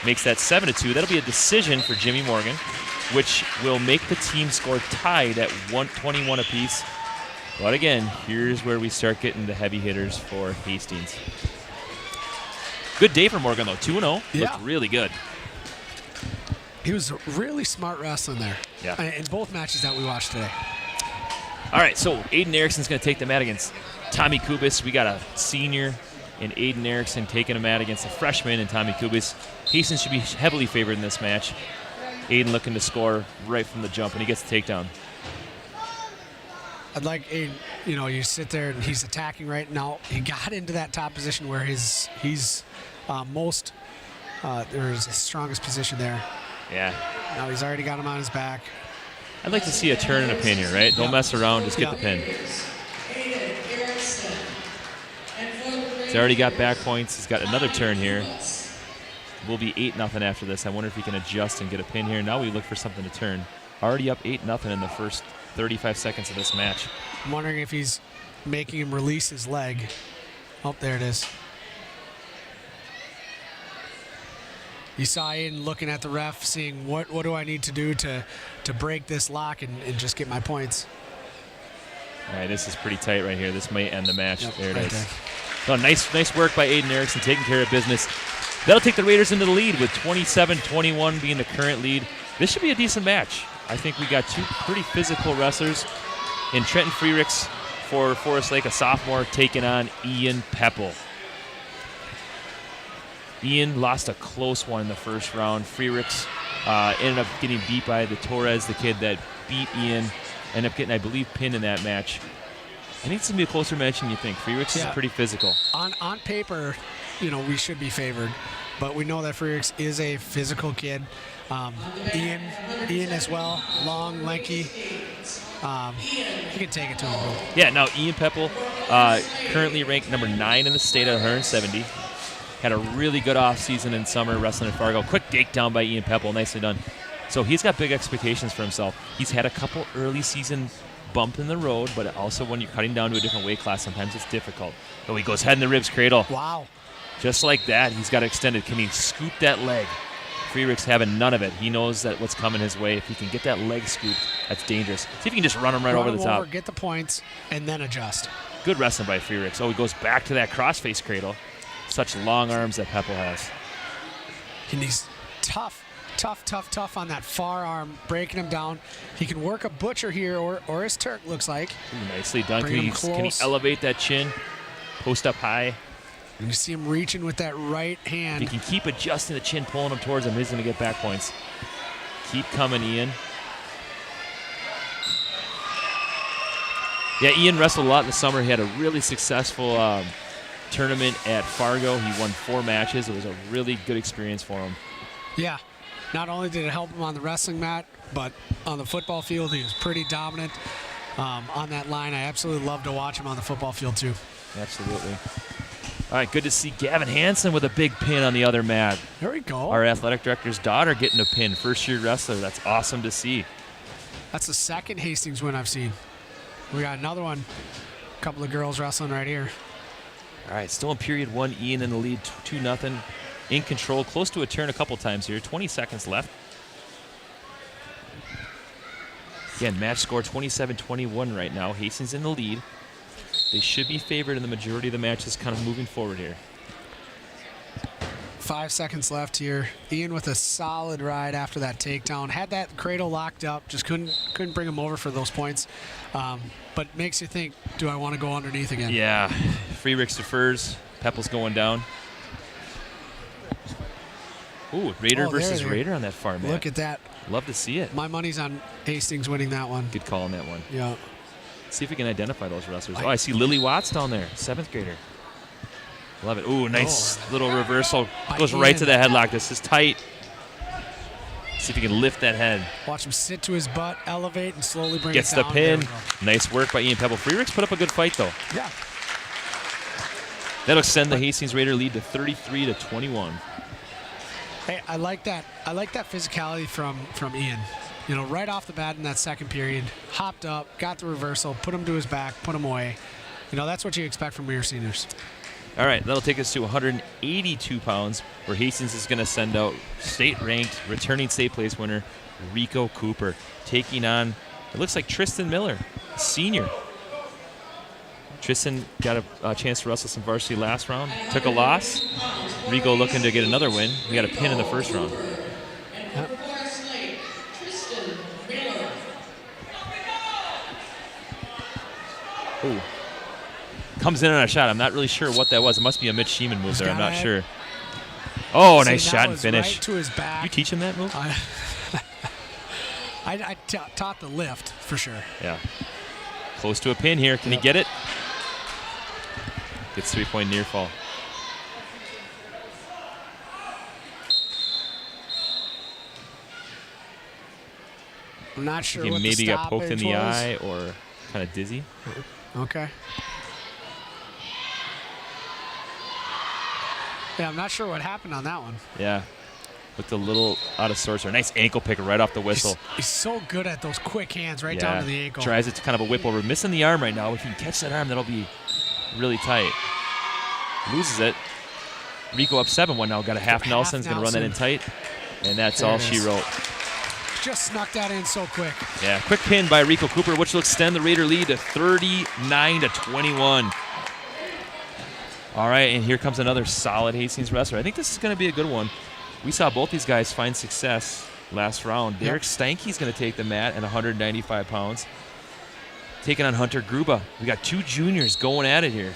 Makes that 7-2. That'll be a decision for Jimmy Morgan, which will make the team score tied at 121 apiece. But again, here's where we start getting the heavy hitters for Hastings. Good day for Morgan, though. 2-0. Yeah. Looked really good. He was really smart wrestling there. Yeah. In both matches that we watched today. All right, so Aiden Erickson's going to take the mat against Tommy Kubis. We got a senior in Aiden Erickson taking a mat against a freshman in Tommy Kubis. Hastings should be heavily favored in this match. Aiden looking to score right from the jump, and he gets the takedown. I'd like Aiden, you sit there and he's attacking right now. He got into that top position where he's his strongest position there. Yeah. Now he's already got him on his back. I'd like to see a turn and a pin here, right? Don't mess around, just get the pin. He's already got back points. He's got another turn here. We'll be 8-0 after this. I wonder if he can adjust and get a pin here. Now we look for something to turn. Already up 8-0 in the first 35 seconds of this match. I'm wondering if he's making him release his leg. Oh, there it is. You saw Aiden looking at the ref, seeing what do I need to do to break this lock and just get my points. All right, this is pretty tight right here. This might end the match. Yep, there it right is. there. Oh, nice work by Aiden Erickson, taking care of business. That'll take the Raiders into the lead with 27-21 being the current lead. This should be a decent match. I think we got two pretty physical wrestlers in Trenton Freericks for Forest Lake, a sophomore, taking on Ian Peppel. Ian lost a close one in the first round. Freericks ended up getting beat by the Torres, the kid that beat Ian. Ended up getting, I believe, pinned in that match. I think it's going to be a closer match than you think. Freericks is pretty physical. On paper, we should be favored, but we know that Freericks is a physical kid. Ian as well, long, lanky. He can take it to him. Yeah, now Ian Peppel, currently ranked number 9 in the state at 170. Had a really good offseason in summer wrestling in Fargo. Quick takedown by Ian Peppel, nicely done. So he's got big expectations for himself. He's had a couple early season bump in the road, but also when you're cutting down to a different weight class, sometimes it's difficult. Oh, he goes head in the ribs cradle. Wow. Just like that, he's got extended. Can he scoop that leg? Freericks having none of it. He knows that what's coming his way. If he can get that leg scooped, that's dangerous. See if he can just run him right over the top. Get the points, and then adjust. Good wrestling by Freericks. Oh, he goes back to that crossface cradle. Such long arms that Peppel has. And he's tough on that far arm, breaking him down. He can work a butcher here, or his Turk looks like. Ooh, nicely done. Bring him Can he close. elevate that chin? Post up high. And you see him reaching with that right If hand. he can keep adjusting the chin, pulling him towards him, he's going to get back points. Keep coming, Ian. Yeah, Ian wrestled a lot in the summer. He had a really successful tournament at Fargo. He won 4 matches. It was a really good experience for him. Yeah. Not only did it help him on the wrestling mat, but on the football field, he was pretty dominant on that line. I absolutely love to watch him on the football field, too. Absolutely. All right, good to see Gavin Hansen with a big pin on the other mat. There we go. Our athletic director's daughter getting a pin. First-year wrestler. That's awesome to see. That's the second Hastings win I've seen. We got another one. A couple of girls wrestling right here. All right, still in period 1. Ian in the lead, 2-0. In control, close to a turn a couple times here. 20 seconds left. Again, match score 27-21 right now. Hastings in the lead. They should be favored in the majority of the matches kind of moving forward here. 5 seconds left here. Ian with a solid ride after that takedown. Had that cradle locked up, just couldn't bring him over for those points. But makes you think, do I want to go underneath again? Yeah. Freericks defers. Peppel's going down. Ooh, Raider versus Raider on that far mat. Look at that. Love to see it. My money's on Hastings winning that one. Good call on that one. Yeah. See if we can identify those wrestlers. Oh, I see Lily Watts down there, 7th grader. Love it. Ooh, nice little reversal. Goes right to the headlock. This is tight. See if he can lift that head. Watch him sit to his butt, elevate, and slowly bring Gets it down. the pin. Nice work by Ian Peppel. Freericks put up a good fight, though. Yeah. That'll extend the Hastings Raider lead to 33-21. Hey, I like that. I like that physicality from Ian. You know, right off the bat in that second period, hopped up, got the reversal, put him to his back, put him away. You know, that's what you expect from your seniors. All right, that'll take us to 182 pounds, where Hastings is going to send out state-ranked, returning state place winner, Rico Cooper, taking on, it looks like Tristan Miller, senior. Tristan got a chance to wrestle some varsity last round, took a loss. Rico looking to get another win. We got a pin in the first round. Ooh. Comes in on a shot. I'm not really sure what that was. It must be a Mitch Sheeman move there. I'm not sure. Oh, nice shot and finish. Right to his back. You teach him that move? I taught the lift for sure. Yeah. Close to a pin here. Can he get it? Gets 3-point near fall. I'm not sure He what maybe the got poked in the was. eye or kind of dizzy. Okay. Yeah, I'm not sure what happened on that one. Yeah. Looked a little out of sorts. Nice ankle pick right off the whistle. He's so good at those quick hands right down to the ankle. Tries it to kind of a whip over. Missing the arm right now. If he can catch that arm, that'll be really tight. Loses it. Rico up 7-1 now. Got a half Nelson's going to run that in tight. And that's all she wrote. Just snuck that in so quick. Yeah, quick pin by Rico Cooper, which will extend the Raider lead to 39-21. All right, and here comes another solid Hastings wrestler. I think this is going to be a good one. We saw both these guys find success last round. Derek Stanky's going to take the mat at 195 pounds. Taking on Hunter Gruba. We got 2 juniors going at it here.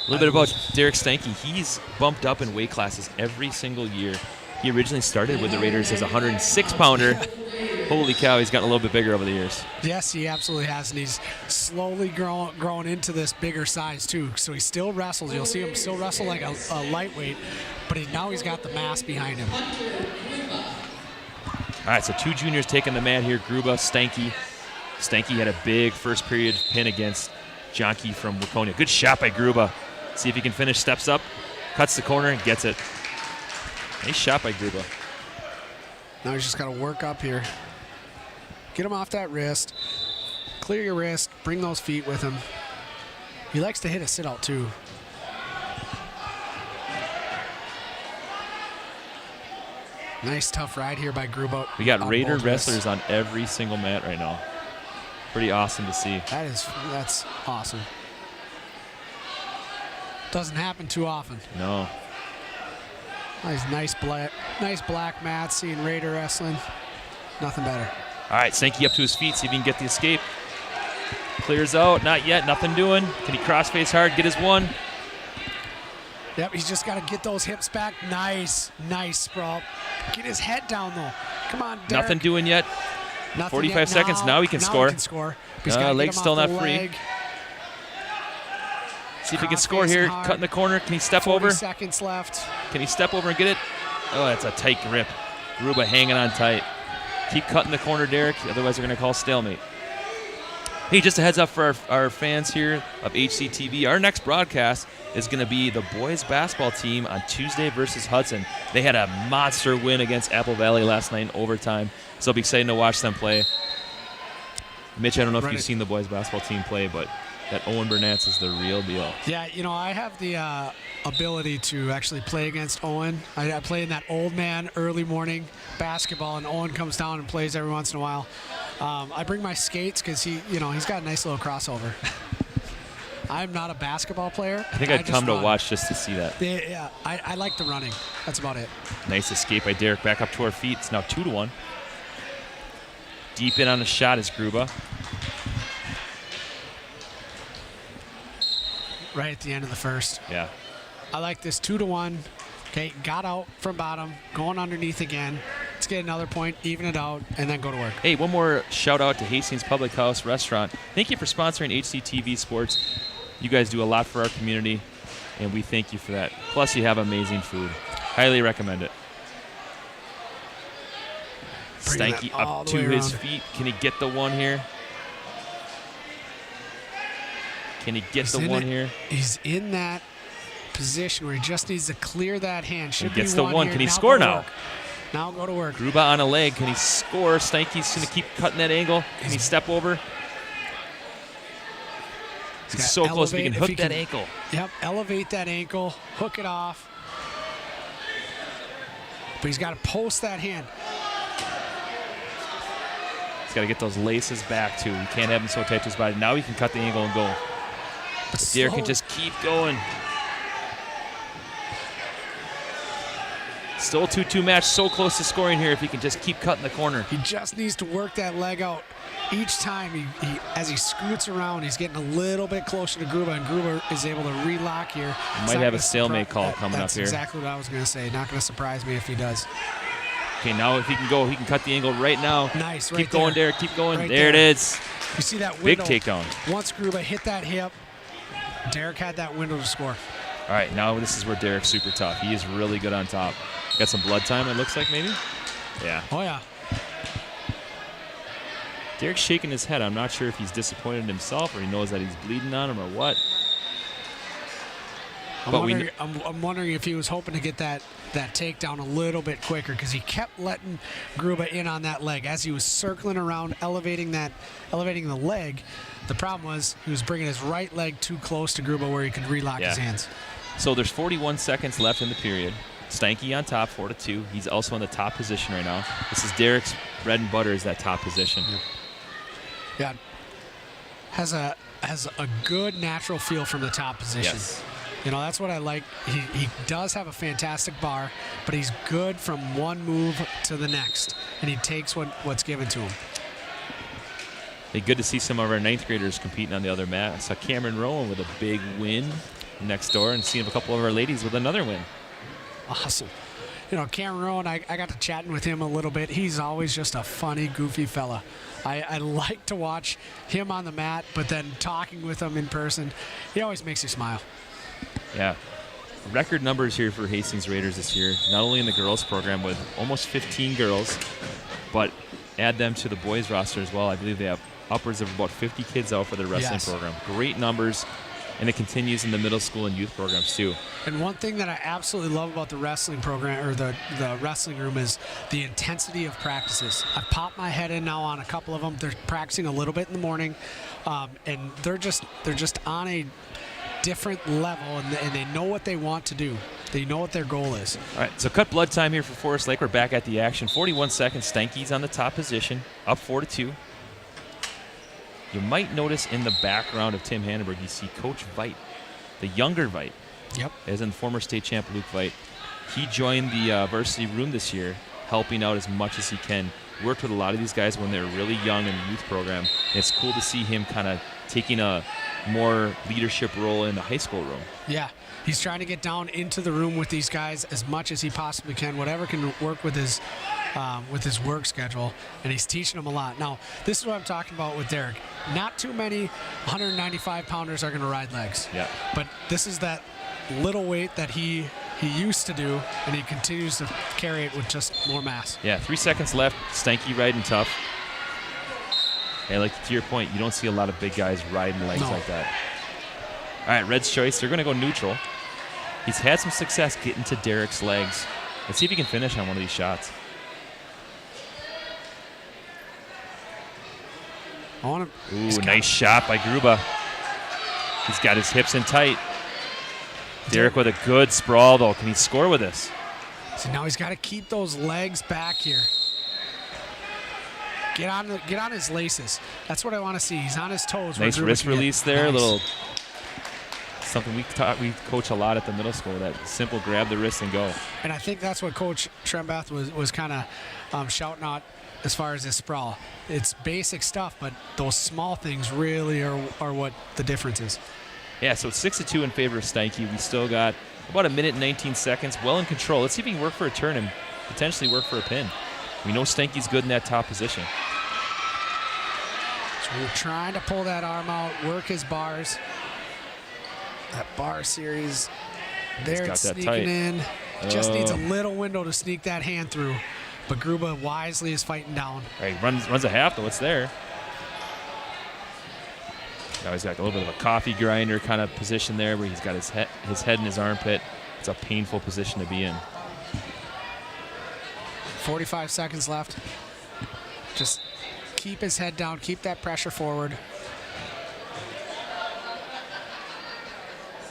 A little bit about Derek Stanky. He's bumped up in weight classes every single year. He originally started with the Raiders as a 106-pounder. Holy cow, he's gotten a little bit bigger over the years. Yes, he absolutely has, and he's slowly grown into this bigger size, too. So he still wrestles. You'll see him still wrestle like a lightweight, but now he's got the mass behind him. All right, so 2 juniors taking the mat here, Gruba, Stanky. Stanky had a big first period pin against Jonky from Waconia. Good shot by Gruba. See if he can finish, steps up, cuts the corner, and gets it. Nice shot by Gruba. Now he's just got to work up here. Get him off that wrist. Clear your wrist. Bring those feet with him. He likes to hit a sit-out, too. Nice, tough ride here by Gruba. We got Raider wrestlers on every single mat right now. Pretty awesome to see. That's awesome. Doesn't happen too often. No. Nice black mat, seeing Raider wrestling. Nothing better. All right, Stanky up to his feet, see if he can get the escape. Clears out, not yet, nothing doing. Can he crossface hard, get his one? Yep, he's just got to get those hips back. Nice sprawl. Get his head down, though. Come on, Derek. Nothing doing yet. Nothing 45 yet. seconds, now he can score. He can score. He's gotta get leg's him still off not the free. leg. See if he can score here, cut in the corner. Can he step 40 over? seconds left. Can he step over and get it? Oh, that's a tight grip. Gruba hanging on tight. Keep cutting the corner, Derek, otherwise they're going to call stalemate. Hey, just a heads up for our fans here of HCTV. Our next broadcast is going to be the boys basketball team on Tuesday versus Hudson. They had a monster win against Apple Valley last night in overtime, so it'll be exciting to watch them play. Mitch, I don't know if you've seen the boys basketball team play, but that Owen Burnatz is the real deal. Yeah, I have the ability to actually play against Owen. I play in that old man early morning basketball, and Owen comes down and plays every once in a while. I bring my skates because he's got a nice little crossover. I'm not a basketball player. I think I'd just come to run. watch just to see that. Yeah, I like the running. That's about it. Nice escape by Derek. Back up to our feet. It's now 2-1. Deep in on the shot is Gruba. Right at the end of the first. Yeah. I like this 2-1. Okay, got out from bottom, going underneath again. Let's get another point, even it out, and then go to work. Hey, one more shout out to Hastings Public House Restaurant. Thank you for sponsoring HCTV Sports. You guys do a lot for our community, and we thank you for that. Plus, you have amazing food. Highly recommend it. Bring Stanky that all up the to way his around. feet. Can he get the one here? Can he get the one here? He's in that position where he just needs to clear that hand. Should He gets be the one one. here. Can he Now score go to now? work. Now go to work. Gruba on a leg. Can he score? Stanky's going to keep cutting that angle. Can he step over? He's gotta so close. If he can elevate, hook that ankle. Yep, elevate that ankle, hook it off. But he's got to post that hand. He's got to get those laces back, too. He can't have him so tight to his body. Now he can cut the angle and go. But Derek can slow- just keep going. Still a 2-2 match. So close to scoring here if he can just keep cutting the corner. He just needs to work that leg out. Each time, as he scoots around, he's getting a little bit closer to Gruba, and Gruba is able to relock here. Might have a stalemate call coming up here. That's exactly what I was going to say. Not going to surprise me if he does. Okay, now if he can go, he can cut the angle right now. Nice, right Keep going, there. Derek. Keep going. Right there it there. is. You see that Big window? takedown. Once Gruba hit that hip, Derek had that window to score. All right, now this is where Derek's super tough. He is really good on top. Got some blood time, it looks like, maybe? Yeah. Oh, yeah. Derek's shaking his head. I'm not sure if he's disappointed in himself or he knows that he's bleeding on him or what. I'm wondering if he was hoping to get that takedown a little bit quicker because he kept letting Gruba in on that leg as he was circling around, elevating the leg. The problem was he was bringing his right leg too close to Gruba where he could relock his hands. So there's 41 seconds left in the period. Stanky on top, 4-2. He's also in the top position right now. This is Derek's bread and butter is that top position. Yeah. Has a good natural feel from the top position. Yes. You know, that's what I like. He does have a fantastic bar, but he's good from one move to the next, and he takes what's given to him. Hey, good to see some of our ninth graders competing on the other mat. I saw Cameron Rowan with a big win next door and seeing a couple of our ladies with another win. Awesome. You know, Cameron Rowan, I got to chatting with him a little bit. He's always just a funny, goofy fella. I like to watch him on the mat, but then talking with him in person, he always makes you smile. Yeah. Record numbers here for Hastings Raiders this year, not only in the girls program with almost 15 girls, but add them to the boys roster as well. I believe they have upwards of about 50 kids out for their wrestling program. Great numbers, and it continues in the middle school and youth programs too. And one thing that I absolutely love about the wrestling program or the wrestling room is the intensity of practices. I popped my head in now on a couple of them. They're practicing a little bit in the morning, and they're just on a different level, and they know what they want to do. They know what their goal is. All right, so cut blood time here for Forest Lake. We're back at the action. 41 seconds. Stanky's on the top position, up 4-2. You might notice in the background of Tim Hannenberg, you see Coach Veit, the younger Veit. Yep. As in former state champ Luke Veit. He joined the varsity room this year, helping out as much as he can. Worked with a lot of these guys when they were really young in the youth program. And it's cool to see him kind of taking a more leadership role in the high school room. Yeah, he's trying to get down into the room with these guys as much as he possibly can, whatever can work with his work schedule, and he's teaching them a lot. Now, this is what I'm talking about with Derek. Not too many 195-pounders are going to ride legs. Yeah. But this is that little weight that he used to do, and he continues to carry it with just more mass. Yeah, 3 seconds left. Stanky riding tough. Hey, like to your point, you don't see a lot of big guys riding legs like that. All right, Red's choice. They're going to go neutral. He's had some success getting to Derek's legs. Let's see if he can finish on one of these shots. Ooh, nice shot by Gruba. He's got his hips in tight. Derek with a good sprawl, though. Can he score with this? So now he's got to keep those legs back here. Get on his laces. That's what I want to see. He's on his toes. Nice wrist release there. Nice. Little Something we coach a lot at the middle school, that simple grab the wrist and go. And I think that's what Coach Trembath was kind of shouting out as far as this sprawl. It's basic stuff, but those small things really are what the difference is. Yeah, so it's 6-2 in favor of Steinke. We still got about a minute and 19 seconds, well in control. Let's see if he can work for a turn and potentially work for a pin. We know Steinke's good in that top position. So we're trying to pull that arm out, work his bars. That bar series, there it's sneaking tight in. Just needs a little window to sneak that hand through. But Gruba wisely is fighting down. All right, runs a half, though. It's there. Now he's got a little bit of a coffee grinder kind of position there where he's got his head in his armpit. It's a painful position to be in. 45 seconds left. Just keep his head down, keep that pressure forward.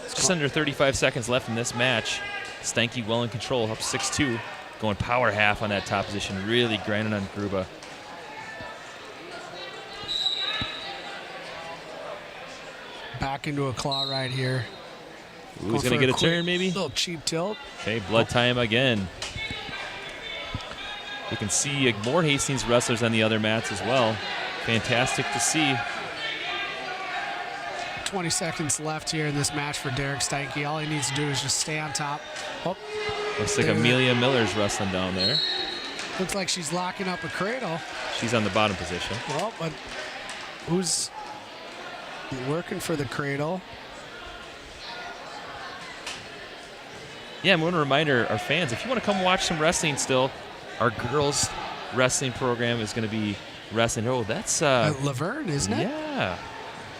Just under 35 seconds left in this match. Steinke well in control, up 6-2. Going power half on that top position, really grinding on Gruba. Back into a claw right here. Ooh, he's going to get a turn, maybe? Little cheap tilt. Okay, blood time again. You can see more Hastings wrestlers on the other mats as well. Fantastic to see. 20 seconds left here in this match for Derek Steinke. All he needs to do is just stay on top. Oh, looks like Amelia Miller's wrestling down there. Looks like she's locking up a cradle. She's on the bottom position. Well, but who's working for the cradle? Yeah, I'm going to remind our fans, if you want to come watch some wrestling still, our girls' wrestling program is going to be wrestling. Oh, that's Laverne, isn't it? Yeah.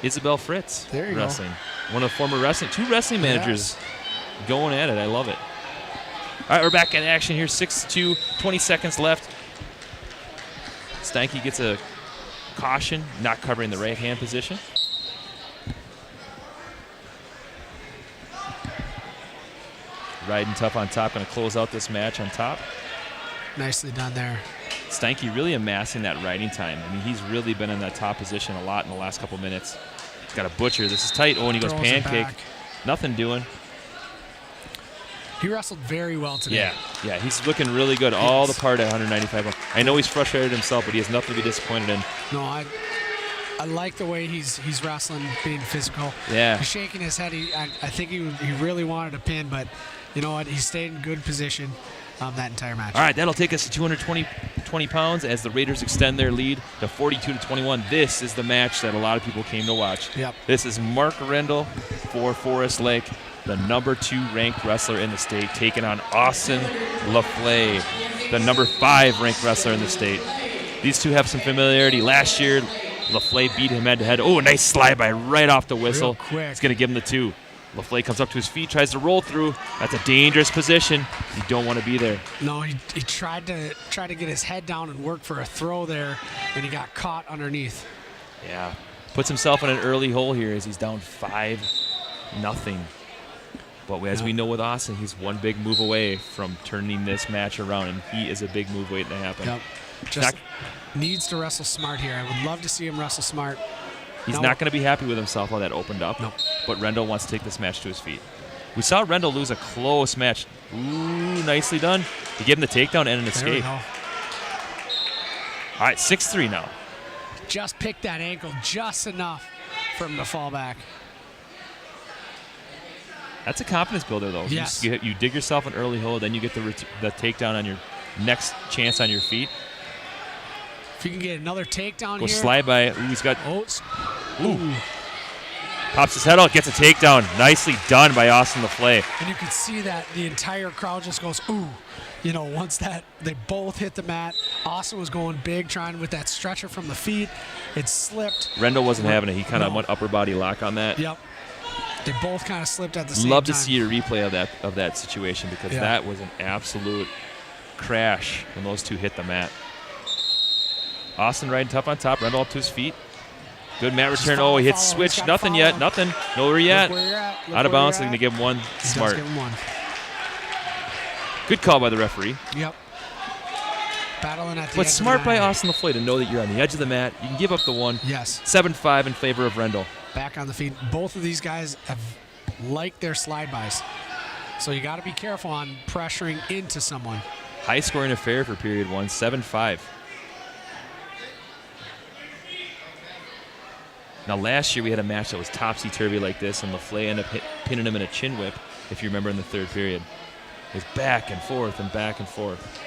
Isabel Fritz. There you wrestling. One of the former two wrestling managers going at it. I love it. All right, we're back in action here. 6-2, 20 seconds left. Steinke gets a caution, not covering the right hand position. Riding tough on top, going to close out this match on top. Nicely done there. Steinke really amassing that riding time. I mean, he's really been in that top position a lot in the last couple minutes. He's got a butcher. This is tight. Oh, and he goes pancake. Nothing doing. He wrestled very well today. Yeah, he's looking really good. All the part at 195 pounds. I know he's frustrated himself, but he has nothing to be disappointed in. No, I like the way he's wrestling, being physical. Yeah. He's shaking his head. I think he really wanted a pin, but you know what? He stayed in good position that entire match. All right, that'll take us to 220 pounds as the Raiders extend their lead to 42-21. This is the match that a lot of people came to watch. Yep. This is Mark Rendell for Forest Lake, the number 2 ranked wrestler in the state, taking on Austin LaFleur, the number 5 ranked wrestler in the state. These two have some familiarity. Last year, LaFleur beat him head-to-head. Oh, nice slide by right off the whistle. Real quick. It's going to give him the 2. LaFleur comes up to his feet, tries to roll through. That's a dangerous position. You don't want to be there. No, he tried to get his head down and work for a throw there, and he got caught underneath. Yeah. Puts himself in an early hole here as he's down 5-0. But as we know with Austin, he's one big move away from turning this match around, and he is a big move waiting to happen. Yep. Just needs to wrestle smart here. I would love to see him wrestle smart. He's not going to be happy with himself how that opened up. Nope. But Rendell wants to take this match to his feet. We saw Rendell lose a close match. Ooh, nicely done. He gave him the takedown and an escape. All right, 6-3 now. Just picked that ankle just enough for him to fall back. That's a confidence builder, though. Yes. You dig yourself an early hole, then you get the takedown on your next chance on your feet. If you can get another takedown Go here. slide by. Ooh, he's got. Ooh. Pops his head out, gets a takedown. Nicely done by Austin LaFleur. And you can see that the entire crowd just goes, ooh. You know, once that they both hit the mat, Austin was going big, trying with that stretcher from the feet. It slipped. Rendell wasn't having it. He kind of went upper body lock on that. Yep. They both kind of slipped at the same time. Love to see a replay of that situation because that was an absolute crash when those two hit the mat. Austin riding tough on top. Rendell up to his feet. Good mat return. Oh, he hits switch. Nothing yet. Nothing. Nowhere yet. Out of bounds. They're going to give him one. Smart. Give him one. Good call by the referee. Yep. Battling at the But edge smart of the by mat. Austin LaFleur to know that you're on the edge of the mat. You can give up the one. Yes. 7-5 in favor of Rendell. Back on the feet. Both of these guys have like their slide-bys. So you got to be careful on pressuring into someone. High-scoring affair for period 1, 7-5. Now, last year we had a match that was topsy-turvy like this, and LaFleur ended up pinning him in a chin whip, if you remember, in the third period. It was back and forth and back and forth.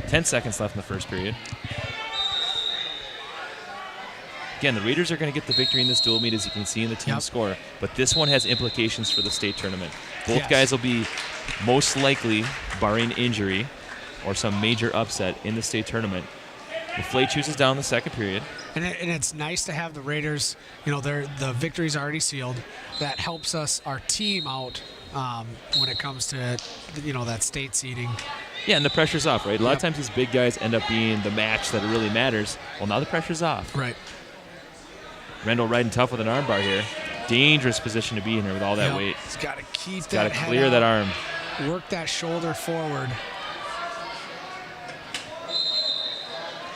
10 seconds left in the first period. Again, the Raiders are going to get the victory in this dual meet, as you can see in the team score. But this one has implications for the state tournament. Both guys will be most likely, barring injury or some major upset, in the state tournament. LaFleur chooses down the second period. And it's nice to have the Raiders, the victory's already sealed. That helps us, our team, out when it comes to, that state seeding. Yeah, and the pressure's off, right? A lot of times these big guys end up being the match that really matters. Well, now the pressure's off. Right. Rendell riding tough with an armbar here. Dangerous position to be in here with all that weight. He's got to keep that Got to head clear out, that arm. work that shoulder forward.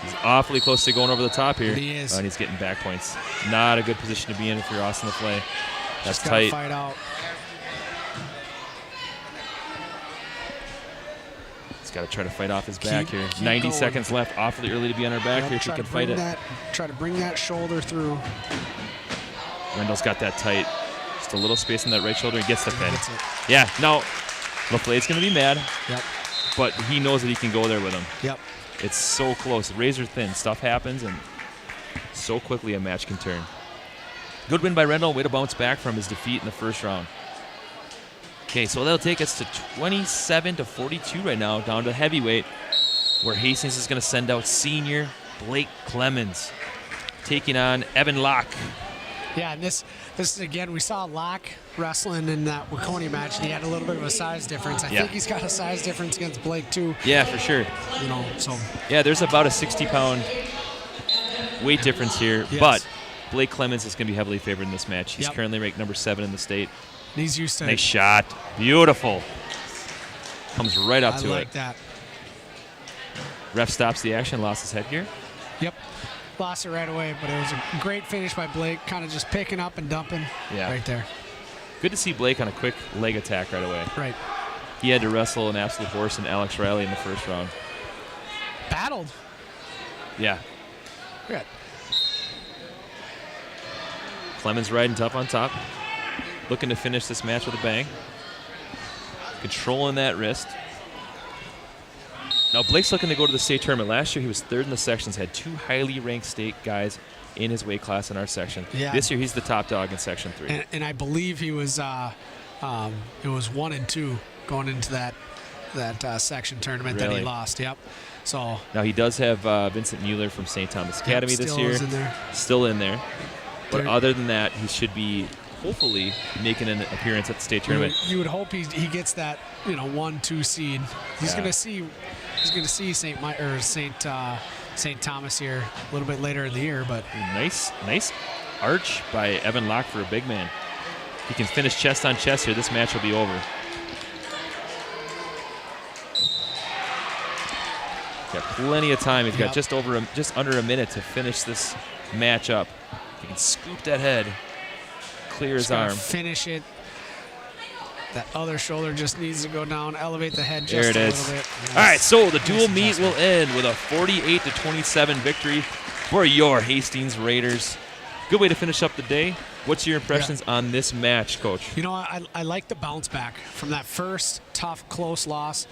He's awfully close to going over the top here. He is. And he's getting back points. Not a good position to be in if you're Austin LaFleur. That's Just gotta tight. fight out. He's got to try to fight off his back here. Keep 90 going. seconds left. Awfully early to be on our back here if he Try can to fight bring it. try to bring that shoulder through. Rendell's got that tight. Just a little space on that right shoulder. He gets the pin. Gets it. Yeah, no. LaFleur's going to be mad, Yep. but he knows that he can go there with him. Yep. It's so close. Razor thin. Stuff happens, and so quickly a match can turn. Good win by Rendell. Way to bounce back from his defeat in the first round. Okay, so that'll take us to 27-42 right now, down to heavyweight, where Hastings is going to send out senior Blake Clemens, taking on Evan Locke. Yeah, and this is, again, we saw Locke wrestling in that Waconia match, and he had a little bit of a size difference. I think he's got a size difference against Blake, too. Yeah, for sure. So. Yeah, there's about a 60-pound weight difference here, but Blake Clemens is going to be heavily favored in this match. He's currently ranked number 7 in the state. He's used to Nice shot. Beautiful. Comes right up to it. I like that. Ref stops the action, lost his head here. Yep. Lost it right away, but it was a great finish by Blake, kind of just picking up and dumping right there. Good to see Blake on a quick leg attack right away. Right. He had to wrestle an absolute horse in Alex Riley in the first round. Battled. Yeah. Good. Clemens riding tough on top. Looking to finish this match with a bang. Controlling that wrist. Now Blake's looking to go to the state tournament. Last year he was 3rd in the sections, had 2 highly ranked state guys in his weight class in our section. Yeah. This year he's the top dog in section 3. And I believe he was it was 1 and 2 going into that section tournament that he lost. Yep. So now he does have Vincent Mueller from St. Thomas Academy this year. Still in there. But other than that, he should be hopefully making an appearance at the state tournament. You would hope he gets that 1-2 seed. He's going to see St. Thomas here a little bit later in the year, but nice arch by Evan Locke for a big man. If he can finish chest on chest here, this match will be over. Got plenty of time. He's got just under a minute to finish this match up. If he can scoop that head, clear his arm. Finish it. That other shoulder just needs to go down, elevate the head there just it a is. little bit. Yes. All right, so the dual meet will end with a 48-27 victory for your Hastings Raiders. Good way to finish up the day. What's your impressions on this match, Coach? I like the bounce back from that first tough, close loss.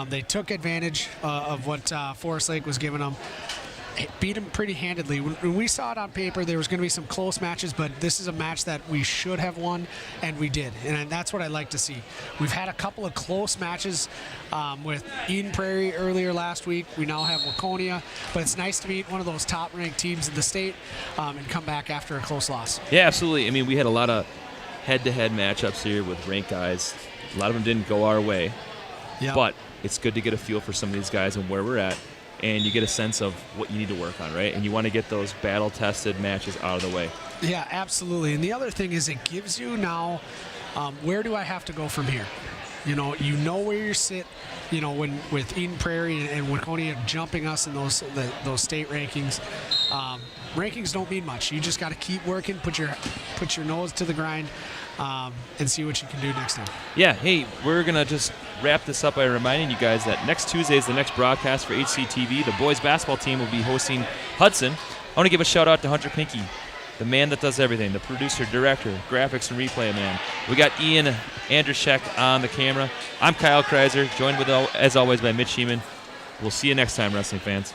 They took advantage of what Forest Lake was giving them. It beat them pretty handedly. When we saw it on paper, there was going to be some close matches, but this is a match that we should have won, and we did. And that's what I like to see. We've had a couple of close matches with Eden Prairie earlier last week. We now have Waconia, but it's nice to meet one of those top-ranked teams in the state and come back after a close loss. Yeah, absolutely. I mean, we had a lot of head-to-head matchups here with ranked guys. A lot of them didn't go our way, but it's good to get a feel for some of these guys and where we're at. And you get a sense of what you need to work on, right? And you want to get those battle-tested matches out of the way. Yeah, absolutely. And the other thing is it gives you now, where do I have to go from here? You know where you sit, when with Eden Prairie and Waconia jumping us in those state rankings. rankings don't mean much. You just got to keep working, put your nose to the grind, and see what you can do next time. Yeah, hey, we're going to just wrap this up by reminding you guys that next Tuesday is the next broadcast for HCTV. The boys basketball team will be hosting Hudson. I want to give a shout out to Hunter Pinky, the man that does everything, the producer, director, graphics, and replay man. We got Ian Andrzejczyk on the camera. I'm Kyle Kreiser, joined with, as always, by Mitch Sheeman. We'll see you next time, wrestling fans.